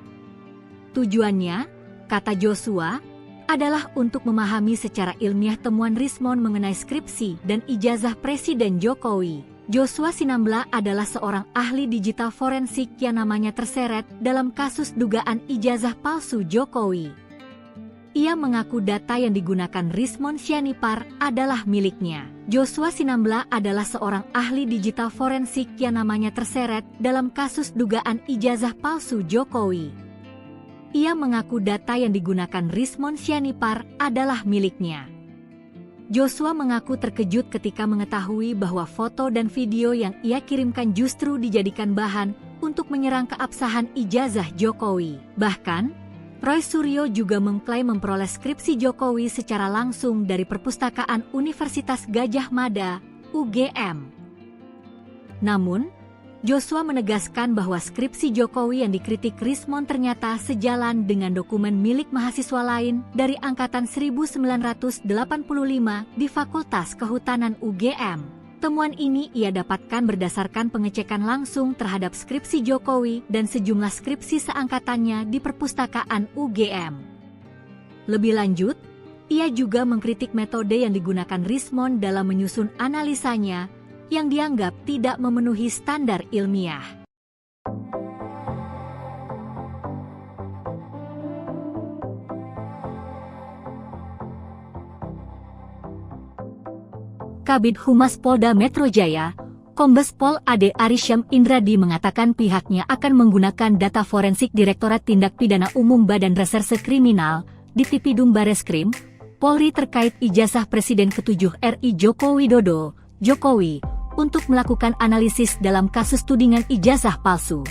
Tujuannya, kata Joshua, adalah untuk memahami secara ilmiah temuan Rismon mengenai skripsi dan ijazah Presiden Jokowi. Joshua Sinambela adalah seorang ahli digital forensik yang namanya terseret dalam kasus dugaan ijazah palsu Jokowi. Ia mengaku data yang digunakan Rismon Sianipar adalah miliknya. Joshua Sinambela adalah seorang ahli digital forensik yang namanya terseret dalam kasus dugaan ijazah palsu Jokowi. Ia mengaku data yang digunakan Rismon Sianipar adalah miliknya. Joshua mengaku terkejut ketika mengetahui bahwa foto dan video yang ia kirimkan justru dijadikan bahan untuk menyerang keabsahan ijazah Jokowi. Bahkan, Roy Suryo juga mengklaim memperoleh skripsi Jokowi secara langsung dari Perpustakaan Universitas Gadjah Mada, UGM. Namun, Joshua menegaskan bahwa skripsi Jokowi yang dikritik Rismon ternyata sejalan dengan dokumen milik mahasiswa lain dari angkatan 1985 di Fakultas Kehutanan UGM. Temuan ini ia dapatkan berdasarkan pengecekan langsung terhadap skripsi Jokowi dan sejumlah skripsi seangkatannya di Perpustakaan UGM. Lebih lanjut, ia juga mengkritik metode yang digunakan Rismon dalam menyusun analisanya yang dianggap tidak memenuhi standar ilmiah. Kabid Humas Polda Metro Jaya, Kombes Pol Ade Arysyam Indradi mengatakan pihaknya akan menggunakan data forensik Direktorat Tindak Pidana Umum Badan Reserse Kriminal, Ditipidum Bareskrim, Polri terkait ijazah Presiden ke-7 RI Joko Widodo, Jokowi, untuk melakukan analisis dalam kasus tudingan ijazah palsu.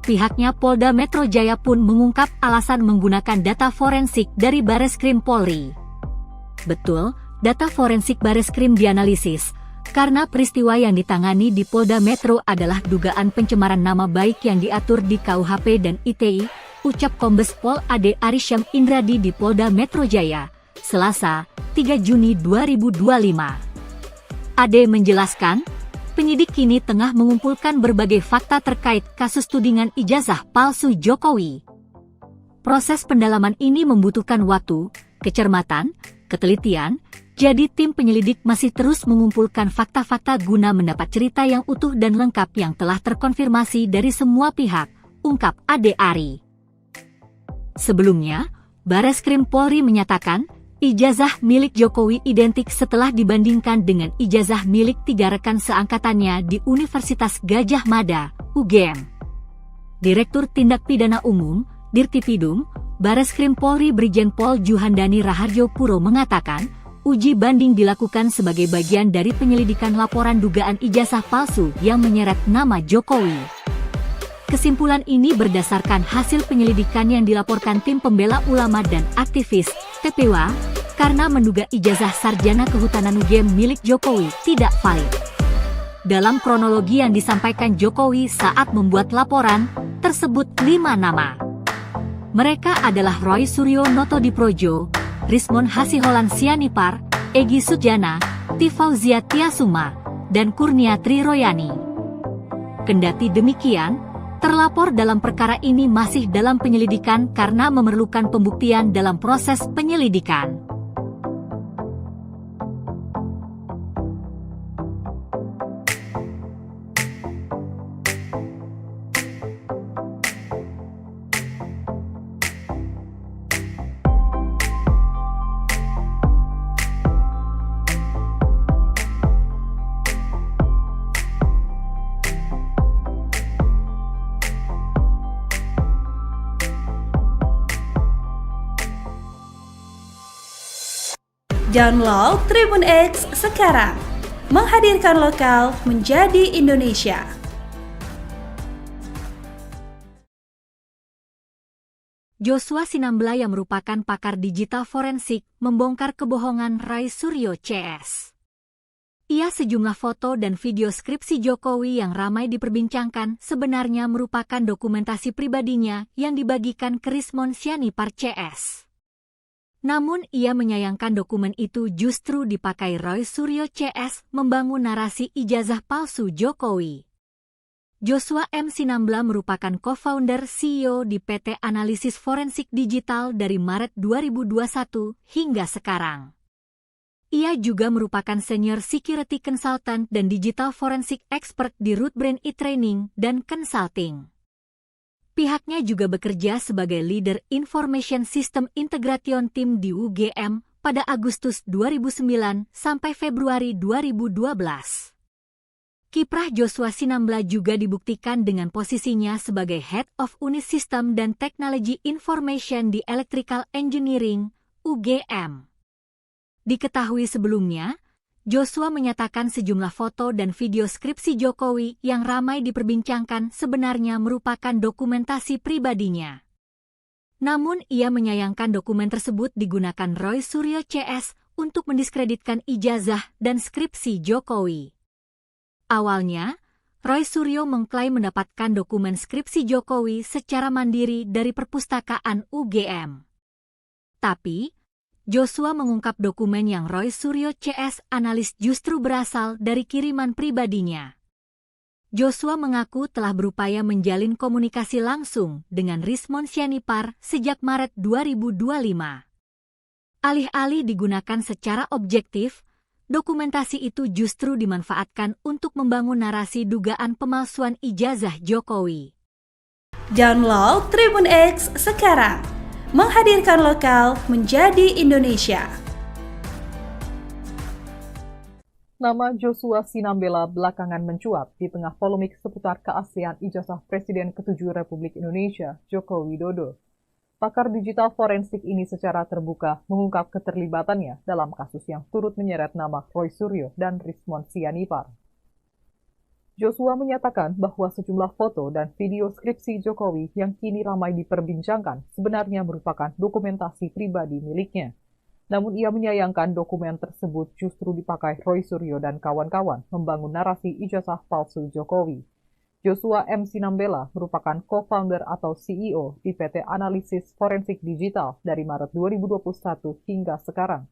Pihaknya Polda Metro Jaya pun mengungkap alasan menggunakan data forensik dari Bareskrim Polri. Betul, data forensik Bareskrim dianalisis, karena peristiwa yang ditangani di Polda Metro adalah dugaan pencemaran nama baik yang diatur di KUHP dan ITE, ucap Kombes Pol Ade Arysyam Indradi di Polda Metro Jaya, Selasa, 3 Juni 2025. Ade menjelaskan, penyidik kini tengah mengumpulkan berbagai fakta terkait kasus tudingan ijazah palsu Jokowi. Proses pendalaman ini membutuhkan waktu, kecermatan, ketelitian, jadi tim penyelidik masih terus mengumpulkan fakta-fakta guna mendapat cerita yang utuh dan lengkap yang telah terkonfirmasi dari semua pihak, ungkap Ade Ari. Sebelumnya, Bareskrim Polri menyatakan, ijazah milik Jokowi identik setelah dibandingkan dengan ijazah milik 3 rekan seangkatannya di Universitas Gadjah Mada, UGM. Direktur Tindak Pidana Umum, Dirtipidum, Bareskrim Polri Brigjen Pol Juhandani Raharjo Puro mengatakan, uji banding dilakukan sebagai bagian dari penyelidikan laporan dugaan ijazah palsu yang menyeret nama Jokowi. Kesimpulan ini berdasarkan hasil penyelidikan yang dilaporkan tim pembela ulama dan aktivis, TPWA, karena menduga ijazah sarjana kehutanan UGM milik Jokowi tidak valid. Dalam kronologi yang disampaikan Jokowi saat membuat laporan, tersebut 5 nama. Mereka adalah Roy Suryo Notodiprojo, Rismon Hasiholan Sianipar, Egy Sujana, Tifauzia Tiasuma, dan Kurniatri Royani. Kendati demikian, terlapor dalam perkara ini masih dalam penyelidikan karena memerlukan pembuktian dalam proses penyelidikan. Download Tribun X sekarang, menghadirkan lokal menjadi Indonesia. Joshua Sinambela yang merupakan pakar digital forensik membongkar kebohongan Roy Suryo CS. Ia sejumlah foto dan video skripsi Jokowi yang ramai diperbincangkan sebenarnya merupakan dokumentasi pribadinya yang dibagikan ke Rismon Sianipar CS. Namun ia menyayangkan dokumen itu justru dipakai Roy Suryo CS membangun narasi ijazah palsu Jokowi. Joshua M. Sinambela merupakan co-founder CEO di PT Analisis Forensik Digital dari Maret 2021 hingga sekarang. Ia juga merupakan Senior Security Consultant dan Digital Forensik Expert di Rootbrain e-Training dan Consulting. Pihaknya juga bekerja sebagai Leader Information System Integration Team di UGM pada Agustus 2009 sampai Februari 2012. Kiprah Joshua Sinambela juga dibuktikan dengan posisinya sebagai Head of Unit System dan Technology Information di Electrical Engineering, UGM. Diketahui sebelumnya, Joshua menyatakan sejumlah foto dan video skripsi Jokowi yang ramai diperbincangkan sebenarnya merupakan dokumentasi pribadinya. Namun ia menyayangkan dokumen tersebut digunakan Roy Suryo CS untuk mendiskreditkan ijazah dan skripsi Jokowi. Awalnya, Roy Suryo mengklaim mendapatkan dokumen skripsi Jokowi secara mandiri dari perpustakaan UGM. Tapi, Joshua mengungkap dokumen yang Roy Suryo CS analis justru berasal dari kiriman pribadinya. Joshua mengaku telah berupaya menjalin komunikasi langsung dengan Rismon Sianipar sejak Maret 2025. Alih-alih digunakan secara objektif, dokumentasi itu justru dimanfaatkan untuk membangun narasi dugaan pemalsuan ijazah Jokowi. Download Tribun X sekarang, menghadirkan lokal menjadi Indonesia. Nama Joshua Sinambela belakangan mencuat di tengah polemik seputar keaslian ijazah Presiden ke-7 Republik Indonesia, Joko Widodo. Pakar digital forensik ini secara terbuka mengungkap keterlibatannya dalam kasus yang turut menyeret nama Roy Suryo dan Rismon Sianipar. Joshua menyatakan bahwa sejumlah foto dan video skripsi Jokowi yang kini ramai diperbincangkan sebenarnya merupakan dokumentasi pribadi miliknya. Namun ia menyayangkan dokumen tersebut justru dipakai Roy Suryo dan kawan-kawan membangun narasi ijazah palsu Jokowi. Joshua M. Sinambela merupakan co-founder atau CEO di PT Analisis Forensik Digital dari Maret 2021 hingga sekarang.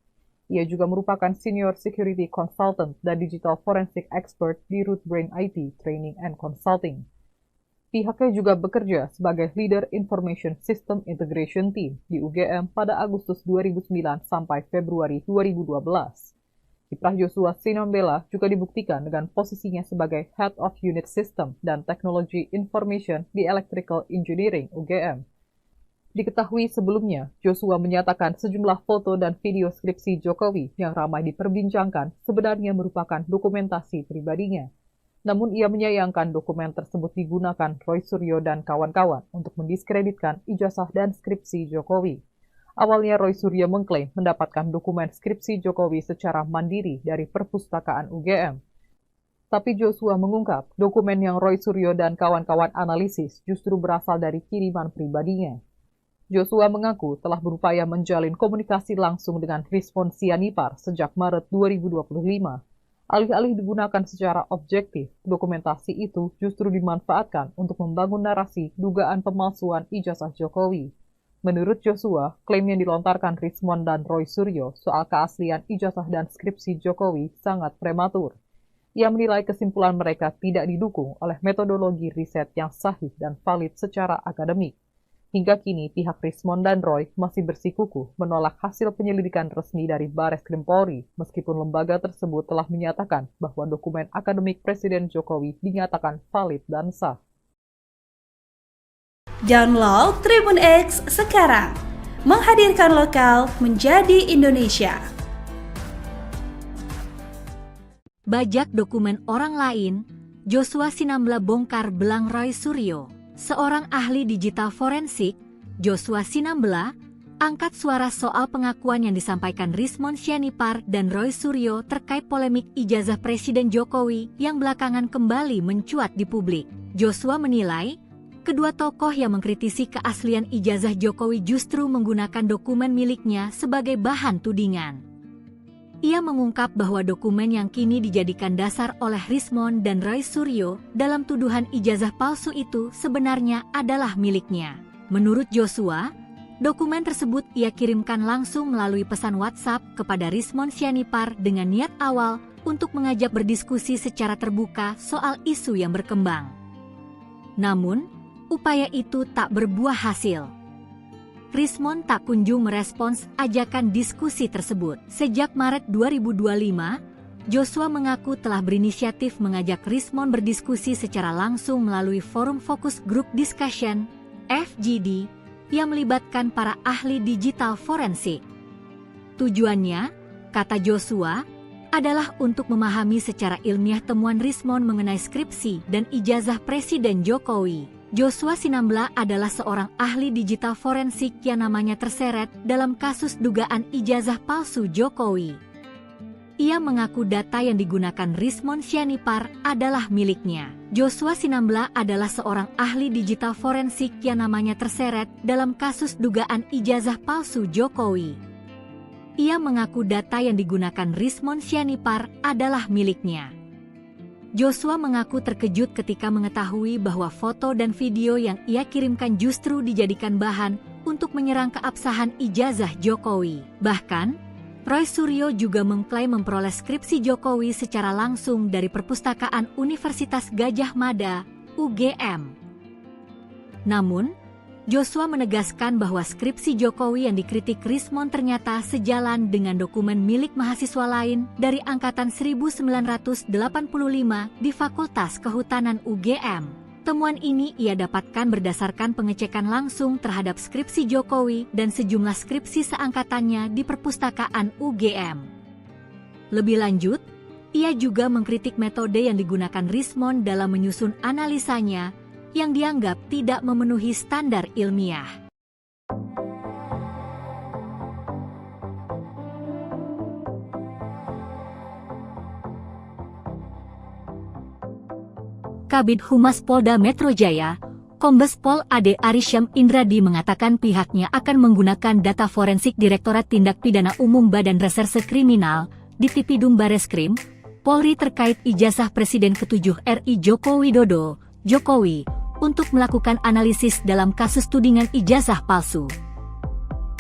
Ia juga merupakan Senior Security Consultant dan Digital Forensic Expert di Rootbrain IT Training and Consulting. Pihaknya juga bekerja sebagai Leader Information System Integration Team di UGM pada Agustus 2009 sampai Februari 2012. Kiprah Joshua Sinambela juga dibuktikan dengan posisinya sebagai Head of Unit System dan Technology Information di Electrical Engineering UGM. Diketahui sebelumnya, Joshua menyatakan sejumlah foto dan video skripsi Jokowi yang ramai diperbincangkan sebenarnya merupakan dokumentasi pribadinya. Namun ia menyayangkan dokumen tersebut digunakan Roy Suryo dan kawan-kawan untuk mendiskreditkan ijazah dan skripsi Jokowi. Awalnya Roy Suryo mengklaim mendapatkan dokumen skripsi Jokowi secara mandiri dari perpustakaan UGM. Tapi Joshua mengungkap dokumen yang Roy Suryo dan kawan-kawan analisis justru berasal dari kiriman pribadinya. Joshua mengaku telah berupaya menjalin komunikasi langsung dengan Rismon Sianipar sejak Maret 2025. Alih-alih digunakan secara objektif, dokumentasi itu justru dimanfaatkan untuk membangun narasi dugaan pemalsuan ijazah Jokowi. Menurut Joshua, klaim yang dilontarkan Rismon dan Roy Suryo soal keaslian ijazah dan skripsi Jokowi sangat prematur. Ia menilai kesimpulan mereka tidak didukung oleh metodologi riset yang sahih dan valid secara akademik. Hingga kini, pihak Rismon dan Roy masih bersikukuh menolak hasil penyelidikan resmi dari Bareskrim Polri, meskipun lembaga tersebut telah menyatakan bahwa dokumen akademik Presiden Jokowi dinyatakan valid dan sah. Download Tribun X sekarang, menghadirkan lokal menjadi Indonesia. Bajak dokumen orang lain, Joshua Sinambela bongkar belang Roy Suryo. Seorang ahli digital forensik, Joshua Sinambela, angkat suara soal pengakuan yang disampaikan Rismon Sianipar dan Roy Suryo terkait polemik ijazah Presiden Jokowi yang belakangan kembali mencuat di publik. Joshua menilai, kedua tokoh yang mengkritisi keaslian ijazah Jokowi justru menggunakan dokumen miliknya sebagai bahan tudingan. Ia mengungkap bahwa dokumen yang kini dijadikan dasar oleh Rismon dan Roy Suryo dalam tuduhan ijazah palsu itu sebenarnya adalah miliknya. Menurut Joshua, dokumen tersebut ia kirimkan langsung melalui pesan WhatsApp kepada Rismon Sianipar dengan niat awal untuk mengajak berdiskusi secara terbuka soal isu yang berkembang. Namun, upaya itu tak berbuah hasil. Rismon tak kunjung merespons ajakan diskusi tersebut. Sejak Maret 2025, Joshua mengaku telah berinisiatif mengajak Rismon berdiskusi secara langsung melalui forum Focus Group Discussion, FGD, yang melibatkan para ahli digital forensik. Tujuannya, kata Joshua, adalah untuk memahami secara ilmiah temuan Rismon mengenai skripsi dan ijazah Presiden Jokowi. Joshua Sinambela adalah seorang ahli digital forensik yang namanya terseret dalam kasus dugaan ijazah palsu Jokowi. Ia mengaku data yang digunakan Rismon Sianipar adalah miliknya. Joshua Sinambela adalah seorang ahli digital forensik yang namanya terseret dalam kasus dugaan ijazah palsu Jokowi. Ia mengaku data yang digunakan Rismon Sianipar adalah miliknya. Joshua mengaku terkejut ketika mengetahui bahwa foto dan video yang ia kirimkan justru dijadikan bahan untuk menyerang keabsahan ijazah Jokowi. Bahkan, Roy Suryo juga mengklaim memperoleh skripsi Jokowi secara langsung dari Perpustakaan Universitas Gadjah Mada, UGM. Namun, Joshua menegaskan bahwa skripsi Jokowi yang dikritik Rismon ternyata sejalan dengan dokumen milik mahasiswa lain dari angkatan 1985 di Fakultas Kehutanan UGM. Temuan ini ia dapatkan berdasarkan pengecekan langsung terhadap skripsi Jokowi dan sejumlah skripsi seangkatannya di Perpustakaan UGM. Lebih lanjut, ia juga mengkritik metode yang digunakan Rismon dalam menyusun analisanya yang dianggap tidak memenuhi standar ilmiah. Kabid Humas Polda Metro Jaya, Kombes Pol Ade Arysyam Indradi mengatakan pihaknya akan menggunakan data forensik Direktorat Tindak Pidana Umum Badan Reserse Kriminal, Ditipidum Bareskrim, Polri terkait ijazah Presiden ke-7 RI Joko Widodo, Jokowi, untuk melakukan analisis dalam kasus tudingan ijazah palsu.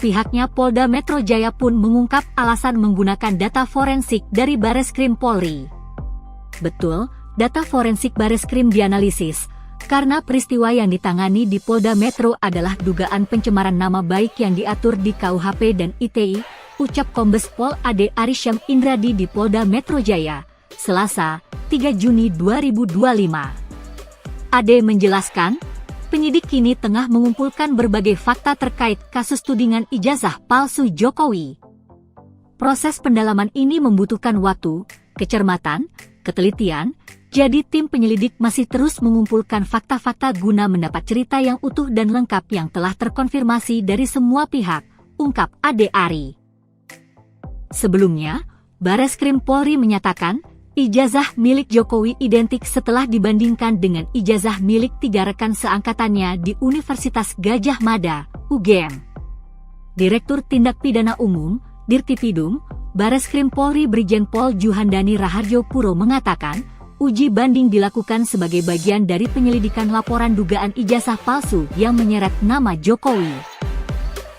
Pihaknya Polda Metro Jaya pun mengungkap alasan menggunakan data forensik dari Bareskrim Polri. Betul, data forensik Bareskrim dianalisis, karena peristiwa yang ditangani di Polda Metro adalah dugaan pencemaran nama baik yang diatur di KUHP dan ITE, ucap Kombes Pol Ade Arysyam Indradi di Polda Metro Jaya, Selasa, 3 Juni 2025. Ade menjelaskan, penyidik kini tengah mengumpulkan berbagai fakta terkait kasus tudingan ijazah palsu Jokowi. Proses pendalaman ini membutuhkan waktu, kecermatan, ketelitian, jadi tim penyelidik masih terus mengumpulkan fakta-fakta guna mendapat cerita yang utuh dan lengkap yang telah terkonfirmasi dari semua pihak, ungkap Ade Ari. Sebelumnya, Bareskrim Polri menyatakan, ijazah milik Jokowi identik setelah dibandingkan dengan ijazah milik 3 rekan seangkatannya di Universitas Gadjah Mada, UGM. Direktur Tindak Pidana Umum, Dirtipidum, Bareskrim Polri Brigjen Pol Juhandani Raharjo Puro mengatakan, uji banding dilakukan sebagai bagian dari penyelidikan laporan dugaan ijazah palsu yang menyeret nama Jokowi.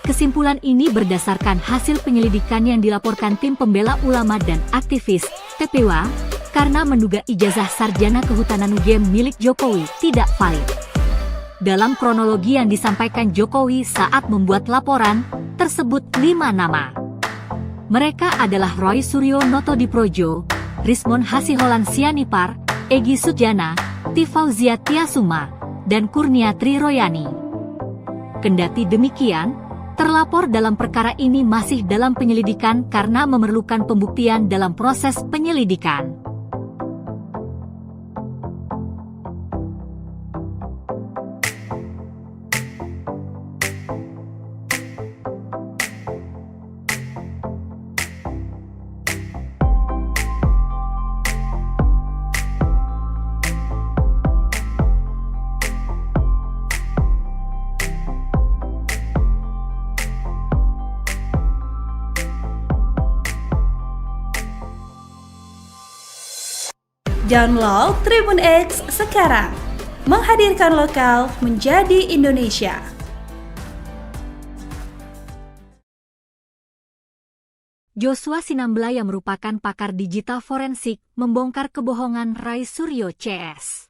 Kesimpulan ini berdasarkan hasil penyelidikan yang dilaporkan tim pembela ulama dan aktivis, TPWA, karena menduga ijazah sarjana kehutanan UGM milik Jokowi tidak valid. Dalam kronologi yang disampaikan Jokowi saat membuat laporan, tersebut 5 nama. Mereka adalah Roy Suryo Notodiprojo, Rismon Hasiholan Sianipar, Egy Sujana, Tifauzia Tiasuma, dan Kurniatri Royani. Kendati demikian, terlapor dalam perkara ini masih dalam penyelidikan karena memerlukan pembuktian dalam proses penyelidikan. Download Tribun X sekarang, menghadirkan lokal menjadi Indonesia. Joshua Sinambela yang merupakan pakar digital forensik membongkar kebohongan Roy Suryo CS.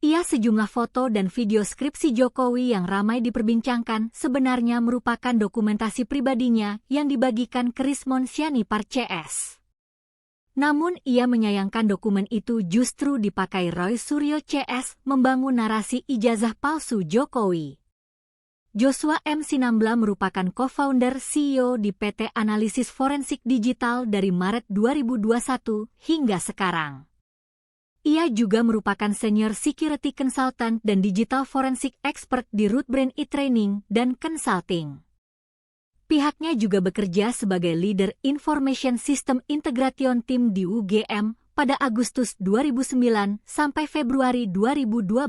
Ia sejumlah foto dan video skripsi Jokowi yang ramai diperbincangkan sebenarnya merupakan dokumentasi pribadinya yang dibagikan ke Rismon Sianipar CS. Namun ia menyayangkan dokumen itu justru dipakai Roy Suryo CS membangun narasi ijazah palsu Jokowi. Joshua M. Sinambela merupakan co-founder CEO di PT Analisis Forensik Digital dari Maret 2021 hingga sekarang. Ia juga merupakan Senior Security Consultant dan Digital Forensik Expert di Rootbrain e-Training dan Consulting. Pihaknya juga bekerja sebagai Leader Information System Integration Team di UGM pada Agustus 2009 sampai Februari 2012.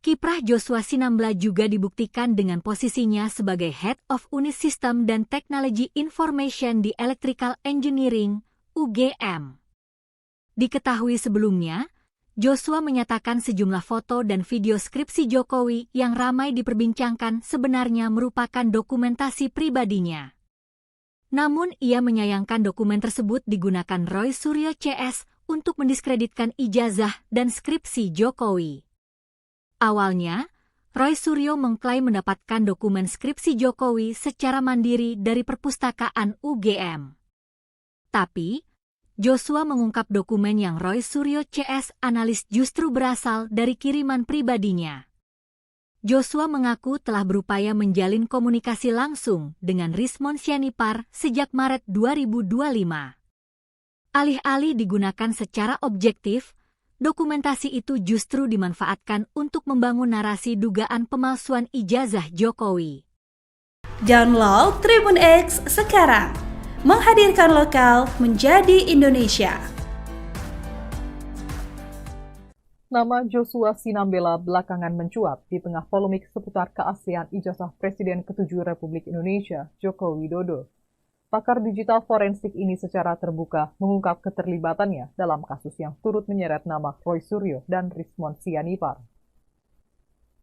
Kiprah Joshua Sinambela juga dibuktikan dengan posisinya sebagai Head of Unit System dan Technology Information di Electrical Engineering, UGM. Diketahui sebelumnya, Joshua menyatakan sejumlah foto dan video skripsi Jokowi yang ramai diperbincangkan sebenarnya merupakan dokumentasi pribadinya. Namun ia menyayangkan dokumen tersebut digunakan Roy Suryo CS untuk mendiskreditkan ijazah dan skripsi Jokowi. Awalnya, Roy Suryo mengklaim mendapatkan dokumen skripsi Jokowi secara mandiri dari perpustakaan UGM. Tapi, Joshua mengungkap dokumen yang Roy Suryo CS analis justru berasal dari kiriman pribadinya. Joshua mengaku telah berupaya menjalin komunikasi langsung dengan Rismon Sianipar sejak Maret 2025. Alih-alih digunakan secara objektif, dokumentasi itu justru dimanfaatkan untuk membangun narasi dugaan pemalsuan ijazah Jokowi. Download Tribun X sekarang, menghadirkan lokal menjadi Indonesia. Nama Joshua Sinambela belakangan mencuat di tengah polemik seputar keaslian ijazah Presiden ke-7 Republik Indonesia, Joko Widodo. Pakar digital forensik ini secara terbuka mengungkap keterlibatannya dalam kasus yang turut menyeret nama Roy Suryo dan Rismon Sianipar.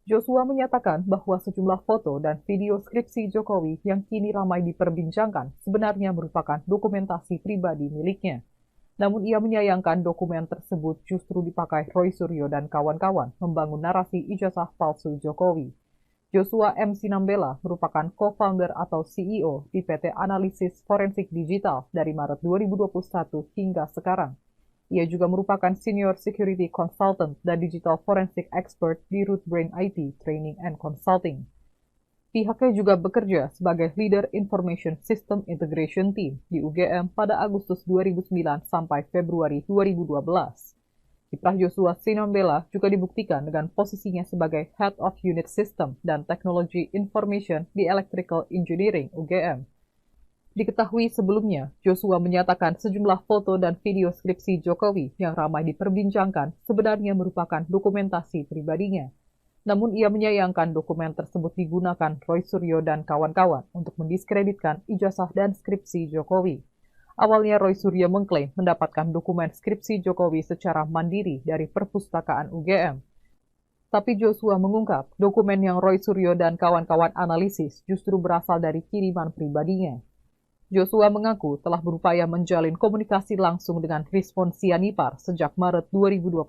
Joshua menyatakan bahwa sejumlah foto dan video skripsi Jokowi yang kini ramai diperbincangkan sebenarnya merupakan dokumentasi pribadi miliknya. Namun ia menyayangkan dokumen tersebut justru dipakai Roy Suryo dan kawan-kawan membangun narasi ijazah palsu Jokowi. Joshua M. Sinambela merupakan co-founder atau CEO di PT Analisis Forensik Digital dari Maret 2021 hingga sekarang. Ia juga merupakan Senior Security Consultant dan Digital Forensic Expert di Rootbrain IT Training and Consulting. Pihaknya juga bekerja sebagai Leader Information System Integration Team di UGM pada Agustus 2009 sampai Februari 2012. Kiprah Joshua Sinambela juga dibuktikan dengan posisinya sebagai Head of Unit System dan Technology Information di Electrical Engineering UGM. Diketahui sebelumnya, Joshua menyatakan sejumlah foto dan video skripsi Jokowi yang ramai diperbincangkan sebenarnya merupakan dokumentasi pribadinya. Namun ia menyayangkan dokumen tersebut digunakan Roy Suryo dan kawan-kawan untuk mendiskreditkan ijazah dan skripsi Jokowi. Awalnya Roy Suryo mengklaim mendapatkan dokumen skripsi Jokowi secara mandiri dari perpustakaan UGM. Tapi Joshua mengungkap dokumen yang Roy Suryo dan kawan-kawan analisis justru berasal dari kiriman pribadinya. Joshua mengaku telah berupaya menjalin komunikasi langsung dengan Rismon Sianipar sejak Maret 2025.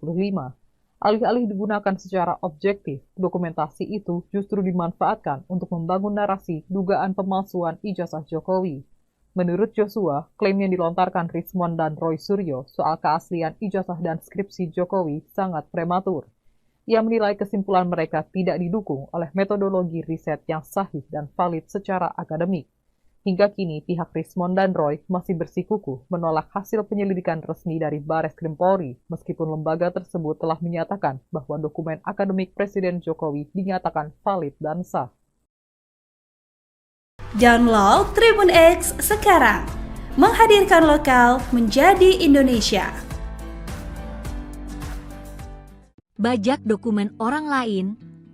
Alih-alih digunakan secara objektif, dokumentasi itu justru dimanfaatkan untuk membangun narasi dugaan pemalsuan ijazah Jokowi. Menurut Joshua, klaim yang dilontarkan Rismon dan Roy Suryo soal keaslian ijazah dan skripsi Jokowi sangat prematur. Ia menilai kesimpulan mereka tidak didukung oleh metodologi riset yang sahih dan valid secara akademik. Hingga kini pihak Rismon dan Roy masih bersikukuh menolak hasil penyelidikan resmi dari Bareskrim Polri, meskipun lembaga tersebut telah menyatakan bahwa dokumen akademik Presiden Jokowi dinyatakan valid dan sah. Download Tribun X sekarang, menghadirkan lokal menjadi Indonesia. Bajak dokumen orang lain,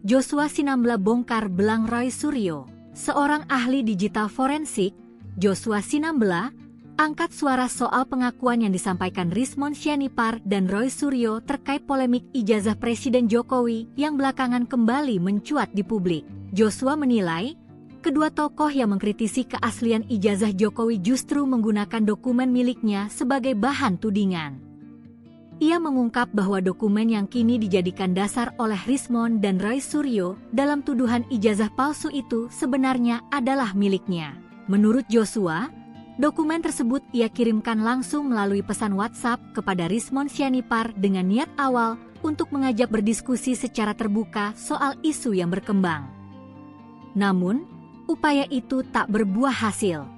Joshua Sinambela bongkar belang Roy Suryo. Seorang ahli digital forensik, Joshua Sinambela, angkat suara soal pengakuan yang disampaikan Rismon Sianipar dan Roy Suryo terkait polemik ijazah Presiden Jokowi yang belakangan kembali mencuat di publik. Joshua menilai, kedua tokoh yang mengkritisi keaslian ijazah Jokowi justru menggunakan dokumen miliknya sebagai bahan tudingan. Ia mengungkap bahwa dokumen yang kini dijadikan dasar oleh Rismon dan Roy Suryo dalam tuduhan ijazah palsu itu sebenarnya adalah miliknya. Menurut Joshua, dokumen tersebut ia kirimkan langsung melalui pesan WhatsApp kepada Rismon Sianipar dengan niat awal untuk mengajak berdiskusi secara terbuka soal isu yang berkembang. Namun, upaya itu tak berbuah hasil.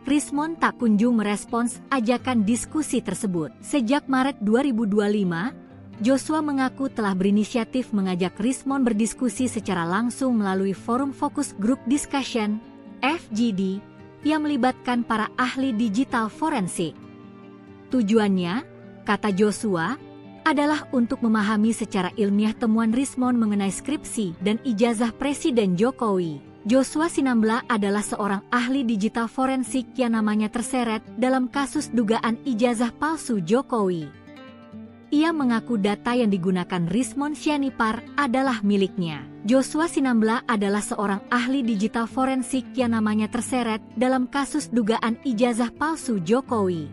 Rismon tak kunjung merespons ajakan diskusi tersebut. Sejak Maret 2025, Joshua mengaku telah berinisiatif mengajak Rismon berdiskusi secara langsung melalui forum Focus Group Discussion, FGD, yang melibatkan para ahli digital forensik. Tujuannya, kata Joshua, adalah untuk memahami secara ilmiah temuan Rismon mengenai skripsi dan ijazah Presiden Jokowi. Joshua Sinambela adalah seorang ahli digital forensik yang namanya terseret dalam kasus dugaan ijazah palsu Jokowi. Ia mengaku data yang digunakan Rismon Sianipar adalah miliknya. Joshua Sinambela adalah seorang ahli digital forensik yang namanya terseret dalam kasus dugaan ijazah palsu Jokowi.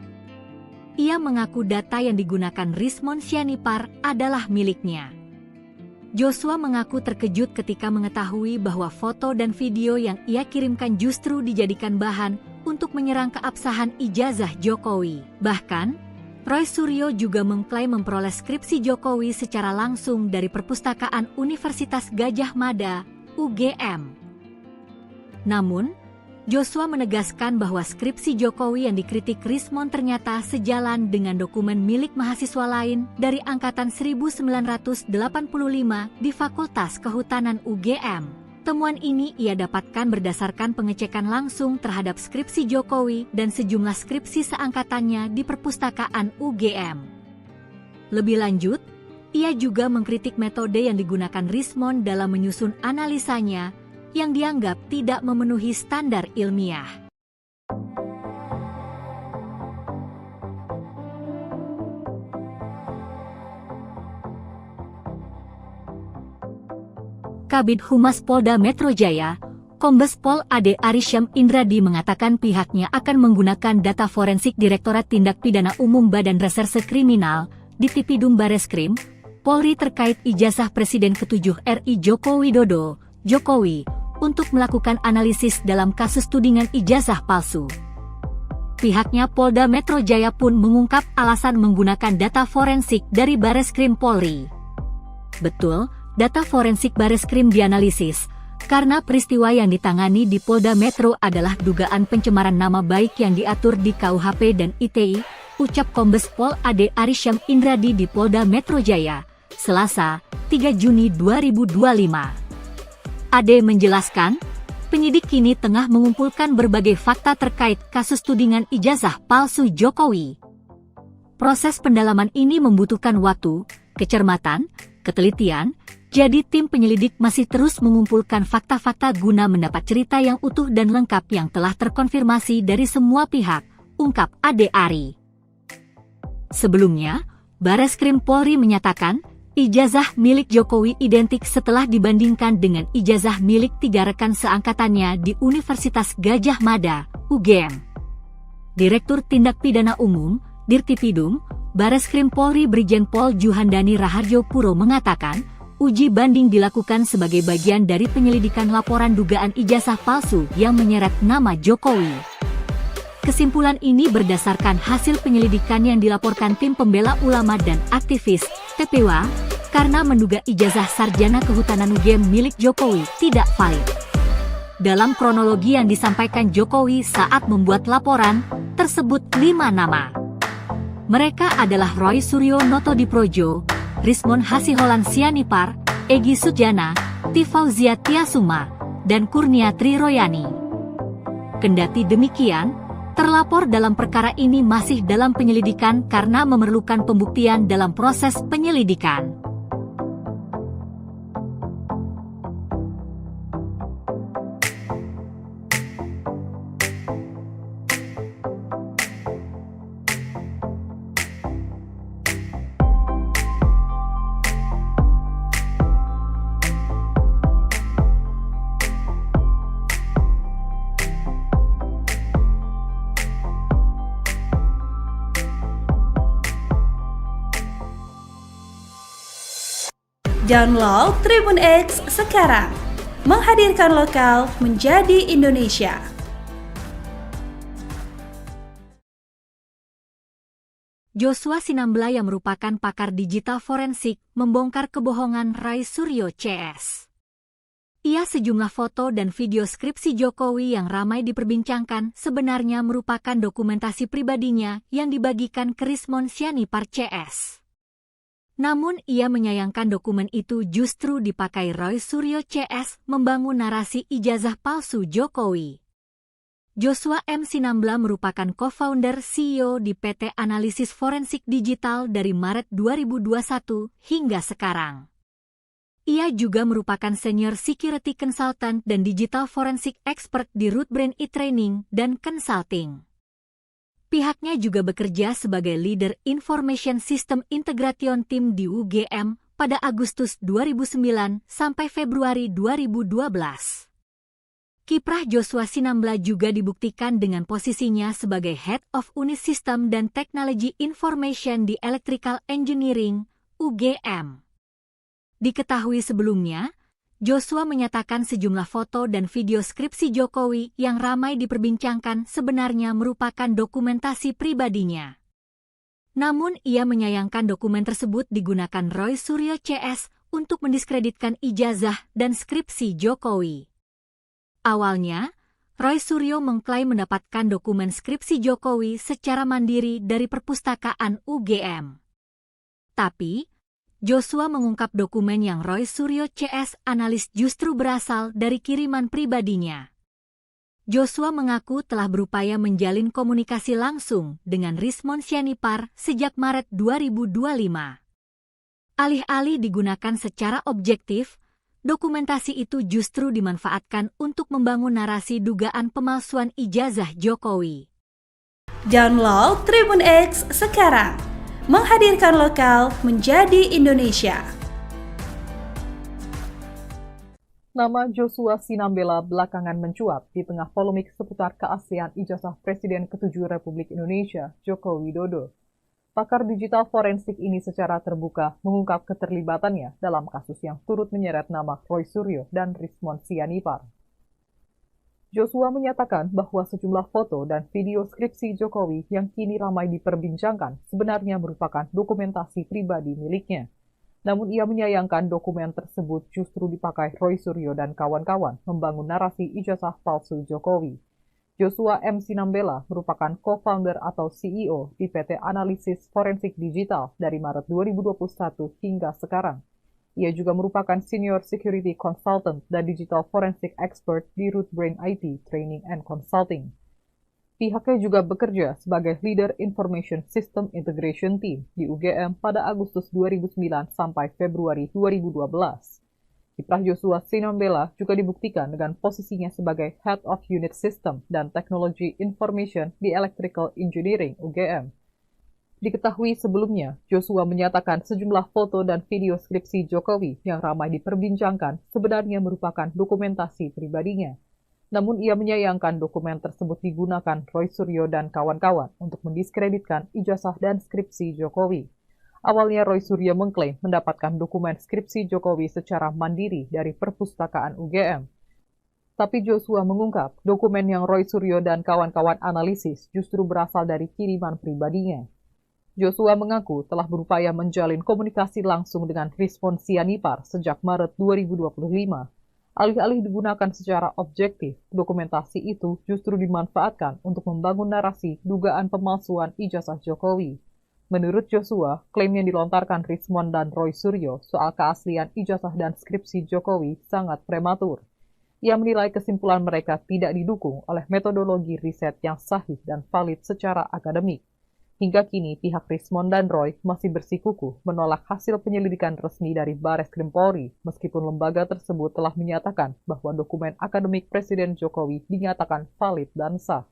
Ia mengaku data yang digunakan Rismon Sianipar adalah miliknya. Joshua mengaku terkejut ketika mengetahui bahwa foto dan video yang ia kirimkan justru dijadikan bahan untuk menyerang keabsahan ijazah Jokowi. Bahkan, Roy Suryo juga mengklaim memperoleh skripsi Jokowi secara langsung dari Perpustakaan Universitas Gadjah Mada, UGM. Namun, Joshua menegaskan bahwa skripsi Jokowi yang dikritik Rismon ternyata sejalan dengan dokumen milik mahasiswa lain dari angkatan 1985 di Fakultas Kehutanan UGM. Temuan ini ia dapatkan berdasarkan pengecekan langsung terhadap skripsi Jokowi dan sejumlah skripsi seangkatannya di Perpustakaan UGM. Lebih lanjut, ia juga mengkritik metode yang digunakan Rismon dalam menyusun analisanya yang dianggap tidak memenuhi standar ilmiah. Kabid Humas Polda Metro Jaya, Kombes Pol Ade Arysyam Indradi mengatakan pihaknya akan menggunakan data forensik Direktorat Tindak Pidana Umum Badan Reserse Kriminal, Ditipidum Bareskrim, Polri terkait ijazah Presiden ke-7 RI Joko Widodo, Jokowi, untuk melakukan analisis dalam kasus tudingan ijazah palsu. Pihaknya Polda Metro Jaya pun mengungkap alasan menggunakan data forensik dari Bareskrim Polri. Betul, data forensik Bareskrim dianalisis, karena peristiwa yang ditangani di Polda Metro adalah dugaan pencemaran nama baik yang diatur di KUHP dan ITE, ucap Kombes Pol Ade Arysyam Indradi di Polda Metro Jaya, Selasa, 3 Juni 2025. Ade menjelaskan, penyidik kini tengah mengumpulkan berbagai fakta terkait kasus tudingan ijazah palsu Jokowi. Proses pendalaman ini membutuhkan waktu, kecermatan, ketelitian, jadi tim penyelidik masih terus mengumpulkan fakta-fakta guna mendapat cerita yang utuh dan lengkap yang telah terkonfirmasi dari semua pihak, ungkap Ade Ari. Sebelumnya, Bareskrim Polri menyatakan, ijazah milik Jokowi identik setelah dibandingkan dengan ijazah milik 3 rekan seangkatannya di Universitas Gadjah Mada, UGM. Direktur Tindak Pidana Umum, Dirtipidum, Bareskrim Polri Brigjen Pol Juhandani Raharjo Puro mengatakan, uji banding dilakukan sebagai bagian dari penyelidikan laporan dugaan ijazah palsu yang menyeret nama Jokowi. Kesimpulan ini berdasarkan hasil penyelidikan yang dilaporkan tim pembela ulama dan aktivis, TPWA, karena menduga ijazah sarjana kehutanan UGM milik Jokowi tidak valid. Dalam kronologi yang disampaikan Jokowi saat membuat laporan, tersebut 5 nama. Mereka adalah Roy Suryo Notodiprojo, Rismon Hasiholan Sianipar, Egy Sujana, Tifauzia Tiasuma, dan Kurnia Tri Royani. Kendati demikian, terlapor dalam perkara ini masih dalam penyelidikan karena memerlukan pembuktian dalam proses penyelidikan. Download Tribun X sekarang, menghadirkan lokal menjadi Indonesia. Joshua Sinambela yang merupakan pakar digital forensik membongkar kebohongan Roy Suryo CS. Ia sejumlah foto dan video skripsi Jokowi yang ramai diperbincangkan sebenarnya merupakan dokumentasi pribadinya yang dibagikan ke Rismon Sianipar CS. Namun ia menyayangkan dokumen itu justru dipakai Roy Suryo CS membangun narasi ijazah palsu Jokowi. Joshua M. Sinambela merupakan co-founder CEO di PT Analisis Forensik Digital dari Maret 2021 hingga sekarang. Ia juga merupakan Senior Security Consultant dan Digital Forensik Expert di Rootbrain e-Training dan Consulting. Pihaknya juga bekerja sebagai Leader Information System Integration Team di UGM pada Agustus 2009 sampai Februari 2012. Kiprah Joshua Sinambela juga dibuktikan dengan posisinya sebagai Head of Unit System dan Technology Information di Electrical Engineering, UGM. Diketahui sebelumnya, Joshua menyatakan sejumlah foto dan video skripsi Jokowi yang ramai diperbincangkan sebenarnya merupakan dokumentasi pribadinya. Namun ia menyayangkan dokumen tersebut digunakan Roy Suryo CS untuk mendiskreditkan ijazah dan skripsi Jokowi. Awalnya, Roy Suryo mengklaim mendapatkan dokumen skripsi Jokowi secara mandiri dari perpustakaan UGM. Tapi, Joshua mengungkap dokumen yang Roy Suryo CS analis justru berasal dari kiriman pribadinya. Joshua mengaku telah berupaya menjalin komunikasi langsung dengan Rismon Sianipar sejak Maret 2025. Alih-alih digunakan secara objektif, dokumentasi itu justru dimanfaatkan untuk membangun narasi dugaan pemalsuan ijazah Jokowi. Download Tribun X sekarang, menghadirkan lokal menjadi Indonesia. Nama Joshua Sinambela belakangan mencuat di tengah polemik seputar keaslian ijazah Presiden ke-7 Republik Indonesia, Joko Widodo. Pakar digital forensik ini secara terbuka mengungkap keterlibatannya dalam kasus yang turut menyeret nama Roy Suryo dan Rismon Sianipar. Joshua menyatakan bahwa sejumlah foto dan video skripsi Jokowi yang kini ramai diperbincangkan sebenarnya merupakan dokumentasi pribadi miliknya. Namun ia menyayangkan dokumen tersebut justru dipakai Roy Suryo dan kawan-kawan membangun narasi ijazah palsu Jokowi. Joshua M. Sinambela merupakan co-founder atau CEO di PT Analisis Forensik Digital dari Maret 2021 hingga sekarang. Ia juga merupakan Senior Security Consultant dan Digital Forensic Expert di Rootbrain IT Training and Consulting. Pihaknya juga bekerja sebagai Leader Information System Integration Team di UGM pada Agustus 2009 sampai Februari 2012. Kiprah Joshua Sinambela juga dibuktikan dengan posisinya sebagai Head of Unit System dan Technology Information di Electrical Engineering UGM. Diketahui sebelumnya, Joshua menyatakan sejumlah foto dan video skripsi Jokowi yang ramai diperbincangkan sebenarnya merupakan dokumentasi pribadinya. Namun ia menyayangkan dokumen tersebut digunakan Roy Suryo dan kawan-kawan untuk mendiskreditkan ijazah dan skripsi Jokowi. Awalnya Roy Suryo mengklaim mendapatkan dokumen skripsi Jokowi secara mandiri dari perpustakaan UGM. Tapi Joshua mengungkap dokumen yang Roy Suryo dan kawan-kawan analisis justru berasal dari kiriman pribadinya. Joshua mengaku telah berupaya menjalin komunikasi langsung dengan Rismon Sianipar sejak Maret 2025. Alih-alih digunakan secara objektif, dokumentasi itu justru dimanfaatkan untuk membangun narasi dugaan pemalsuan ijazah Jokowi. Menurut Joshua, klaim yang dilontarkan Rismon dan Roy Suryo soal keaslian ijazah dan skripsi Jokowi sangat prematur. Ia menilai kesimpulan mereka tidak didukung oleh metodologi riset yang sahih dan valid secara akademik. Hingga kini, pihak Rismon dan Roy masih bersikukuh menolak hasil penyelidikan resmi dari Bareskrim Polri, meskipun lembaga tersebut telah menyatakan bahwa dokumen akademik Presiden Jokowi dinyatakan valid dan sah.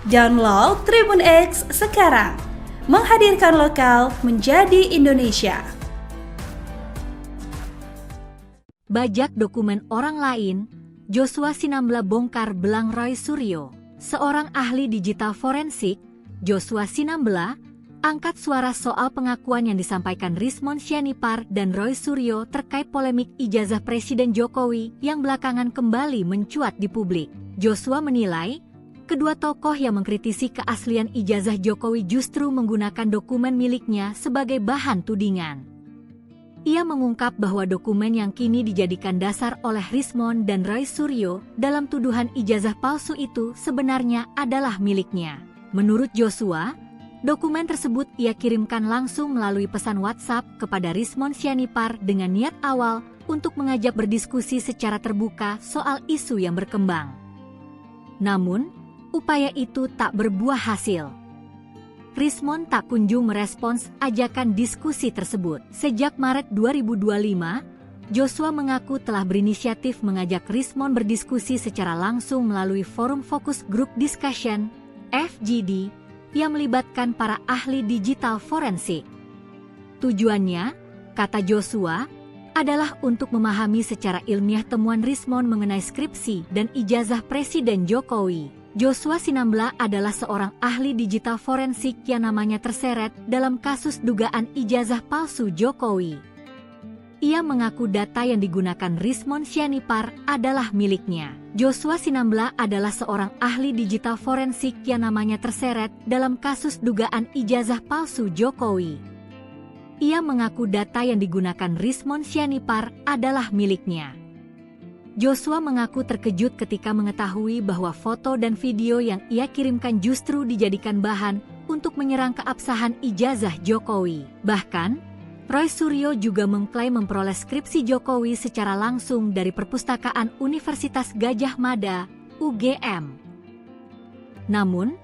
Download Tribun X sekarang, menghadirkan lokal menjadi Indonesia. Bajak dokumen orang lain, Joshua Sinambela bongkar belang Roy Suryo. Seorang ahli digital forensik, Joshua Sinambela, angkat suara soal pengakuan yang disampaikan Rismon Sianipar dan Roy Suryo terkait polemik ijazah Presiden Jokowi yang belakangan kembali mencuat di publik. Joshua menilai, kedua tokoh yang mengkritisi keaslian ijazah Jokowi justru menggunakan dokumen miliknya sebagai bahan tudingan. Ia mengungkap bahwa dokumen yang kini dijadikan dasar oleh Rismon dan Roy Suryo dalam tuduhan ijazah palsu itu sebenarnya adalah miliknya. Menurut Joshua, dokumen tersebut ia kirimkan langsung melalui pesan WhatsApp kepada Rismon Sianipar dengan niat awal untuk mengajak berdiskusi secara terbuka soal isu yang berkembang. Namun, upaya itu tak berbuah hasil. Rismon tak kunjung merespons ajakan diskusi tersebut. Sejak Maret 2025, Joshua mengaku telah berinisiatif mengajak Rismon berdiskusi secara langsung melalui forum Focus Group Discussion, FGD, yang melibatkan para ahli digital forensik. Tujuannya, kata Joshua, adalah untuk memahami secara ilmiah temuan Rismon mengenai skripsi dan ijazah Presiden Jokowi. Joshua Sinambela adalah seorang ahli digital forensik yang namanya terseret dalam kasus dugaan ijazah palsu Jokowi. Ia mengaku data yang digunakan Rismon Sianipar adalah miliknya. Joshua Sinambela adalah seorang ahli digital forensik yang namanya terseret dalam kasus dugaan ijazah palsu Jokowi. Ia mengaku data yang digunakan Rismon Sianipar adalah miliknya. Joshua mengaku terkejut ketika mengetahui bahwa foto dan video yang ia kirimkan justru dijadikan bahan untuk menyerang keabsahan ijazah Jokowi. Bahkan, Roy Suryo juga mengklaim memperoleh skripsi Jokowi secara langsung dari Perpustakaan Universitas Gadjah Mada, UGM. Namun,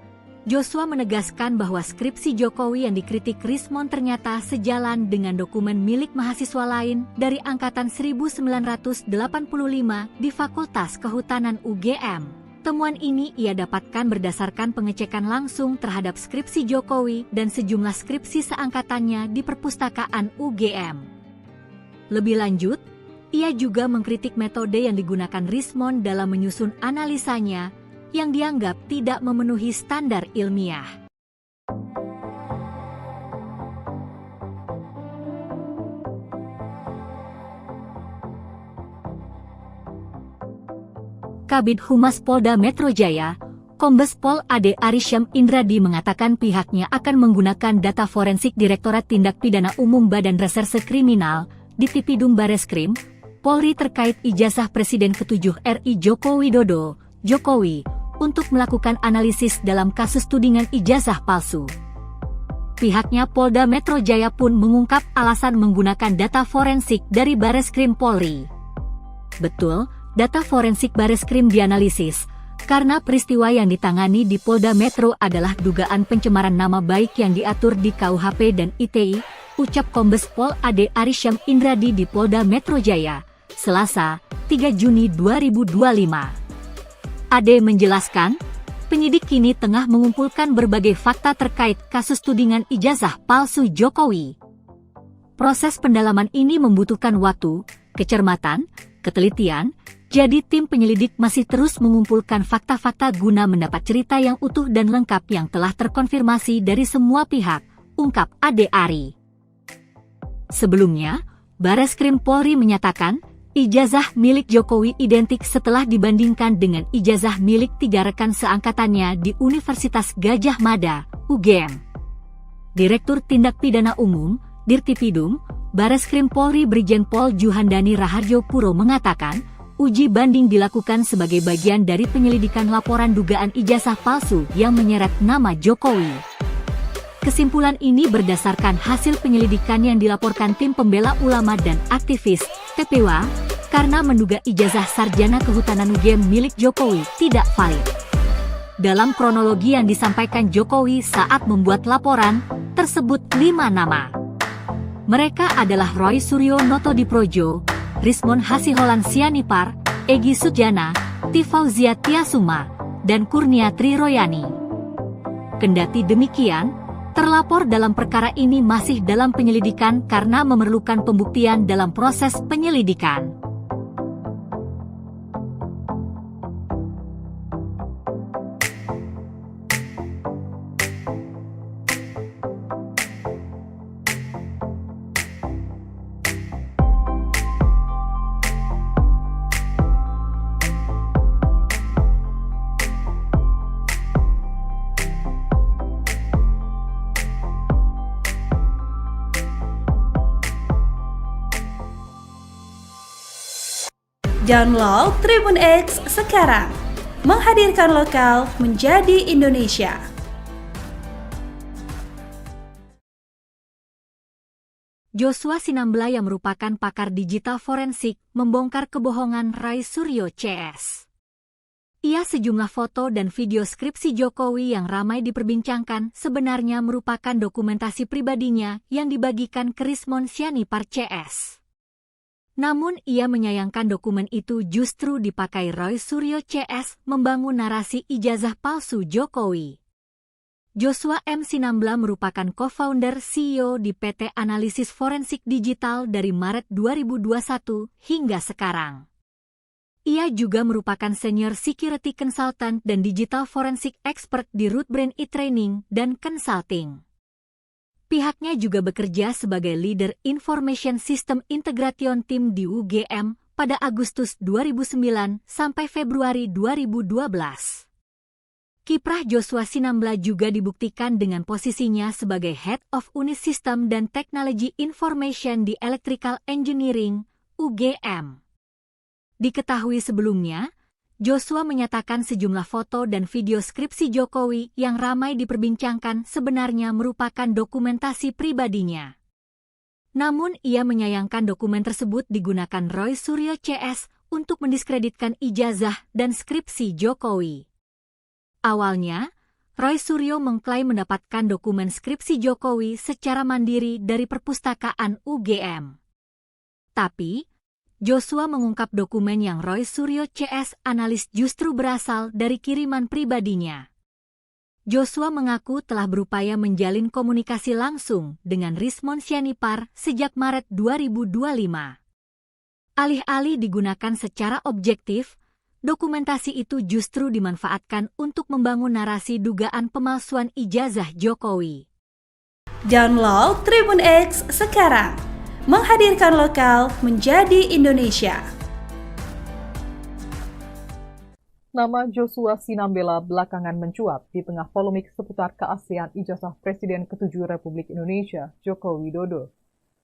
Joshua menegaskan bahwa skripsi Jokowi yang dikritik Rismon ternyata sejalan dengan dokumen milik mahasiswa lain dari angkatan 1985 di Fakultas Kehutanan UGM. Temuan ini ia dapatkan berdasarkan pengecekan langsung terhadap skripsi Jokowi dan sejumlah skripsi seangkatannya di Perpustakaan UGM. Lebih lanjut, ia juga mengkritik metode yang digunakan Rismon dalam menyusun analisanya yang dianggap tidak memenuhi standar ilmiah. Kabid Humas Polda Metro Jaya, Kombes Pol Ade Arysyam Indradi mengatakan pihaknya akan menggunakan data forensik Direktorat Tindak Pidana Umum Badan Reserse Kriminal, Ditipidum Bareskrim, Polri terkait ijazah Presiden ke-7 RI Joko Widodo, Jokowi, untuk melakukan analisis dalam kasus tudingan ijazah palsu. Pihaknya Polda Metro Jaya pun mengungkap alasan menggunakan data forensik dari Bareskrim Polri. Betul, data forensik Bareskrim dianalisis, karena peristiwa yang ditangani di Polda Metro adalah dugaan pencemaran nama baik yang diatur di KUHP dan ITE, ucap Kombes Pol Ade Arysyam Indradi di Polda Metro Jaya, Selasa, 3 Juni 2025. Ade menjelaskan, penyidik kini tengah mengumpulkan berbagai fakta terkait kasus tudingan ijazah palsu Jokowi. Proses pendalaman ini membutuhkan waktu, kecermatan, ketelitian, jadi tim penyelidik masih terus mengumpulkan fakta-fakta guna mendapat cerita yang utuh dan lengkap yang telah terkonfirmasi dari semua pihak, ungkap Ade Ari. Sebelumnya, Bareskrim Polri menyatakan, ijazah milik Jokowi identik setelah dibandingkan dengan ijazah milik 3 rekan seangkatannya di Universitas Gadjah Mada, UGM. Direktur Tindak Pidana Umum, Dirtipidum, Bareskrim Polri Brigjen Pol Juhandani Raharjo Puro mengatakan, uji banding dilakukan sebagai bagian dari penyelidikan laporan dugaan ijazah palsu yang menyeret nama Jokowi. Kesimpulan ini berdasarkan hasil penyelidikan yang dilaporkan tim pembela ulama dan aktivis, TPW, karena menduga ijazah sarjana kehutanan UGM milik Jokowi tidak valid. Dalam kronologi yang disampaikan Jokowi saat membuat laporan, tersebut 5 nama. Mereka adalah Roy Suryo Notodiprojo, Rismon Hasiholan Sianipar, Egy Sujana, Tifauzia Tiasuma, dan Kurnia Triroyani. Kendati demikian, terlapor dalam perkara ini masih dalam penyelidikan karena memerlukan pembuktian dalam proses penyelidikan. Download Tribun X sekarang. Menghadirkan lokal menjadi Indonesia. Joshua Sinambela yang merupakan pakar digital forensik membongkar kebohongan Roy Suryo CS. Ia sejumlah foto dan video skripsi Jokowi yang ramai diperbincangkan sebenarnya merupakan dokumentasi pribadinya yang dibagikan ke Rismon Sianipar CS. Namun ia menyayangkan dokumen itu justru dipakai Roy Suryo CS membangun narasi ijazah palsu Jokowi. Joshua M. Sinambela merupakan co-founder CEO di PT Analisis Forensik Digital dari Maret 2021 hingga sekarang. Ia juga merupakan senior security consultant dan digital forensik expert di Rootbrain e-training dan consulting. Pihaknya juga bekerja sebagai leader Information System Integration Team di UGM pada Agustus 2009 sampai Februari 2012. Kiprah Joshua Sinambela juga dibuktikan dengan posisinya sebagai Head of Unit System dan Technology Information di Electrical Engineering, UGM. Diketahui sebelumnya, Joshua menyatakan sejumlah foto dan video skripsi Jokowi yang ramai diperbincangkan sebenarnya merupakan dokumentasi pribadinya. Namun ia menyayangkan dokumen tersebut digunakan Roy Suryo CS untuk mendiskreditkan ijazah dan skripsi Jokowi. Awalnya, Roy Suryo mengklaim mendapatkan dokumen skripsi Jokowi secara mandiri dari perpustakaan UGM. Tapi, Joshua mengungkap dokumen yang Roy Suryo CS analis justru berasal dari kiriman pribadinya. Joshua mengaku telah berupaya menjalin komunikasi langsung dengan Rismon Sianipar sejak Maret 2025. Alih-alih digunakan secara objektif, dokumentasi itu justru dimanfaatkan untuk membangun narasi dugaan pemalsuan ijazah Jokowi. Download Tribun X sekarang. Menghadirkan lokal menjadi Indonesia. Nama Joshua Sinambela belakangan mencuat di tengah polemik seputar keaslian ijazah Presiden ke-7 Republik Indonesia, Joko Widodo.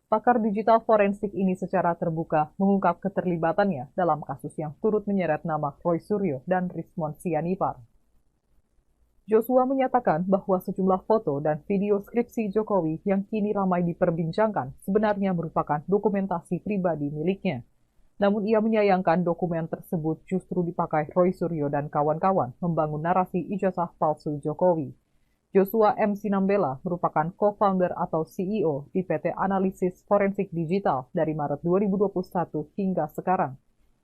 Pakar digital forensik ini secara terbuka mengungkap keterlibatannya dalam kasus yang turut menyeret nama Roy Suryo dan Rismon Sianipar. Joshua menyatakan bahwa sejumlah foto dan video skripsi Jokowi yang kini ramai diperbincangkan sebenarnya merupakan dokumentasi pribadi miliknya. Namun ia menyayangkan dokumen tersebut justru dipakai Roy Suryo dan kawan-kawan membangun narasi ijazah palsu Jokowi. Joshua M. Sinambela merupakan co-founder atau CEO di PT Analisis Forensik Digital dari Maret 2021 hingga sekarang.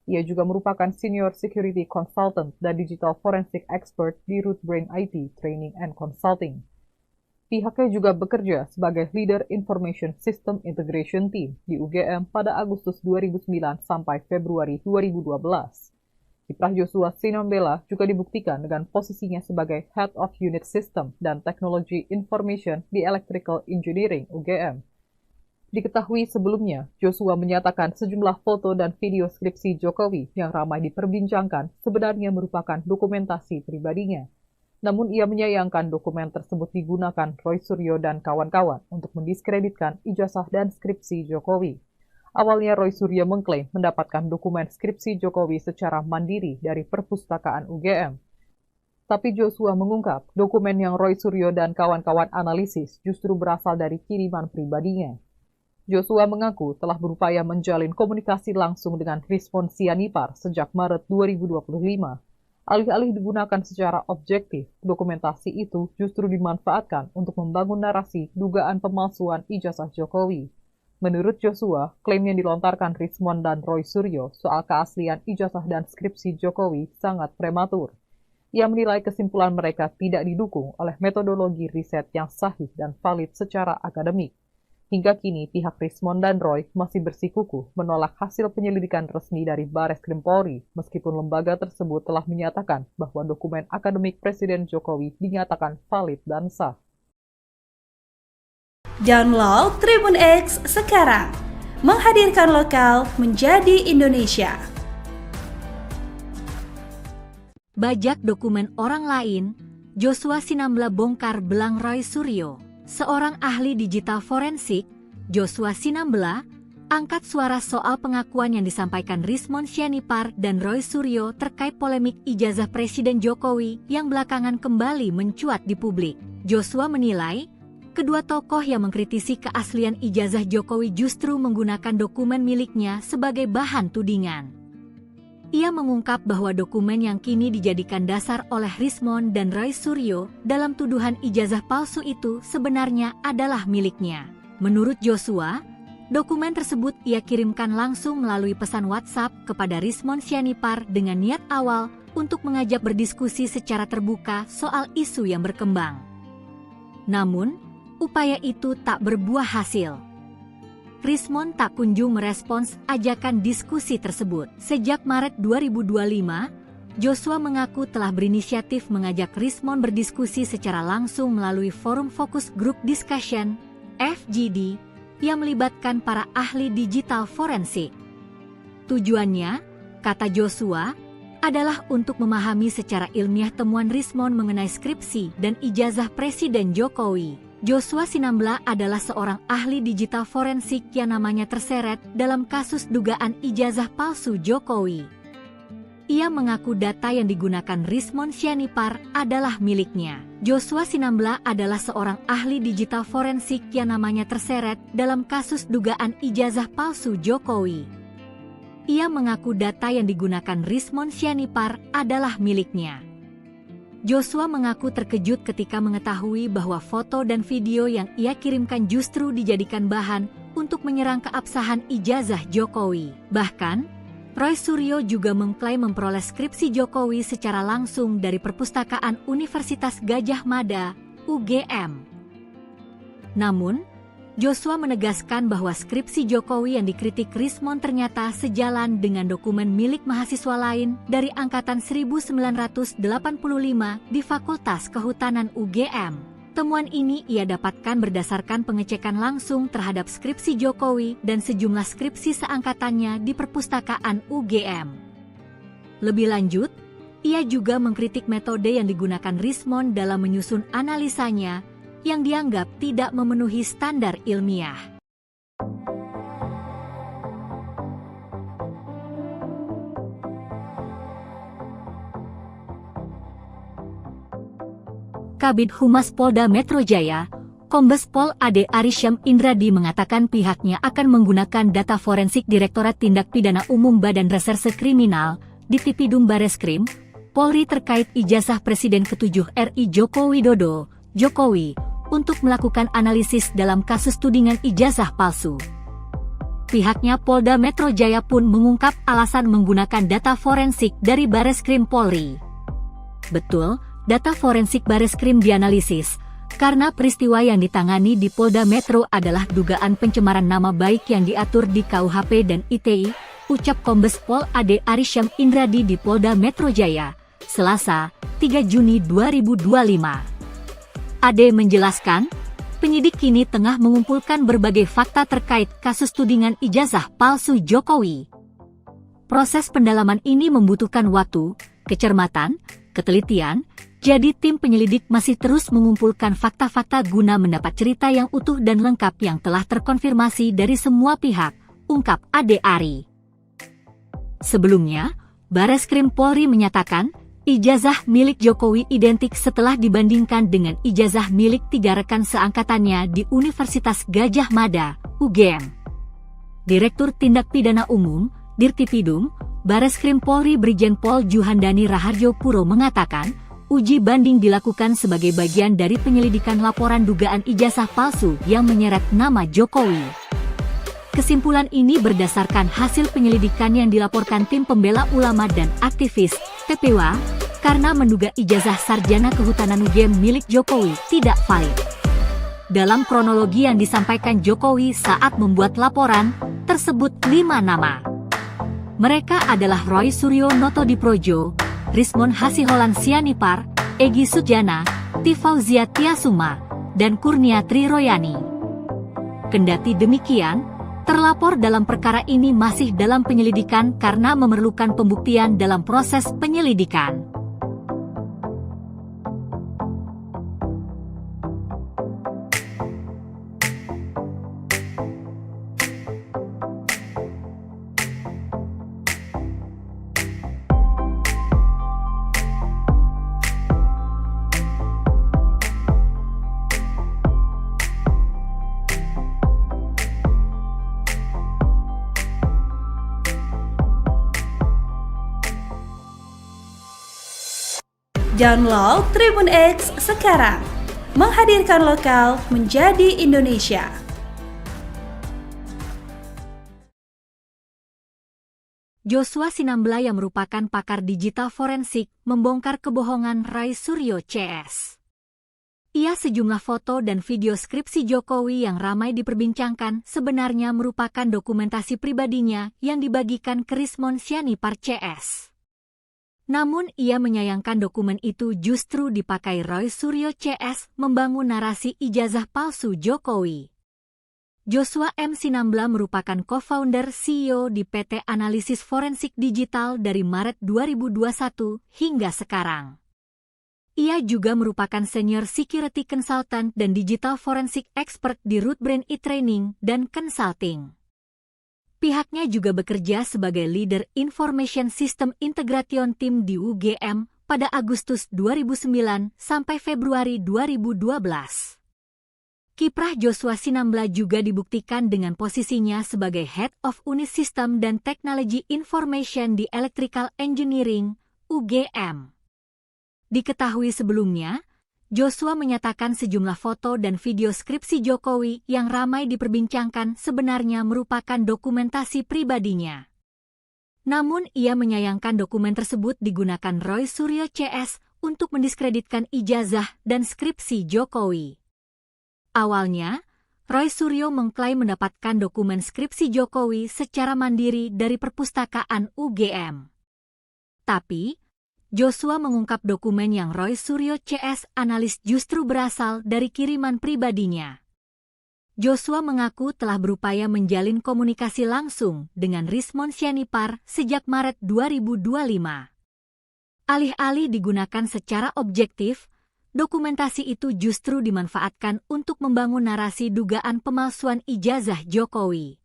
Ia juga merupakan Senior Security Consultant dan Digital Forensic Expert di Rootbrain IT Training and Consulting. Pihaknya juga bekerja sebagai Leader Information System Integration Team di UGM pada Agustus 2009 sampai Februari 2012. Kiprah Joshua Sinambela juga dibuktikan dengan posisinya sebagai Head of Unit System dan Technology Information di Electrical Engineering UGM. Diketahui sebelumnya, Joshua menyatakan sejumlah foto dan video skripsi Jokowi yang ramai diperbincangkan sebenarnya merupakan dokumentasi pribadinya. Namun ia menyayangkan dokumen tersebut digunakan Roy Suryo dan kawan-kawan untuk mendiskreditkan ijazah dan skripsi Jokowi. Awalnya Roy Suryo mengklaim mendapatkan dokumen skripsi Jokowi secara mandiri dari perpustakaan UGM. Tapi Joshua mengungkap dokumen yang Roy Suryo dan kawan-kawan analisis justru berasal dari kiriman pribadinya. Joshua mengaku telah berupaya menjalin komunikasi langsung dengan Rismon Sianipar sejak Maret 2025. Alih-alih digunakan secara objektif, dokumentasi itu justru dimanfaatkan untuk membangun narasi dugaan pemalsuan ijazah Jokowi. Menurut Joshua, klaim yang dilontarkan Rismon dan Roy Suryo soal keaslian ijazah dan skripsi Jokowi sangat prematur. Ia menilai kesimpulan mereka tidak didukung oleh metodologi riset yang sahih dan valid secara akademik. Hingga kini pihak Rismon dan Roy masih bersikukuh menolak hasil penyelidikan resmi dari Bareskrim Polri, meskipun lembaga tersebut telah menyatakan bahwa dokumen akademik Presiden Jokowi dinyatakan valid dan sah. Download Tribun X sekarang. Menghadirkan lokal menjadi Indonesia. Bajak dokumen orang lain, Joshua Sinambela bongkar belang Roy Suryo. Seorang ahli digital forensik, Joshua Sinambela, angkat suara soal pengakuan yang disampaikan Rismon Sianipar dan Roy Suryo terkait polemik ijazah Presiden Jokowi yang belakangan kembali mencuat di publik. Joshua menilai, kedua tokoh yang mengkritisi keaslian ijazah Jokowi justru menggunakan dokumen miliknya sebagai bahan tudingan. Ia mengungkap bahwa dokumen yang kini dijadikan dasar oleh Rismon dan Roy Suryo dalam tuduhan ijazah palsu itu sebenarnya adalah miliknya. Menurut Joshua, dokumen tersebut ia kirimkan langsung melalui pesan WhatsApp kepada Rismon Sianipar dengan niat awal untuk mengajak berdiskusi secara terbuka soal isu yang berkembang. Namun, upaya itu tak berbuah hasil. Rismon tak kunjung merespons ajakan diskusi tersebut. Sejak Maret 2025, Joshua mengaku telah berinisiatif mengajak Rismon berdiskusi secara langsung melalui forum Focus Group Discussion, FGD, yang melibatkan para ahli digital forensik. Tujuannya, kata Joshua, adalah untuk memahami secara ilmiah temuan Rismon mengenai skripsi dan ijazah Presiden Jokowi. Joshua Sinambela adalah seorang ahli digital forensik yang namanya terseret dalam kasus dugaan ijazah palsu Jokowi. Ia mengaku data yang digunakan Rismon Sianipar adalah miliknya. Joshua Sinambela adalah seorang ahli digital forensik yang namanya terseret dalam kasus dugaan ijazah palsu Jokowi. Ia mengaku data yang digunakan Rismon Sianipar adalah miliknya. Joshua mengaku terkejut ketika mengetahui bahwa foto dan video yang ia kirimkan justru dijadikan bahan untuk menyerang keabsahan ijazah Jokowi. Bahkan, Roy Suryo juga mengklaim memperoleh skripsi Jokowi secara langsung dari Perpustakaan Universitas Gadjah Mada, UGM. Namun, Joshua menegaskan bahwa skripsi Jokowi yang dikritik Rismon ternyata sejalan dengan dokumen milik mahasiswa lain dari angkatan 1985 di Fakultas Kehutanan UGM. Temuan ini ia dapatkan berdasarkan pengecekan langsung terhadap skripsi Jokowi dan sejumlah skripsi seangkatannya di Perpustakaan UGM. Lebih lanjut, ia juga mengkritik metode yang digunakan Rismon dalam menyusun analisanya yang dianggap tidak memenuhi standar ilmiah. Kabid Humas Polda Metro Jaya, Kombes Pol Ade Arysyam Indradi mengatakan pihaknya akan menggunakan data forensik Direktorat Tindak Pidana Umum Badan Reserse Kriminal, Ditipidum Bareskrim, Polri terkait ijazah Presiden ke-7 RI Joko Widodo, Jokowi, untuk melakukan analisis dalam kasus tudingan ijazah palsu. Pihaknya Polda Metro Jaya pun mengungkap alasan menggunakan data forensik dari Bareskrim Polri. Betul, data forensik Bareskrim dianalisis, karena peristiwa yang ditangani di Polda Metro adalah dugaan pencemaran nama baik yang diatur di KUHP dan ITE, ucap Kombes Pol Ade Arysyam Indradi di Polda Metro Jaya, Selasa, 3 Juni 2025. Ade menjelaskan, penyidik kini tengah mengumpulkan berbagai fakta terkait kasus tudingan ijazah palsu Jokowi. Proses pendalaman ini membutuhkan waktu, kecermatan, ketelitian, jadi tim penyelidik masih terus mengumpulkan fakta-fakta guna mendapat cerita yang utuh dan lengkap yang telah terkonfirmasi dari semua pihak, ungkap Ade Ari. Sebelumnya, Bareskrim Polri menyatakan, ijazah milik Jokowi identik setelah dibandingkan dengan ijazah milik 3 rekan seangkatannya di Universitas Gadjah Mada, UGM. Direktur Tindak Pidana Umum, Dirtipidum, Bareskrim Polri Brigjen Pol Juhandani Raharjo Puro mengatakan, uji banding dilakukan sebagai bagian dari penyelidikan laporan dugaan ijazah palsu yang menyeret nama Jokowi. Kesimpulan ini berdasarkan hasil penyelidikan yang dilaporkan tim pembela ulama dan aktivis, TPW, karena menduga ijazah sarjana kehutanan UGM milik Jokowi tidak valid. Dalam kronologi yang disampaikan Jokowi saat membuat laporan, tersebut 5 nama. Mereka adalah Roy Suryo Notodiprojo, Rismon Hasiholan Sianipar, Egy Sujana, Tifauzia Tiasuma, dan Kurnia Triroyani. Kendati demikian, terlapor dalam perkara ini masih dalam penyelidikan karena memerlukan pembuktian dalam proses penyelidikan. Download Tribun X sekarang, menghadirkan lokal menjadi Indonesia. Joshua Sinambela yang merupakan pakar digital forensik membongkar kebohongan Roy Suryo CS. Ia sejumlah foto dan video skripsi Jokowi yang ramai diperbincangkan sebenarnya merupakan dokumentasi pribadinya yang dibagikan ke Rismon Sianipar CS. Namun ia menyayangkan dokumen itu justru dipakai Roy Suryo CS membangun narasi ijazah palsu Jokowi. Joshua M. Sinambela merupakan co-founder CEO di PT Analisis Forensik Digital dari Maret 2021 hingga sekarang. Ia juga merupakan senior security consultant dan digital forensik expert di Rootbrain e-training dan consulting. Pihaknya juga bekerja sebagai leader Information System Integration Team di UGM pada Agustus 2009 sampai Februari 2012. Kiprah Joshua Sinambela juga dibuktikan dengan posisinya sebagai Head of Unit System dan Technology Information di Electrical Engineering, UGM. Diketahui sebelumnya, Joshua menyatakan sejumlah foto dan video skripsi Jokowi yang ramai diperbincangkan sebenarnya merupakan dokumentasi pribadinya. Namun ia menyayangkan dokumen tersebut digunakan Roy Suryo CS untuk mendiskreditkan ijazah dan skripsi Jokowi. Awalnya, Roy Suryo mengklaim mendapatkan dokumen skripsi Jokowi secara mandiri dari perpustakaan UGM. Tapi, Joshua mengungkap dokumen yang Roy Suryo CS analis justru berasal dari kiriman pribadinya. Joshua mengaku telah berupaya menjalin komunikasi langsung dengan Rismon Sianipar sejak Maret 2025. Alih-alih digunakan secara objektif, dokumentasi itu justru dimanfaatkan untuk membangun narasi dugaan pemalsuan ijazah Jokowi.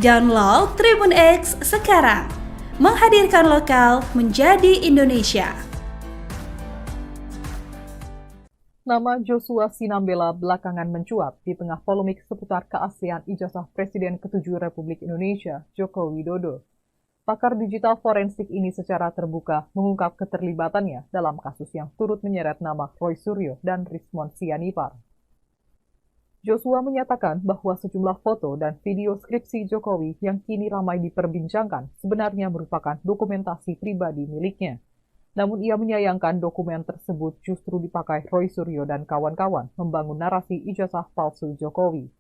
Download Tribun X sekarang, menghadirkan lokal menjadi Indonesia. Nama Joshua Sinambela belakangan mencuat di tengah polemik seputar keaslian ijazah Presiden ke-7 Republik Indonesia, Joko Widodo. Pakar digital forensik ini secara terbuka mengungkap keterlibatannya dalam kasus yang turut menyeret nama Roy Suryo dan Rismon Sianipar. Joshua menyatakan bahwa sejumlah foto dan video skripsi Jokowi yang kini ramai diperbincangkan sebenarnya merupakan dokumentasi pribadi miliknya. Namun ia menyayangkan dokumen tersebut justru dipakai Roy Suryo dan kawan-kawan membangun narasi ijazah palsu Jokowi.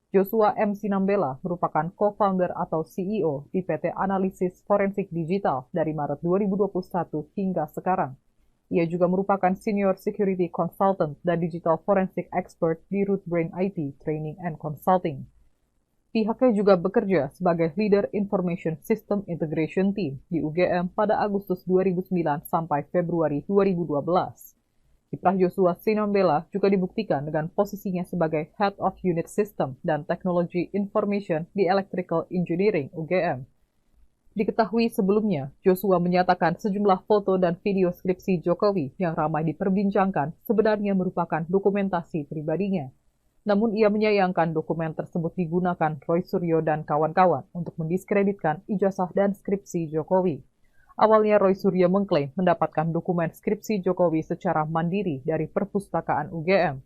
Joshua M. Sinambela merupakan co-founder atau CEO di PT Analisis Forensik Digital dari Maret 2021 hingga sekarang. Ia juga merupakan senior security consultant dan digital forensic expert di Rootbrain IT Training and Consulting. Pihaknya juga bekerja sebagai leader Information System Integration Team di UGM pada Agustus 2009 sampai Februari 2012. Kiprah Joshua Sinambela juga dibuktikan dengan posisinya sebagai Head of Unit System dan Technology Information di Electrical Engineering UGM. Diketahui sebelumnya, Joshua menyatakan sejumlah foto dan video skripsi Jokowi yang ramai diperbincangkan sebenarnya merupakan dokumentasi pribadinya. Namun ia menyayangkan dokumen tersebut digunakan Roy Suryo dan kawan-kawan untuk mendiskreditkan ijazah dan skripsi Jokowi. Awalnya Roy Suryo mengklaim mendapatkan dokumen skripsi Jokowi secara mandiri dari perpustakaan UGM.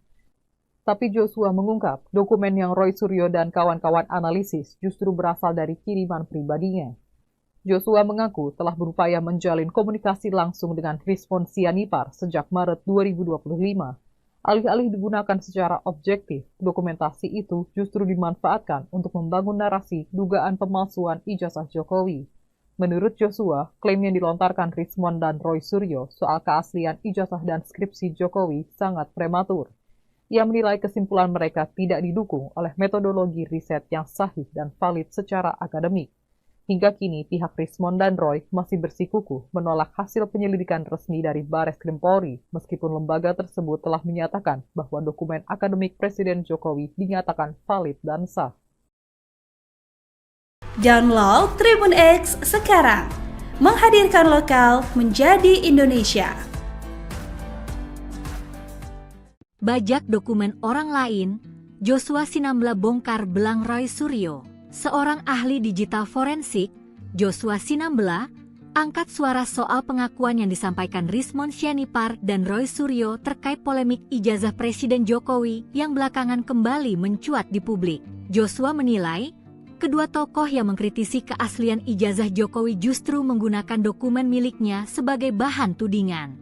Tapi Joshua mengungkap dokumen yang Roy Suryo dan kawan-kawan analisis justru berasal dari kiriman pribadinya. Joshua mengaku telah berupaya menjalin komunikasi langsung dengan Rismon Sianipar sejak Maret 2025. Alih-alih digunakan secara objektif, dokumentasi itu justru dimanfaatkan untuk membangun narasi dugaan pemalsuan ijazah Jokowi. Menurut Joshua, klaim yang dilontarkan Rismon dan Roy Suryo soal keaslian ijazah dan skripsi Jokowi sangat prematur. Ia menilai kesimpulan mereka tidak didukung oleh metodologi riset yang sahih dan valid secara akademik. Hingga kini, pihak Rismon dan Roy masih bersikukuh menolak hasil penyelidikan resmi dari Bareskrim Polri, meskipun lembaga tersebut telah menyatakan bahwa dokumen akademik Presiden Jokowi dinyatakan valid dan sah. Download Tribun X sekarang, menghadirkan lokal menjadi Indonesia. Bajak dokumen orang lain, Joshua Sinambela bongkar belang Roy Suryo. Seorang ahli digital forensik, Joshua Sinambela, angkat suara soal pengakuan yang disampaikan Rismon Sianipar dan Roy Suryo terkait polemik ijazah Presiden Jokowi yang belakangan kembali mencuat di publik. Joshua menilai, kedua tokoh yang mengkritisi keaslian ijazah Jokowi justru menggunakan dokumen miliknya sebagai bahan tudingan.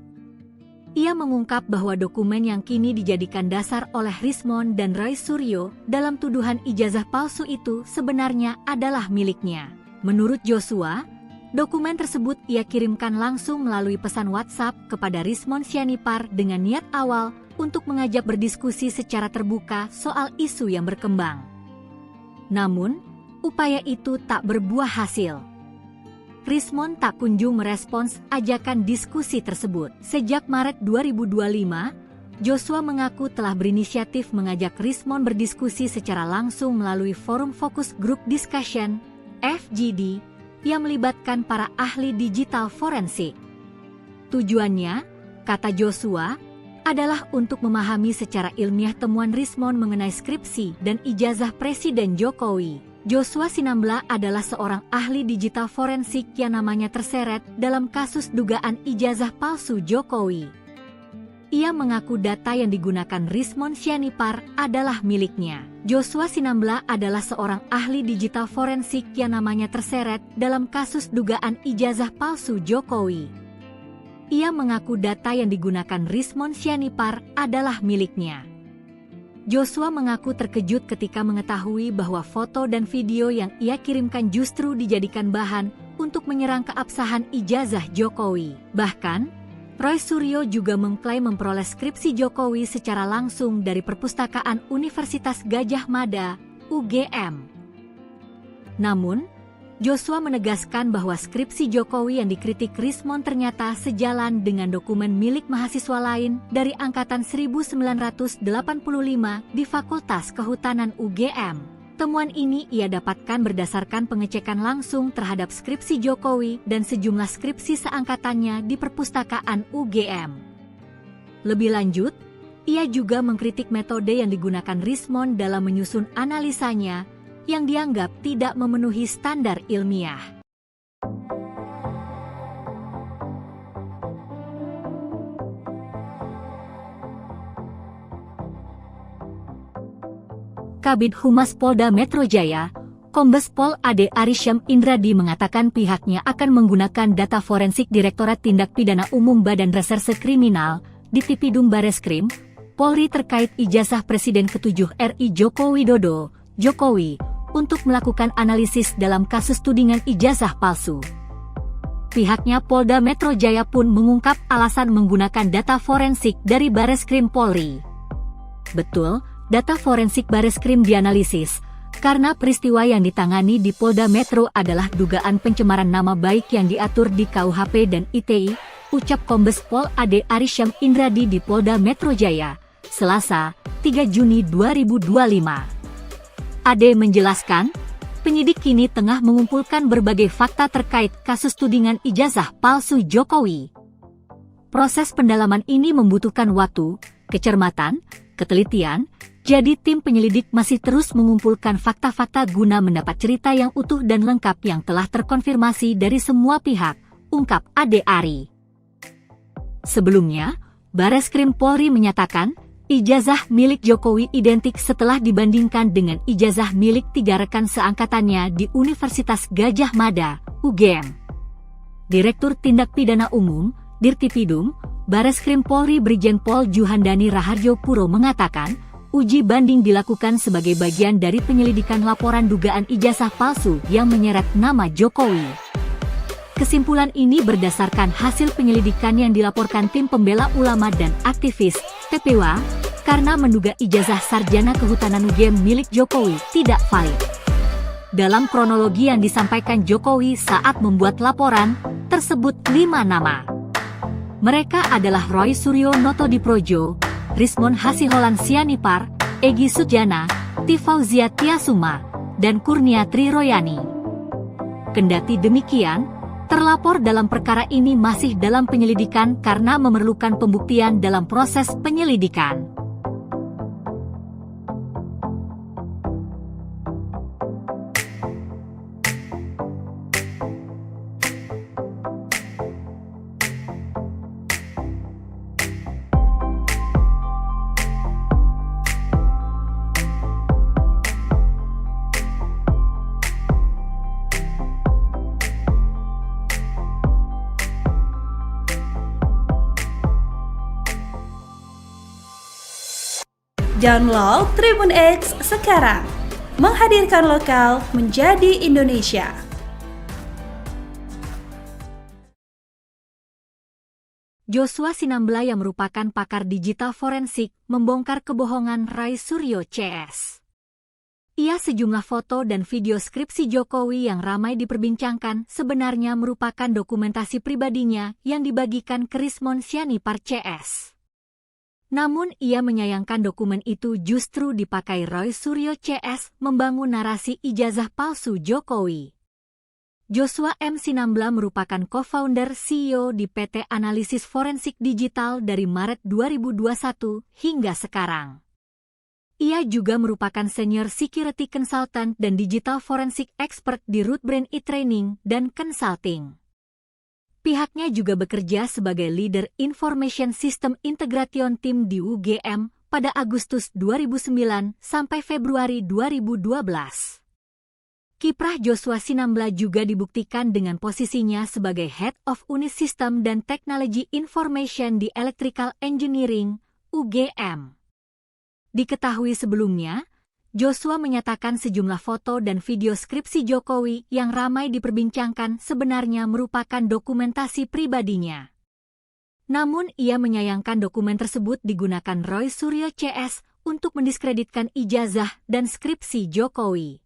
Ia mengungkap bahwa dokumen yang kini dijadikan dasar oleh Rismon dan Roy Suryo dalam tuduhan ijazah palsu itu sebenarnya adalah miliknya. Menurut Joshua, dokumen tersebut ia kirimkan langsung melalui pesan WhatsApp kepada Rismon Sianipar dengan niat awal untuk mengajak berdiskusi secara terbuka soal isu yang berkembang. Namun, upaya itu tak berbuah hasil. Rismon tak kunjung merespons ajakan diskusi tersebut. Sejak Maret 2025, Joshua mengaku telah berinisiatif mengajak Rismon berdiskusi secara langsung melalui forum Focus Group Discussion, FGD, yang melibatkan para ahli digital forensik. Tujuannya, kata Joshua, adalah untuk memahami secara ilmiah temuan Rismon mengenai skripsi dan ijazah Presiden Jokowi. Joshua Sinambela adalah seorang ahli digital forensik yang namanya terseret dalam kasus dugaan ijazah palsu Jokowi. Ia mengaku data yang digunakan Rismon Sianipar adalah miliknya. Joshua Sinambela adalah seorang ahli digital forensik yang namanya terseret dalam kasus dugaan ijazah palsu Jokowi. Ia mengaku data yang digunakan Rismon Sianipar adalah miliknya. Joshua mengaku terkejut ketika mengetahui bahwa foto dan video yang ia kirimkan justru dijadikan bahan untuk menyerang keabsahan ijazah Jokowi. Bahkan, Roy Suryo juga mengklaim memperoleh skripsi Jokowi secara langsung dari Perpustakaan Universitas Gadjah Mada, UGM. Namun, Joshua menegaskan bahwa skripsi Jokowi yang dikritik Rismon ternyata sejalan dengan dokumen milik mahasiswa lain dari angkatan 1985 di Fakultas Kehutanan UGM. Temuan ini ia dapatkan berdasarkan pengecekan langsung terhadap skripsi Jokowi dan sejumlah skripsi seangkatannya di Perpustakaan UGM. Lebih lanjut, ia juga mengkritik metode yang digunakan Rismon dalam menyusun analisanya yang dianggap tidak memenuhi standar ilmiah. Kabid Humas Polda Metro Jaya, Kombes Pol Ade Arysyam Indradi mengatakan pihaknya akan menggunakan data forensik Direktorat Tindak Pidana Umum Badan Reserse Kriminal, Ditipidum Bareskrim, Polri terkait ijazah Presiden ke-7 RI Joko Widodo, Jokowi, untuk melakukan analisis dalam kasus tudingan ijazah palsu. Pihaknya Polda Metro Jaya pun mengungkap alasan menggunakan data forensik dari Bareskrim Polri. Betul, data forensik Bareskrim dianalisis, karena peristiwa yang ditangani di Polda Metro adalah dugaan pencemaran nama baik yang diatur di KUHP dan ITE, ucap Kombes Pol Ade Arysyam Indradi di Polda Metro Jaya, Selasa, 3 Juni 2025. Ade menjelaskan, penyidik kini tengah mengumpulkan berbagai fakta terkait kasus tudingan ijazah palsu Jokowi. Proses pendalaman ini membutuhkan waktu, kecermatan, ketelitian, jadi tim penyelidik masih terus mengumpulkan fakta-fakta guna mendapat cerita yang utuh dan lengkap yang telah terkonfirmasi dari semua pihak, ungkap Ade Ari. Sebelumnya, Bareskrim Polri menyatakan, ijazah milik Jokowi identik setelah dibandingkan dengan ijazah milik 3 rekan seangkatannya di Universitas Gadjah Mada, UGM. Direktur Tindak Pidana Umum, Dirtipidum, Bareskrim Polri Brigjen Pol Juhandani Raharjo Puro mengatakan, uji banding dilakukan sebagai bagian dari penyelidikan laporan dugaan ijazah palsu yang menyeret nama Jokowi. Kesimpulan ini berdasarkan hasil penyelidikan yang dilaporkan tim pembela ulama dan aktivis, TPWA, karena menduga ijazah sarjana kehutanan UGM milik Jokowi tidak valid. Dalam kronologi yang disampaikan Jokowi saat membuat laporan, tersebut 5 nama. Mereka adalah Roy Suryo Notodiprojo, Rismon Hasiholan Sianipar, Egy Sujana, Tifauzia Tiasuma, dan Kurniatri Royani. Kendati demikian, terlapor dalam perkara ini masih dalam penyelidikan karena memerlukan pembuktian dalam proses penyelidikan. Download Tribun X sekarang. Menghadirkan lokal menjadi Indonesia. Joshua Sinambela yang merupakan pakar digital forensik membongkar kebohongan Roy Suryo CS. Ia sejumlah foto dan video skripsi Jokowi yang ramai diperbincangkan sebenarnya merupakan dokumentasi pribadinya yang dibagikan ke Rismon Sianipar CS. Namun ia menyayangkan dokumen itu justru dipakai Roy Suryo CS membangun narasi ijazah palsu Jokowi. Joshua M. Sinambela merupakan co-founder CEO di PT Analisis Forensik Digital dari Maret 2021 hingga sekarang. Ia juga merupakan senior security consultant dan digital forensik expert di Rootbrain e-training dan consulting. Pihaknya juga bekerja sebagai leader Information System Integration Team di UGM pada Agustus 2009 sampai Februari 2012. Kiprah Joshua Sinambela juga dibuktikan dengan posisinya sebagai Head of Unit System dan Technology Information di Electrical Engineering, UGM. Diketahui sebelumnya, Joshua menyatakan sejumlah foto dan video skripsi Jokowi yang ramai diperbincangkan sebenarnya merupakan dokumentasi pribadinya. Namun ia menyayangkan dokumen tersebut digunakan Roy Suryo CS untuk mendiskreditkan ijazah dan skripsi Jokowi.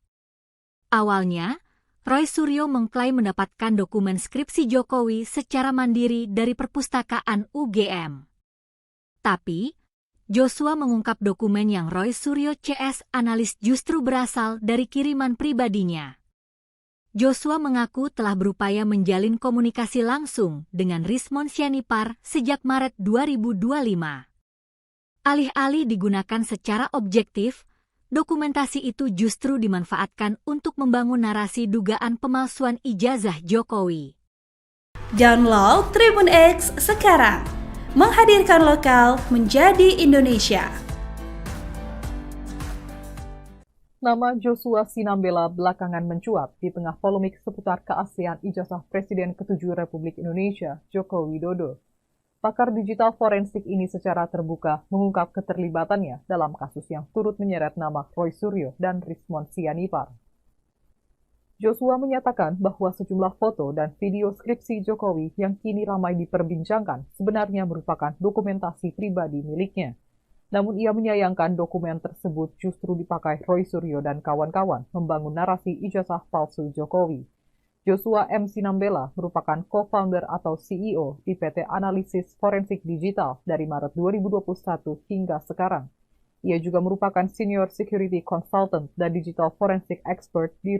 Awalnya, Roy Suryo mengklaim mendapatkan dokumen skripsi Jokowi secara mandiri dari perpustakaan UGM. Tapi, Joshua mengungkap dokumen yang Roy Suryo CS analis justru berasal dari kiriman pribadinya. Joshua mengaku telah berupaya menjalin komunikasi langsung dengan Rismon Sianipar sejak Maret 2025. Alih-alih digunakan secara objektif, dokumentasi itu justru dimanfaatkan untuk membangun narasi dugaan pemalsuan ijazah Jokowi. Download Tribun X sekarang. Menghadirkan lokal menjadi Indonesia. Nama Joshua Sinambela belakangan mencuat di tengah polemik seputar keaslian ijazah Presiden ke-7 Republik Indonesia, Joko Widodo. Pakar digital forensik ini secara terbuka mengungkap keterlibatannya dalam kasus yang turut menyeret nama Roy Suryo dan Rismon Sianipar. Joshua menyatakan bahwa sejumlah foto dan video skripsi Jokowi yang kini ramai diperbincangkan sebenarnya merupakan dokumentasi pribadi miliknya. Namun ia menyayangkan dokumen tersebut justru dipakai Roy Suryo dan kawan-kawan membangun narasi ijazah palsu Jokowi. Joshua M. Sinambela merupakan co-founder atau CEO di PT Analisis Forensik Digital dari Maret 2021 hingga sekarang. Ia juga merupakan senior security consultant dan digital forensik expert di